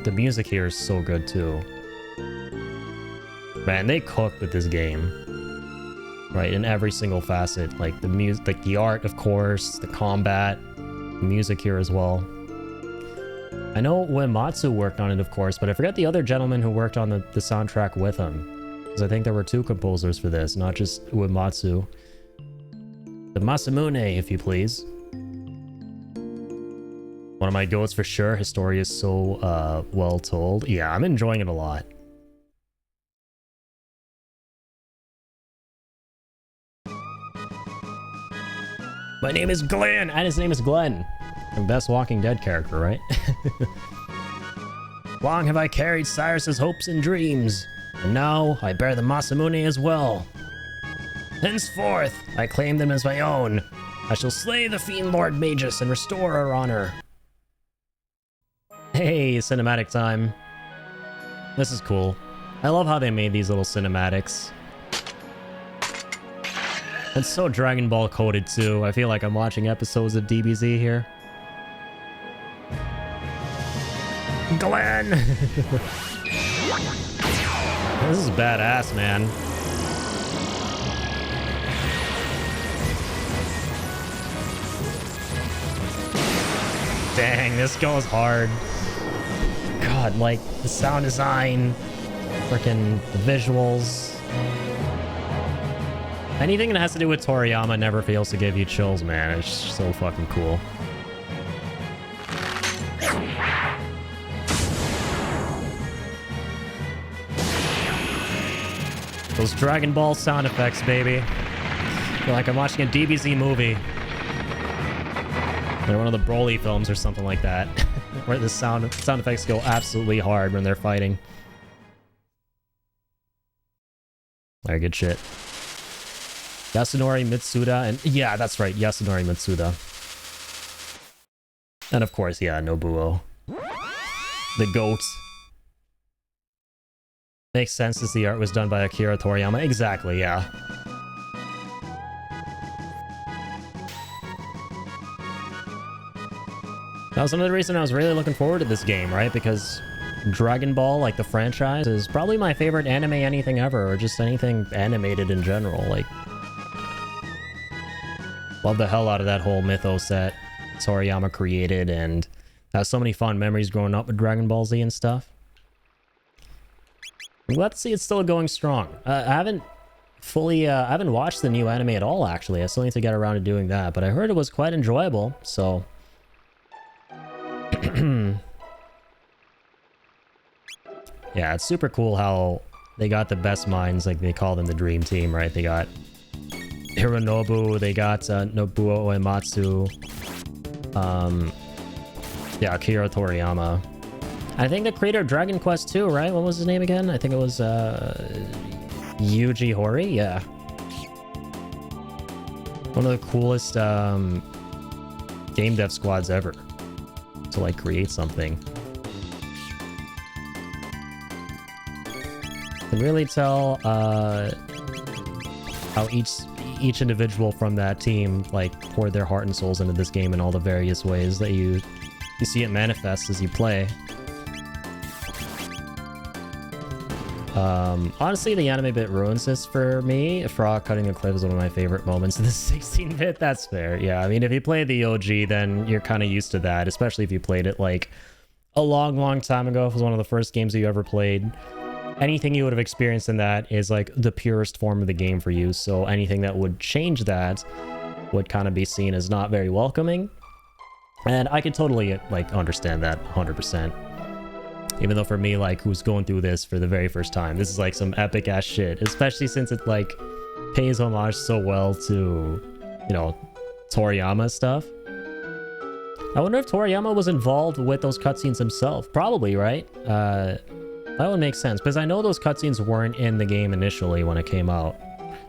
The music here is so good too. Man, they cooked with this game. Right, in every single facet. Like the music, like the art, of course, the combat, the music here as well. I know Uematsu worked on it, of course, but I forget the other gentleman who worked on the soundtrack with him. Because I think there were two composers for this, not just Uematsu. The MASAMUNE, if you please. One of my goats for sure. His story is so well told. Yeah, I'm enjoying it a lot. My name is Glenn, and his name is Glenn. The best Walking Dead character, right? Long have I carried Cyrus's hopes and dreams, and now I bear the MASAMUNE as well. Henceforth, I claim them as my own. I shall slay the Fiend Lord Magus and restore her honor. Hey, cinematic time. This is cool. I love how they made these little cinematics. It's so Dragon Ball coded too. I feel like I'm watching episodes of DBZ here. Glenn! This is badass, man. Dang, this goes hard. God, like, the sound design, freaking visuals. Anything that has to do with Toriyama never fails to give you chills, man. It's so fucking cool. Those Dragon Ball sound effects, baby. I feel like I'm watching a DBZ movie. Or one of the Broly films or something like that. Where the sound effects go absolutely hard when they're fighting. Alright, good shit. Yasunori Mitsuda, and yeah, that's right, Yasunori Mitsuda. And of course, yeah, Nobuo. The GOAT. Makes sense as the art was done by Akira Toriyama. Exactly, yeah. That was another reason I was really looking forward to this game, right? Because Dragon Ball, like the franchise, is probably my favorite anime anything ever, or just anything animated in general. Like, love the hell out of that whole mythos that Toriyama created, and have so many fun memories growing up with Dragon Ball Z and stuff. I'm glad to see it's still going strong. I haven't watched the new anime at all, actually. I still need to get around to doing that, but I heard it was quite enjoyable, so... Yeah, it's super cool how they got the best minds, like they call them the dream team, right? They got Hironobu, they got Nobuo Uematsu, yeah, Akira Toriyama. I think the creator of Dragon Quest 2, right? What was his name again? I think it was Yuji Horii, yeah. One of the coolest game dev squads ever to like create something. You can really tell how each individual from that team like poured their heart and souls into this game in all the various ways that you see it manifest as you play. Honestly, the anime bit ruins this for me. Frog cutting a cliff is one of my favorite moments in the 16-bit. That's fair. Yeah, I mean, if you play the OG, then you're kind of used to that, especially if you played it like a long time ago. If it was one of the first games you ever played. Anything you would have experienced in that is like the purest form of the game for you. So anything that would change that would kind of be seen as not very welcoming. And I could totally like understand that 100%. Even though for me, like, who's going through this for the very first time, this is like some epic ass shit, especially since it like pays homage so well to, you know, Toriyama stuff. I wonder if Toriyama was involved with those cutscenes himself. Probably, right? That would make sense, because I know those cutscenes weren't in the game initially when it came out,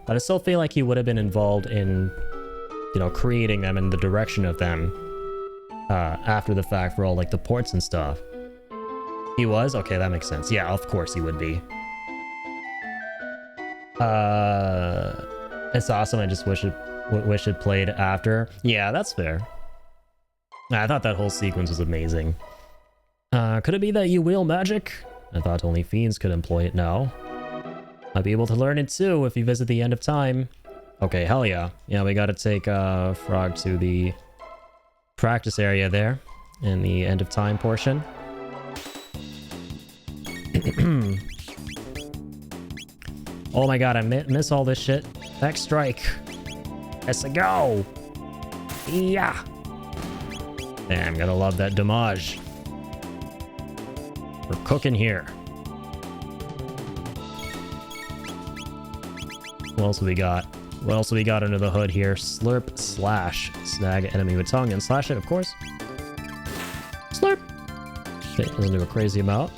but I still feel like he would have been involved in, you know, creating them and the direction of them after the fact for all like the ports and stuff. He was? Okay, that makes sense. Yeah, of course he would be. It's awesome. I just wish it played after. Yeah, that's fair. I thought that whole sequence was amazing. Could it be that you wield magic? I thought only fiends could employ it now. Might be able to learn it too if you visit the end of time. Okay, hell yeah. Yeah, we gotta take Frog to the practice area there in the end of time portion. Oh my god, I miss all this shit. Next strike. Let's go. Yeah. Damn, gotta love that damage. We're cooking here. What else have we got? What else have we got under the hood here? Slurp slash. Snag enemy with tongue and slash it, of course. Slurp. Okay, doesn't do a crazy amount.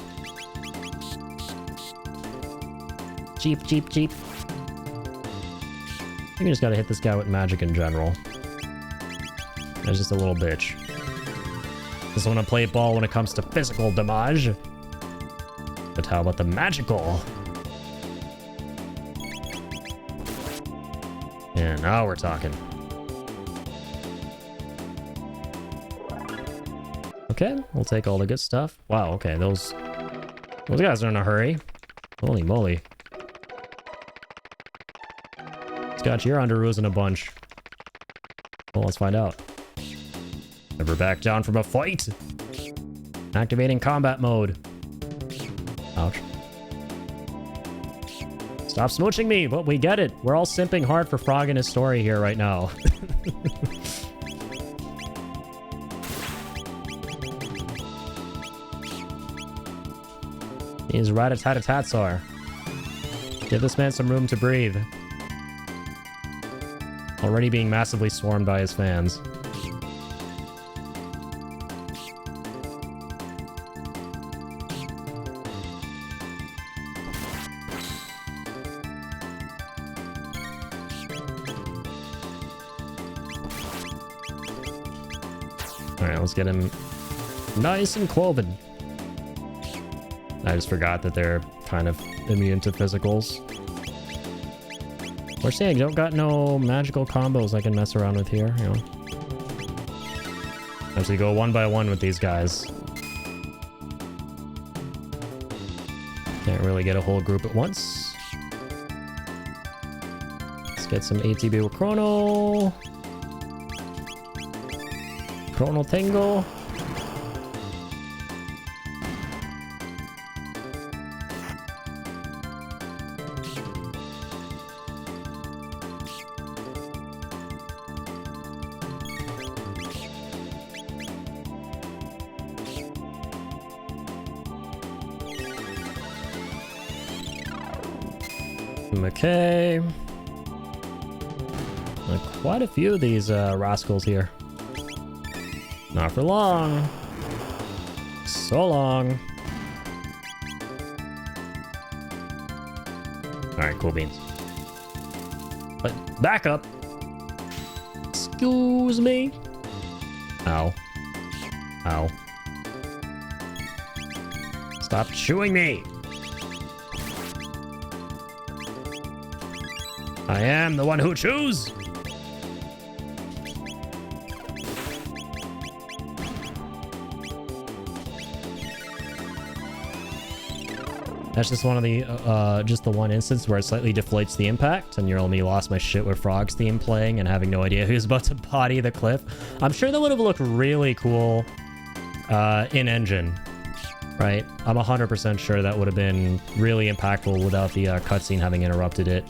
Jeep. You just gotta hit this guy with magic in general. That's just a little bitch. Doesn't want to play ball when it comes to physical damage. But how about the magical? And now we're talking. Okay, we'll take all the good stuff. Wow, okay, those guys are in a hurry. Holy moly. Scotch, you're under Ruse in a bunch. Well, let's find out. Never back down from a fight. Activating combat mode. Ouch. Stop smooching me, but we get it. We're all simping hard for Frog and his story here right now. He's rat-a-tat-a-tat-sar. Give this man some room to breathe. Already being massively swarmed by his fans. Alright, let's get him nice and cloven. I just forgot that they're kind of immune to physicals. We're saying I don't got no magical combos I can mess around with here, you know. As we go one by one with these guys. Can't really get a whole group at once. Let's get some ATB with Chrono. Chrono Tango. Okay. Like quite a few of these rascals here. Not for long. So long. Alright, cool beans. But back up. Excuse me. Ow. Ow. Stop chewing me. I am the one who chews. That's just one of the, just the one instance where it slightly deflates the impact, and you're only lost my shit with Frog's theme playing and having no idea who's about to body the cliff. I'm sure that would have looked really cool in engine, right? I'm 100% sure that would have been really impactful without the cutscene having interrupted it,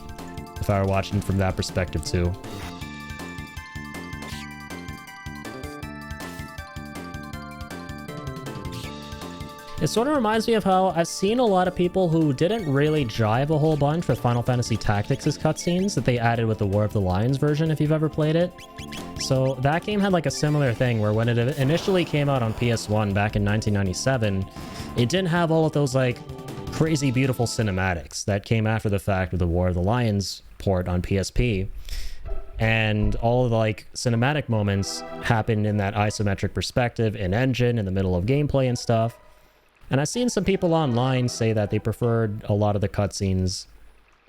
if I were watching from that perspective too. It sort of reminds me of how I've seen a lot of people who didn't really jive a whole bunch with Final Fantasy Tactics' cutscenes that they added with the War of the Lions version, if you've ever played it. So that game had like a similar thing where when it initially came out on PS1 back in 1997, it didn't have all of those like crazy beautiful cinematics that came after the fact with the War of the Lions port on PSP. And all of the like cinematic moments happened in that isometric perspective in engine, in the middle of gameplay and stuff. And I've seen some people online say that they preferred a lot of the cutscenes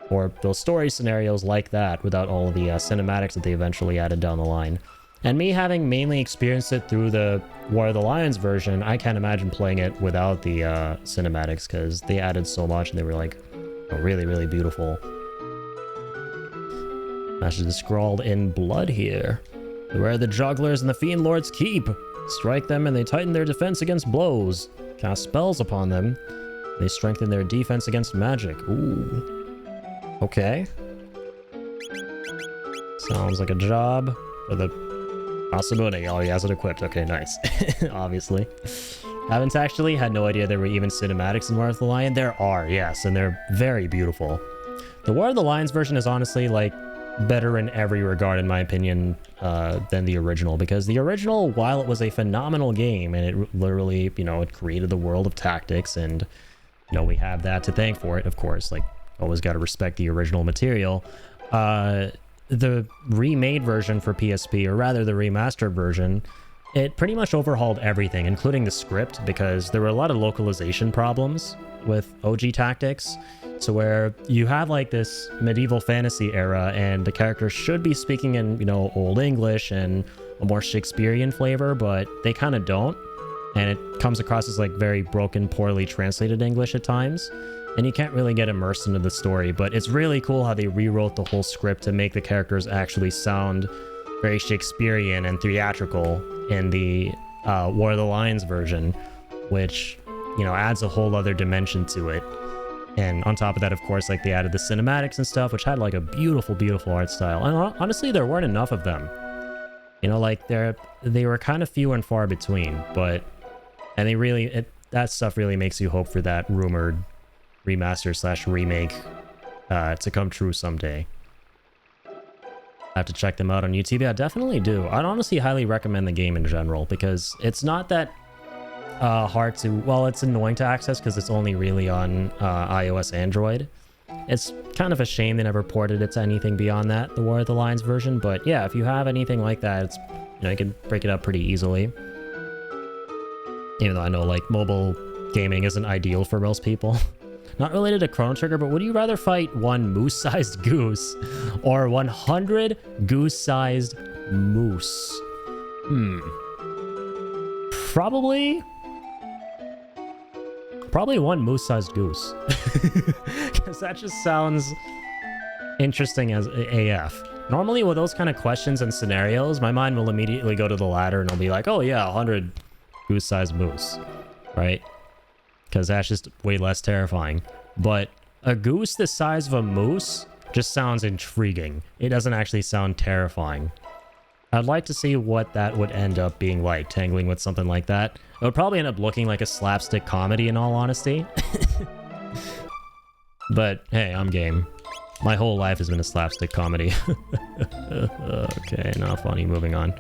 or those story scenarios like that without all of the cinematics that they eventually added down the line. And me having mainly experienced it through the War of the Lions version, I can't imagine playing it without the cinematics because they added so much and they were like really, really beautiful. Message is scrawled in blood here. Where the jugglers and the fiend lords keep. Strike them and they tighten their defense against blows. Cast spells upon them. They strengthen their defense against magic. Ooh. Okay. Sounds like a job for the MASAMUNE. Oh, he has it equipped. Okay, nice. Obviously. Haven't actually had no idea there were even cinematics in War of the Lion. There are, yes, and they're very beautiful. The War of the Lions version is honestly like better in every regard, in my opinion, than the original, because the original, while it was a phenomenal game and it literally, you know, it created the world of tactics, and you know, we have that to thank for it, of course, like always got to respect the original material. The remade version for PSP, or rather the remastered version, it pretty much overhauled everything, including the script, because there were a lot of localization problems with OG Tactics. So where you have like this medieval fantasy era and the characters should be speaking in, you know, Old English and a more Shakespearean flavor, but they kind of don't. And it comes across as like very broken, poorly translated English at times. And you can't really get immersed into the story, but it's really cool how they rewrote the whole script to make the characters actually sound very Shakespearean and theatrical in the War of the Lions version, which, you know, adds a whole other dimension to it. And on top of that, of course, like they added the cinematics and stuff, which had like a beautiful, beautiful art style. And honestly, there weren't enough of them. You know, like they were kind of few and far between, but, and they really, that stuff really makes you hope for that rumored remaster / remake to come true someday. I have to check them out on YouTube. Yeah, definitely do. I'd honestly highly recommend the game in general, because it's not that hard to, well, it's annoying to access because it's only really on iOS, Android. It's kind of a shame they never ported it to anything beyond that, the War of the Lions version, but yeah, if you have anything like that, it's, you know, you can break it up pretty easily. Even though I know like mobile gaming isn't ideal for most people. Not related to Chrono Trigger, but would you rather fight one moose-sized goose or 100 goose-sized moose? Probably one moose-sized goose. Because that just sounds interesting as AF. Normally with those kind of questions and scenarios, my mind will immediately go to the latter and I'll be like, oh yeah, 100 goose-sized moose, right? Because that's just way less terrifying. But a goose the size of a moose just sounds intriguing. It doesn't actually sound terrifying. I'd like to see what that would end up being like, tangling with something like that. It would probably end up looking like a slapstick comedy in all honesty. But hey, I'm game. My whole life has been a slapstick comedy. Okay, not funny. Moving on.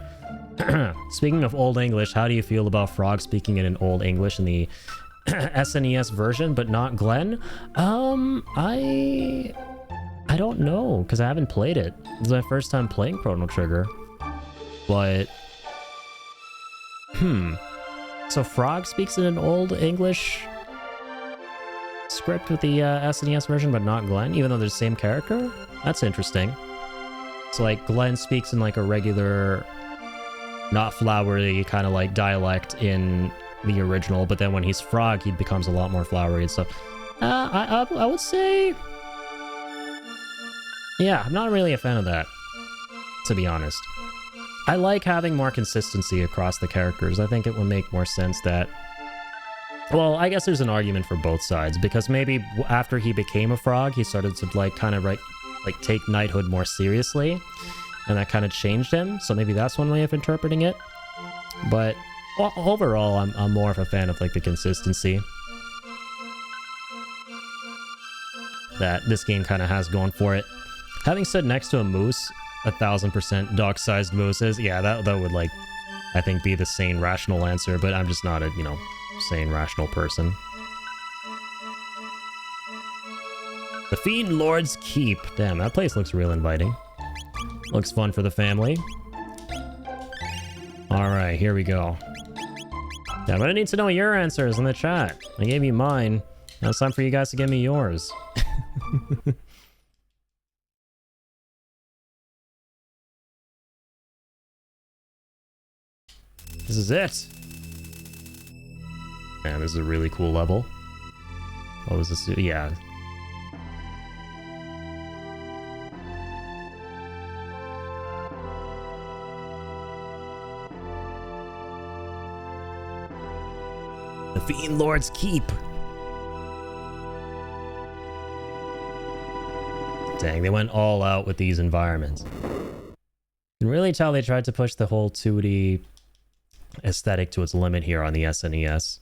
Speaking of Old English, how do you feel about Frog speaking in an Old English in the SNES version, but not Glenn? I don't know, because I haven't played it. This is my first time playing Chrono Trigger. But... So Frog speaks in an Old English script with the SNES version, but not Glenn, even though they're the same character? That's interesting. So, like, Glenn speaks in, like, a regular, not flowery kind of, like, dialect in the original, but then when he's Frog, he becomes a lot more flowery and stuff. I would say... Yeah, I'm not really a fan of that, to be honest. I like having more consistency across the characters. I think it would make more sense that... Well, I guess there's an argument for both sides, because maybe after he became a frog, he started to, like, kind of, like take knighthood more seriously, and that kind of changed him, so maybe that's one way of interpreting it. But overall, I'm more of a fan of, like, the consistency that this game kind of has going for it. Having stood next to a moose, 1000% dog-sized mooses, yeah, that would, like, I think be the sane, rational answer, but I'm just not a, you know, sane, rational person. The Fiend Lord's Keep. Damn, that place looks real inviting. Looks fun for the family. Alright, here we go. Yeah, I'm gonna need to know your answers in the chat. I gave you mine. Now it's time for you guys to give me yours. This is it. Man, this is a really cool level. What was this? Yeah. The Fiend Lord's Keep. Dang, they went all out with these environments. You can really tell they tried to push the whole 2D aesthetic to its limit here on the SNES.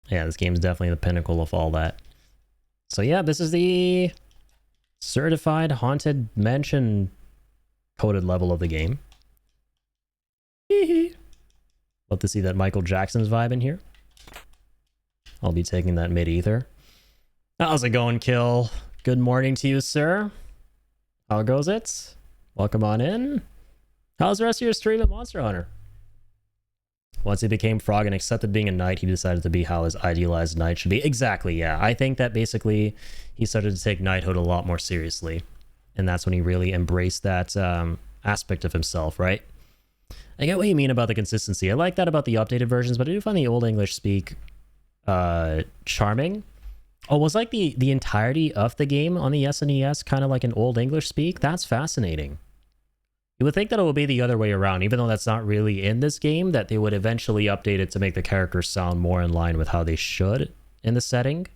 Yeah, this game's definitely the pinnacle of all that. So yeah, this is the certified Haunted Mansion coded level of the game. Love to see that Michael Jackson's vibe in here. I'll be taking that mid-ether. How's it going, Kill? Good morning to you, sir. How goes it? Welcome on in. How's the rest of your stream at Monster Hunter? Once he became Frog and accepted being a knight, he decided to be how his idealized knight should be. Exactly, yeah. I think that basically he started to take knighthood a lot more seriously. And that's when he really embraced that aspect of himself, right? I get what you mean about the consistency. I like that about the updated versions, but I do find the Old English speak charming. Oh, was like the entirety of the game on the SNES kind of like an Old English speak? That's fascinating. You would think that it would be the other way around, even though that's not really in this game, that they would eventually update it to make the characters sound more in line with how they should in the setting.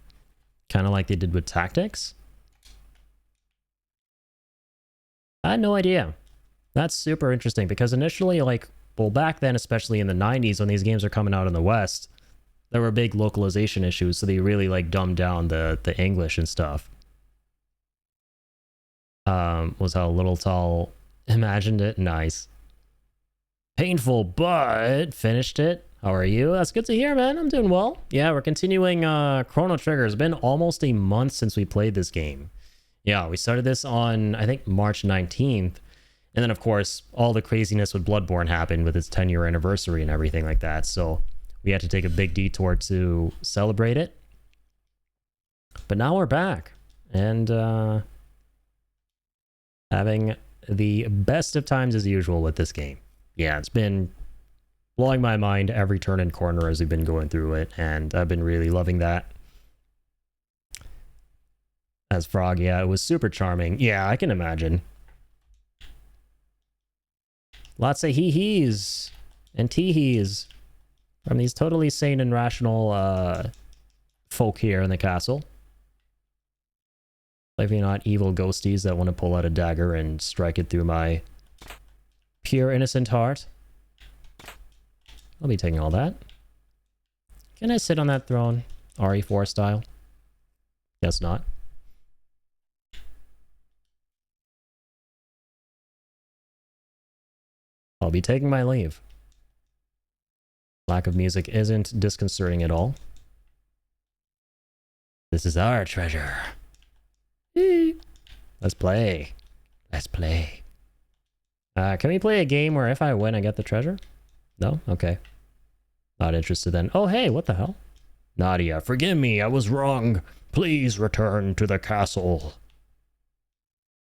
Kind of like they did with Tactics. I had no idea. That's super interesting, because initially, like, well, back then, especially in the 90s, when these games are coming out in the West, there were big localization issues, so they really, like, dumbed down the English and stuff. Was how Little Tall imagined it. Nice. Painful, but finished it. How are you? That's good to hear, man. I'm doing well. Yeah, we're continuing Chrono Trigger. It's been almost a month since we played this game. Yeah, we started this on, I think, March 19th. And then, of course, all the craziness with Bloodborne happened with its 10-year anniversary and everything like that. So We had to take a big detour to celebrate it. But now we're back. And having the best of times as usual with this game. Yeah, it's been blowing my mind every turn and corner as we've been going through it. And I've been really loving that. As Frog, yeah, it was super charming. Yeah, I can imagine. Lots of hee-hees and tee-hees from these totally sane and rational folk here in the castle. Likely not evil ghosties that want to pull out a dagger and strike it through my pure innocent heart. I'll be taking all that. Can I sit on that throne? RE4 style? Guess not. I'll be taking my leave. Lack of music isn't disconcerting at all. This is our treasure. Let's play. Let's play. Can we play a game where if I win, I get the treasure? No? Okay. Not interested then. Oh, hey, what the hell? Nadia, forgive me, I was wrong. Please return to the castle.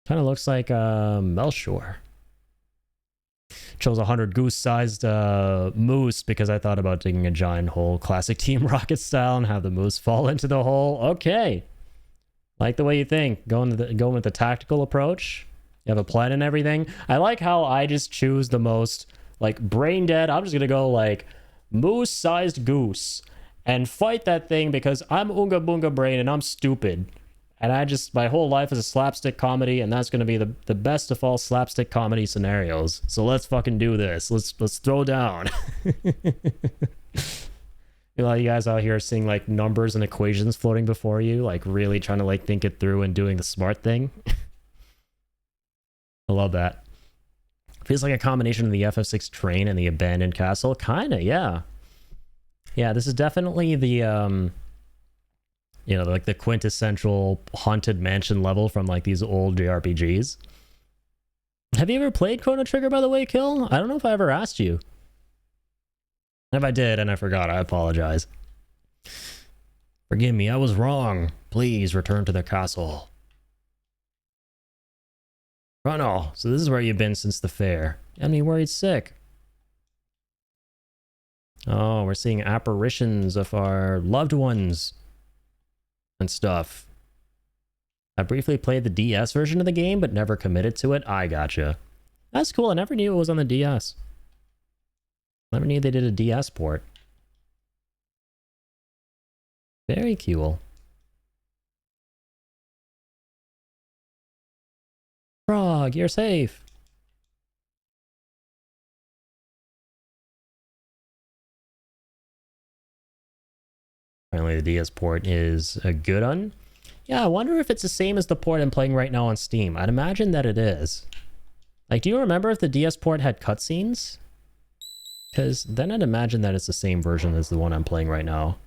Kind of looks like Melchior. Chose a 100 goose-sized moose because I thought about digging a giant hole, classic Team Rocket style, and have the moose fall into the hole. Okay. Like the way you think. Going with the tactical approach. You have a plan and everything. I like how I just choose the most, like, brain dead. I'm just going to go, like, moose-sized goose and fight that thing because I'm Oonga Boonga Brain and I'm stupid. And my whole life is a slapstick comedy, and that's going to be the best of all slapstick comedy scenarios. So let's fucking do this. Let's throw down. You know, you guys out here seeing like numbers and equations floating before you, like really trying to like think it through and doing the smart thing. I love that. Feels like a combination of the FF6 train and the abandoned castle. Kinda, yeah. Yeah, this is definitely the you know, like the quintessential haunted mansion level from like these old JRPGs. Have you ever played Chrono Trigger, by the way, Kill? I don't know if I ever asked you. If I did and I forgot, I apologize. Forgive me, I was wrong. Please return to the castle. Chrono, so this is where you've been since the fair. Got me worried sick. Oh, we're seeing apparitions of our loved ones. And stuff. I briefly played the DS version of the game, but never committed to it. I gotcha. That's cool. I never knew it was on the DS. Never knew they did a DS port. Very cool. Frog, you're safe. Apparently the DS port is a good one. Yeah, I wonder if it's the same as the port I'm playing right now on Steam. I'd imagine that it is. Like, do you remember if the DS port had cutscenes? Because then I'd imagine that it's the same version as the one I'm playing right now.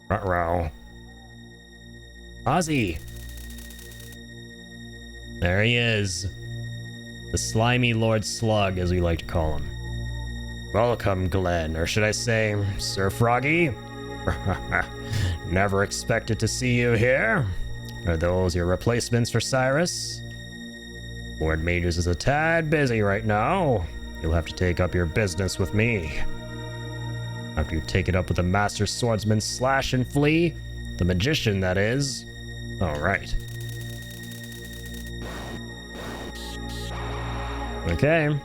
Ruh-roh. Ozzy! There he is. The slimy Lord Slug, as we like to call him. Welcome, Glenn, or should I say, Sir Froggy? Never expected to see you here. Are those your replacements for Cyrus? Lord Mages is a tad busy right now. You'll have to take up your business with me. After you take it up with the Master Swordsman Slash and Flee, the Magician, that is. Alright. Okay.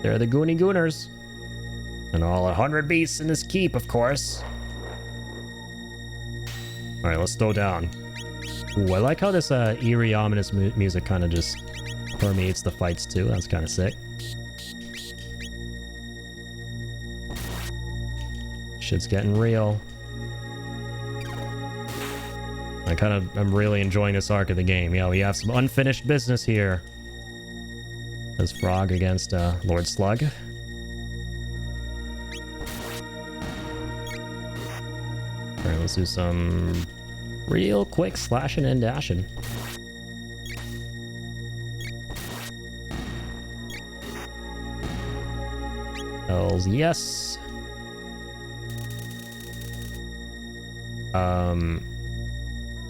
They're the Goonie Gooners. And all 100 beasts in this keep, of course. Alright, let's slow down. Ooh, I like how this eerie, ominous music kind of just permeates the fights too. That's kind of sick. Shit's getting real. I'm really enjoying this arc of the game. Yeah, we have some unfinished business here. There's Frog against Lord Slug. Alright, let's do some real quick slashing and dashing. Hells yes.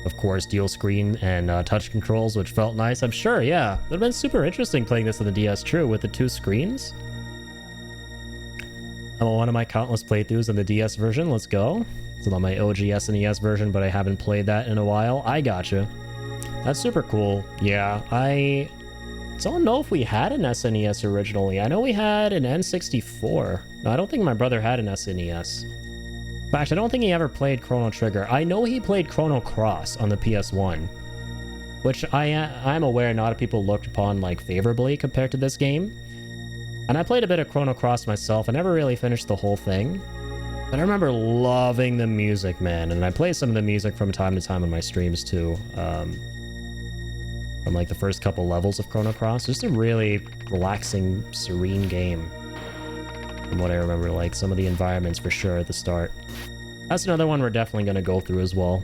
Of course, dual screen and touch controls, which felt nice. I'm sure, yeah. It would have been super interesting playing this on the DS, true, with the 2 screens. I'm on one of my countless playthroughs on the DS version. Let's go. It's on my OG SNES version, but I haven't played that in a while. I gotcha. That's super cool. Yeah, I don't know if we had an SNES originally. I know we had an N64. No, I don't think my brother had an SNES. In fact, I don't think he ever played Chrono Trigger. I know he played Chrono Cross on the PS1, which I'm aware not a people looked upon like favorably compared to this game. And I played a bit of Chrono Cross myself. I never really finished the whole thing, but I remember loving the music, man. And I play some of the music from time to time on my streams too. From like the first couple levels of Chrono Cross. Just a really relaxing, serene game. From what I remember, like some of the environments for sure at the start. That's another one we're definitely going to go through as well.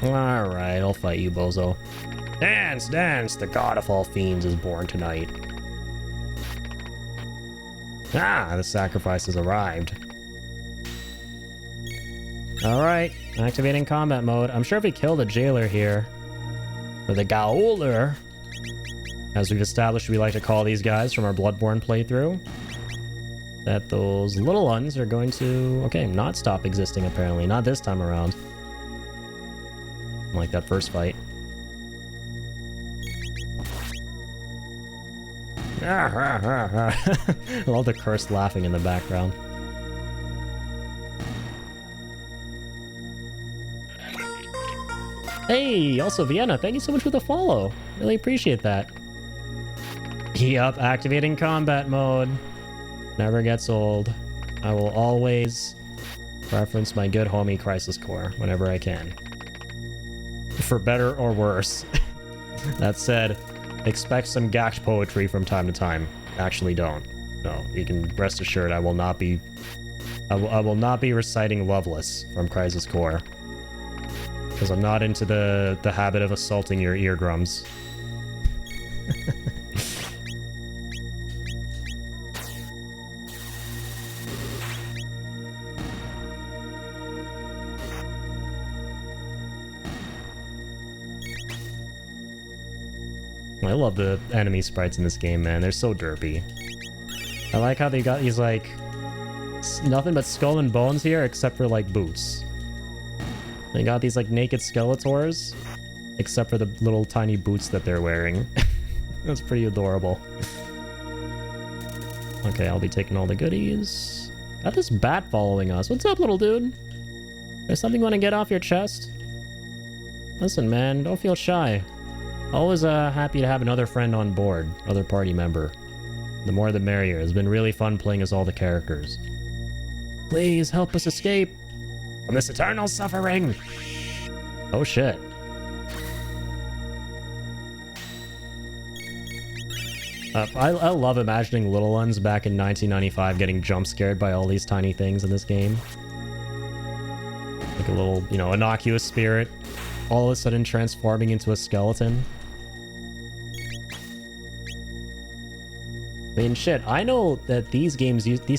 Alright, I'll fight you, bozo. Dance, dance! The god of all fiends is born tonight. Ah, the sacrifice has arrived. Alright, activating combat mode. I'm sure if we kill the jailer here, or the Gaoler, as we've established we like to call these guys from our Bloodborne playthrough, that those little ones are going to, okay, not stop existing apparently. Not this time around. Like that first fight. I love the cursed laughing in the background. Hey, also Vienna, thank you so much for the follow. Really appreciate that. Yup, activating combat mode. Never gets old. I will always reference my good homie Crisis Core whenever I can. For better or worse. That said, expect some gash poetry from time to time. Actually don't. No, you can rest assured I will not be reciting Loveless from Crisis Core. Because I'm not into the habit of assaulting your eardrums. I love the enemy sprites in this game, man. They're so derpy. I like how they got these, like, nothing but skull and bones here except for, like, boots. They got these, like, naked Skeletors, except for the little tiny boots that they're wearing. That's pretty adorable. Okay, I'll be taking all the goodies. Got this bat following us. What's up, little dude? There's something you want to get off your chest? Listen, man, don't feel shy. Always happy to have another friend on board, other party member. The more the merrier. It's been really fun playing as all the characters. Please help us escape from this eternal suffering. Oh shit. I love imagining little ones back in 1995 getting jump scared by all these tiny things in this game. Like a little, you know, innocuous spirit all of a sudden transforming into a skeleton. I mean, shit, I know that these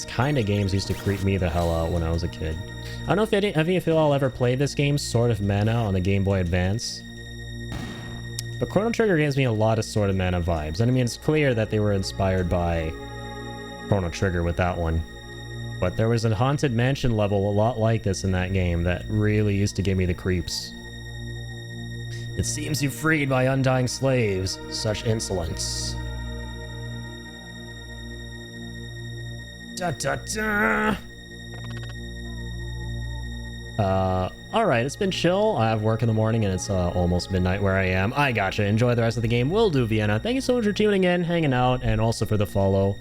kind of games used to creep me the hell out when I was a kid. I don't know if any of you all ever played this game, Sword of Mana, on the Game Boy Advance. But Chrono Trigger gives me a lot of Sword of Mana vibes. And I mean, it's clear that they were inspired by Chrono Trigger with that one. But there was a Haunted Mansion level a lot like this in that game that really used to give me the creeps. It seems you freed my undying slaves. Such insolence. Da da da! Alright, it's been chill. I have work in the morning and it's almost midnight where I am. I gotcha. Enjoy the rest of the game. Will do, Vienna. Thank you so much for tuning in, hanging out, and also for the follow.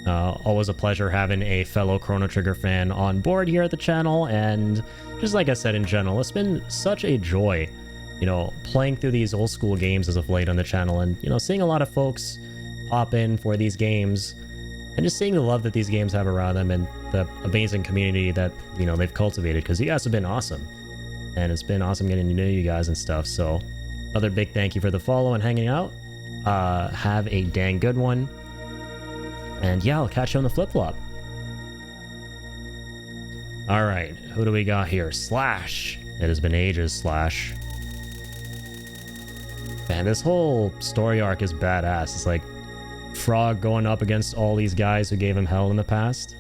Always a pleasure having a fellow Chrono Trigger fan on board here at the channel, and just like I said in general, it's been such a joy, you know, playing through these old school games as of late on the channel, and, you know, seeing a lot of folks pop in for these games, and just seeing the love that these games have around them, and the amazing community that, you know, they've cultivated, because you guys have been awesome. And it's been awesome getting to know you guys and stuff, so another big thank you for the follow and hanging out. Have a dang good one. And yeah, I'll catch you on the flip-flop. Alright, who do we got here? Slash. It has been ages, Slash. Man, this whole story arc is badass. It's like Frog going up against all these guys who gave him hell in the past.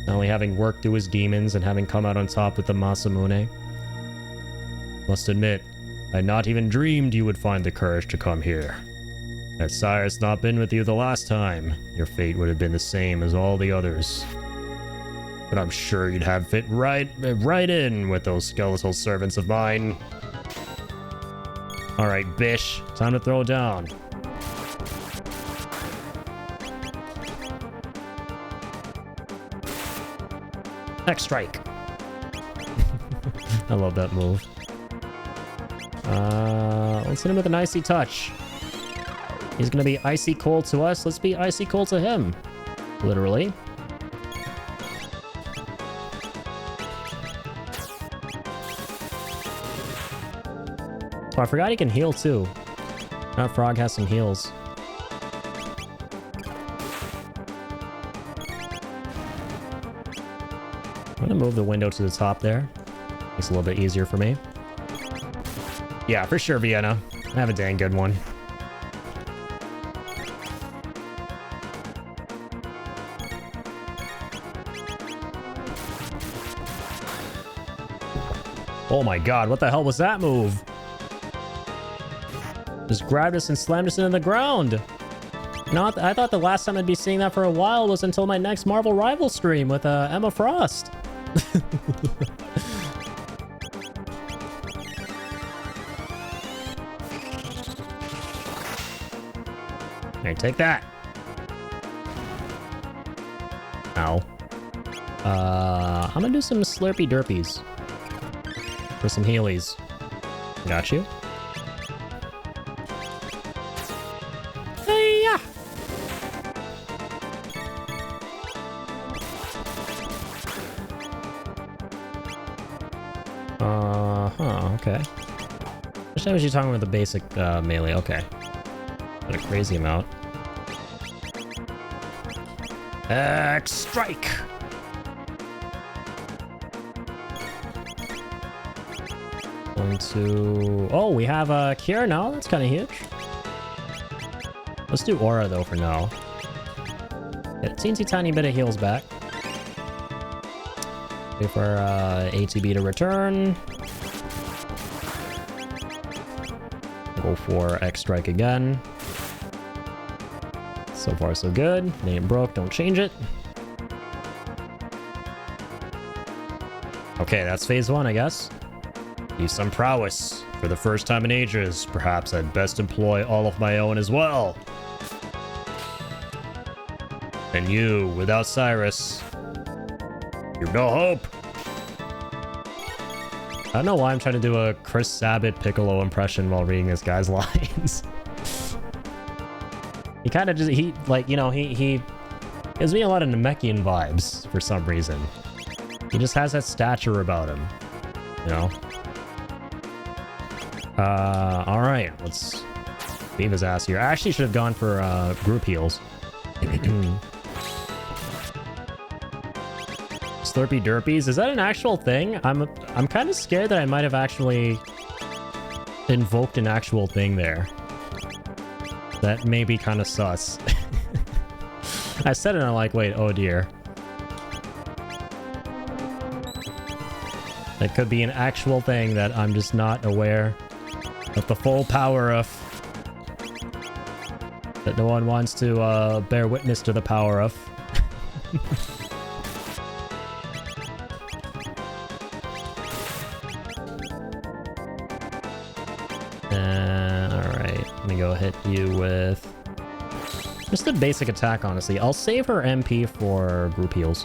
Only having worked through his demons and having come out on top with the MASAMUNE. Must admit, I had not even dreamed you would find the courage to come here. Had Cyrus not been with you the last time, your fate would have been the same as all the others. But I'm sure you'd have fit right in with those skeletal servants of mine. Alright, bish. Time to throw down. Next strike. I love that move. Let's hit him with an icy touch. He's gonna be icy cold to us. Let's be icy cold to him. Literally. Oh, I forgot he can heal too. That frog has some heals. I'm gonna move the window to the top there. Makes it a little bit easier for me. Yeah, for sure, Vienna. I have a dang good one. Oh my god, what the hell was that move? Just grabbed us and slammed us into the ground. I thought the last time I'd be seeing that for a while was until my next Marvel Rival stream with Emma Frost. Hey, take that. Ow. I'm gonna do some slurpy derpies. For some healies. Got you. Hey-ya! Okay. Which time was you talking about the basic melee? Okay. Not a crazy amount. Strike! Going to... Oh, we have a cure now. That's kind of huge. Let's do aura though for now. Get a teensy tiny bit of heals back. Wait for ATB to return. Go for X strike again. So far so good. It ain't broke, don't change it. Okay, that's phase one, I guess. Use some prowess. For the first time in ages, perhaps I'd best employ all of my own as well. And you, without Cyrus, you've no hope. I don't know why I'm trying to do a Chris Sabat Piccolo impression while reading this guy's lines. He kind of just, he gives me a lot of Namekian vibes for some reason. He just has that stature about him, you know? Alright, let's leave his ass here. I actually should have gone for group heals. Slurpy derpies, is that an actual thing? I'm kind of scared that I might have actually invoked an actual thing there. That may be kind of sus. I said it and I'm like, wait, oh dear. That could be an actual thing that I'm just not aware of the full power of. That no one wants to bear witness to the power of. Alright, let me go hit you with just a basic attack, honestly. I'll save her MP for group heals.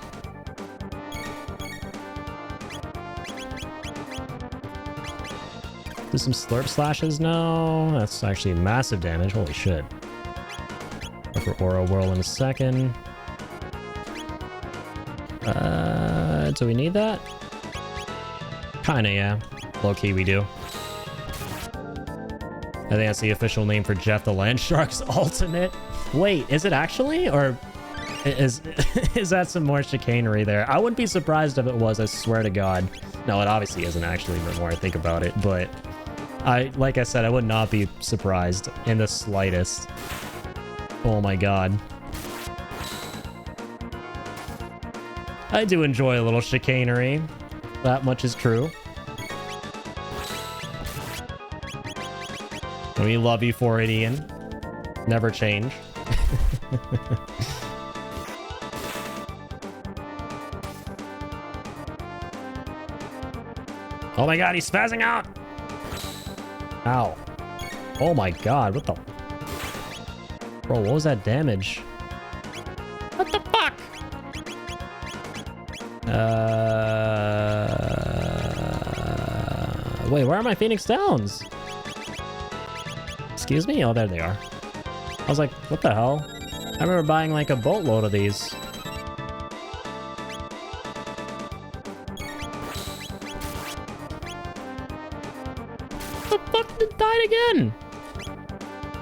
Do some slurp slashes now. That's actually massive damage. Holy shit. Go for Aura Whirl in a second. Do we need that? Kinda, yeah. Low key we do. I think that's the official name for Jeff the Land Shark's ultimate. Wait, is it actually? Or is that some more chicanery there? I wouldn't be surprised if it was, I swear to God. No, it obviously isn't actually the more I think about it, but like I said, I would not be surprised in the slightest. Oh my God. I do enjoy a little chicanery. That much is true. We love you for it, Ian. Never change. Oh my God, he's spazzing out! Ow. Oh my God, what the... Bro, what was that damage? What the fuck? Wait, where are my Phoenix Downs? Excuse me? Oh, there they are. I was like, what the hell? I remember buying like a boatload of these. The fuck did died again?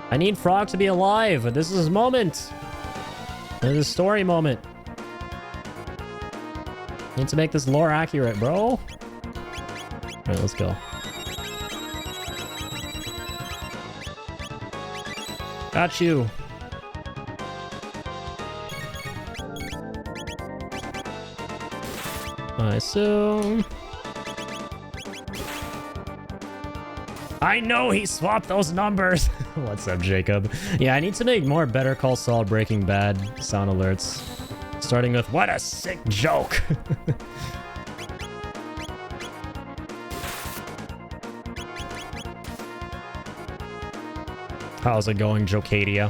I need Frog to be alive. This is his moment. This is a story moment. Need to make this lore accurate, bro. All right, let's go. Got you. I assume. I know he swapped those numbers. What's up, Jacob? Yeah, I need to make more Better Call Saul Breaking Bad sound alerts. Starting with, what a sick joke. How's it going, Jocadia?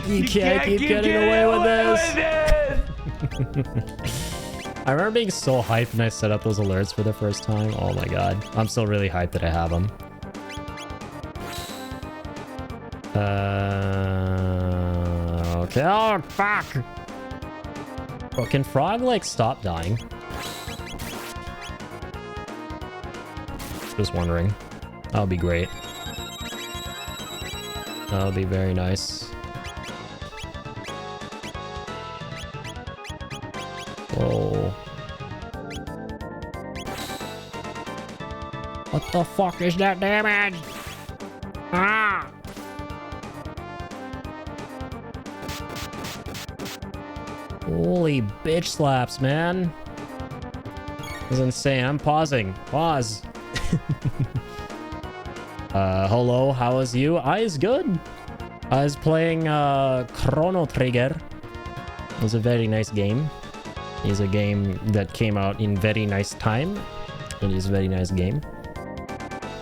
You can't keep getting away with this! I remember being so hyped when I set up those alerts for the first time. Oh my God. I'm still really hyped that I have them. Okay. Oh, fuck! Bro, can Frog, like, stop dying? Just wondering. That would be great. That would be very nice. Whoa. What the fuck is that damage? Ah! Holy bitch slaps, man. This is insane. I'm pausing. Pause. Hello, how is you? I is good. I was playing Chrono Trigger. It was a very nice game. It's a game that came out in very nice time. It is a very nice game.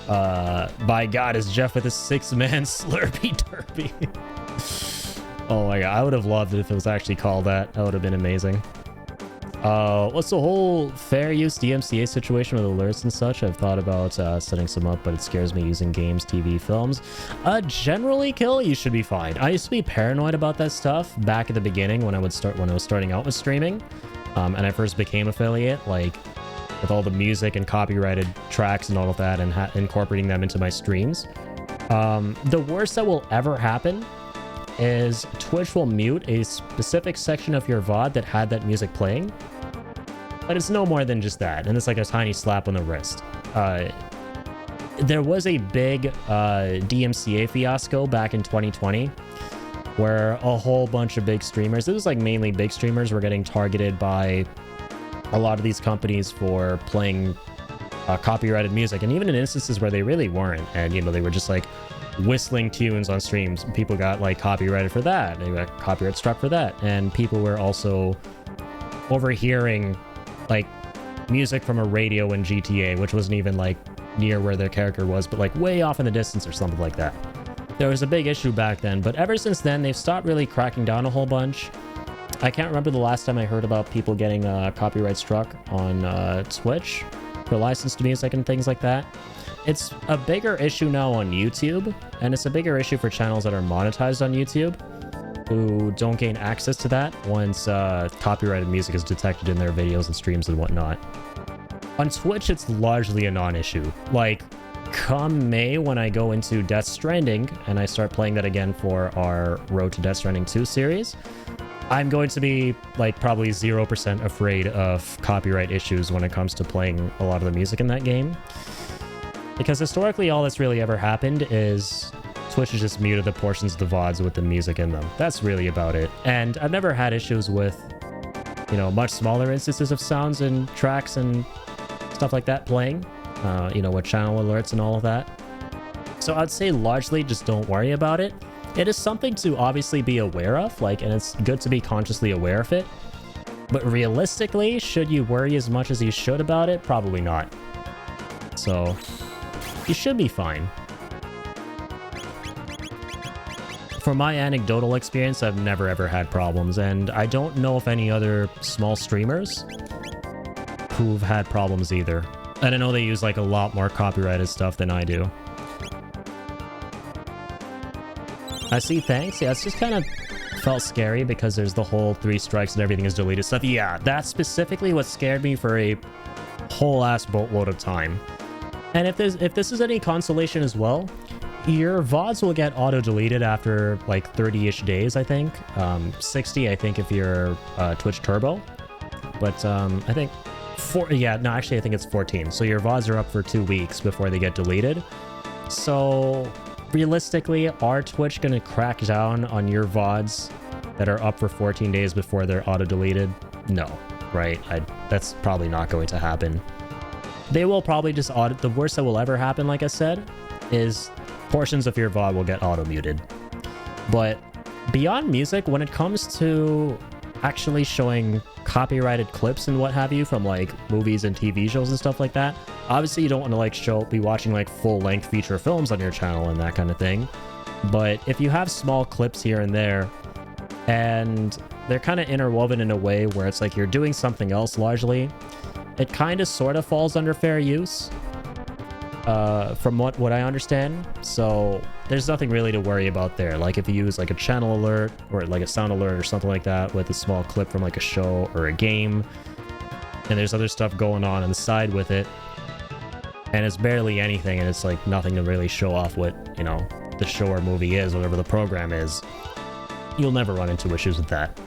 By God, is Jeff with a 6-man Slurpee Derpy. Oh my God, I would have loved it if it was actually called that. That would have been amazing. What's the whole fair use DMCA situation with alerts and such? I've thought about setting some up, but it scares me using games, TV, films. Generally, Kill, you should be fine. I used to be paranoid about that stuff back at the beginning when I was starting out with streaming, and I first became affiliate, like with all the music and copyrighted tracks and all of that, and incorporating them into my streams. The worst that will ever happen is Twitch will mute a specific section of your VOD that had that music playing. But it's no more than just that, and it's like a tiny slap on the wrist. There was a big DMCA fiasco back in 2020 where a whole bunch of big streamers, it was like mainly big streamers, were getting targeted by a lot of these companies for playing copyrighted music, and even in instances where they really weren't, and you know, they were just like whistling tunes on streams. People got like copyrighted for that. They got copyright struck for that. And people were also overhearing like music from a radio in GTA, which wasn't even like near where their character was, but like way off in the distance or something like that. There was a big issue back then, but ever since then, they've stopped really cracking down a whole bunch. I can't remember the last time I heard about people getting copyright struck on Twitch for licensed music and things like that. It's a bigger issue now on YouTube, and it's a bigger issue for channels that are monetized on YouTube, who don't gain access to that once copyrighted music is detected in their videos and streams and whatnot. On Twitch, it's largely a non-issue. Like, come May, when I go into Death Stranding and I start playing that again for our Road to Death Stranding 2 series, I'm going to be like probably 0% afraid of copyright issues when it comes to playing a lot of the music in that game. Because historically, all that's really ever happened is Twitch has just muted the portions of the VODs with the music in them. That's really about it. And I've never had issues with, you know, much smaller instances of sounds and tracks and stuff like that playing, you know, with channel alerts and all of that. So I'd say largely just don't worry about it. It is something to obviously be aware of, like, and it's good to be consciously aware of it. But realistically, should you worry as much as you should about it? Probably not. So you should be fine. From my anecdotal experience, I've never ever had problems, and I don't know if any other small streamers who've had problems either. And I know they use like a lot more copyrighted stuff than I do. I see, thanks. Yeah, it's just kind of felt scary because there's the whole 3 strikes and everything is deleted stuff. Yeah, that's specifically what scared me for a whole ass boatload of time. And if this is any consolation as well, your VODs will get auto-deleted after like 30-ish days, I think. 60, I think, if you're Twitch Turbo. But I think I think it's 14. So your VODs are up for 2 weeks before they get deleted. So realistically, are Twitch gonna crack down on your VODs that are up for 14 days before they're auto-deleted? No, right? That's probably not going to happen. They will probably just audit. The worst that will ever happen, like I said, is portions of your VOD will get auto-muted. But beyond music, when it comes to actually showing copyrighted clips and what have you from like movies and TV shows and stuff like that, obviously you don't want to like be watching like full-length feature films on your channel and that kind of thing. But if you have small clips here and there, and they're kind of interwoven in a way where it's like you're doing something else largely, it kind of sort of falls under fair use, from what I understand. So there's nothing really to worry about there. Like if you use like a channel alert or like a sound alert or something like that with a small clip from like a show or a game, and there's other stuff going on the side with it, and it's barely anything, and it's like nothing to really show off what, you know, the show or movie is, whatever the program is, you'll never run into issues with that.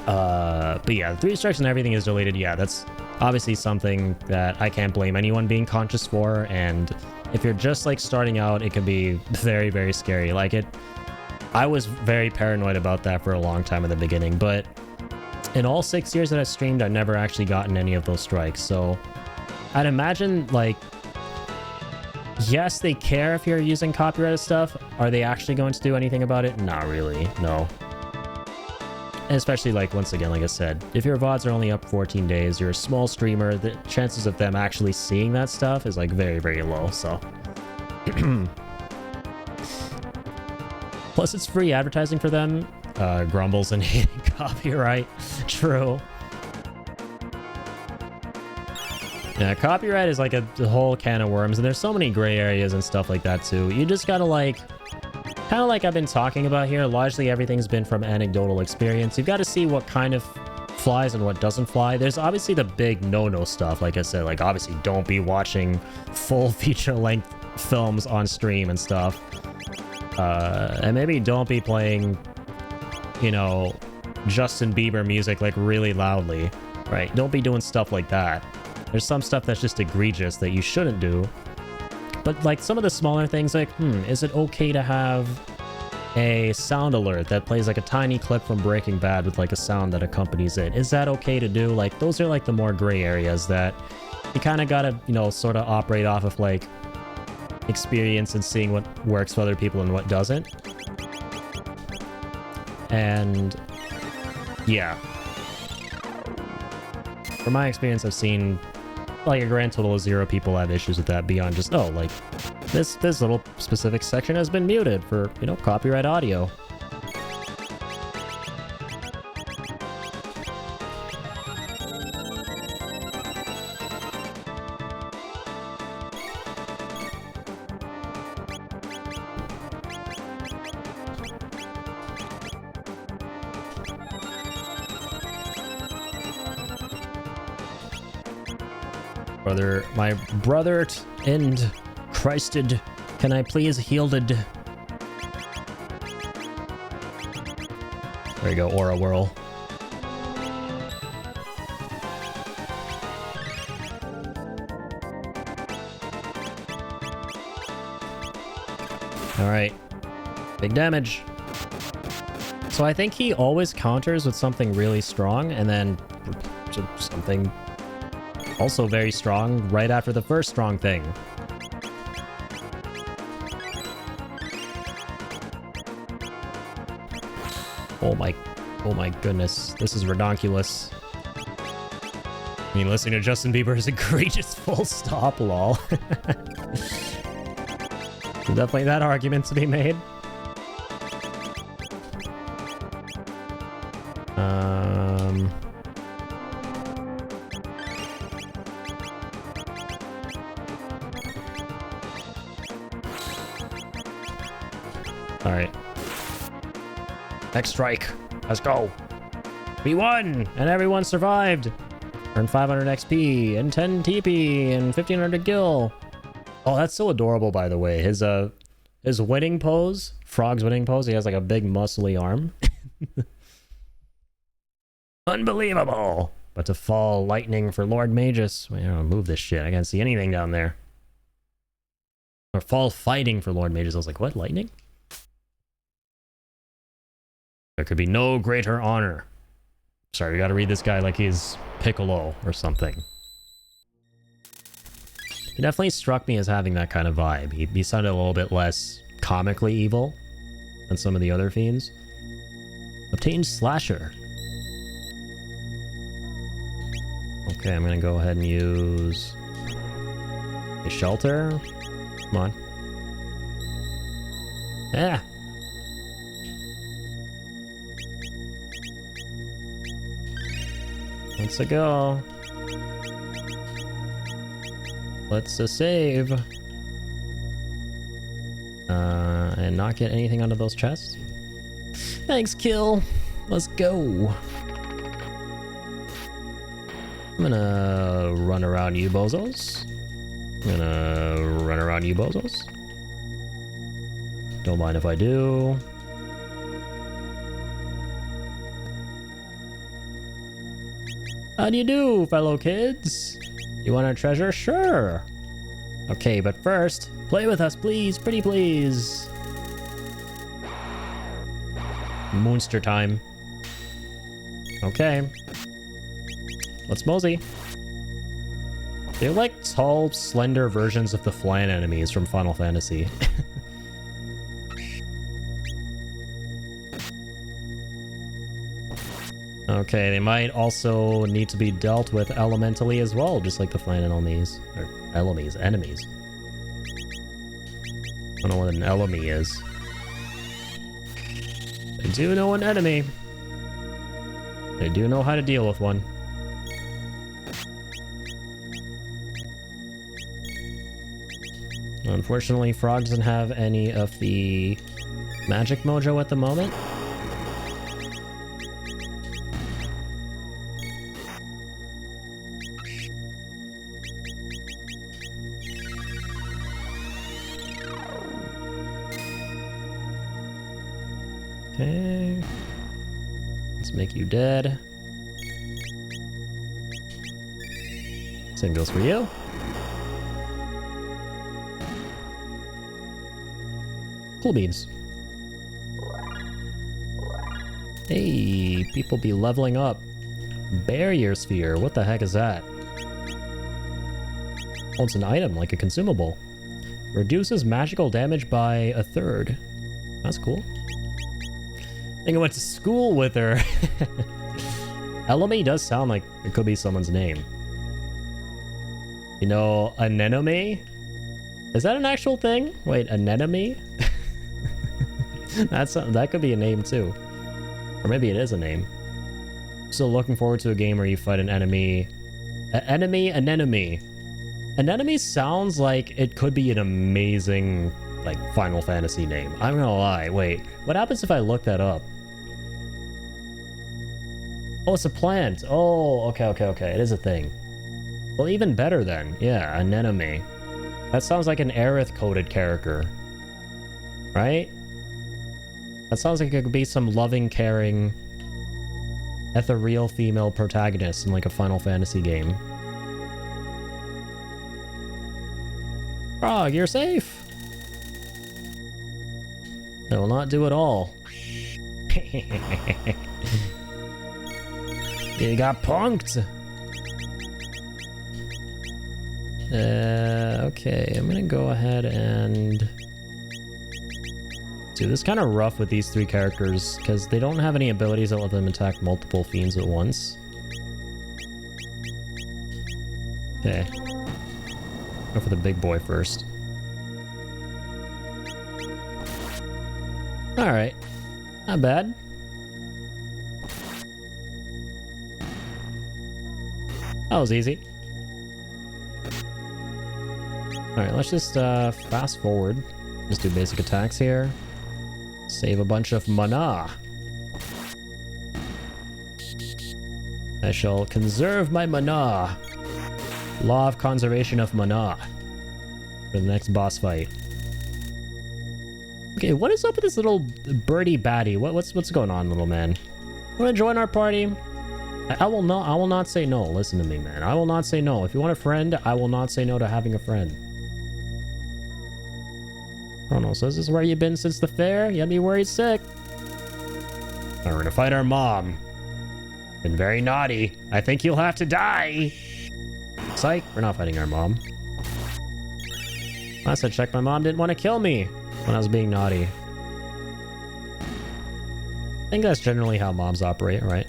But yeah, the 3 strikes and everything is deleted. Yeah, that's obviously something that I can't blame anyone being conscious for, and if you're just like starting out, it can be very, very scary. Like I was very paranoid about that for a long time in the beginning, but in all 6 years that I streamed, I've never actually gotten any of those strikes. So I'd imagine, like, yes, they care if you're using copyrighted stuff. Are they actually going to do anything about it? Not really, no. And especially, like, once again, like I said, if your VODs are only up 14 days, you're a small streamer, the chances of them actually seeing that stuff is, like, very, very low, so. Plus, it's free advertising for them. Grumbles and hating copyright. True. Yeah, copyright is like a whole can of worms, and there's so many gray areas and stuff like that, too. You just gotta, like, kind of like I've been talking about here, largely everything's been from anecdotal experience. You've got to see what kind of flies and what doesn't fly. There's obviously the big no-no stuff, like I said, like obviously don't be watching full feature-length films on stream and stuff. And maybe don't be playing, you know, Justin Bieber music like really loudly, right? Don't be doing stuff like that. There's some stuff that's just egregious that you shouldn't do. But like some of the smaller things, like, is it okay to have a sound alert that plays like a tiny clip from Breaking Bad with like a sound that accompanies it? Is that okay to do? Like, those are like the more gray areas that you kind of gotta, you know, sort of operate off of like experience and seeing what works for other people and what doesn't. And yeah, from my experience, I've seen like a grand total of 0 people have issues with that beyond just, oh, like this little specific section has been muted for, you know, copyright audio. Brother, my brother and Christed, can I please healded? There you go, Aura Whirl. Alright. Big damage. So I think he always counters with something really strong and then something also very strong right after the first strong thing. Oh my goodness. This is redonkulous. I mean, listening to Justin Bieber is egregious, full stop, lol. Definitely that argument to be made. Alright. Next strike. Let's go. We won! And everyone survived! Earn 500 XP, and 10 TP, and 1500 gil. Oh, that's so adorable, by the way. His winning pose, Frog's winning pose, he has like a big muscly arm. Unbelievable! But to fall lightning for Lord Magus. Wait, I don't move this shit. I can't see anything down there. Or fall fighting for Lord Magus. I was like, what? Lightning? There could be no greater honor. Sorry, we gotta read this guy like he's Piccolo or something. He definitely struck me as having that kind of vibe. He sounded a little bit less comically evil than some of the other fiends. Obtain Slasher. Okay, I'm gonna go ahead and use a Shelter. Come on. Yeah. Let's go. Let's save. And not get anything out of those chests. Thanks, Kill. Let's go. I'm gonna run around you bozos. Don't mind if I do. How do you do, fellow kids? You want a treasure? Sure. Okay, but first, play with us, please. Pretty please. Monster time. Okay. Let's mosey. They're like tall, slender versions of the flying enemies from Final Fantasy. Okay, they might also need to be dealt with elementally as well, just like the flying enemies. Or enemies. I don't know what an enemy is. They do know an enemy. They do know how to deal with one. Unfortunately, Frog doesn't have any of the magic mojo at the moment. Okay. Let's make you dead. Same goes for you. Cool beans. Hey, people be leveling up. Barrier sphere, what the heck is that? Oh, it's an item, like a consumable. Reduces magical damage by 1/3. That's cool. I think I went to school with her. Elemi does sound like it could be someone's name. You know, anemone? Is that an actual thing? Wait, anemone? That could be a name too. Or maybe it is a name. Still looking forward to a game where you fight an enemy. An enemy. An enemy sounds like it could be an amazing, like, Final Fantasy name. I'm gonna lie. Wait, what happens if I look that up? Oh, it's a plant. Oh, okay. It is a thing. Well, even better then. Yeah, anemone. That sounds like an Aerith-coded character. Right? That sounds like it could be some loving, caring, ethereal female protagonist in like a Final Fantasy game. Frog, you're safe! I will not do it all. You got punked! Okay, I'm gonna go ahead and... Dude, this is kind of rough with these three characters, because they don't have any abilities that let them attack multiple fiends at once. Okay. Go for the big boy first. Alright. Not bad. That was easy. Alright, let's just fast forward. Just do basic attacks here. Save a bunch of mana. I shall conserve my mana. Law of conservation of mana. For the next boss fight. Okay, what is up with this little birdie baddie? What's going on, little man? Wanna join our party? I will not say no. Listen to me, man. I will not say no. If you want a friend, I will not say no to having a friend. Chrono says, this is where you've been since the fair? You had me worried sick. We're gonna fight our mom. Been very naughty. I think you'll have to die. Psych, we're not fighting our mom. Last I checked, my mom didn't want to kill me when I was being naughty. I think that's generally how moms operate, right?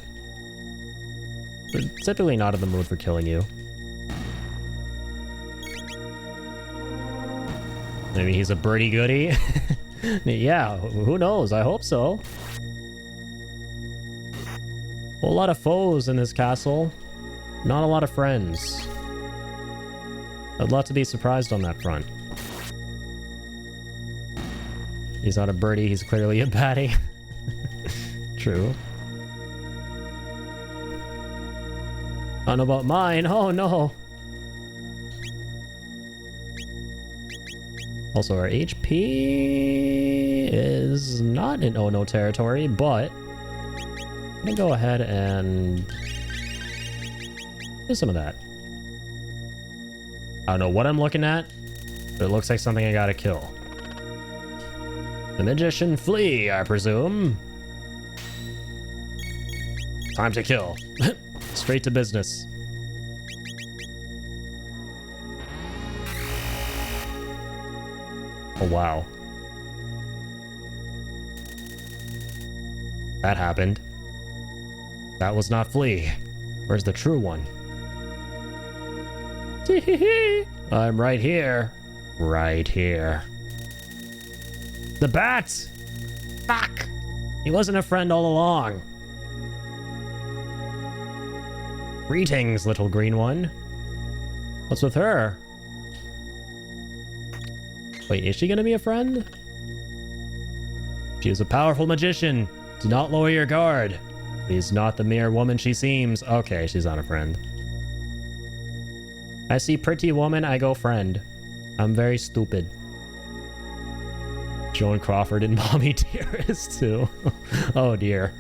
They're typically not in the mood for killing you. Maybe he's a birdie goodie. Yeah, who knows? I hope so. Whole lot of foes in this castle. Not a lot of friends. I'd love to be surprised on that front. He's not a birdie, he's clearly a baddie. True. I don't know about mine. Oh no. Also, our HP is not in Oh-No territory, but I'm gonna go ahead and do some of that. I don't know what I'm looking at, but it looks like something I gotta kill. The magician flee, I presume. Time to kill. Straight to business. Oh, wow. That happened. That was not Flea. Where's the true one? I'm right here. Right here. The bat! Fuck! He wasn't a friend all along. Greetings, little green one. What's with her? Wait, is she gonna be a friend? She is a powerful magician. Do not lower your guard. She's not the mere woman she seems. Okay, she's not a friend. I see pretty woman, I go friend. I'm very stupid. Joan Crawford and Mommy Dearest too. Oh dear.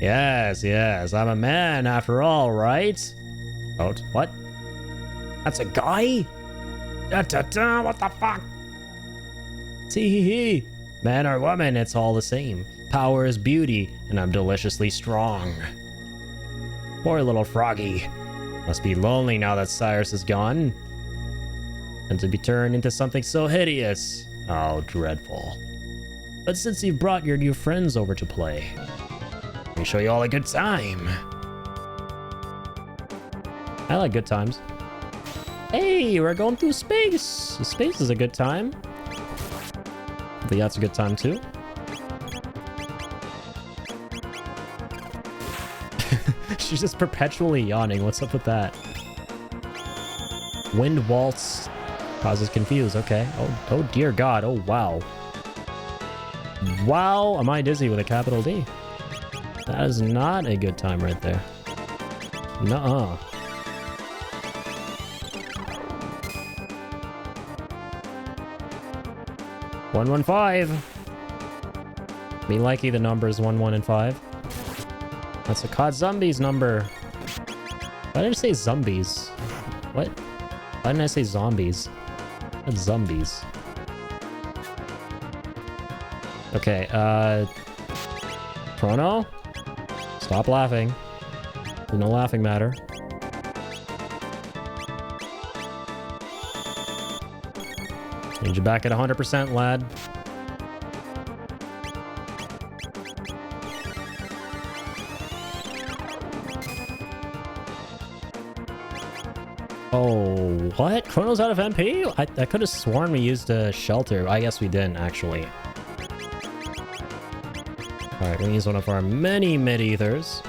Yes, yes, I'm a man after all, right? Oh, what? That's a guy? What the fuck? Tee-hee-hee. Man or woman, it's all the same. Power is beauty, and I'm deliciously strong. Poor little froggy. Must be lonely now that Cyrus is gone. And to be turned into something so hideous. How dreadful. But since you've brought your new friends over to play, let me show you all a good time. I like good times. Hey, we're going through space. Space is a good time. But that's a good time too. She's just perpetually yawning. What's up with that? Wind waltz causes confuse. Okay. Oh dear God. Oh wow. Wow. Am I dizzy with a capital D? That is not a good time right there. Nuh-uh. $115. Me likey the numbers 1, 1, and 5. That's a COD Zombies number. Why did I say zombies? What? Why didn't I say zombies? That's zombies. Okay, Chrono? Stop laughing. There's no laughing matter. Need you back at 100%, lad. Oh, what? Chrono's out of MP? I could have sworn we used a shelter. I guess we didn't, actually. Alright, we're gonna use one of our many mid-ethers.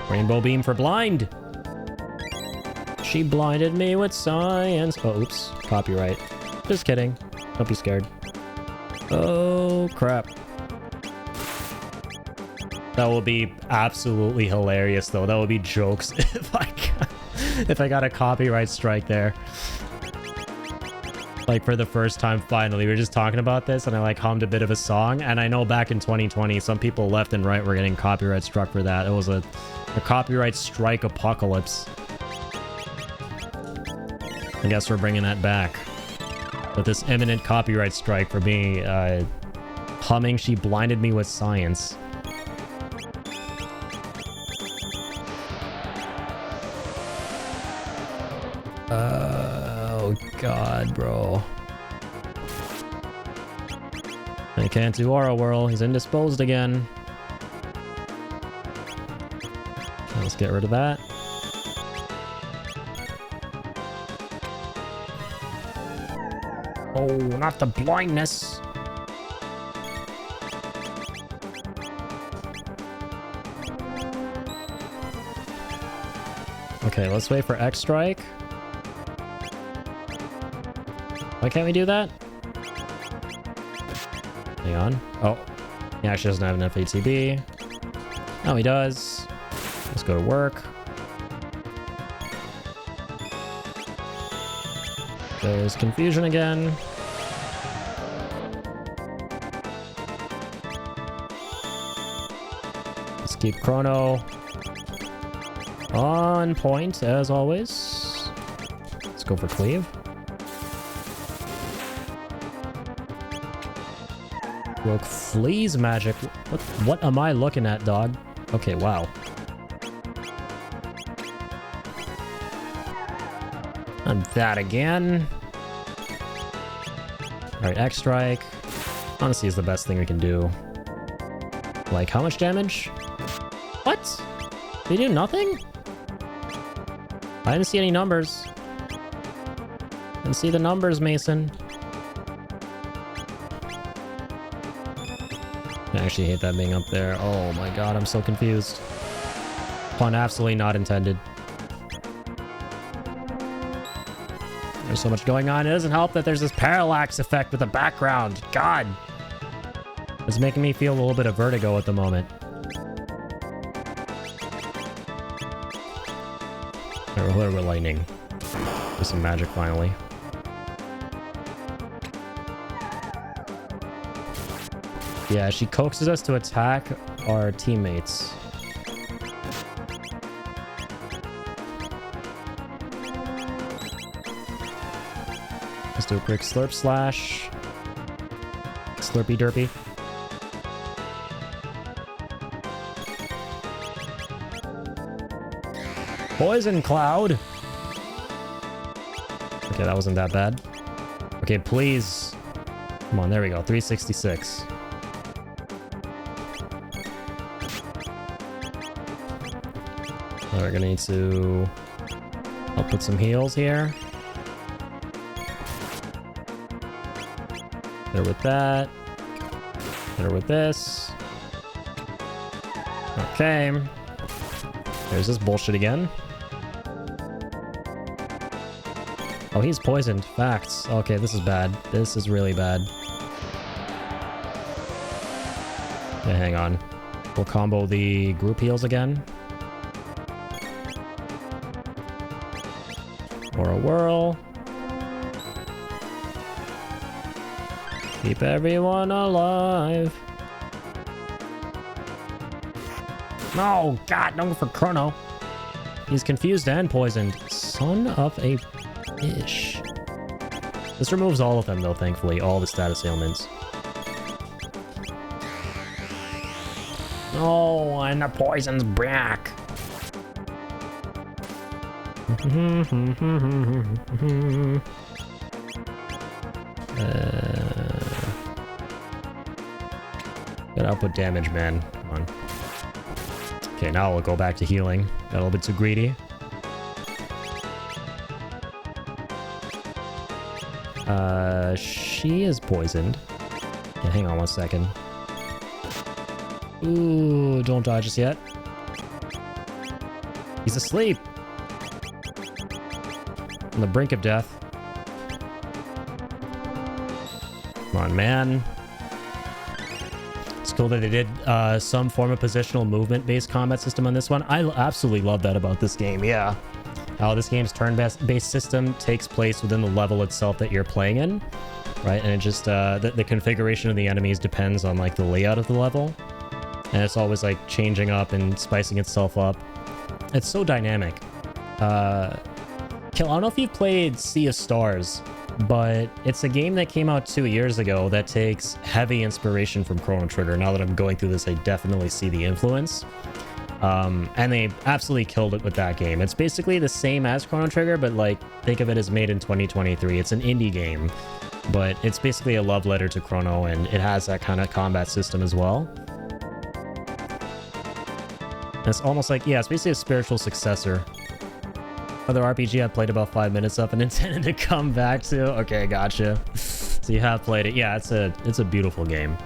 Rainbow beam for blind! She blinded me with science. Oh, oops. Copyright. Just kidding. Don't be scared. Oh, crap. That will be absolutely hilarious, though. That would be jokes if I got a copyright strike there. Like, for the first time, finally. We were just talking about this, and I, like, hummed a bit of a song. And I know back in 2020, some people left and right were getting copyright struck for that. It was a copyright strike apocalypse. I guess we're bringing that back. With this imminent copyright strike for being, humming She Blinded Me with Science. Oh god, bro. I can't do Aura Whirl. He's indisposed again. Let's get rid of that. Oh, not the blindness. Okay, let's wait for X Strike. Why can't we do that? Hang on. Oh, he actually doesn't have an FATB. Oh, he does. Let's go to work. There's confusion again. Let's keep Chrono on point as always. Let's go for cleave. Broke Flea's magic. What am I looking at, dog? Okay, wow. And that again. Alright, X Strike. Honestly, is the best thing we can do. Like, how much damage? What? They do nothing? I didn't see any numbers. Didn't see the numbers, Mason. I actually hate that being up there. Oh my god, I'm so confused. Pun absolutely not intended. There's so much going on. It doesn't help that there's this parallax effect with the background. God. It's making me feel a little bit of vertigo at the moment. Alright, we're lightning. There's some magic finally. Yeah, she coaxes us to attack our teammates. Let's do a quick slurp slash. Slurpy derpy. Poison cloud. Okay, that wasn't that bad. Okay, please. Come on, there we go. 366. We're gonna need to... I'll put some heals here. There with that. There with this. Okay. There's this bullshit again. Oh, he's poisoned. Facts. Okay, this is bad. This is really bad. Okay, hang on. We'll combo the group heals again. Or a whirl. Keep everyone alive. No, God, no for Chrono. He's confused and poisoned. Son of a bitch. This removes all of them, though, thankfully. All the status ailments. Oh, and the poison's back. Good output damage, man. Come on. Okay, now we'll go back to healing. Got a little bit too greedy. She is poisoned. Yeah, hang on one second. Ooh, don't die just yet. He's asleep. On the brink of death. Come on, man. It's cool that they did some form of positional movement-based combat system on this one. I absolutely love that about this game, yeah. How this game's turn-based system takes place within the level itself that you're playing in, right? And it just, the configuration of the enemies depends on, like, the layout of the level. And it's always, like, changing up and spicing itself up. It's so dynamic. Kill, I don't know if you've played Sea of Stars, but it's a game that came out 2 years ago that takes heavy inspiration from Chrono Trigger. Now that I'm going through this, I definitely see the influence. And they absolutely killed it with that game. It's basically the same as Chrono Trigger, but like, think of it as made in 2023. It's an indie game, but it's basically a love letter to Chrono, and it has that kind of combat system as well. It's almost like, yeah, it's basically a spiritual successor. Other RPG I've played about 5 minutes of and intended to come back to. Okay, gotcha. So you have played it. Yeah, it's a beautiful game.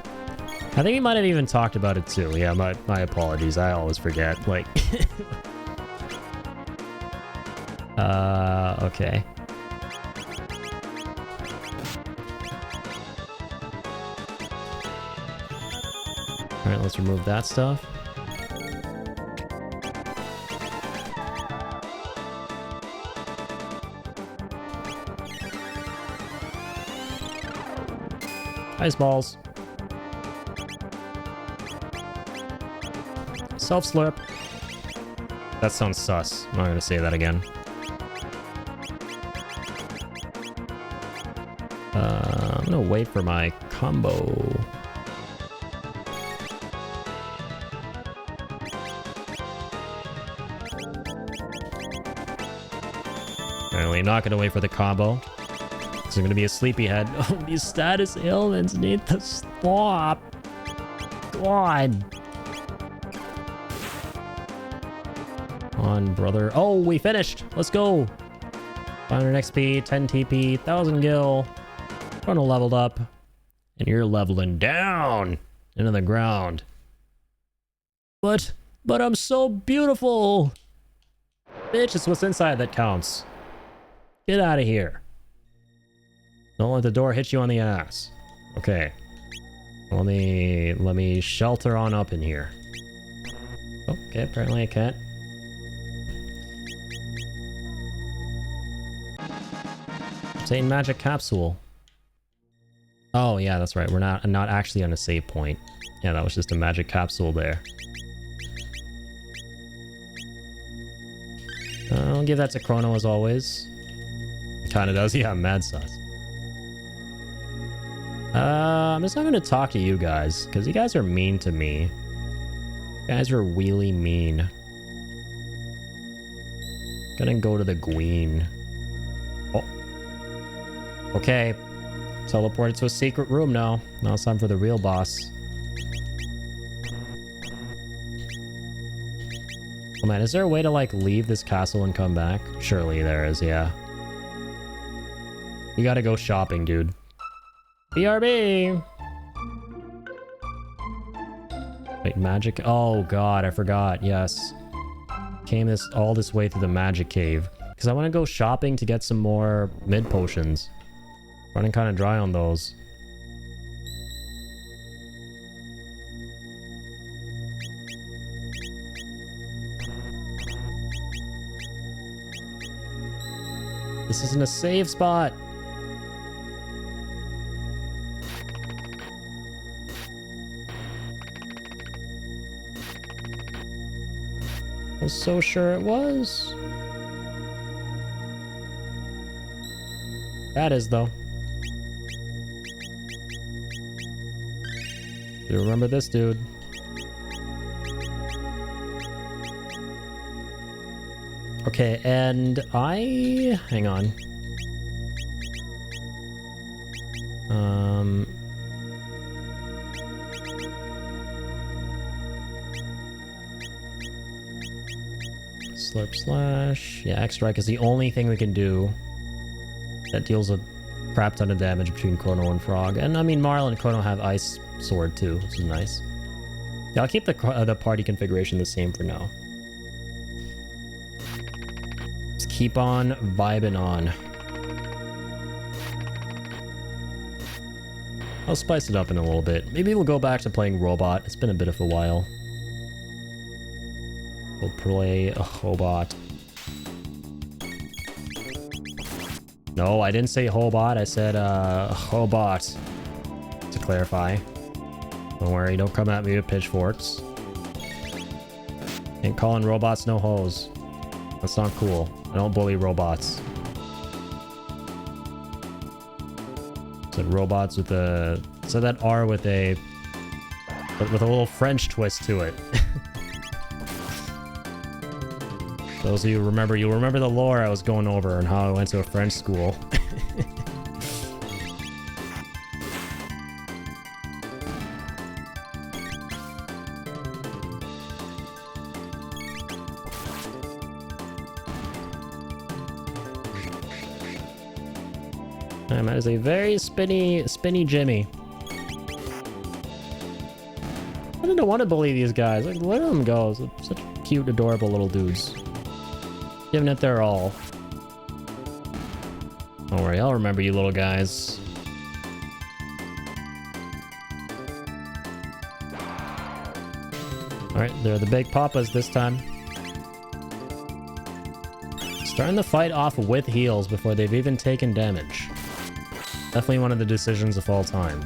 I think we might have even talked about it too. Yeah, my apologies. I always forget. Like, okay. All right, let's remove that stuff. Ice balls. Self-slurp. That sounds sus. I'm not gonna say that again. I'm gonna wait for my combo. Apparently not gonna wait for the combo. It's gonna be a sleepyhead. Oh, these status ailments need to stop. God. Come on, brother. Oh, we finished. Let's go. 500 XP, 10 TP, 1000 gil. Chrono leveled up. And you're leveling down into the ground. But I'm so beautiful. Bitch, it's what's inside that counts. Get out of here. Don't let the door hit you on the ass. Okay. Let me shelter on up in here. Okay, apparently I can't. Obtain magic capsule. Oh yeah, that's right. We're not actually on a save point. Yeah, that was just a magic capsule there. I'll give that to Chrono as always. Kinda does, yeah, mad sus. I'm just not gonna talk to you guys, because you guys are mean to me. You guys are really mean. Gonna go to the Queen. Oh. Okay. Teleported to a secret room now. Now it's time for the real boss. Oh man, is there a way to like leave this castle and come back? Surely there is, yeah. You gotta go shopping, dude. BRB! Wait, magic? Oh god, I forgot. Yes. Came all this way through the magic cave. Because I want to go shopping to get some more mid potions. Running kind of dry on those. This isn't a save spot. I was so sure it was. That is, though. You remember this dude. Okay, and hang on. Slurp slash. Yeah, X-Strike is the only thing we can do that deals a crap ton of damage between Chrono and Frog. And I mean, Marl and Chrono have Ice Sword too, which is nice. Yeah, I'll keep the party configuration the same for now. Just keep on vibing on. I'll spice it up in a little bit. Maybe we'll go back to playing Robot. It's been a bit of a while. We'll play a Hobot. No, I didn't say Hobot. I said Hobot. To clarify. Don't worry, don't come at me with pitchforks. Ain't calling robots no hoes. That's not cool. I don't bully robots. Said robots with a... Said that R with a... But with a little French twist to it. Those of you remember, you'll remember the lore I was going over and how I went to a French school. That is a very spinny Jimmy. I don't want to bully these guys. Like, let them go. Such cute, adorable little dudes. Giving it their all. Don't worry, I'll remember you little guys. Alright, they're the big papas this time. Starting the fight off with heals before they've even taken damage. Definitely one of the decisions of all time.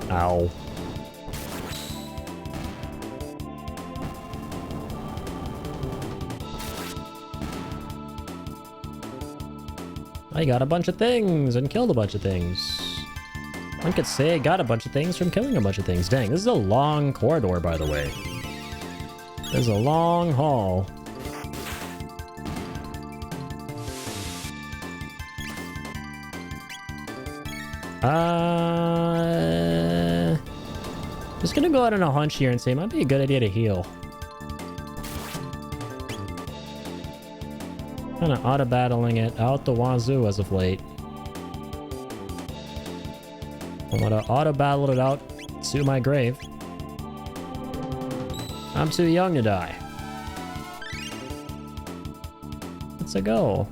Ow. I got a bunch of things and killed a bunch of things. One could say I got a bunch of things from killing a bunch of things. Dang, this is a long corridor, by the way. This is a long haul. Just gonna go out on a hunch here and say it might be a good idea to heal. Kinda auto-battling it out the wazoo as of late. I'm gonna auto-battle it out to my grave. I'm too young to die. Let's go.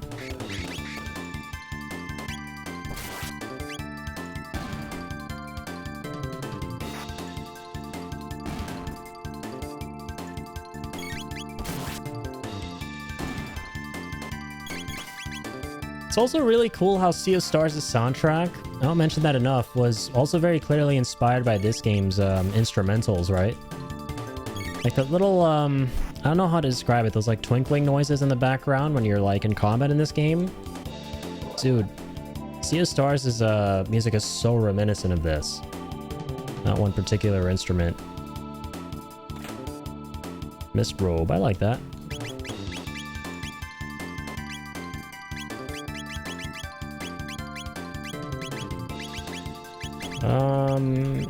It's also really cool how Sea of Stars' soundtrack, I don't mention that enough, was also very clearly inspired by this game's instrumentals, right? Like the little, I don't know how to describe it, those like twinkling noises in the background when you're like in combat in this game. Dude, Sea of Stars' music is so reminiscent of this. Not one particular instrument. Mist Robe, I like that.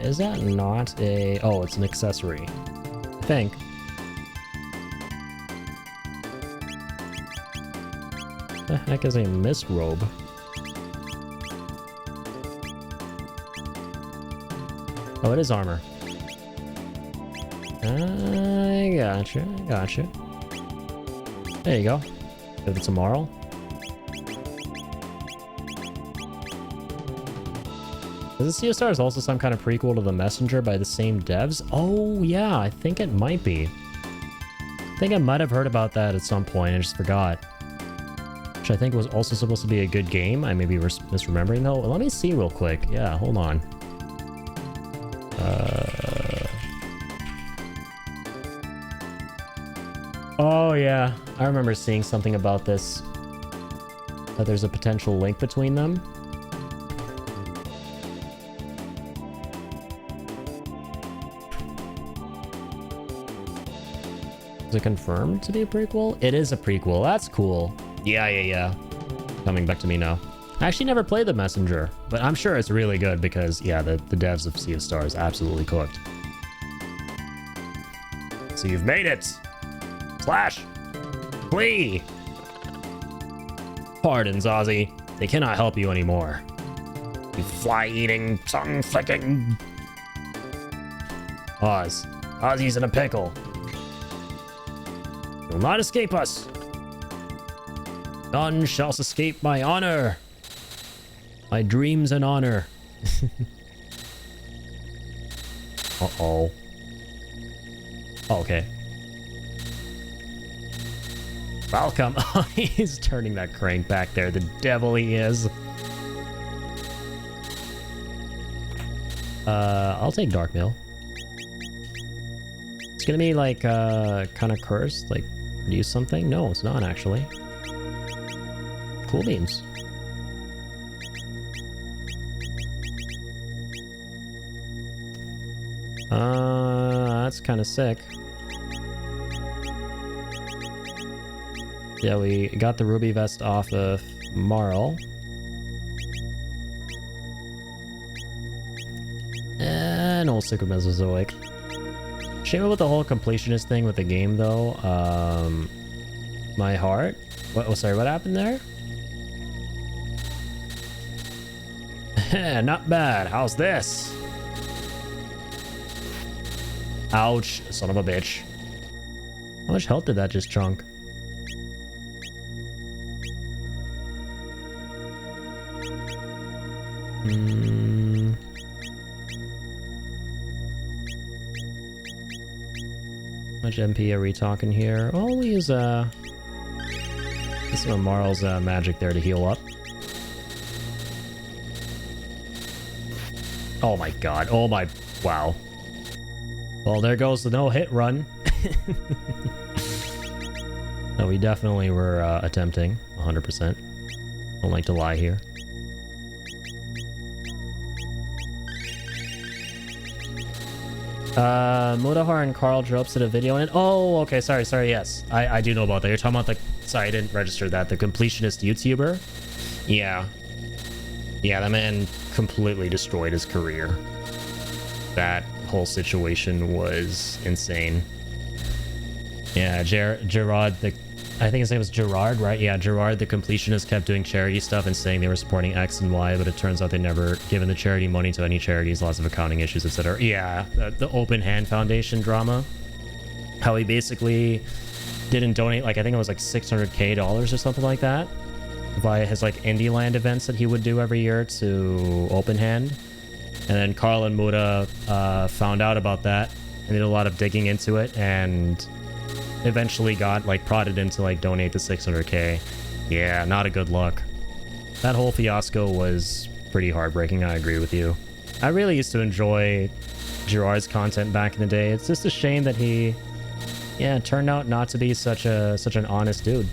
Is that not a... Oh, it's an accessory. I think. The heck is a mist robe? Oh, it is armor. I gotcha. There you go. Give it some moral. Isn't Sea of Stars also some kind of prequel to The Messenger by the same devs? Oh, yeah, I think it might be. I think I might have heard about that at some point. I just forgot. Which I think was also supposed to be a good game. I may be misremembering, though. Let me see real quick. Yeah, hold on. Oh, yeah. I remember seeing something about this. That there's a potential link between them. Is it confirmed to be a prequel? It is a prequel. That's cool. Yeah. Coming back to me now. I actually never played The Messenger, but I'm sure it's really good because, yeah, the devs of Sea of Stars absolutely cooked. So you've made it! Slash! Flee! Pardons, Ozzy. They cannot help you anymore. You fly-eating, tongue-flicking... Oz. Ozzy's in a pickle. You'll not escape us. None shall escape my honor. My dreams and honor. Uh-oh. Oh, okay. Welcome. He's turning that crank back there. The devil he is. I'll take Dark Mail. It's gonna be like, kind of cursed, like, produce something? No, it's not actually. Cool beans. That's kind of sick. Yeah, we got the Ruby Vest off of Marl. And also Mesozoic. Shame about the whole completionist thing with the game, though. My heart? What? Oh, sorry, what happened there? Not bad. How's this? Ouch, son of a bitch. How much health did that just chunk? How much MP are we talking here? Oh, we'll use some of Marl's magic there to heal up. Oh my god. Oh my... Wow. Well, there goes the no-hit run. No, we definitely were attempting. 100%. Don't like to lie here. Mudahar and Carl drew up to the video in it. Oh, okay, sorry, yes. I do know about that. You're talking about the... Sorry, I didn't register that. The completionist YouTuber? Yeah. Yeah, that man completely destroyed his career. That whole situation was insane. Yeah, Gerard, I think his name was Gerard, right? Yeah, Gerard, the completionist, kept doing charity stuff and saying they were supporting X and Y, but it turns out they never given the charity money to any charities, lots of accounting issues, etc. Yeah, the Open Hand Foundation drama. How he basically didn't donate, like, I think it was like $600K or something like that, via his, like, Indie Land events that he would do every year to Open Hand. And then Carl and Muda found out about that and did a lot of digging into it and eventually got, like, prodded into, like, donate the $600K. Yeah, not a good look. That whole fiasco was pretty heartbreaking, I agree with you. I really used to enjoy Gerard's content back in the day. It's just a shame that he, yeah, turned out not to be such an honest dude.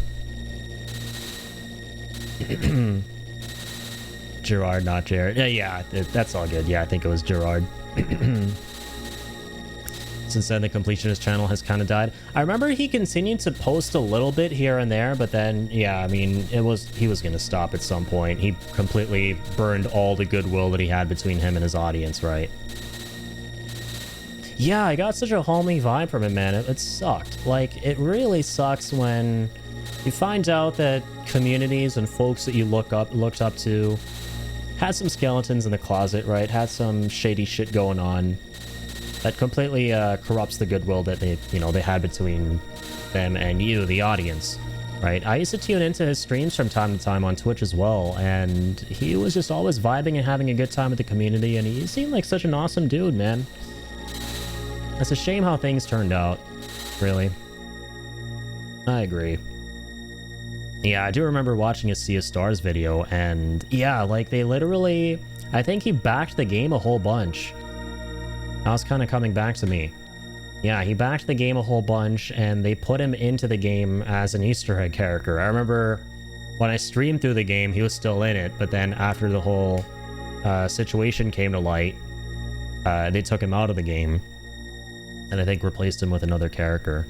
Gerard, not Jared. Yeah, that's all good. Yeah, I think it was Gerard. Since then, the completionist channel has kind of died. I remember he continued to post a little bit here and there, but then, yeah, I mean, he was going to stop at some point. He completely burned all the goodwill that he had between him and his audience, right? Yeah, I got such a homey vibe from him, man. It sucked. Like, it really sucks when you find out that communities and folks that you looked up to had some skeletons in the closet, right? Had some shady shit going on. That completely corrupts the goodwill that they had between them and you, the audience. right? I used to tune into his streams from time to time on Twitch as well, and he was just always vibing and having a good time with the community, and he seemed like such an awesome dude, man. It's a shame how things turned out, really. I agree. Yeah, I do remember watching a Sea of Stars video, and yeah, like they literally, I think he backed the game a whole bunch. That was kind of coming back to me. Yeah, he backed the game a whole bunch, and they put him into the game as an Easter egg character. I remember when I streamed through the game, he was still in it, but then after the whole situation came to light, they took him out of the game, and I think replaced him with another character.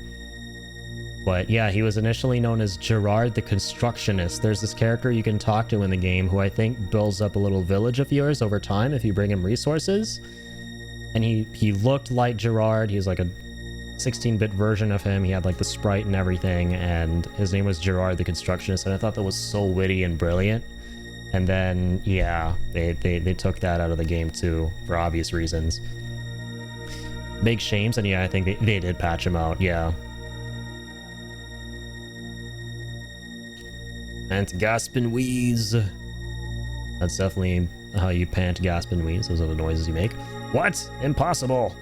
But yeah, he was initially known as Gerard the Constructionist. There's this character you can talk to in the game who I think builds up a little village of yours over time if you bring him resources. And he looked like Gerard. He was like a 16-bit version of him. He had like the sprite and everything, and his name was Gerard the Constructionist, and I thought that was so witty and brilliant. And then, yeah, they took that out of the game too, for obvious reasons. Big shames, and yeah, I think they did patch him out, yeah. Pant, gasp, and wheeze. That's definitely how you pant, gasp, and wheeze. Those are the noises you make. What? Impossible.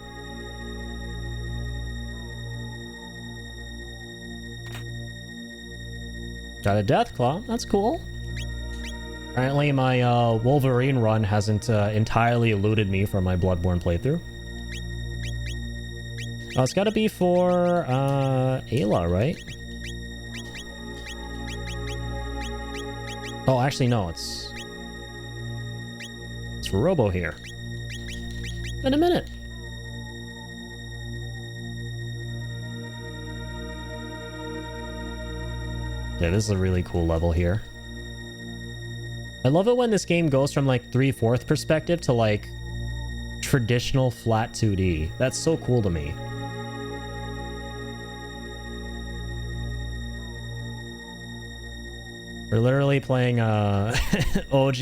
Got a death claw. That's cool. Apparently my Wolverine run hasn't entirely eluded me from my Bloodborne playthrough. Oh, it's gotta be for Ayla, right? Oh, actually, no, it's for Robo here. In a minute. Yeah, this is a really cool level here. I love it when this game goes from like 3/4 perspective to like traditional flat 2D. That's so cool to me. We're literally playing OG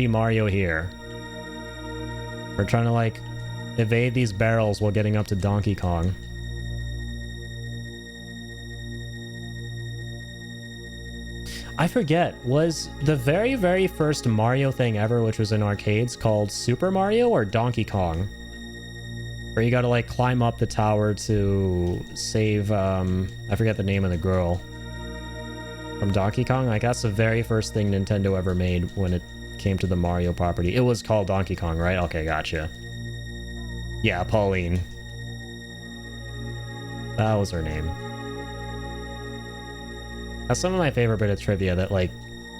Mario here. We're trying to like evade these barrels while getting up to Donkey Kong. I forget, was the very first Mario thing ever, which was in arcades, called Super Mario or Donkey Kong? Where you gotta like climb up the tower to save, I forget the name of the girl. From Donkey Kong? Like that's the very first thing Nintendo ever made when it came to the Mario property. It was called Donkey Kong, right? Okay, gotcha. Yeah, Pauline. That was her name. That's some of my favorite bit of trivia, that like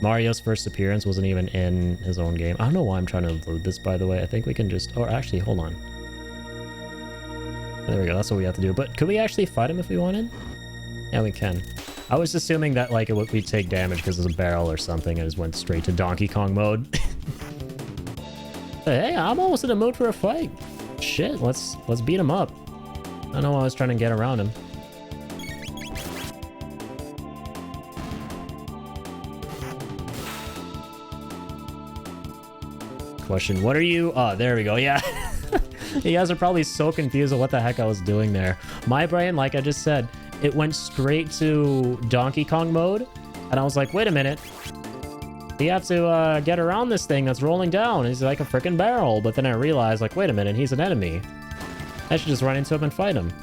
Mario's first appearance wasn't even in his own game. I don't know why I'm trying to load this, by the way. I think we can just, or actually, hold on. There we go, that's what we have to do. But could we actually fight him if we wanted? Yeah, we can. I was assuming that like we'd take damage because it's a barrel or something, and just went straight to Donkey Kong mode. Hey, I'm almost in the mood for a fight. Shit, let's beat him up. I don't know why I was trying to get around him. Question, what are you? Oh, there we go. Yeah. You guys are probably so confused with what the heck I was doing there. My brain, like I just said, it went straight to Donkey Kong mode, and I was like, wait a minute. You have to get around this thing that's rolling down. He's like a freaking barrel. But then I realized, like, wait a minute, he's an enemy. I should just run into him and fight him.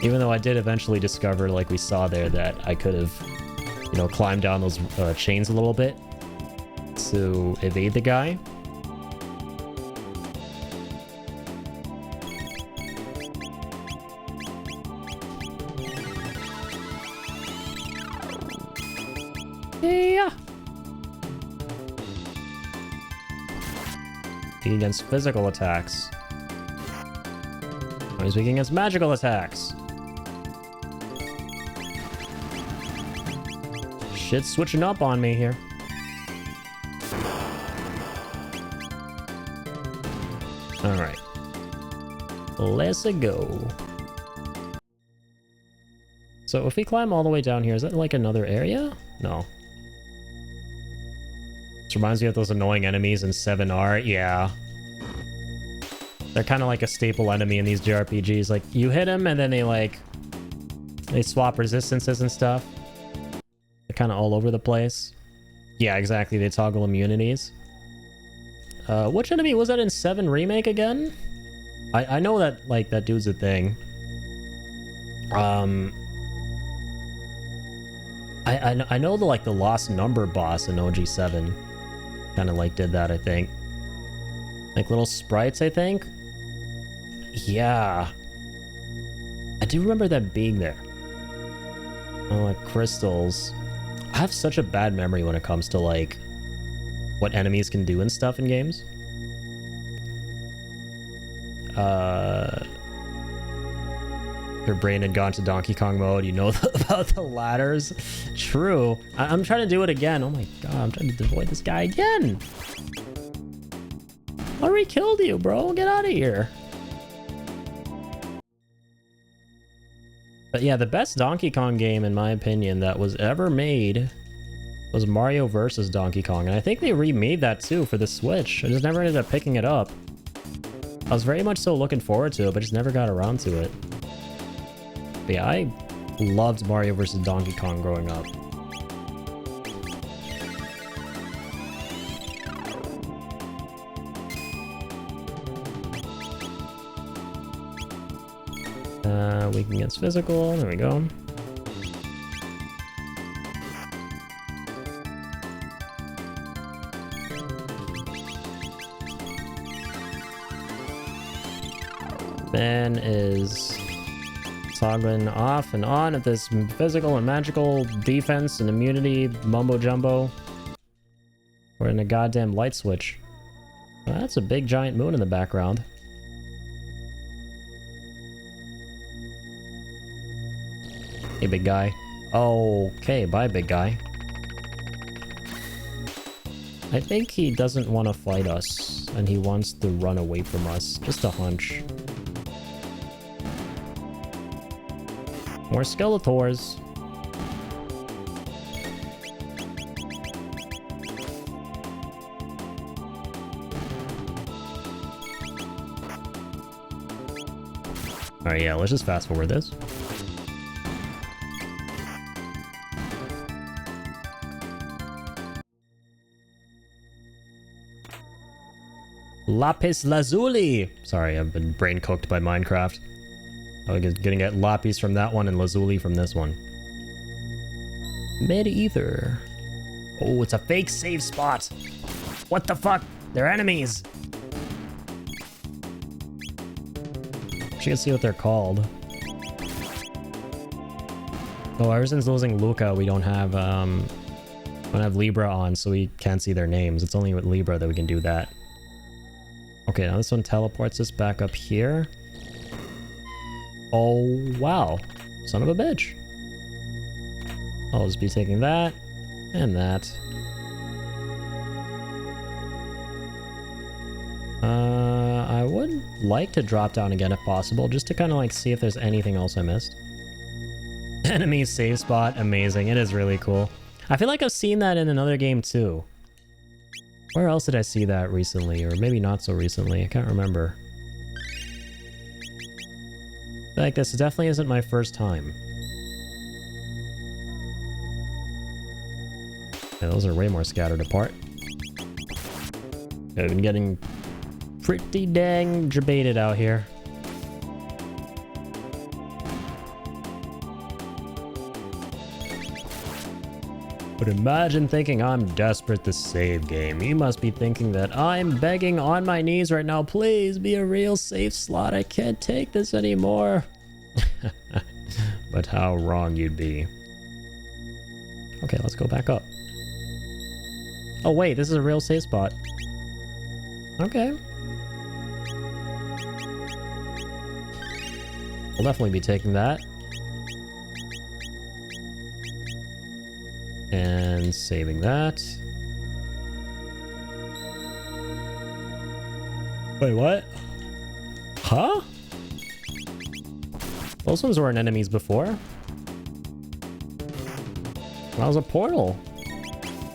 Even though I did eventually discover, like we saw there, that I could have, you know, climbed down those chains a little bit to evade the guy. Yeah. Weak against physical attacks. He's weak against magical attacks. Shit's switching up on me here. Alright. Let's go. So if we climb all the way down here, is that like another area? No. This reminds me of those annoying enemies in 7R. Yeah. They're kind of like a staple enemy in these JRPGs. Like, you hit them and then they like They swap resistances and stuff. They're kind of all over the place. Yeah, exactly. They toggle immunities. Which enemy was that in 7 Remake again? I know that, like, that dude's a thing. I know the, like, the Lost Number boss in OG7 kind of, like, did that, I think. Like, little sprites, I think? Yeah. I do remember that being there. Oh, like, crystals. I have such a bad memory when it comes to, like, what enemies can do and stuff in games. Your brain had gone to Donkey Kong mode. You know about the ladders. True. I'm trying to do it again. Oh my god, I'm trying to avoid this guy again. I already killed you, bro. Get out of here. But yeah, the best Donkey Kong game, in my opinion, that was ever made was Mario vs. Donkey Kong. And I think they remade that too for the Switch. I just never ended up picking it up. I was very much so looking forward to it, but just never got around to it. But yeah, I loved Mario vs. Donkey Kong growing up. Weak against physical. There we go. Then is toggling off and on of this physical and magical defense and immunity mumbo jumbo. We're in a goddamn light switch. Well, that's a big giant moon in the background. Hey, big guy. Okay, bye, big guy. I think he doesn't want to fight us, and he wants to run away from us. Just a hunch. More Skeletors. Alright, yeah, let's just fast forward this. Lapis Lazuli! Sorry, I've been brain cooked by Minecraft. I'm gonna get Lapis from that one and Lazuli from this one. Mid-ether. Oh, it's a fake save spot! What the fuck? They're enemies! You can see what they're called. Oh, ever since losing Luca, we don't have Libra on, so we can't see their names. It's only with Libra that we can do that. Okay, now this one teleports us back up here. Oh, wow. Son of a bitch. I'll just be taking that and that. I would like to drop down again if possible, just to kind of like see if there's anything else I missed. Enemy save spot, amazing. It is really cool. I feel like I've seen that in another game too. Where else did I see that recently? Or maybe not so recently. I can't remember. I feel like this definitely isn't my first time. Yeah, those are way more scattered apart. I've been getting pretty dang debated out here. But imagine thinking I'm desperate to save game. You must be thinking that I'm begging on my knees right now. Please be a real safe slot. I can't take this anymore. But how wrong you'd be. Okay, let's go back up. Oh wait, this is a real safe spot. Okay. We'll definitely be taking that. And saving that. Wait, what? Huh? Those ones weren't enemies before. That was a portal.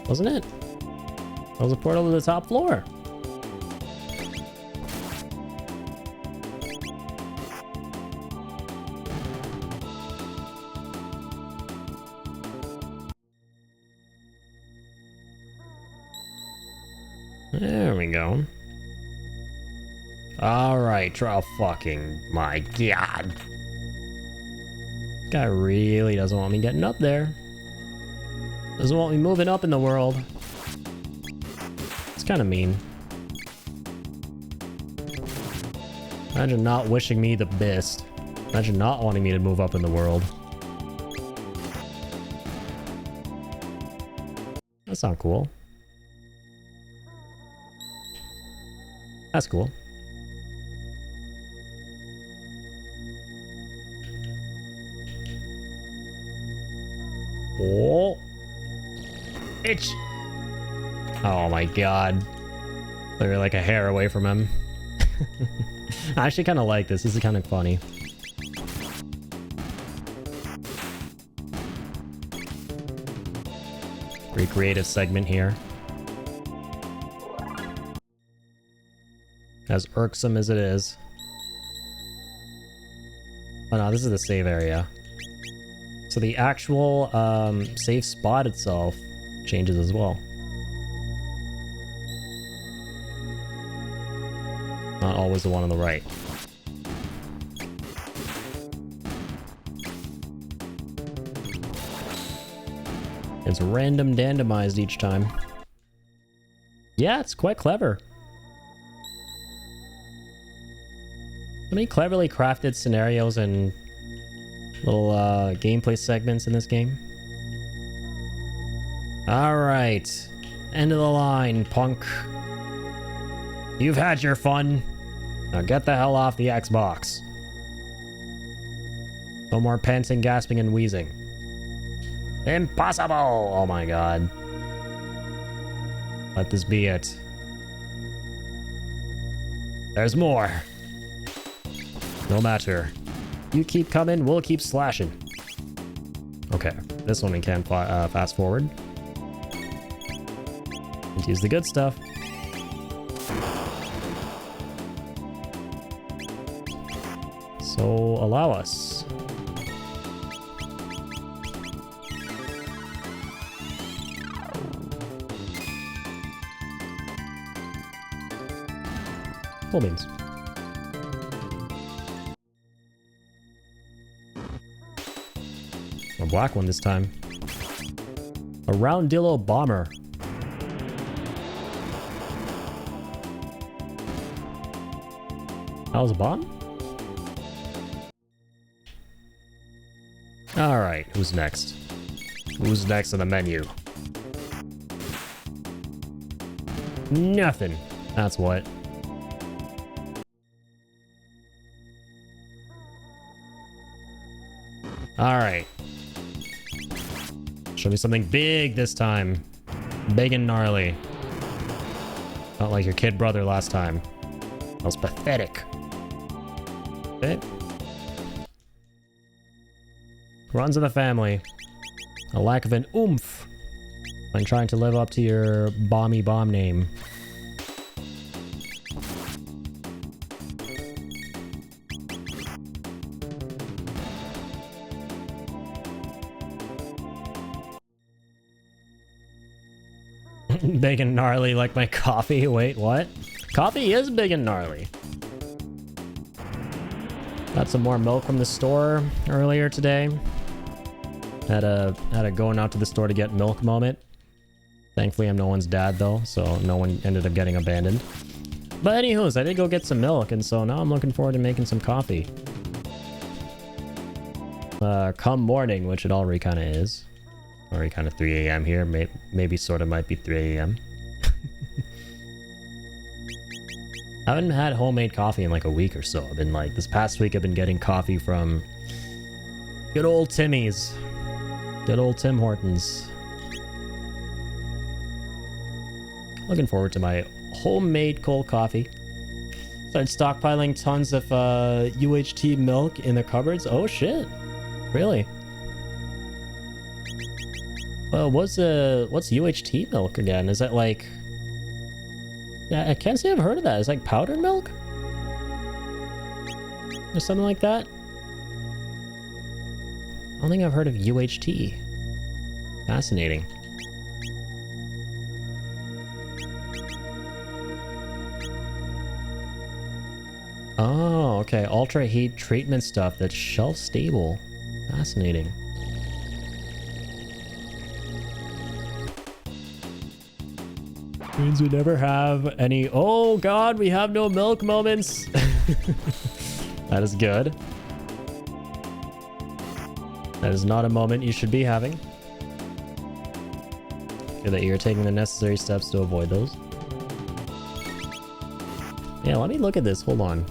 Wasn't it? That was a portal to the top floor. There we go. Alright, try fucking... My god. Guy really doesn't want me getting up there. Doesn't want me moving up in the world. It's kind of mean. Imagine not wishing me the best. Imagine not wanting me to move up in the world. That's not cool. That's cool. Oh. Itch. Oh my god. They're like a hair away from him. I actually kind of like this. This is kind of funny. Pretty creative segment here. As irksome as it is. Oh no, this is the save area. So the actual save spot itself changes as well. Not always the one on the right. It's random randomized each time. Yeah, it's quite clever. So many cleverly crafted scenarios and little gameplay segments in this game. Alright. End of the line, punk. You've had your fun. Now get the hell off the Xbox. No more panting, gasping, and wheezing. Impossible! Oh my god. Let this be it. There's more. No matter. You keep coming, we'll keep slashing. Okay, this one we can fast forward. Let's use the good stuff. So, allow us. Cool beans. A black one this time. A roundillo bomber. That was a bomb? Alright, who's next? Who's next on the menu? Nothing. That's what. Alright. Show me something big this time. Big and gnarly. Not like your kid brother last time. That was pathetic. Okay. Runs in the family. A lack of an oomph when trying to live up to your bomby bomb name. Big and gnarly like my coffee. Wait, what? Coffee is big and gnarly. Got some more milk from the store earlier today. Had a going out to the store to get milk moment. Thankfully, I'm no one's dad though, so no one ended up getting abandoned. But anywho's, I did go get some milk, and so now I'm looking forward to making some coffee. Come morning, which it already kind of is. Already kind of 3 a.m. here. Maybe sort of might be 3 a.m. I haven't had homemade coffee in like a week or so. I've been like, this past week I've been getting coffee from good old Timmy's. Good old Tim Hortons. Looking forward to my homemade cold coffee. Started stockpiling tons of UHT milk in the cupboards. Oh shit. Really? Well, what's UHT milk again? Is that like... Yeah, I can't say I've heard of that. It's like powdered milk? Or something like that? I don't think I've heard of UHT. Fascinating. Oh, okay. Ultra heat treatment stuff that's shelf stable. Fascinating. Means we never have any... Oh god, we have no milk moments. That is good. That is not a moment you should be having. Good that you're taking the necessary steps to avoid those. Yeah, let me look at this. Hold on.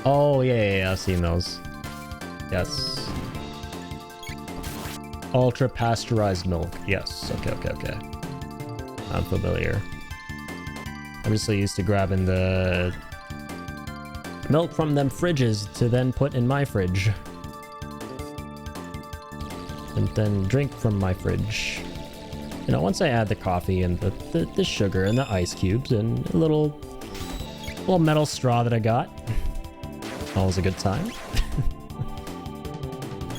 Oh, yeah, I've seen those. Yes. Ultra pasteurized milk. Yes. Okay. I'm familiar. I'm just so used to grabbing the milk from them fridges to then put in my fridge. And then drink from my fridge. You know, once I add the coffee and the sugar and the ice cubes and a little metal straw that I got. Always a good time.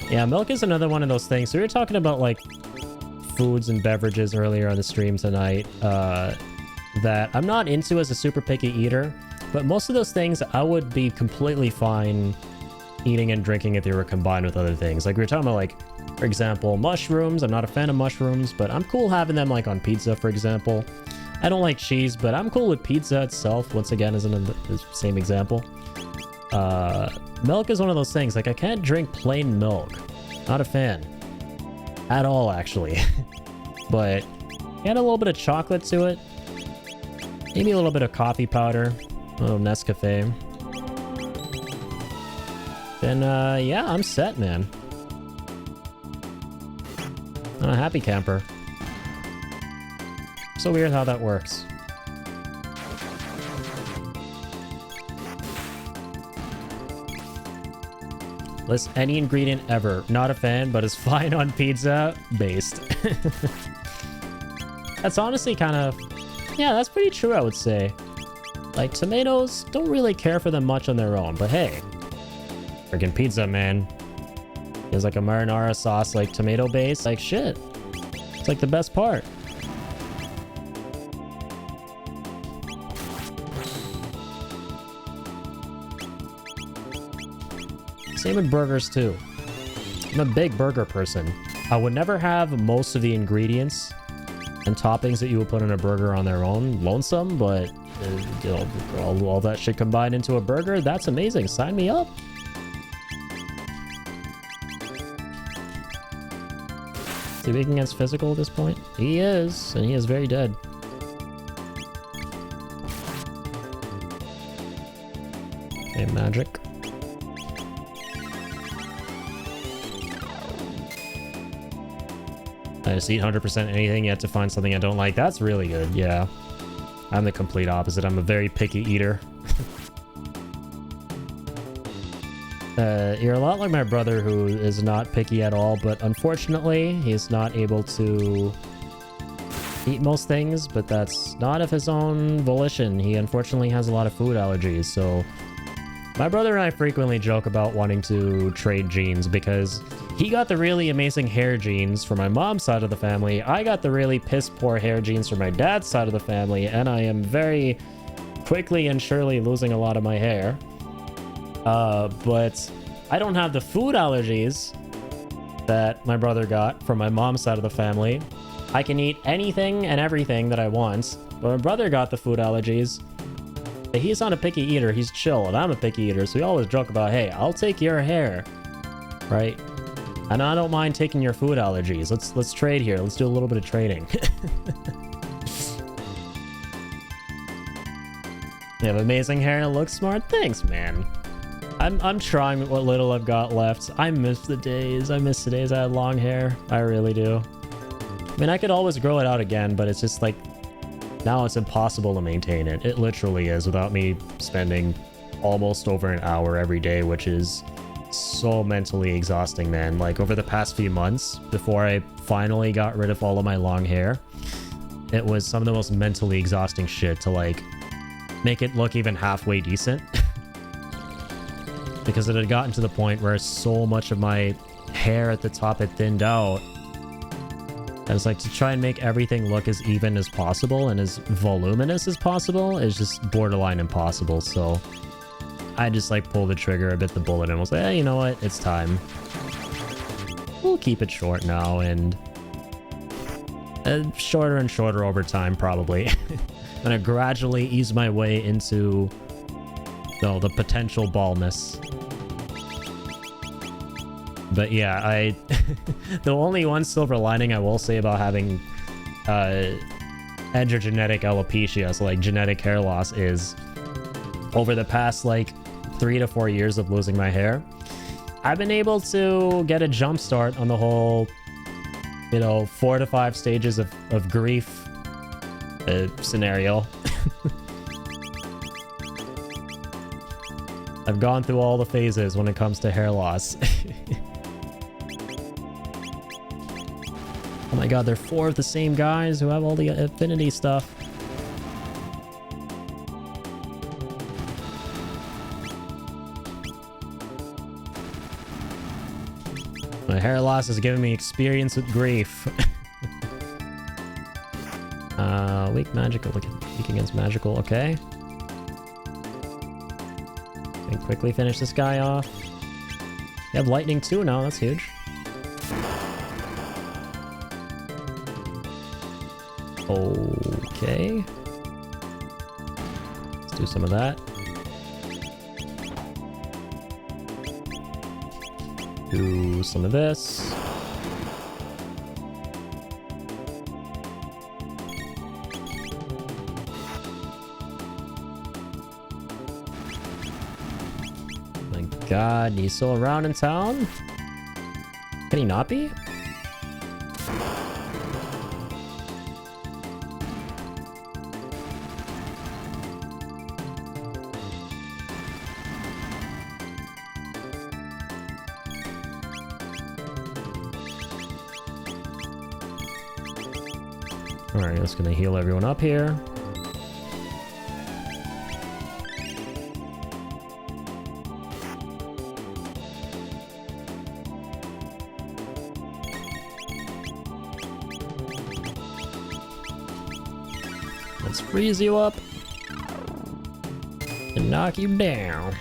Yeah, milk is another one of those things. So we were talking about like foods and beverages earlier on the stream tonight that I'm not into as a super picky eater, but most of those things I would be completely fine eating and drinking if they were combined with other things. Like we were talking about, like, for example, mushrooms. I'm not a fan of mushrooms, but I'm cool having them like on pizza, for example. I don't like cheese, but I'm cool with pizza itself. Once again, as in the same example. Milk is one of those things. Like, I can't drink plain milk. Not a fan. At all, actually. But add a little bit of chocolate to it. Maybe a little bit of coffee powder. A little Nescafe. Then, yeah, I'm set, man. I'm a happy camper. So weird how that works. List any ingredient ever. Not a fan, but is fine on pizza. Based. That's honestly kind of... Yeah, that's pretty true, I would say. Like, tomatoes, don't really care for them much on their own. But hey, freaking pizza, man. It's like a marinara sauce, like tomato base. Like, shit. It's like the best part. Same with burgers too. I'm a big burger person. I would never have most of the ingredients and toppings that you would put on a burger on their own lonesome, but you know, all that shit combined into a burger, that's amazing. Sign me up. Is he weak against physical at this point? He is, and he is very dead. Okay, magic. I just eat 100% anything yet to find something I don't like. That's really good, yeah. I'm the complete opposite. I'm a very picky eater. You're a lot like my brother, who is not picky at all, but unfortunately, he's not able to eat most things, but that's not of his own volition. He unfortunately has a lot of food allergies, so... My brother and I frequently joke about wanting to trade genes because he got the really amazing hair genes for my mom's side of the family. I got the really piss poor hair genes for my dad's side of the family, and I am very quickly and surely losing a lot of my hair. But I don't have the food allergies that my brother got from my mom's side of the family. I can eat anything and everything that I want, but my brother got the food allergies. He's not a picky eater, he's chill, and I'm a picky eater, so we always joke about, hey, I'll take your hair, right? And I don't mind taking your food allergies. Let's trade here. Let's do a little bit of trading. You have amazing hair and look smart. Thanks, man. I'm trying what little I've got left. I miss the days. I miss the days I had long hair. I really do. I mean, I could always grow it out again, but it's just like, now it's impossible to maintain it. It literally is, without me spending almost over an hour every day, which is so mentally exhausting, man. Like, over the past few months, before I finally got rid of all of my long hair, it was some of the most mentally exhausting shit to, like, make it look even halfway decent. Because it had gotten to the point where so much of my hair at the top had thinned out I was like, to try and make everything look as even as possible and as voluminous as possible is just borderline impossible. So I just like pull the trigger, bit the bullet, and was like, hey, you know what? It's time. We'll keep it short now, and shorter and shorter over time, probably. I'm gonna gradually ease my way into the potential baldness. But yeah, the only one silver lining I will say about having androgenetic alopecia, so like genetic hair loss, is over the past like 3 to 4 years of losing my hair, I've been able to get a jump start on the whole, 4 to 5 stages of grief scenario. I've gone through all the phases when it comes to hair loss. Oh my god, they're 4 of the same guys who have all the affinity stuff. My hair loss is giving me experience with grief. Weak magical, weak against magical, okay. And quickly finish this guy off. You have lightning too now, that's huge. Okay. Let's do some of that. Do some of this. My god, he's still around in town? Can he not be? Alright, just gonna heal everyone up here. Let's freeze you up and knock you down.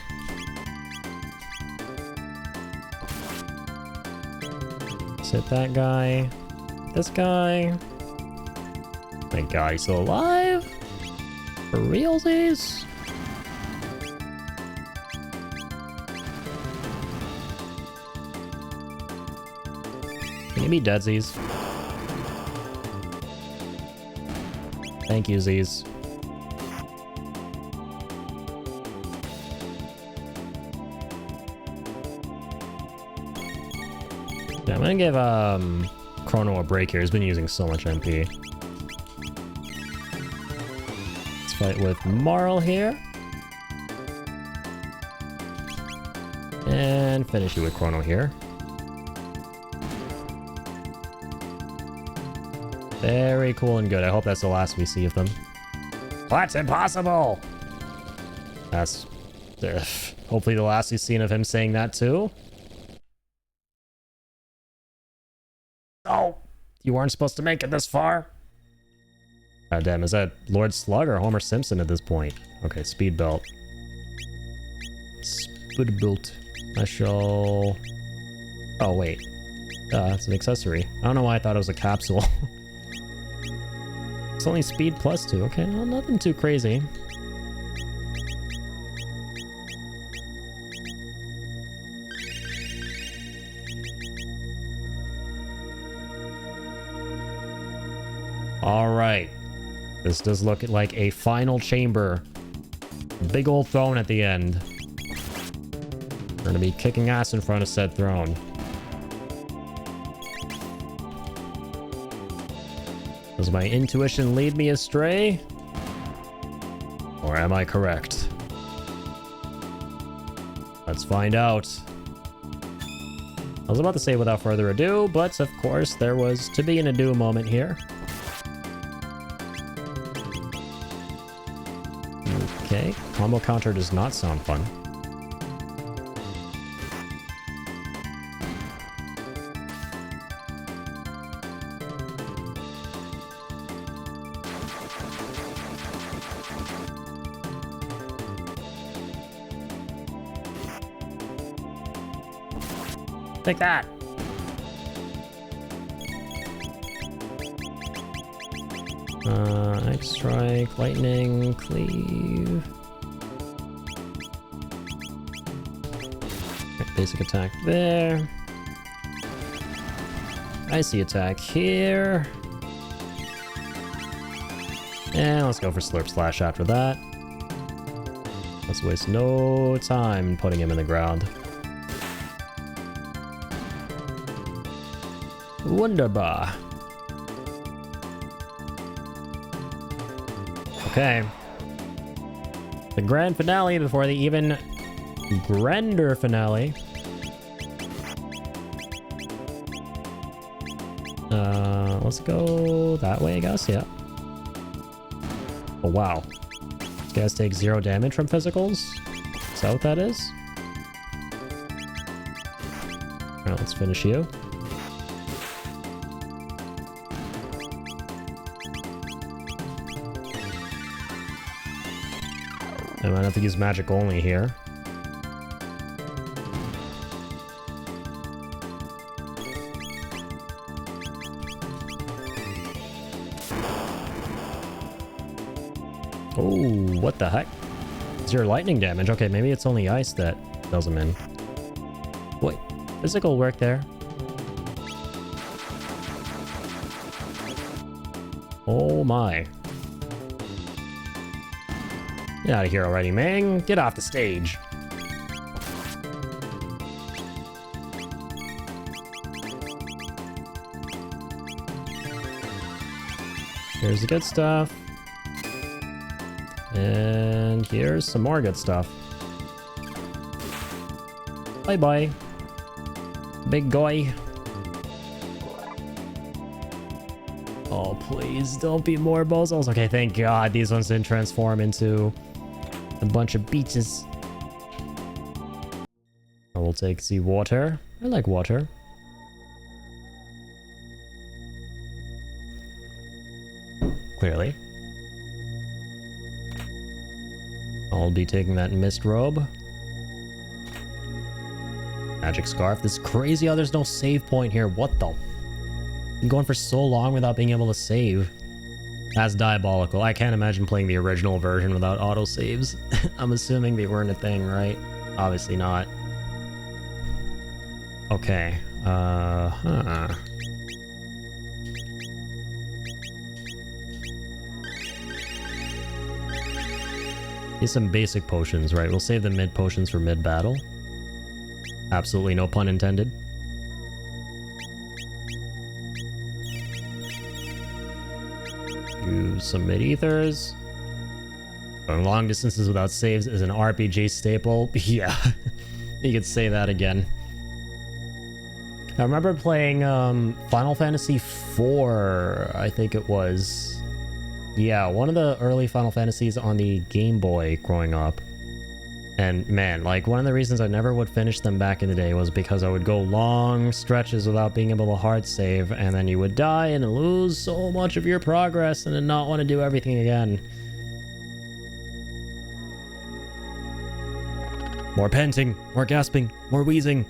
Let's hit that guy. This guy. My god, he's still alive? For realsies? Give me deadsies. Thank you, Z's. Yeah, I'm gonna give Chrono a break here. He's been using so much MP. Let's fight with Marl here. And finish you with Chrono here. Very cool and good. I hope that's the last we see of them. That's impossible! That's hopefully the last we've seen of him saying that too. Oh, you weren't supposed to make it this far. God damn, is that Lord Slug or Homer Simpson at this point? Okay, speed belt. Speed belt. I shall... Oh, wait. It's an accessory. I don't know why I thought it was a capsule. It's only speed plus 2. Okay, well, nothing too crazy. All right. This does look like a final chamber. Big old throne at the end. We're gonna be kicking ass in front of said throne. Does my intuition lead me astray? Or am I correct? Let's find out. I was about to say without further ado, but of course there was to be an ado moment here. Okay, combo counter does not sound fun. Take that. X strike, lightning, cleave. Basic attack there. Icy attack here. And let's go for Slurp Slash after that. Let's waste no time putting him in the ground. Wunderbar. Okay. The grand finale before the even grander finale. Let's go that way, I guess. Yeah. Oh, wow. These guys take 0 damage from physicals? Is that what that is? Alright, let's finish you. I might have to use magic only here. Oh, what the heck? 0 lightning damage. Okay, maybe it's only ice that does him in. Wait, physical work there. Oh my. Get out of here already, man. Get off the stage. Here's the good stuff. And here's some more good stuff. Bye-bye. Big guy. Oh, please don't be more bozos. Okay, thank God these ones didn't transform into a bunch of beaches. I will take the water. I like water. Clearly. I'll be taking that mist robe. Magic scarf. This is crazy how there's no save point here. What the? I'm going for so long without being able to save. That's diabolical. I can't imagine playing the original version without autosaves. I'm assuming they weren't a thing, right? Obviously not. Okay. Here's some basic potions, right? We'll save the mid potions for mid-battle. Absolutely no pun intended. Use some mid-ethers. Going long distances without saves is an RPG staple. Yeah, you could say that again. I remember playing Final Fantasy IV, I think it was. Yeah, one of the early Final Fantasies on the Game Boy growing up. And man, like one of the reasons I never would finish them back in the day was because I would go long stretches without being able to hard save, and then you would die and lose so much of your progress and then not want to do everything again. More panting, more gasping, more wheezing.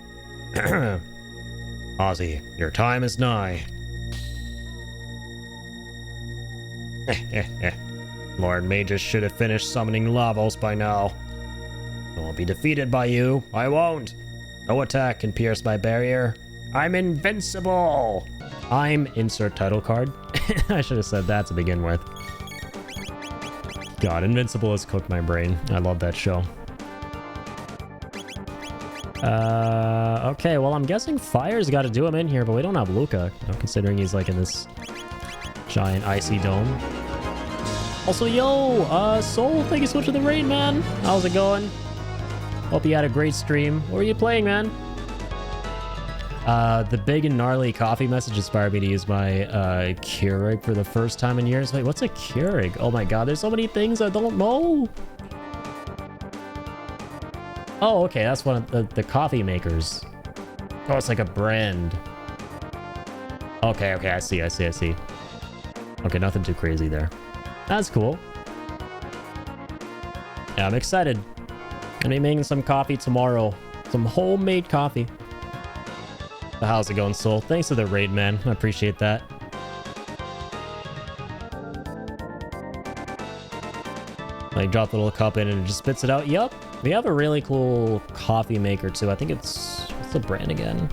Ozzy, your time is nigh. Lord Magus should have finished summoning Lavos by now. I won't be defeated by you. I won't. No attack can pierce my barrier. I'm invincible. I'm insert title card. I should have said that to begin with. God, Invincible has cooked my brain. I love that show. Okay, well, I'm guessing Fire's got to do him in here, but we don't have Luca, considering he's like in this giant icy dome. Also, yo, Soul, thank you so much for the raid, man. How's it going? Hope you had a great stream. What were you playing, man? The big and gnarly coffee message inspired me to use my Keurig for the first time in years. Wait, what's a Keurig? Oh my god, there's so many things I don't know. Oh, okay, that's one of the coffee makers. Oh, it's like a brand. Okay, I see. Okay, nothing too crazy there. That's cool. Yeah, I'm excited. Gonna be making some coffee tomorrow. Some homemade coffee. How's it going, Soul? Thanks for the raid, man. I appreciate that. I drop the little cup in and it just spits it out. Yup. We have a really cool coffee maker too. I think it's... what's the brand again?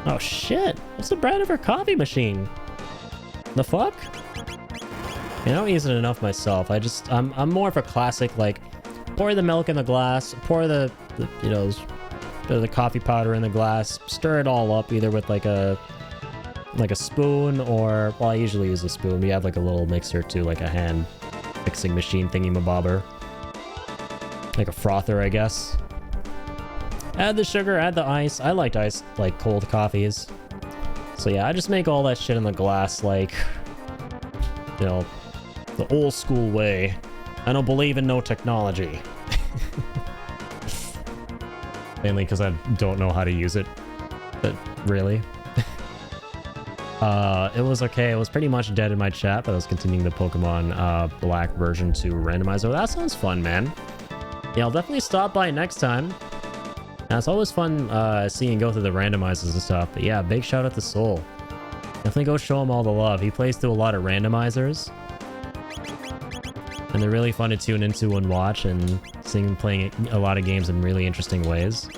Oh shit. What's the brand of our coffee machine? The fuck? I don't use it enough myself. I'm more of a classic, like, pour the milk in the glass, pour the you know, the coffee powder in the glass, stir it all up either with like a spoon or, well, I usually use a spoon. We have like a little mixer too, like a hand mixing machine thingy-mabobber. Like a frother, I guess. Add the sugar, add the ice. I liked ice, like cold coffees. So yeah, I just make all that shit in the glass, like, you know, the old school way. I don't believe in no technology. Mainly because I don't know how to use it. But really. It was okay. It was pretty much dead in my chat, but I was continuing the Pokemon Black version 2 randomizer. That sounds fun, man. Yeah, I'll definitely stop by next time. And it's always fun seeing you go through the randomizers and stuff. But yeah, big shout out to Soul. Definitely go show him all the love. He plays through a lot of randomizers. And they're really fun to tune into and watch, and seeing him playing a lot of games in really interesting ways.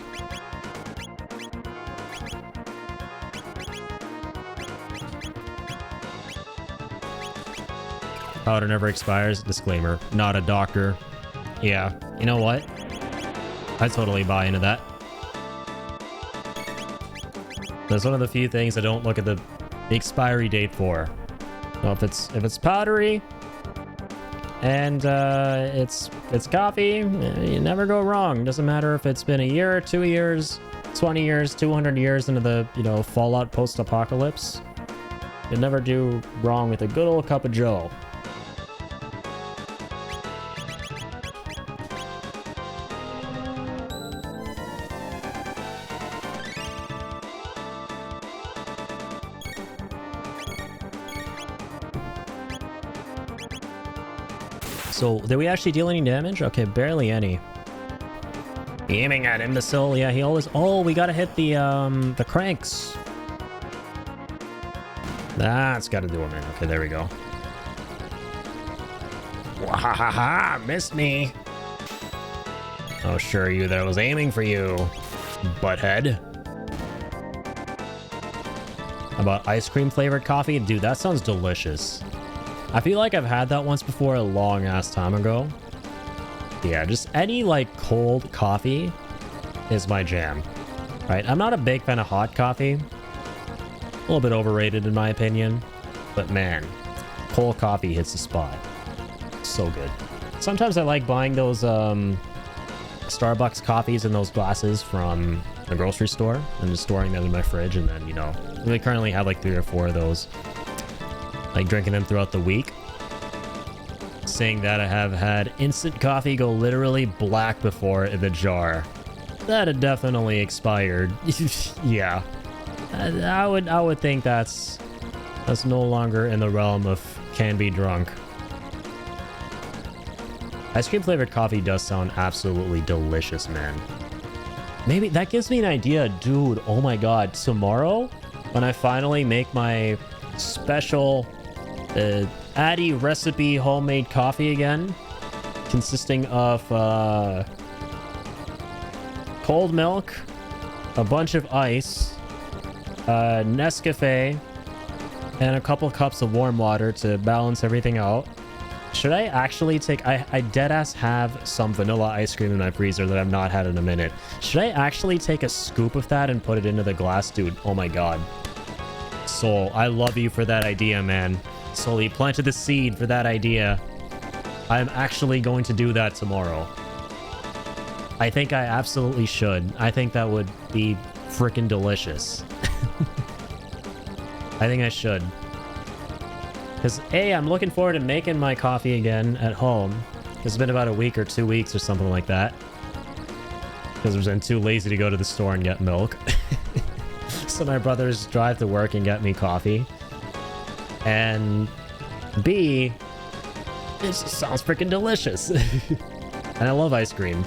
Powder never expires. Disclaimer, not a doctor. Yeah, you know what? I totally buy into that. That's one of the few things I don't look at the expiry date for. Well, if it's powdery and it's coffee, you never go wrong. Doesn't matter if it's been a year, 2 years, 20 years, 200 years into the, you know, Fallout post-apocalypse. You never do wrong with a good old cup of joe. So, did we actually deal any damage? Okay, barely any. Aiming at imbecile. Yeah, he always... Oh, we gotta hit the cranks. That's gotta do it, man. Okay, there we go. Wahahaha! Missed me. Oh, sure, you that was aiming for you, butthead. How about ice cream flavored coffee? Dude, that sounds delicious. I feel like I've had that once before a long ass time ago. Yeah, just any like cold coffee is my jam. Right? I'm not a big fan of hot coffee. A little bit overrated in my opinion. But man, cold coffee hits the spot. So good. Sometimes I like buying those Starbucks coffees in those glasses from the grocery store and just storing them in my fridge, and then, you know, we currently have like 3 or 4 of those. Like drinking them throughout the week. Saying that, I have had instant coffee go literally black before in the jar. That had definitely expired. Yeah. I would think that's no longer in the realm of can be drunk. Ice cream flavored coffee does sound absolutely delicious, man. Maybe that gives me an idea, dude. Oh my god, tomorrow when I finally make my special Addy recipe homemade coffee again, consisting of cold milk, a bunch of ice, Nescafe, and a couple cups of warm water to balance everything out. Should I actually take... I deadass have some vanilla ice cream in my freezer that I've not had in a minute. Should I actually take a scoop of that and put it into the glass? Dude, oh my god. Soul, I love you for that idea, man. Soul, you planted the seed for that idea. I'm actually going to do that tomorrow. I think I absolutely should. I think that would be freaking delicious. I think I should. Because, A, I'm looking forward to making my coffee again at home. It's been about a week or 2 weeks or something like that. Because I've been too lazy to go to the store and get milk. So my brothers drive to work and get me coffee. And B, it just sounds freaking delicious. And I love ice cream.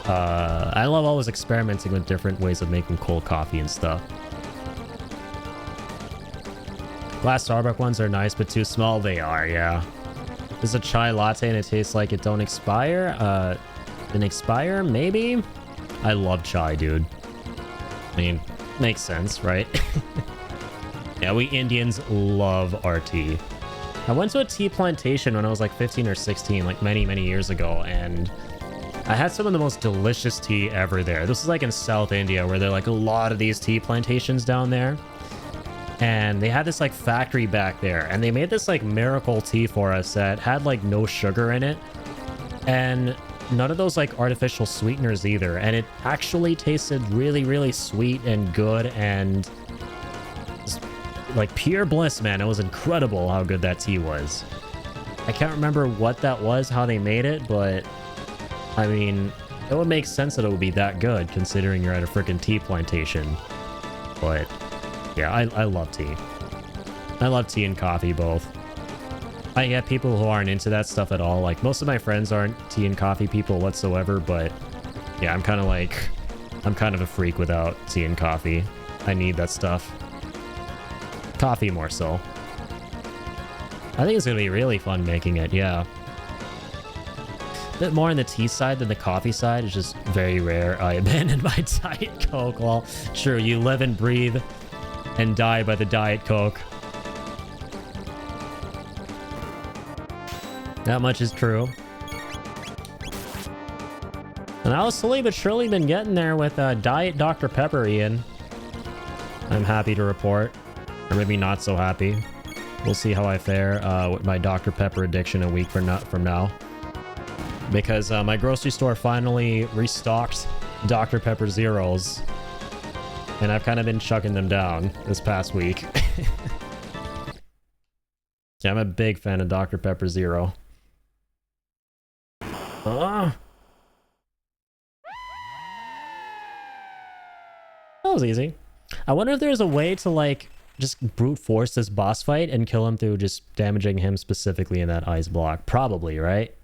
I love always experimenting with different ways of making cold coffee and stuff. Glass Starbucks ones are nice, but too small. They are, yeah. This is a chai latte and it tastes like it don't expire. Didn't expire? Maybe? I love chai, dude. I mean, makes sense, right? Yeah, we Indians love our tea. I went to a tea plantation when I was like 15 or 16, like many, many years ago, and I had some of the most delicious tea ever there. This is like in South India, where there are like a lot of these tea plantations down there. And they had this like factory back there, and they made this like miracle tea for us that had like no sugar in it. And none of those like artificial sweeteners either. And it actually tasted really, really sweet and good and like pure bliss, man. It was incredible how good that tea was. I can't remember what that was, how they made it, but I mean, it would make sense that it would be that good considering you're at a freaking tea plantation. But yeah, I love tea. I love tea and coffee both. I get people who aren't into that stuff at all. Like, most of my friends aren't tea and coffee people whatsoever, but yeah, I'm kind of a freak without tea and coffee. I need that stuff. Coffee more so. I think it's gonna be really fun making it, yeah. A bit more on the tea side than the coffee side. It's just very rare. I abandoned my Diet Coke. Well, true, you live and breathe and die by the Diet Coke. That much is true. And I was slowly but surely been getting there with Diet Dr. Pepper, Ian. I'm happy to report. Or maybe not so happy. We'll see how I fare with my Dr. Pepper addiction a week from now. Because my grocery store finally restocked Dr. Pepper Zeros. And I've kind of been chucking them down this past week. Yeah, I'm a big fan of Dr. Pepper Zero. That was easy. I wonder if there's a way to, like, just brute force this boss fight and kill him through just damaging him specifically in that ice block. Probably, right?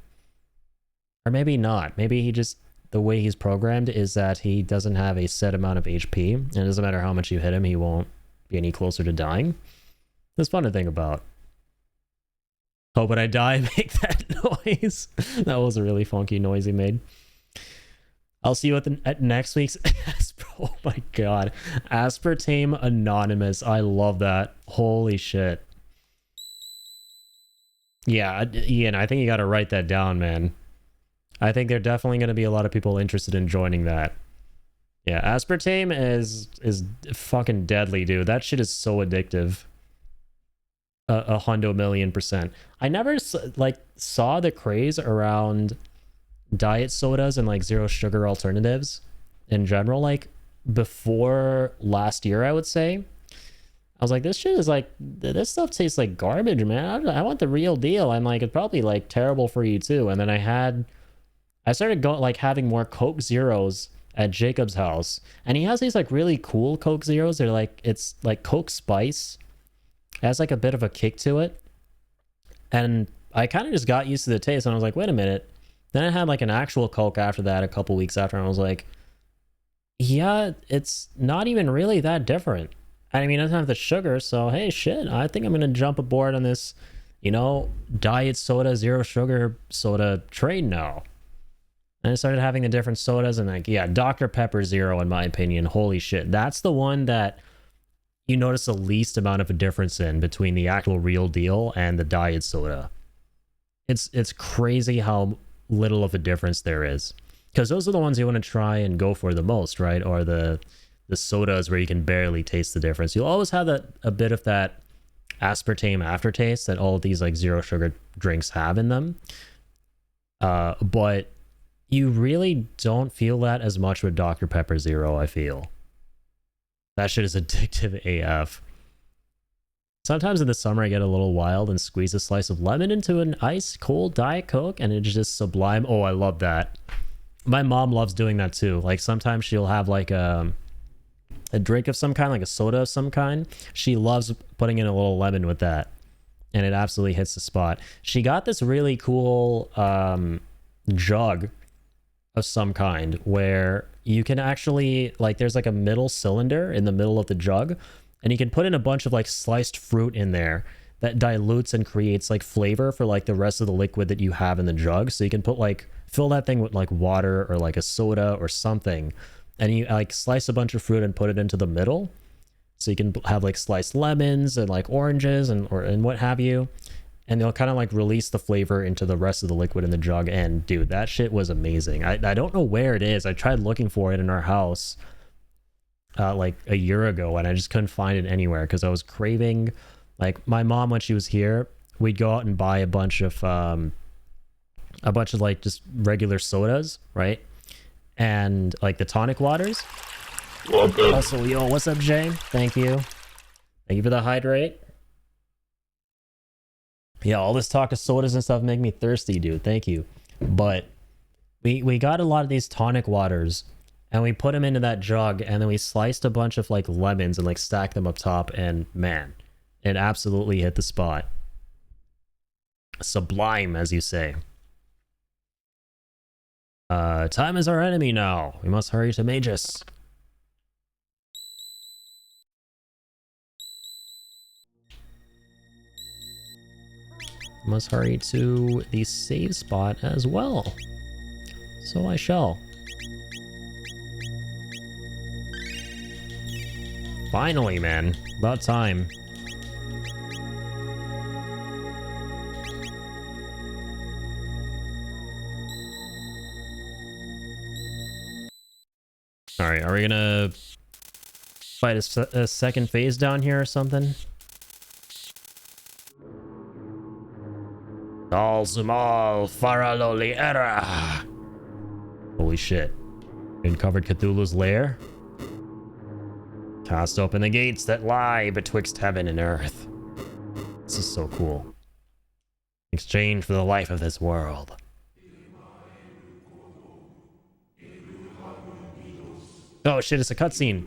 Or maybe not. Maybe he just... the way he's programmed is that he doesn't have a set amount of HP, and it doesn't matter how much you hit him, he won't be any closer to dying. It's fun to think about. Oh, but I die, make that noise. That was a really funky noise he made. I'll see you at next week's... Oh my god. Aspartame Anonymous. I love that. Holy shit. Yeah, Ian, I think you gotta write that down, man. I think there are definitely going to be a lot of people interested in joining that. Yeah, aspartame is fucking deadly, dude. That shit is so addictive. 100,000,000%. I never like saw the craze around diet sodas and like zero sugar alternatives in general. Like before last year, I would say. I was like, this shit is like, this stuff tastes like garbage, man. I want the real deal. I'm like, it's probably like terrible for you too. And then I started going like having more Coke Zeros at Jacob's house, and he has these like really cool Coke Zeros. They're like, it's like Coke Spice. It has like a bit of a kick to it, and I kind of just got used to the taste, and I was like, wait a minute. Then I had like an actual Coke after that a couple weeks after, and I was like, yeah, it's not even really that different. I mean, it doesn't have the sugar, so hey, shit, I think I'm gonna jump aboard on this, you know, diet soda, zero sugar soda train now. And I started having the different sodas, and like, yeah, Dr. Pepper Zero, in my opinion, holy shit. That's the one that you notice the least amount of a difference in between the actual real deal and the diet soda. It's crazy how little of a difference there is. Because those are the ones you want to try and go for the most, right? Or the sodas where you can barely taste the difference. You'll always have a bit of that aspartame aftertaste that all of these like zero sugar drinks have in them. But you really don't feel that as much with Dr. Pepper Zero, I feel. That shit is addictive AF. Sometimes in the summer I get a little wild and squeeze a slice of lemon into an ice cold Diet Coke, and it's just sublime. Oh, I love that. My mom loves doing that too. Like sometimes she'll have like a drink of some kind, like a soda of some kind. She loves putting in a little lemon with that, and it absolutely hits the spot. She got this really cool jug of some kind where you can actually, like, there's like a middle cylinder in the middle of the jug, and you can put in a bunch of like sliced fruit in there that dilutes and creates like flavor for like the rest of the liquid that you have in the jug. So you can put like, fill that thing with like water or like a soda or something, and you like slice a bunch of fruit and put it into the middle. So you can have like sliced lemons and like oranges and what have you. And they'll kind of like release the flavor into the rest of the liquid in the jug. And dude, that shit was amazing. I don't know where it is. I tried looking for it in our house like a year ago, and I just couldn't find it anywhere because I was craving, like, my mom, when she was here, we'd go out and buy a bunch of like just regular sodas, right? And like the tonic waters. Also, yo, what's up, Jay? Thank you. Thank you for the hydrate. Yeah, all this talk of sodas and stuff make me thirsty, dude. Thank you. But we got a lot of these tonic waters, and we put them into that jug, and then we sliced a bunch of like lemons and like stacked them up top, and man, it absolutely hit the spot. Sublime, as you say. Time is our enemy now. We must hurry to Magus. Must hurry to the save spot as well. So I shall. Finally, man. About time. Alright, are we gonna fight a second phase down here or something? All Zumal Faraloli Era. Holy shit. Uncovered Cthulhu's lair. Cast open the gates that lie betwixt heaven and earth. This is so cool. In exchange for the life of this world. Oh shit, it's a cutscene.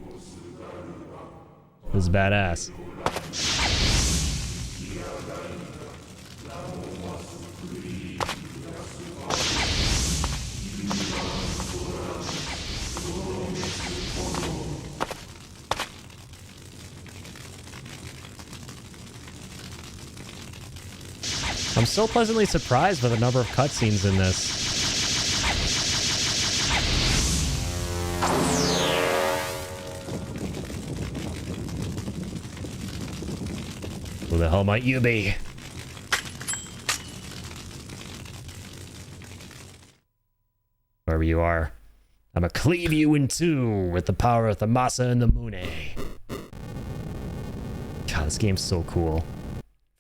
This is badass. I'm so pleasantly surprised by the number of cutscenes in this. Who the hell might you be? Wherever you are, I'ma cleave you in two with the power of the MASAMUNE. God, this game's so cool.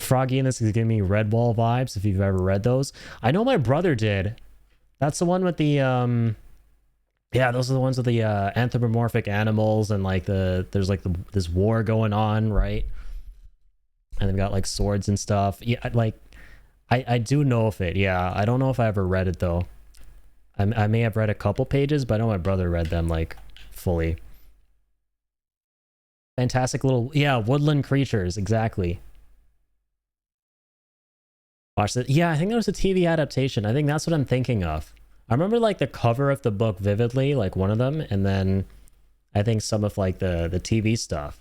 Froggy in this is giving me Redwall vibes, if you've ever read those. I know my brother did. That's the one with the yeah, those are the ones with the anthropomorphic animals, and like there's like this war going on, right? And they've got like swords and stuff. Yeah, like I do know of it. Yeah, I don't know if I ever read it though. I may have read a couple pages, but I know my brother read them like fully. Fantastic little, yeah, woodland creatures, exactly. Watch that. Yeah, I think there was a TV adaptation. I think that's what I'm thinking of. I remember like the cover of the book vividly, like one of them, and then I think some of like the TV stuff.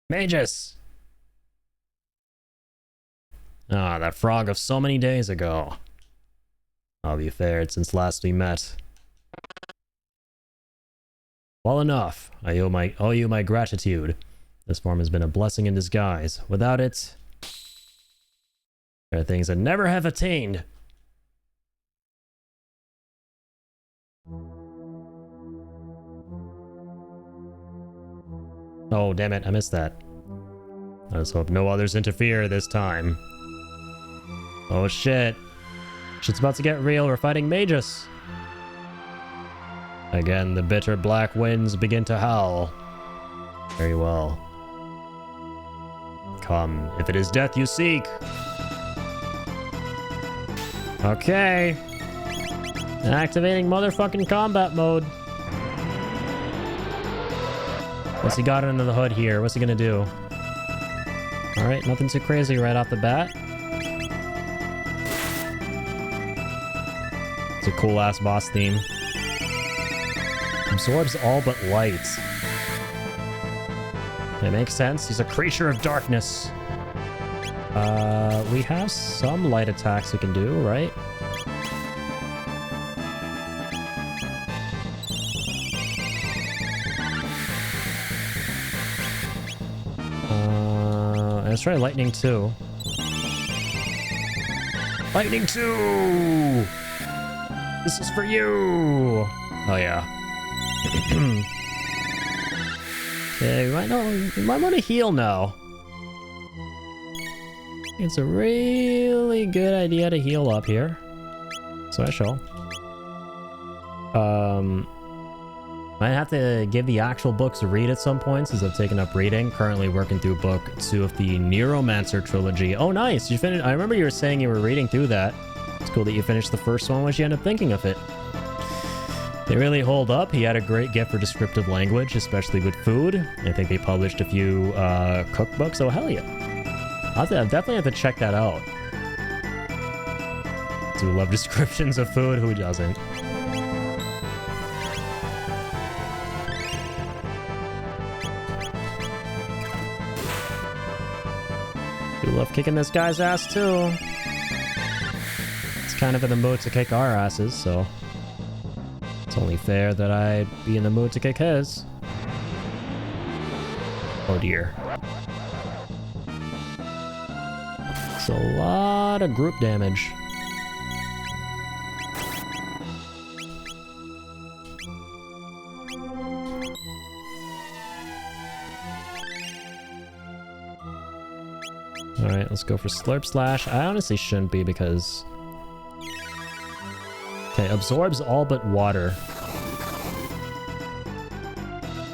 Magus! Ah, that frog of so many days ago. How have you fared since last we met? Well enough. I owe you my gratitude. This form has been a blessing in disguise. Without it, there are things I never have attained. Oh, damn it, I missed that. I just hope no others interfere this time. Oh shit. Shit's about to get real, we're fighting Magus. Again, the bitter black winds begin to howl. Very well. Come, if it is death you seek. Okay. Activating motherfucking combat mode. What's he got under the hood here? What's he gonna do? Alright, nothing too crazy right off the bat. It's a cool ass boss theme. Absorbs all but light. It makes sense. He's a creature of darkness. We have some light attacks we can do, right? Let's try lightning too. Lightning 2! This is for you! Oh yeah. Okay, we might want to heal now. It's a really good idea to heal up here. So I shall. Might have to give the actual books a read at some point since I've taken up reading. Currently working through book 2 of the Neuromancer trilogy. Oh, nice! You finished. I remember you were saying you were reading through that. It's cool that you finished the first one. What did you end up thinking of it? They really hold up. He had a great gift for descriptive language, especially with food. I think they published a few cookbooks. Oh, hell yeah. I'll definitely have to check that out. Do love descriptions of food. Who doesn't? We love kicking this guy's ass too. It's kind of in the mood to kick our asses, so it's only fair that I'd be in the mood to kick his. Oh dear. It's a lot of group damage. Alright, let's go for Slurp Slash. I honestly shouldn't be because... Okay, absorbs all but water.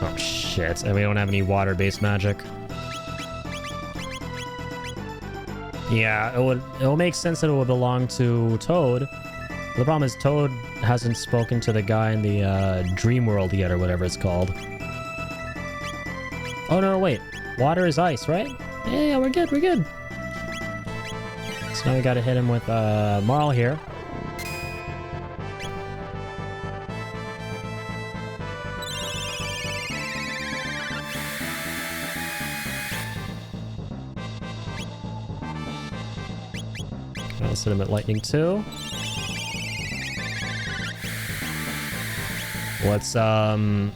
Oh shit, and we don't have any water-based magic. Yeah, it'll make sense that it would belong to Toad. The problem is Toad hasn't spoken to the guy in the Dream World yet, or whatever it's called. Oh no, wait. Water is ice, right? Yeah, we're good, we're good. So now we gotta hit him with Marl here. Let's hit him at Lightning 2. Let's, I'm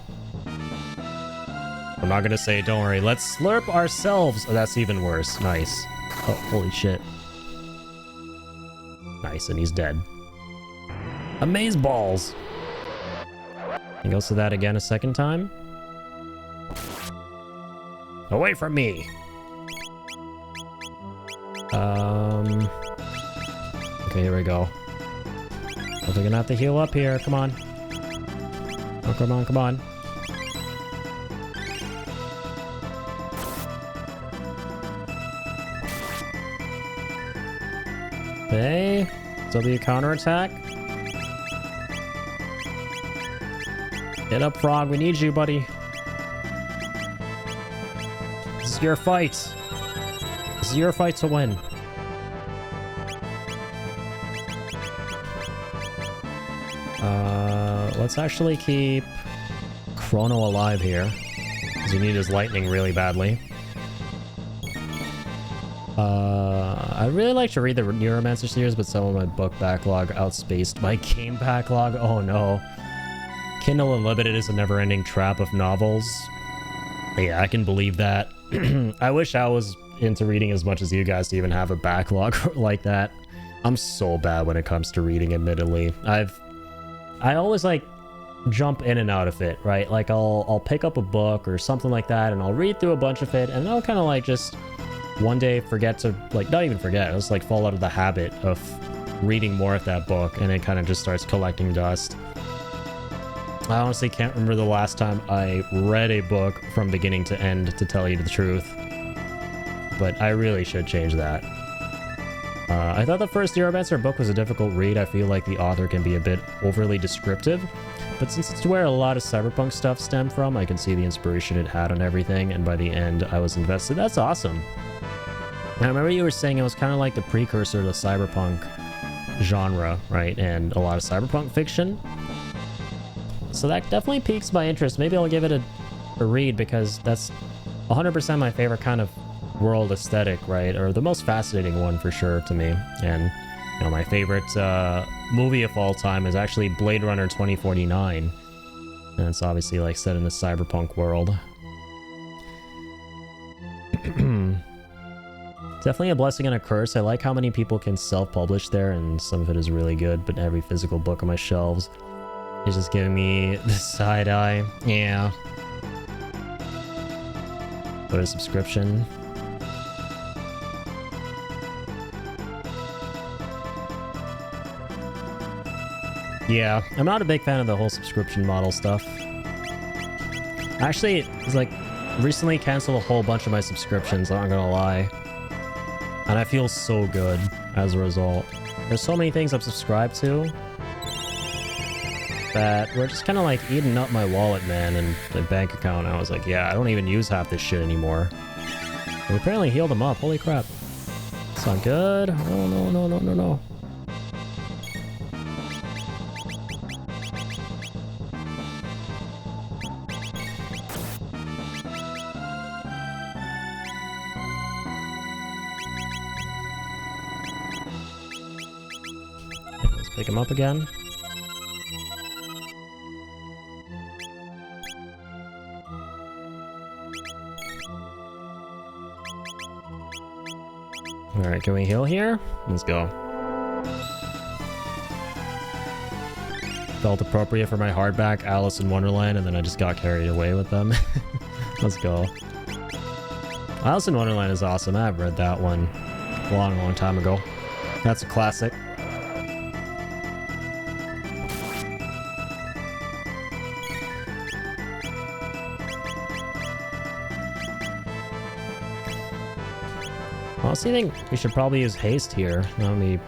not gonna say it, don't worry. Let's slurp ourselves. Oh, that's even worse. Nice. Oh, holy shit. Nice, and he's dead. Amaze balls. He goes to that again a second time. Away from me. Okay, here we go. We're gonna have to heal up here. Come on. Oh, come on, come on. Okay. W counterattack. Get up, Frog. We need you, buddy. This is your fight. This is your fight to win. Let's actually keep Chrono alive here, because we need his lightning really badly. I'd really like to read the Neuromancer series, but some of my book backlog outspaced my game backlog. Oh no. Kindle Unlimited is a never-ending trap of novels. Yeah, I can believe that. I wish I was into reading as much as you guys to even have a backlog like that. I'm so bad when it comes to reading, admittedly. I always like jump in and out of it, right? Like I'll pick up a book or something like that and I'll read through a bunch of it and I'll kind of like just one day forget to, like, not even forget, I'll just like fall out of the habit of reading more of that book and it kind of just starts collecting dust. I honestly can't remember the last time I read a book from beginning to end, to tell you the truth, but I really should change that. I thought the first Neuromancer book was a difficult read. I feel like the author can be a bit overly descriptive, but since it's where a lot of cyberpunk stuff stemmed from, I can see the inspiration it had on everything, and by the end, I was invested. That's awesome. And I remember you were saying it was kind of like the precursor to cyberpunk, genre, right? And a lot of cyberpunk fiction. So that definitely piques my interest. Maybe I'll give it a read, because that's 100% my favorite kind of world aesthetic, right? Or the most fascinating one for sure to me. And you know, my favorite movie of all time is actually Blade Runner 2049. And it's obviously like set in a cyberpunk world. Definitely a blessing and a curse. I like how many people can self-publish there, and some of it is really good, but every physical book on my shelves is just giving me the side eye. Yeah. What a subscription. Yeah, I'm not a big fan of the whole subscription model stuff. Actually, it's like recently canceled a whole bunch of my subscriptions, I'm not gonna lie. And I feel so good as a result. There's so many things I've subscribed to that were just kind of like eating up my wallet, man, and the bank account. I was like, yeah, I don't even use half this shit anymore. We apparently healed them up. Holy crap. It's not good. Oh, no, no, no, no, no. Let's pick him up again. Alright, can we heal here? Let's go. Felt appropriate for my hardback Alice in Wonderland, and then I just got carried away with them. Let's go. Alice in Wonderland is awesome. I've read that one a long, long time ago. That's a classic. Honestly, I think we should probably use haste here. That would be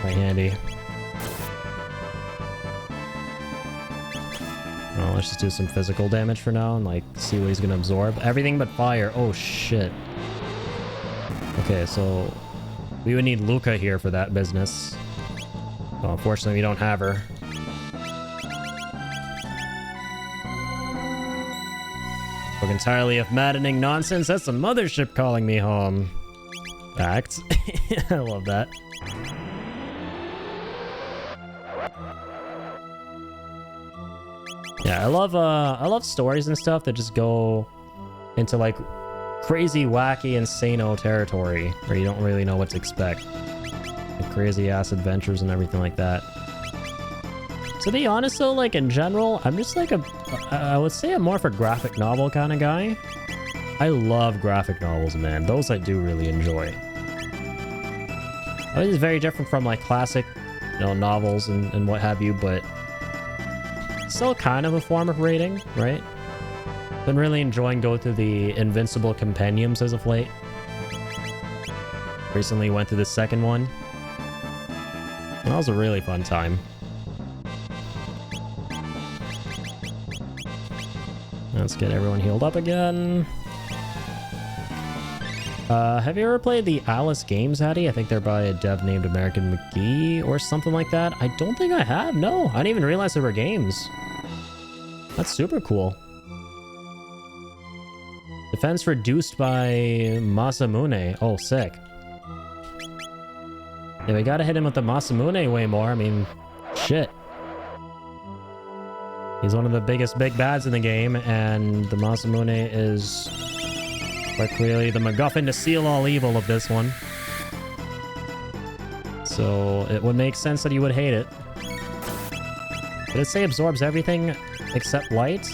quite handy. Well, let's just do some physical damage for now and like see what he's gonna absorb. Everything but fire. Oh shit. Okay, so we would need Luca here for that business. Well, unfortunately, we don't have her. Spoke entirely of maddening nonsense. That's the mothership calling me home. Facts. I love that. Yeah, I love stories and stuff that just go into like crazy, wacky, insano territory where you don't really know what to expect. Like crazy ass adventures and everything like that. To be honest though, like in general, I'm just like I would say I'm more of a graphic novel kind of guy. I love graphic novels, man. Those I do really enjoy. I mean, it's very different from like classic, you know, novels and what have you, but still kind of a form of reading, right? Been really enjoying going through the Invincible Compendiums as of late. Recently went through the second one. That was a really fun time. Let's get everyone healed up again. Have you ever played the Alice games, Hattie? I think they're by a dev named American McGee or something like that. I don't think I have. No, I didn't even realize there were games. That's super cool. Defense reduced by MASAMUNE. Oh, sick. Yeah, we gotta hit him with the MASAMUNE way more. I mean, shit. He's one of the biggest big bads in the game, and the MASAMUNE is quite clearly the MacGuffin to seal all evil of this one. So it would make sense that you would hate it. Did it say absorbs everything except light?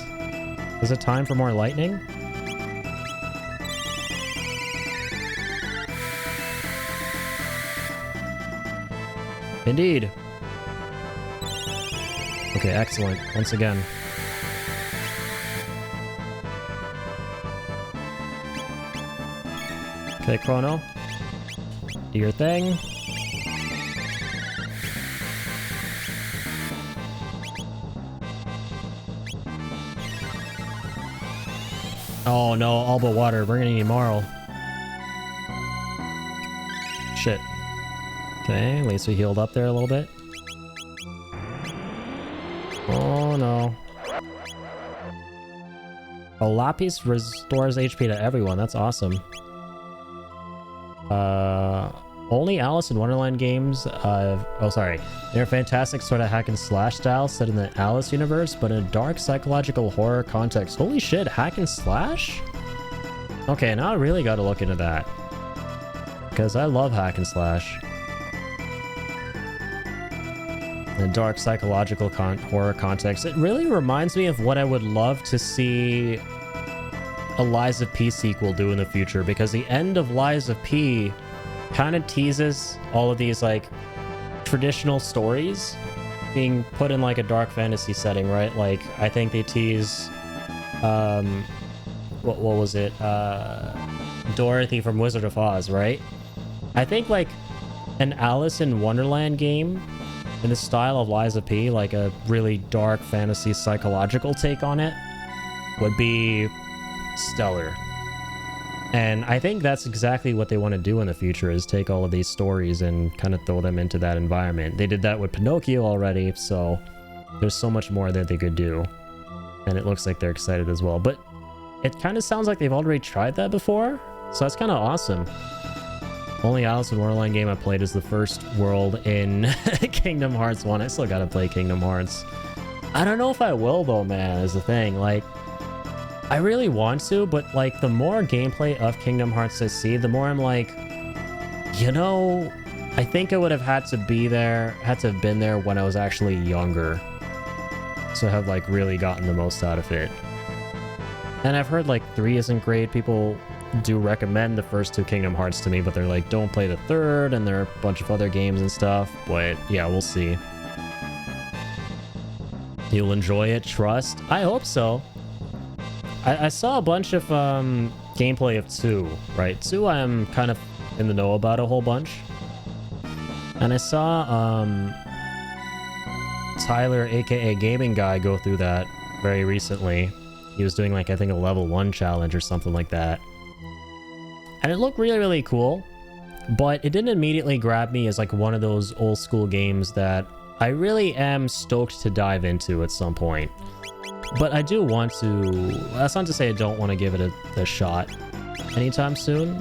Is it time for more lightning? Indeed. Okay, excellent. Once again. Okay, Chrono. Do your thing. Oh no, all but water. We're gonna need Marl. Shit. Okay, at least we healed up there a little bit. Oh no. Oh, Lapis restores HP to everyone. That's awesome. Only Alice in Wonderland games, oh sorry, they're fantastic sort of hack and slash style set in the Alice universe, but in a dark psychological horror context. Holy shit, hack and slash? Okay, now I really gotta look into that. Because I love hack and slash. In a dark psychological horror context. It really reminds me of what I would love to see a Lies of P sequel do in the future, because the end of Lies of P kind of teases all of these like traditional stories being put in like a dark fantasy setting, right? Like I think they tease what was it, Dorothy from Wizard of Oz, right? I think like an Alice in Wonderland game in the style of Lies of P, like a really dark fantasy psychological take on it, would be stellar. And I think that's exactly what they want to do in the future, is take all of these stories and kind of throw them into that environment. They did that with Pinocchio already, so there's so much more that they could do. And it looks like they're excited as well. But it kind of sounds like they've already tried that before, so that's kind of awesome. Only Alice in Wonderland game I played is the first world in Kingdom Hearts 1. I still gotta play Kingdom Hearts. I don't know if I will though, man, is the thing. Like, I really want to, but like the more gameplay of Kingdom Hearts I see, the more I'm like, you know, I think I would have had to have been there when I was actually younger. So I have like really gotten the most out of it. And I've heard like 3 isn't great. People do recommend the first 2 Kingdom Hearts to me, but they're like, don't play the 3rd, and there are a bunch of other games and stuff. But yeah, we'll see. You'll enjoy it, trust? I hope so. I saw a bunch of gameplay of 2, right? 2 I'm kind of in the know about a whole bunch. And I saw Tyler, aka Gaming Guy, go through that very recently. He was doing like, I think, a level 1 challenge or something like that. And it looked really, really cool, but it didn't immediately grab me as like one of those old school games that I really am stoked to dive into at some point. But I do want to... That's not to say I don't want to give it a shot anytime soon.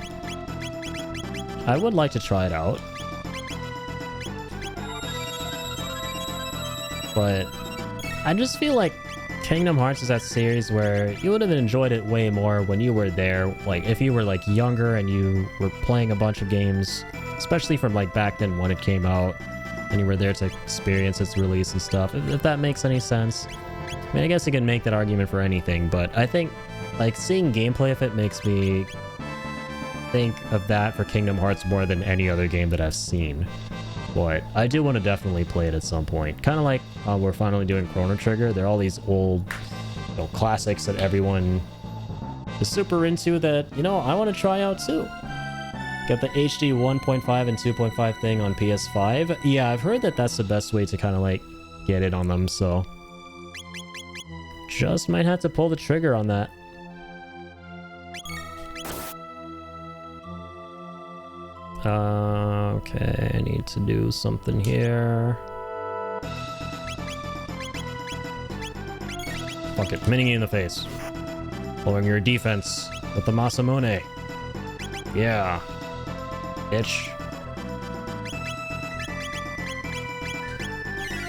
I would like to try it out. But I just feel like Kingdom Hearts is that series where you would have enjoyed it way more when you were there. Like, if you were like younger and you were playing a bunch of games, especially from like back then when it came out, and you were there to experience its release and stuff, if that makes any sense. I mean, I guess you can make that argument for anything, but I think, like, seeing gameplay of it makes me think of that for Kingdom Hearts more than any other game that I've seen. But I do want to definitely play it at some point. Kind of like we're finally doing Chrono Trigger. There are all these old, you know, classics that everyone is super into that, you know, I want to try out too. Got the HD 1.5 and 2.5 thing on PS5. Yeah, I've heard that that's the best way to kind of, like, get it on them, so... Just might have to pull the trigger on that. Okay, I need to do something here. Fuck it, hitting you in the face. Lowering your defense with the MASAMUNE. Yeah. Bitch.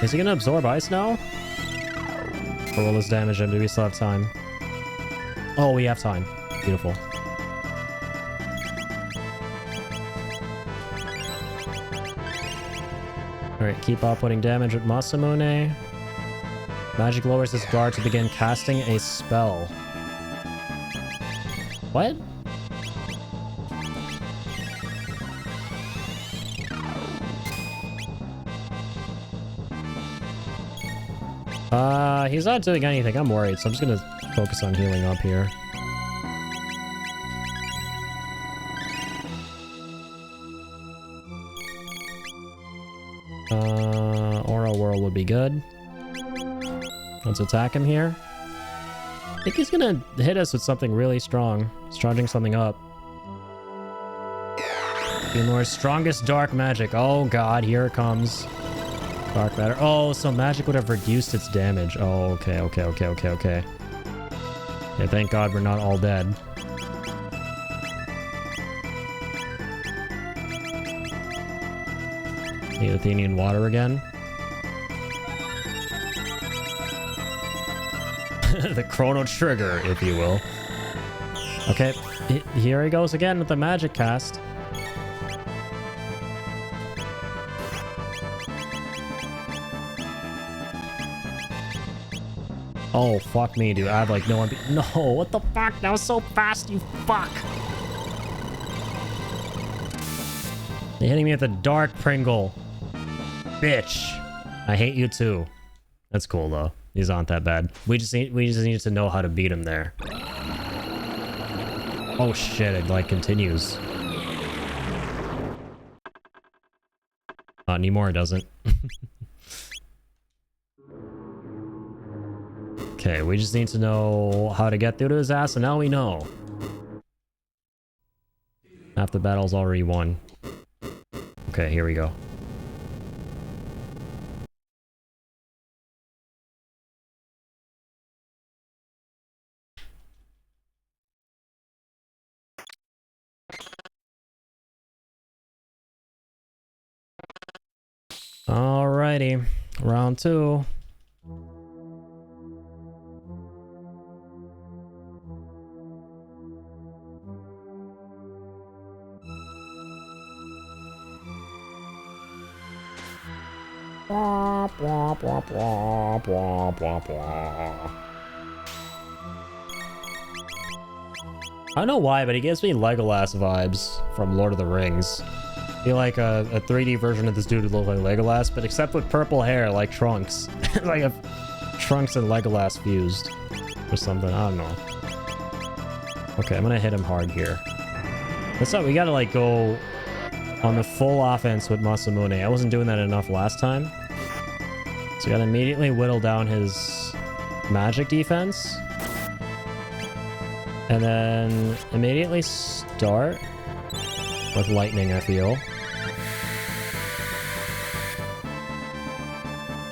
Is he gonna absorb ice now? Or will this damage him? Do we still have time? Oh, we have time. Beautiful. Alright, keep outputting damage with MASAMUNE. Magic lowers his guard to begin casting a spell. What? He's not doing anything. I'm worried, so I'm just gonna focus on healing up here. Aura Whirl would be good. Let's attack him here. I think he's gonna hit us with something really strong. He's charging something up. Beamlord's strongest dark magic. Oh god, here it comes. Dark matter. Oh, so magic would have reduced its damage. Oh, okay. Okay, thank god we're not all dead. The Athenian water again. The Chrono trigger, if you will. Okay, here he goes again with the magic cast. Oh, fuck me, dude. I have like no idea. No, what the fuck? That was so fast, you fuck. You're hitting me with a dark Pringle. Bitch. I hate you too. That's cool though. These aren't that bad. We just need to know how to beat him there. Oh shit, it like continues. Not anymore, it doesn't. Okay, we just need to know how to get through to his ass, and now we know. Half the battle's already won. Okay, here we go. Alrighty, round 2. I don't know why, but he gives me Legolas vibes from Lord of the Rings. I feel like a 3D version of this dude would look like Legolas, but except with purple hair, like Trunks. Like a Trunks and Legolas fused or something. I don't know. Okay, I'm gonna hit him hard here. That's not. We gotta like go on the full offense with MASAMUNE. I wasn't doing that enough last time. So we gotta immediately whittle down his magic defense. And then immediately start with lightning, I feel.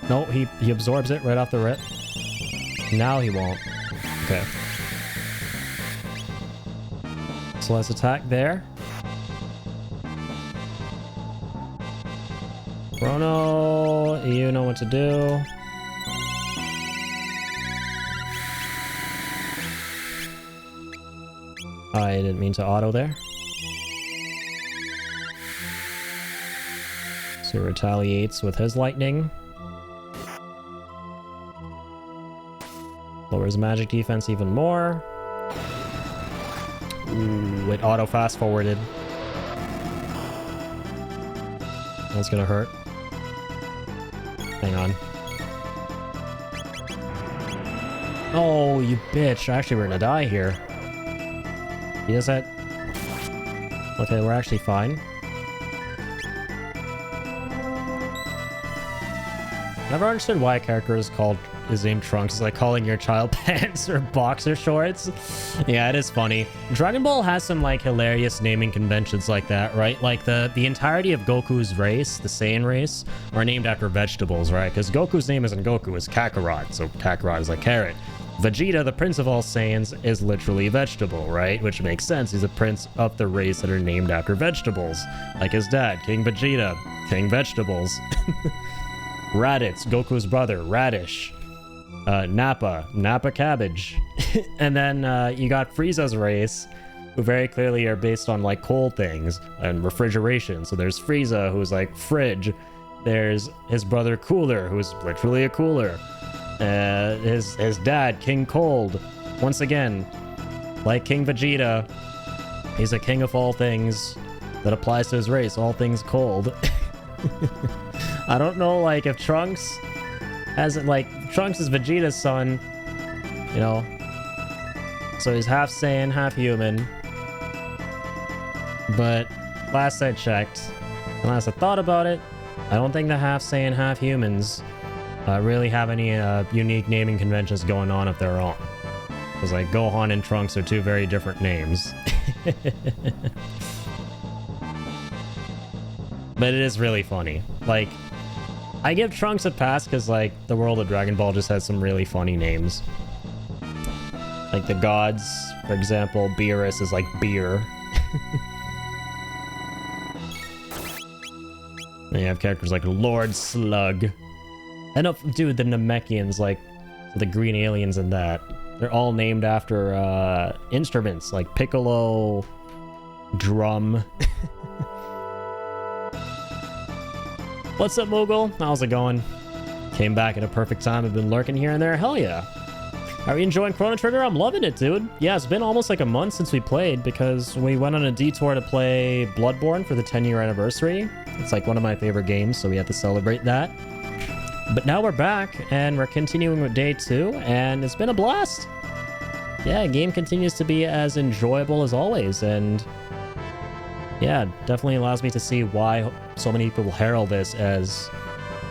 No, he absorbs it right off the rip. Now he won't. Okay. So let's attack there. Chrono, you know what to do. I didn't mean to auto there. So he retaliates with his lightning. Lowers magic defense even more. Ooh, it auto fast forwarded. That's gonna hurt. Hang on. Oh, you bitch. Actually, we're gonna die here. He does that. Okay, we're actually fine. Never understood why a character is named Trunks. It's like calling your child pants or boxer shorts. Yeah, it is funny. Dragon Ball has some like hilarious naming conventions like that, right? Like the entirety of Goku's race, the Saiyan race, are named after vegetables, right? Because Goku's name isn't Goku, it's Kakarot. So Kakarot is like carrot. Vegeta, the prince of all Saiyans, is literally vegetable, right? Which makes sense. He's a prince of the race that are named after vegetables. Like his dad, King Vegeta, King Vegetables. Raditz, Goku's brother, Radish. Nappa Cabbage. And then you got Frieza's race, who very clearly are based on like cold things and refrigeration. So there's Frieza, who's like fridge. There's his brother Cooler, who's literally a cooler. His dad, King Cold. Once again, like King Vegeta, he's a king of all things that applies to his race, all things cold. I don't know, like, if Trunks hasn't, like, Trunks is Vegeta's son, you know, so he's half Saiyan, half human. But last I checked, and last I thought about it, I don't think the half Saiyan, half humans really have any unique naming conventions going on of their own. Because like Gohan and Trunks are two very different names. But it is really funny. Like, I give Trunks a pass because, like, the world of Dragon Ball just has some really funny names. Like the gods, for example, Beerus is like beer. And you have characters like Lord Slug. And dude, the Namekians, like the green aliens in that, they're all named after instruments like piccolo, drum. What's up, Moogle? How's it going? Came back at a perfect time. I've been lurking here and there. Hell yeah. Are you enjoying Chrono Trigger? I'm loving it, dude. Yeah, it's been almost like a month since we played because we went on a detour to play Bloodborne for the 10-year anniversary. It's like one of my favorite games, so we had to celebrate that. But now we're back, and we're continuing with day 2, and it's been a blast. Yeah, game continues to be as enjoyable as always, and yeah, definitely allows me to see why so many people herald this as,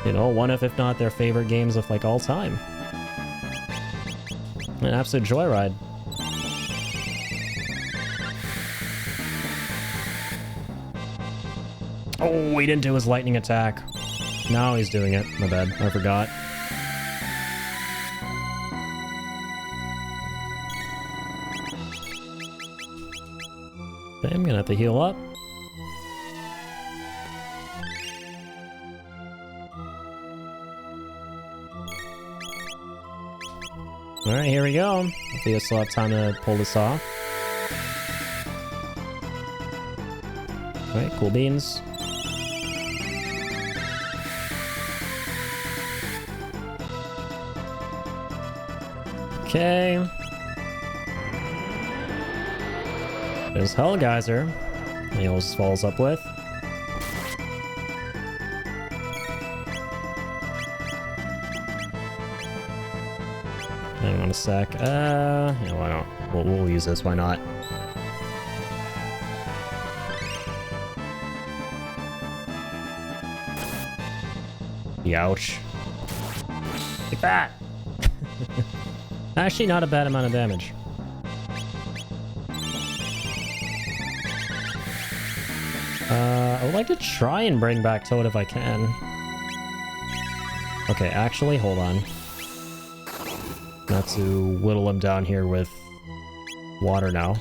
you know, one of, if not their favorite games of like all time. An absolute joyride. Oh, he didn't do his lightning attack. Now he's doing it. My bad. I forgot. Okay, I'm gonna have to heal up. Alright, here we go. Hopefully I still have time to pull this off. Alright, cool beans. Okay. There's Hellgeyser. He always follows up with. Hang on a sec. Yeah, why not? We'll use this. Why not? Ouch. Like that. Actually, not a bad amount of damage. I would like to try and bring back Toad if I can. Okay, actually, hold on. Not to whittle him down here with water now.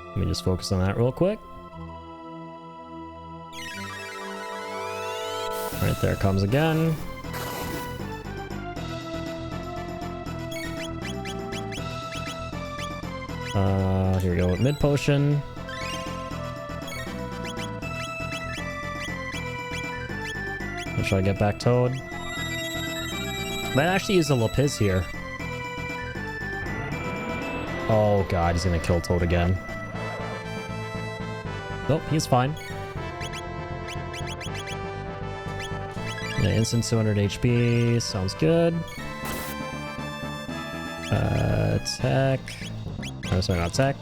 Let me just focus on that real quick. Right there it comes again. Here we go with mid potion. I'll try to get back Toad. Might actually use the Lapis here. Oh god, he's gonna kill Toad again. Nope, he's fine. Yeah, instant 200 HP, sounds good. Attack. Oh, sorry, not attack.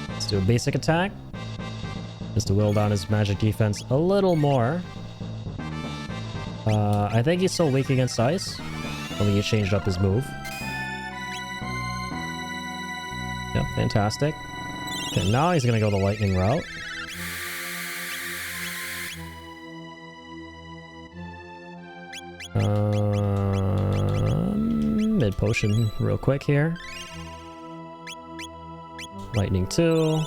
Let's do a basic attack. Just to whittle down his magic defense a little more. I think he's still weak against ice. I think he changed up his move. Yep, fantastic. Okay, now he's gonna go the lightning route. Mid potion real quick here. Lightning 2.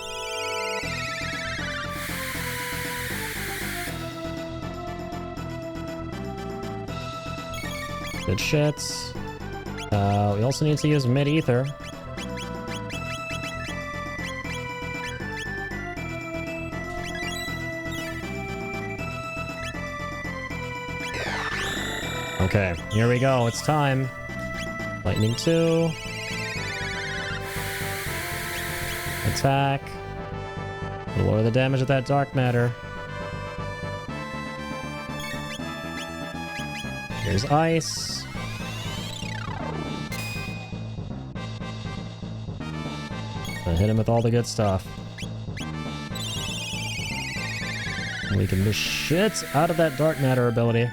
Good shits. We also need to use mid ether. Okay, here we go. It's time. Lightning 2. Attack. Lower the damage of that dark matter. Here's ice. Gonna hit him with all the good stuff. We can miss shit out of that dark matter ability.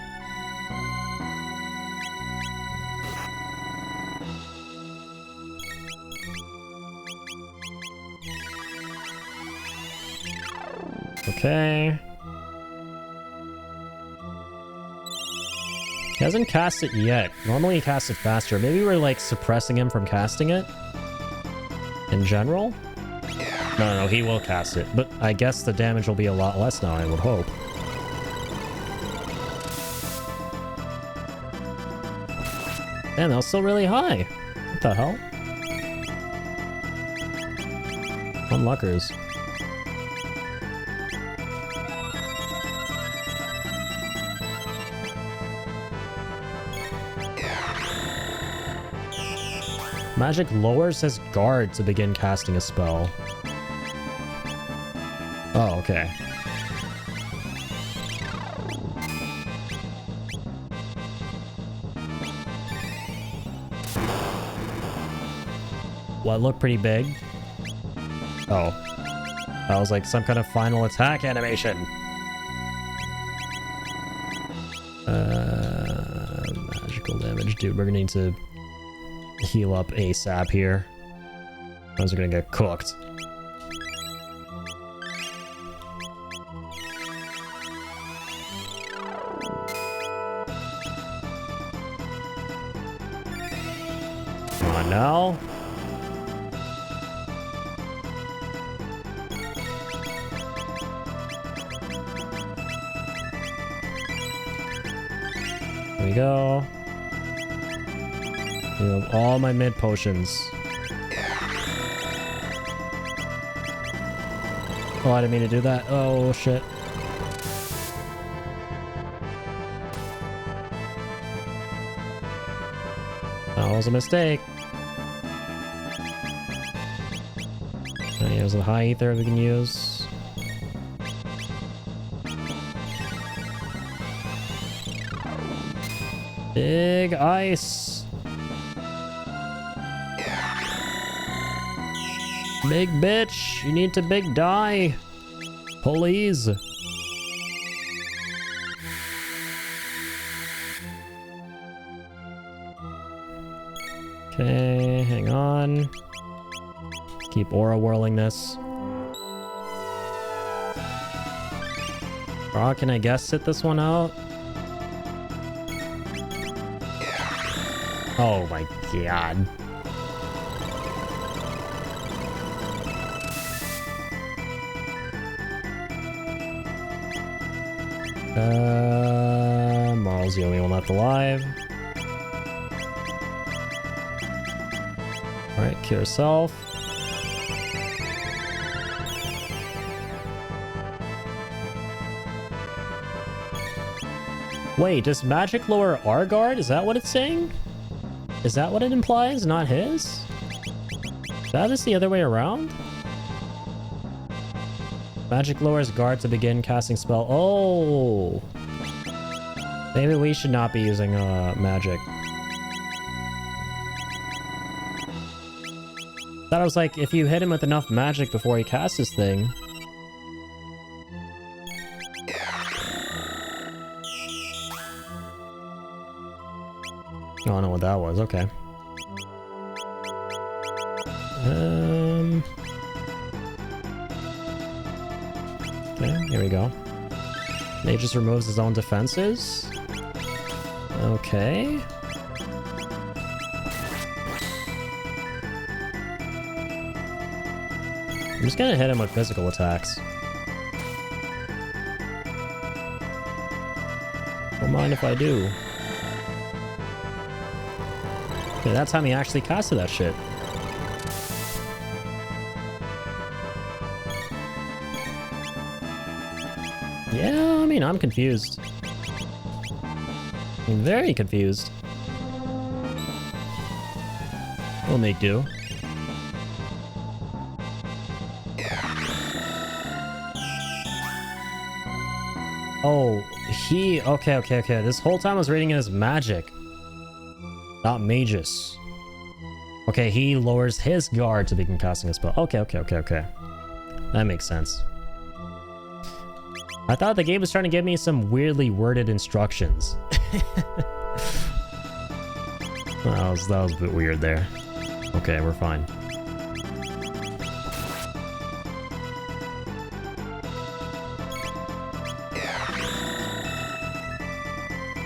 Okay. He hasn't cast it yet. Normally he casts it faster. Maybe we're like suppressing him from casting it in general? No, he will cast it. But I guess the damage will be a lot less now, I would hope. Man, that was still really high. What the hell? Unluckers. Magic lowers his guard to begin casting a spell. Oh, okay. Well, it looked pretty big. Oh. That was like some kind of final attack animation. Magical damage. Dude, we're gonna need to heal up ASAP here. Those are gonna get cooked. Come on now. There we go. You have all my mid potions. Oh, I didn't mean to do that. Oh, shit. That was a mistake. Here's a high ether we can use. Big ice. Big bitch, you need to big die. Please. Okay, hang on. Keep aura whirling this. Or can I guess sit this one out? Oh my god. Marl's the only one left alive. Alright, cure self. Wait, does magic lower our guard? Is that what it's saying? Is that what it implies? Not his? That is the other way around? Magic lowers guard to begin casting spell. Oh! Maybe we should not be using magic. Thought I was like, if you hit him with enough magic before he casts his thing. Oh, I don't know what that was. Okay. Okay, here we go. He just removes his own defenses. Okay. I'm just gonna hit him with physical attacks. Don't mind if I do. Okay, that time he actually casted that shit. Yeah, I mean, I'm confused. I'm very confused. We'll make do. Oh, he... Okay. This whole time I was reading it as magic. Not magus. Okay, he lowers his guard to begin casting a spell. Okay. That makes sense. I thought the game was trying to give me some weirdly worded instructions. that was a bit weird there. Okay, we're fine.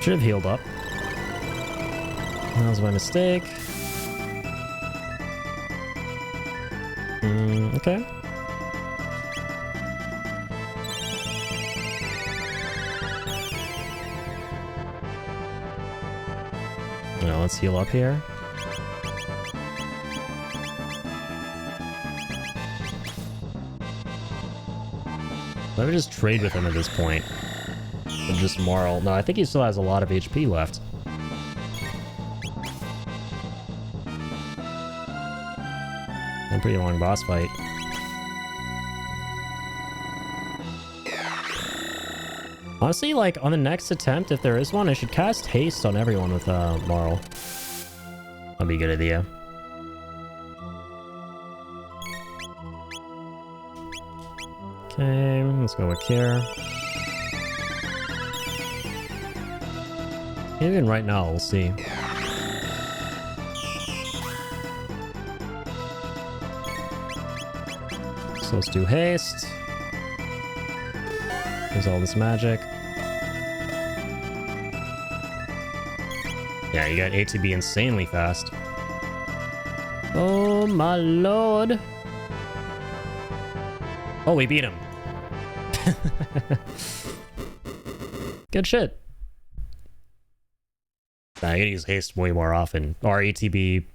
Should have healed up. That was my mistake. Okay. Now let's heal up here. Let me just trade with him at this point. And just moral. No, I think he still has a lot of HP left. A pretty long boss fight. Honestly, like, on the next attempt, if there is one, I should cast haste on everyone with Marl. That'd be a good idea. Okay, let's go with Kier. Even right now, we'll see. So let's do haste. There's all this magic. Yeah, you got ATB insanely fast. Oh my lord. Oh, we beat him. Good shit. I gotta use haste way more often. Our ATB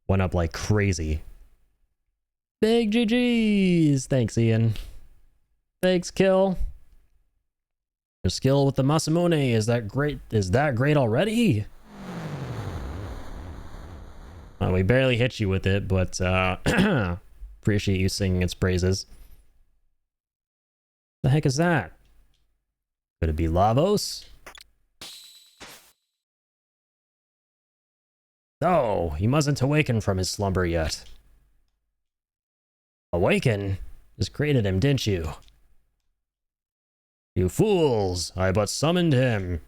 went up like crazy. Big GG's. Thanks, Ian. Thanks, Kill. Your skill with the MASAMUNE is that great? Is that great already? We barely hit you with it, but appreciate you singing its praises. The heck is that? Could it be Lavos? No, he mustn't awaken from his slumber yet. Awaken? Just created him, didn't you? You fools! I but summoned him.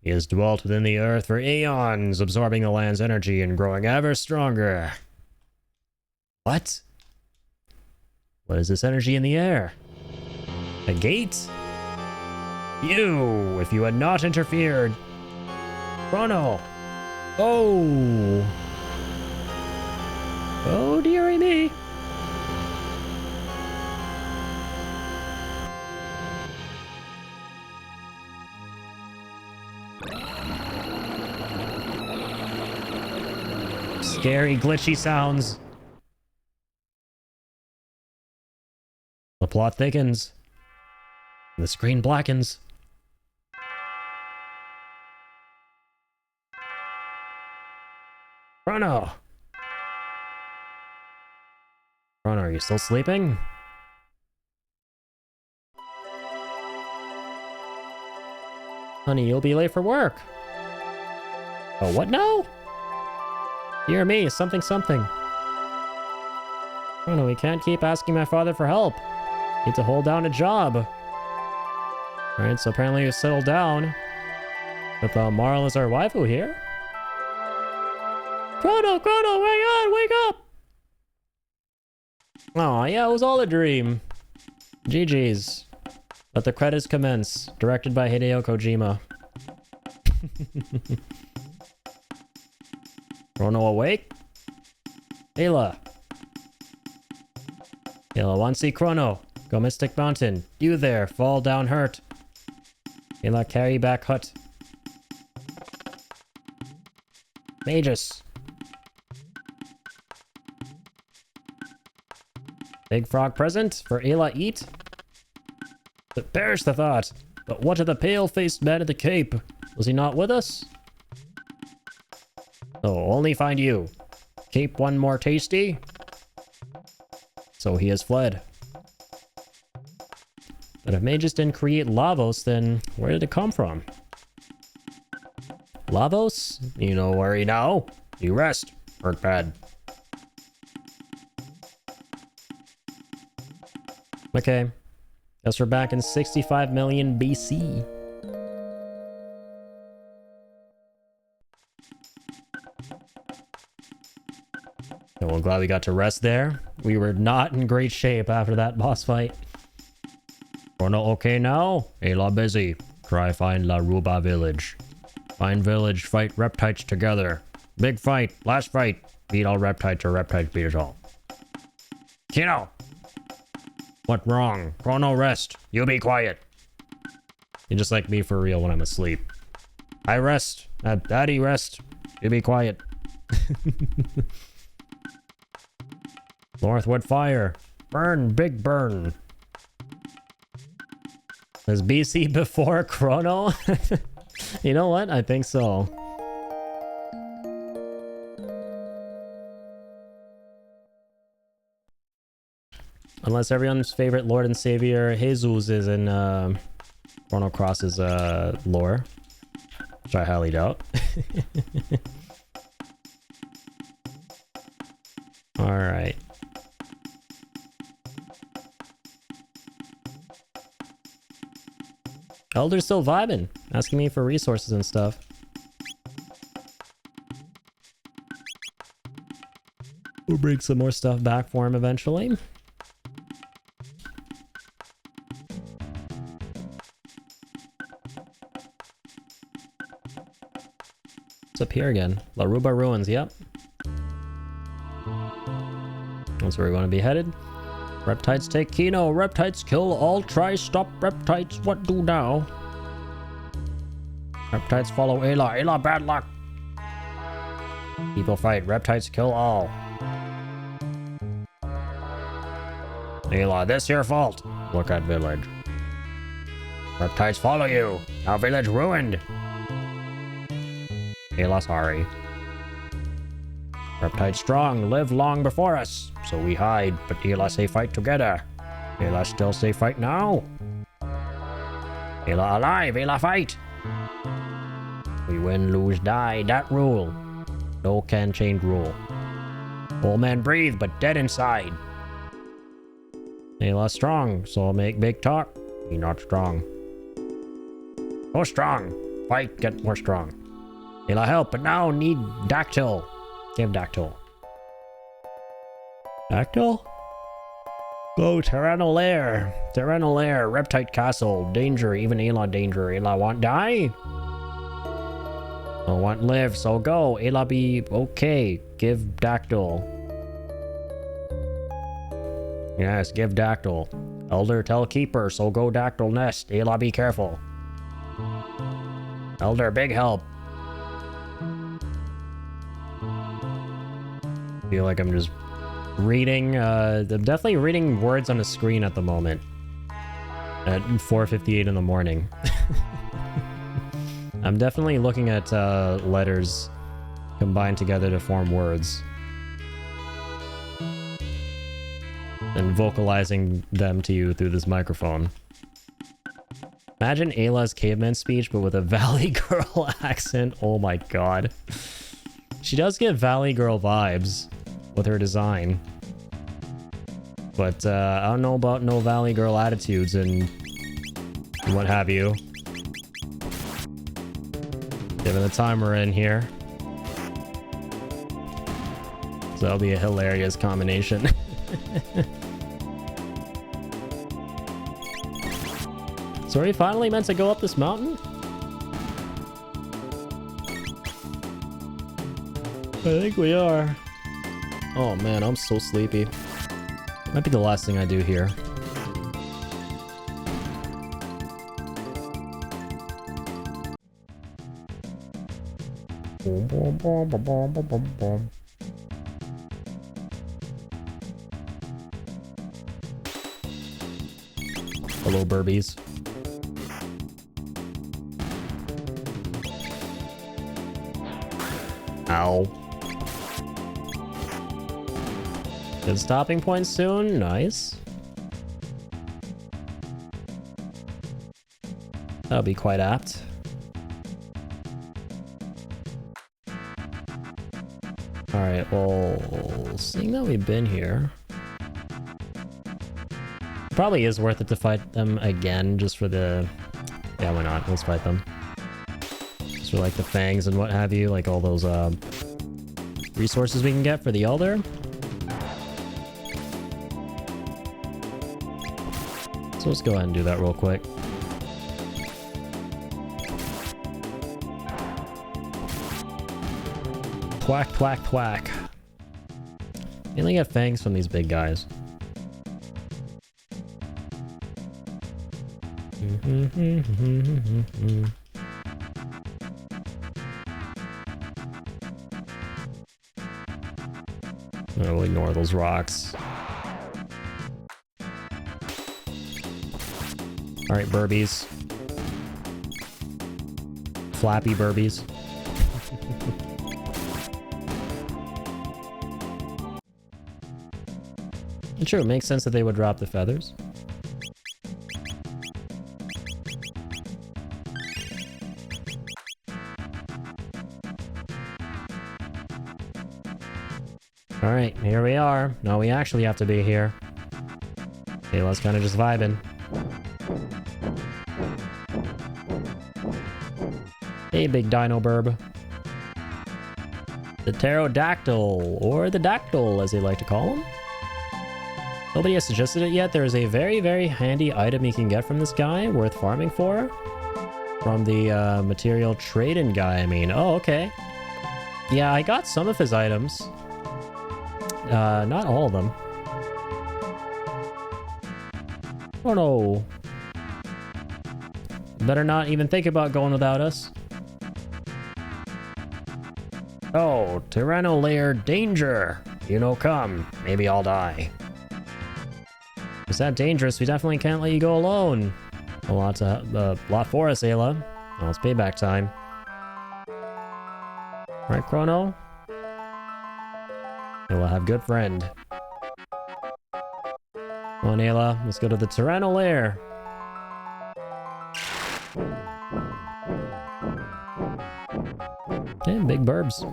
He has dwelt within the earth for aeons, absorbing the land's energy and growing ever stronger. What? What is this energy in the air? A gate? You, if you had not interfered. Chrono! Oh! Oh, dearie me! Scary, glitchy sounds. The plot thickens. The screen blackens. Chrono! Chrono, are you still sleeping? Honey, you'll be late for work. Oh, what now? Dear me, something. Chrono, we can't keep asking my father for help. Need to hold down a job. Alright, so apparently you settled down. With Marl as our waifu here. Chrono, wake up! Oh, yeah, it was all a dream. GG's. Let the credits commence. Directed by Hideo Kojima. Chrono awake? Ayla. Ayla, want to see Chrono. Go Mystic Mountain. You there, fall down hurt. Ayla, carry back hut. Magus. Big frog present for Ayla eat? But perish the thought. But what of the pale-faced man at the cape? Was he not with us? Oh, only find you. Cape one more tasty? So he has fled. But if Magus didn't create Lavos, then where did it come from? Lavos? You know worry now. You rest. Work bad. Okay. Guess we're back in 65 million BC. Well, I'm glad we got to rest there. We were not in great shape after that boss fight. Chrono okay now? Ayla busy. Try find La Ruba village. Find village, fight reptites together. Big fight, last fight. Beat all reptites or reptites beat us all. Kino! What wrong? Chrono, rest. You be quiet. You're just like me for real when I'm asleep. I rest. Daddy, rest. You be quiet. Northwood fire. Burn, big burn. Was BC before Chrono? You know what? I think so. Unless everyone's favorite Lord and Savior Jesus is in Chrono Cross's lore. Which I highly doubt. Alright. Elder's still vibing, asking me for resources and stuff. We'll bring some more stuff back for him eventually. What's up here again? Laruba Ruins, yep. That's where we want to be headed. Reptites take Kino. Reptites kill all. Try stop reptites. What do now? Reptites follow Ayla. Ayla, bad luck. People fight. Reptites kill all. Ayla, this your fault. Look at village. Reptites follow you. Our village ruined. Ayla, sorry. Reptites strong, live long before us, so we hide, but Ayla say fight together. Ayla still say fight now. Ayla alive, Ayla fight. We win, lose, die, that rule. No can change rule. Old man breathe, but dead inside. Ayla strong, so I'll make big talk. He not strong. Go strong, fight, get more strong. Ayla help, but now need Dactyl. Give Dactyl. Dactyl? Go Terranal Lair. Terranal Lair, Reptite Castle. Danger, even Ayla danger. Ayla want die? I want live, so go. Ayla be okay. Give Dactyl. Yes, give Dactyl. Elder tell Keeper, so go Dactyl nest. Ayla be careful. Elder big help. Feel like I'm just reading I'm definitely reading words on a screen at the moment at 4:58 in the morning. I'm definitely looking at letters combined together to form words and vocalizing them to you through this microphone. Imagine Ayla's caveman speech but with a Valley Girl accent. Oh my god. She does give Valley Girl vibes with her design. But I don't know about no Valley Girl attitudes and what have you. Given the time we're in here. So that'll be a hilarious combination. So are we finally meant to go up this mountain? I think we are. Oh man, I'm so sleepy. Might be the last thing I do here. Boom, boom, boom, boom, boom, boom, boom, boom. Hello, Burbies. Ow. Good stopping point soon. Nice. That'll be quite apt. Alright, well, seeing that we've been here, probably is worth it to fight them again just for the... Yeah, why not? Let's fight them. Just for like the fangs and what have you, like all those resources we can get for the Elder. So let's go ahead and do that real quick. Thwack, thwack, thwack. Mainly get fangs from these big guys. We'll ignore those rocks. Alright, burbies. Flappy burbies. True, it makes sense that they would drop the feathers. Alright, here we are. No, we actually have to be here. Okay, let's kind of just vibing. Hey, big dino burb. The pterodactyl, or the dactyl as they like to call him. Nobody has suggested it yet. There is a very, very handy item you can get from this guy, worth farming for. From the material trading guy, I mean. Oh, okay. Yeah, I got some of his items. Not all of them. Oh no. Better not even think about going without us. Oh, Tyranno lair danger. You know, come. Maybe I'll die. Is that dangerous? We definitely can't let you go alone. A lot for us, Ayla. Well, it's payback time. Alright, Chrono. You'll have good friend. Come on, Ayla. Let's go to the Tyranno lair. Okay, big burbs.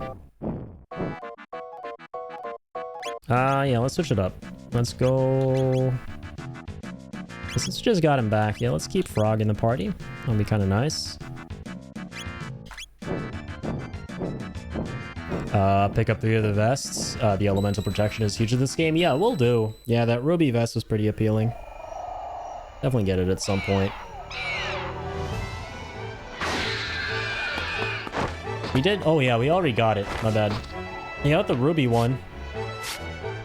Yeah, let's switch it up. Let's go... Since we just got him back, yeah, let's keep Frog in the party. That'll be kind of nice. Pick up 3 of the vests. The elemental protection is huge in this game. Yeah, we'll do. Yeah, that ruby vest was pretty appealing. Definitely get it at some point. We did? Oh yeah, we already got it. My bad. You got the ruby one.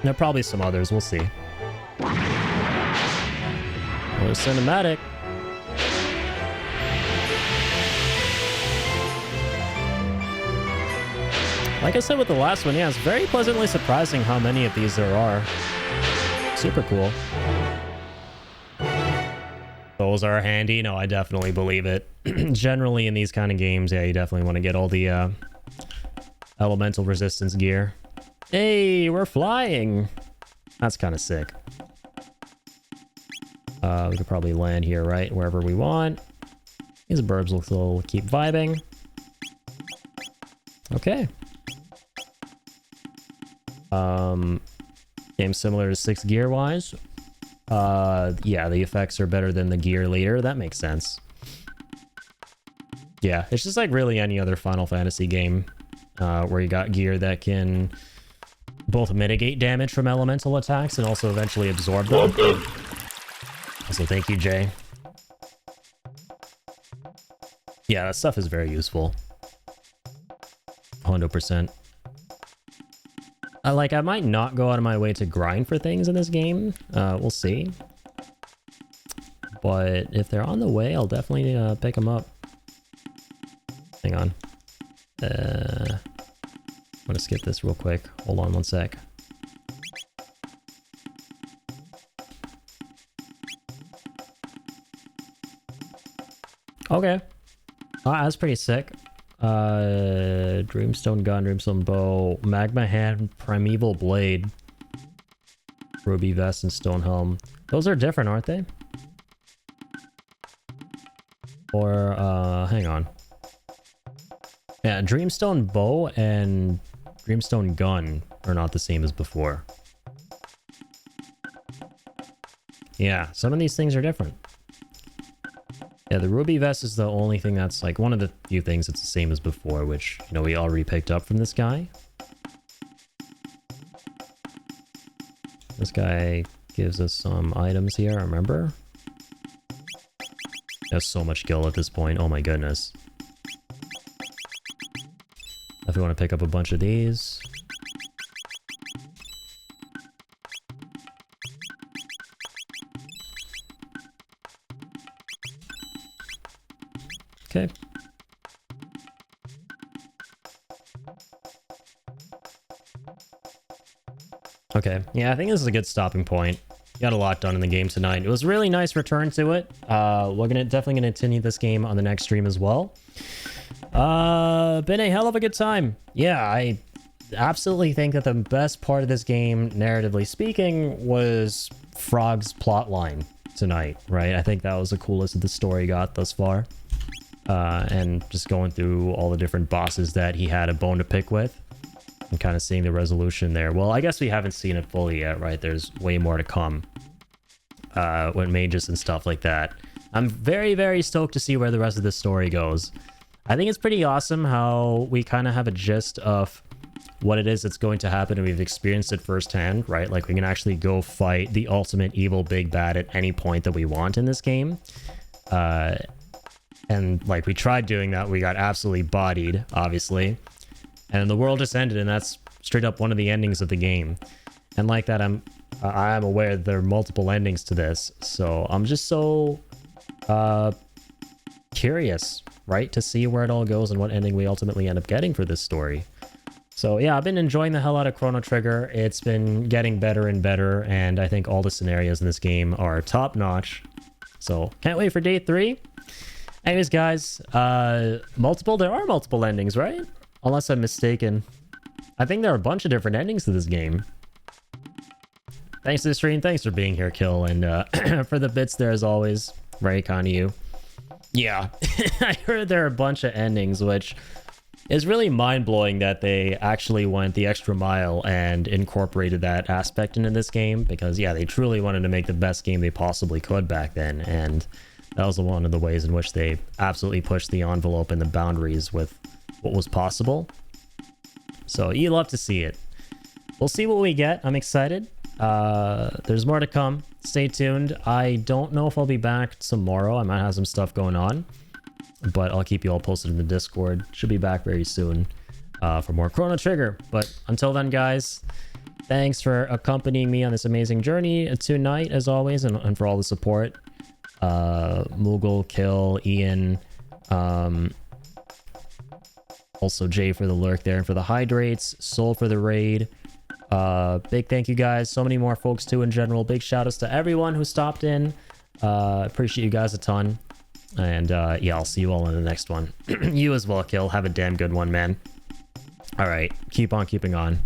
There are probably some others. We'll see. Another cinematic. Like I said with the last one, yeah, it's very pleasantly surprising how many of these there are. Super cool. Those are handy. No, I definitely believe it. Generally in these kind of games, yeah, you definitely want to get all the elemental resistance gear. Hey, we're flying. That's kind of sick. We could probably land here, right? Wherever we want. These burbs will keep vibing. Okay. Game similar to 6 gear wise. Yeah, the effects are better than the gear leader. That makes sense. Yeah, it's just like really any other Final Fantasy game where you got gear that can both mitigate damage from elemental attacks and also eventually absorb them. So thank you, Jay. Yeah, that stuff is very useful. 100%. I might not go out of my way to grind for things in this game. We'll see. But if they're on the way, I'll definitely pick them up. Hang on. I'm gonna skip this real quick. Hold on one sec. Okay. That's pretty sick. Dreamstone gun, Dreamstone bow, magma hand, primeval blade, ruby vest, and stone helm. Those are different, aren't they? Or hang on. Yeah, Dreamstone bow and Dreamstone gun are not the same as before. Yeah, some of these things are different. Yeah, the ruby vest is the only thing that's like one of the few things that's the same as before, which, you know, we already picked up from this guy. This guy gives us some items here, remember? He has so much skill at this point, oh my goodness. definitely want to pick up a bunch of these. Okay. Okay, yeah, I think this is a good stopping point. Got a lot done in the game tonight. It was a really nice return to it. We're definitely gonna continue this game on the next stream as well. Been a hell of a good time. Yeah, I absolutely think that the best part of this game, narratively speaking, was Frog's plotline tonight, right? I think that was the coolest that the story got thus far. And just going through all the different bosses that he had a bone to pick with and kind of seeing the resolution there. Well, I guess we haven't seen it fully yet, right? There's way more to come with mages and stuff like that. I'm very, very stoked to see where the rest of this story goes. I think it's pretty awesome how we kind of have a gist of what it is that's going to happen, and we've experienced it firsthand, right? Like, we can actually go fight the ultimate evil big bad at any point that we want in this game. And like, we tried doing that, we got absolutely bodied, obviously, and the world just ended, and that's straight up one of the endings of the game. And like that, I'm aware that there are multiple endings to this, so I'm just so curious, right, to see where it all goes and what ending we ultimately end up getting for this story. So yeah, I've been enjoying the hell out of Chrono Trigger. It's been getting better and better, and I think all the scenarios in this game are top notch. So can't wait for day 3. Anyways, guys, there are multiple endings, right? Unless I'm mistaken. I think there are a bunch of different endings to this game. Thanks to the stream, thanks for being here, Kill, and for the bits there as always. Very kind of you. Yeah, I heard there are a bunch of endings, which is really mind-blowing that they actually went the extra mile and incorporated that aspect into this game, because yeah, they truly wanted to make the best game they possibly could back then, and that was one of the ways in which they absolutely pushed the envelope and the boundaries with what was possible. So you love to see it. We'll see what we get. I'm excited. There's more to come. Stay tuned. I don't know if I'll be back tomorrow. I might have some stuff going on, but I'll keep you all posted in the Discord. Should be back very soon for more Chrono Trigger. But until then, guys, thanks for accompanying me on this amazing journey tonight, as always, and for all the support. Moogle, Kill, Ian, also Jay for the lurk there, and for the hydrates, Soul for the raid. Big thank you, guys. So many more folks too in general. Big shout outs to everyone who stopped in. Appreciate you guys a ton. And yeah, I'll see you all in the next one. You as well, Kill. Have a damn good one, man. All right, keep on keeping on.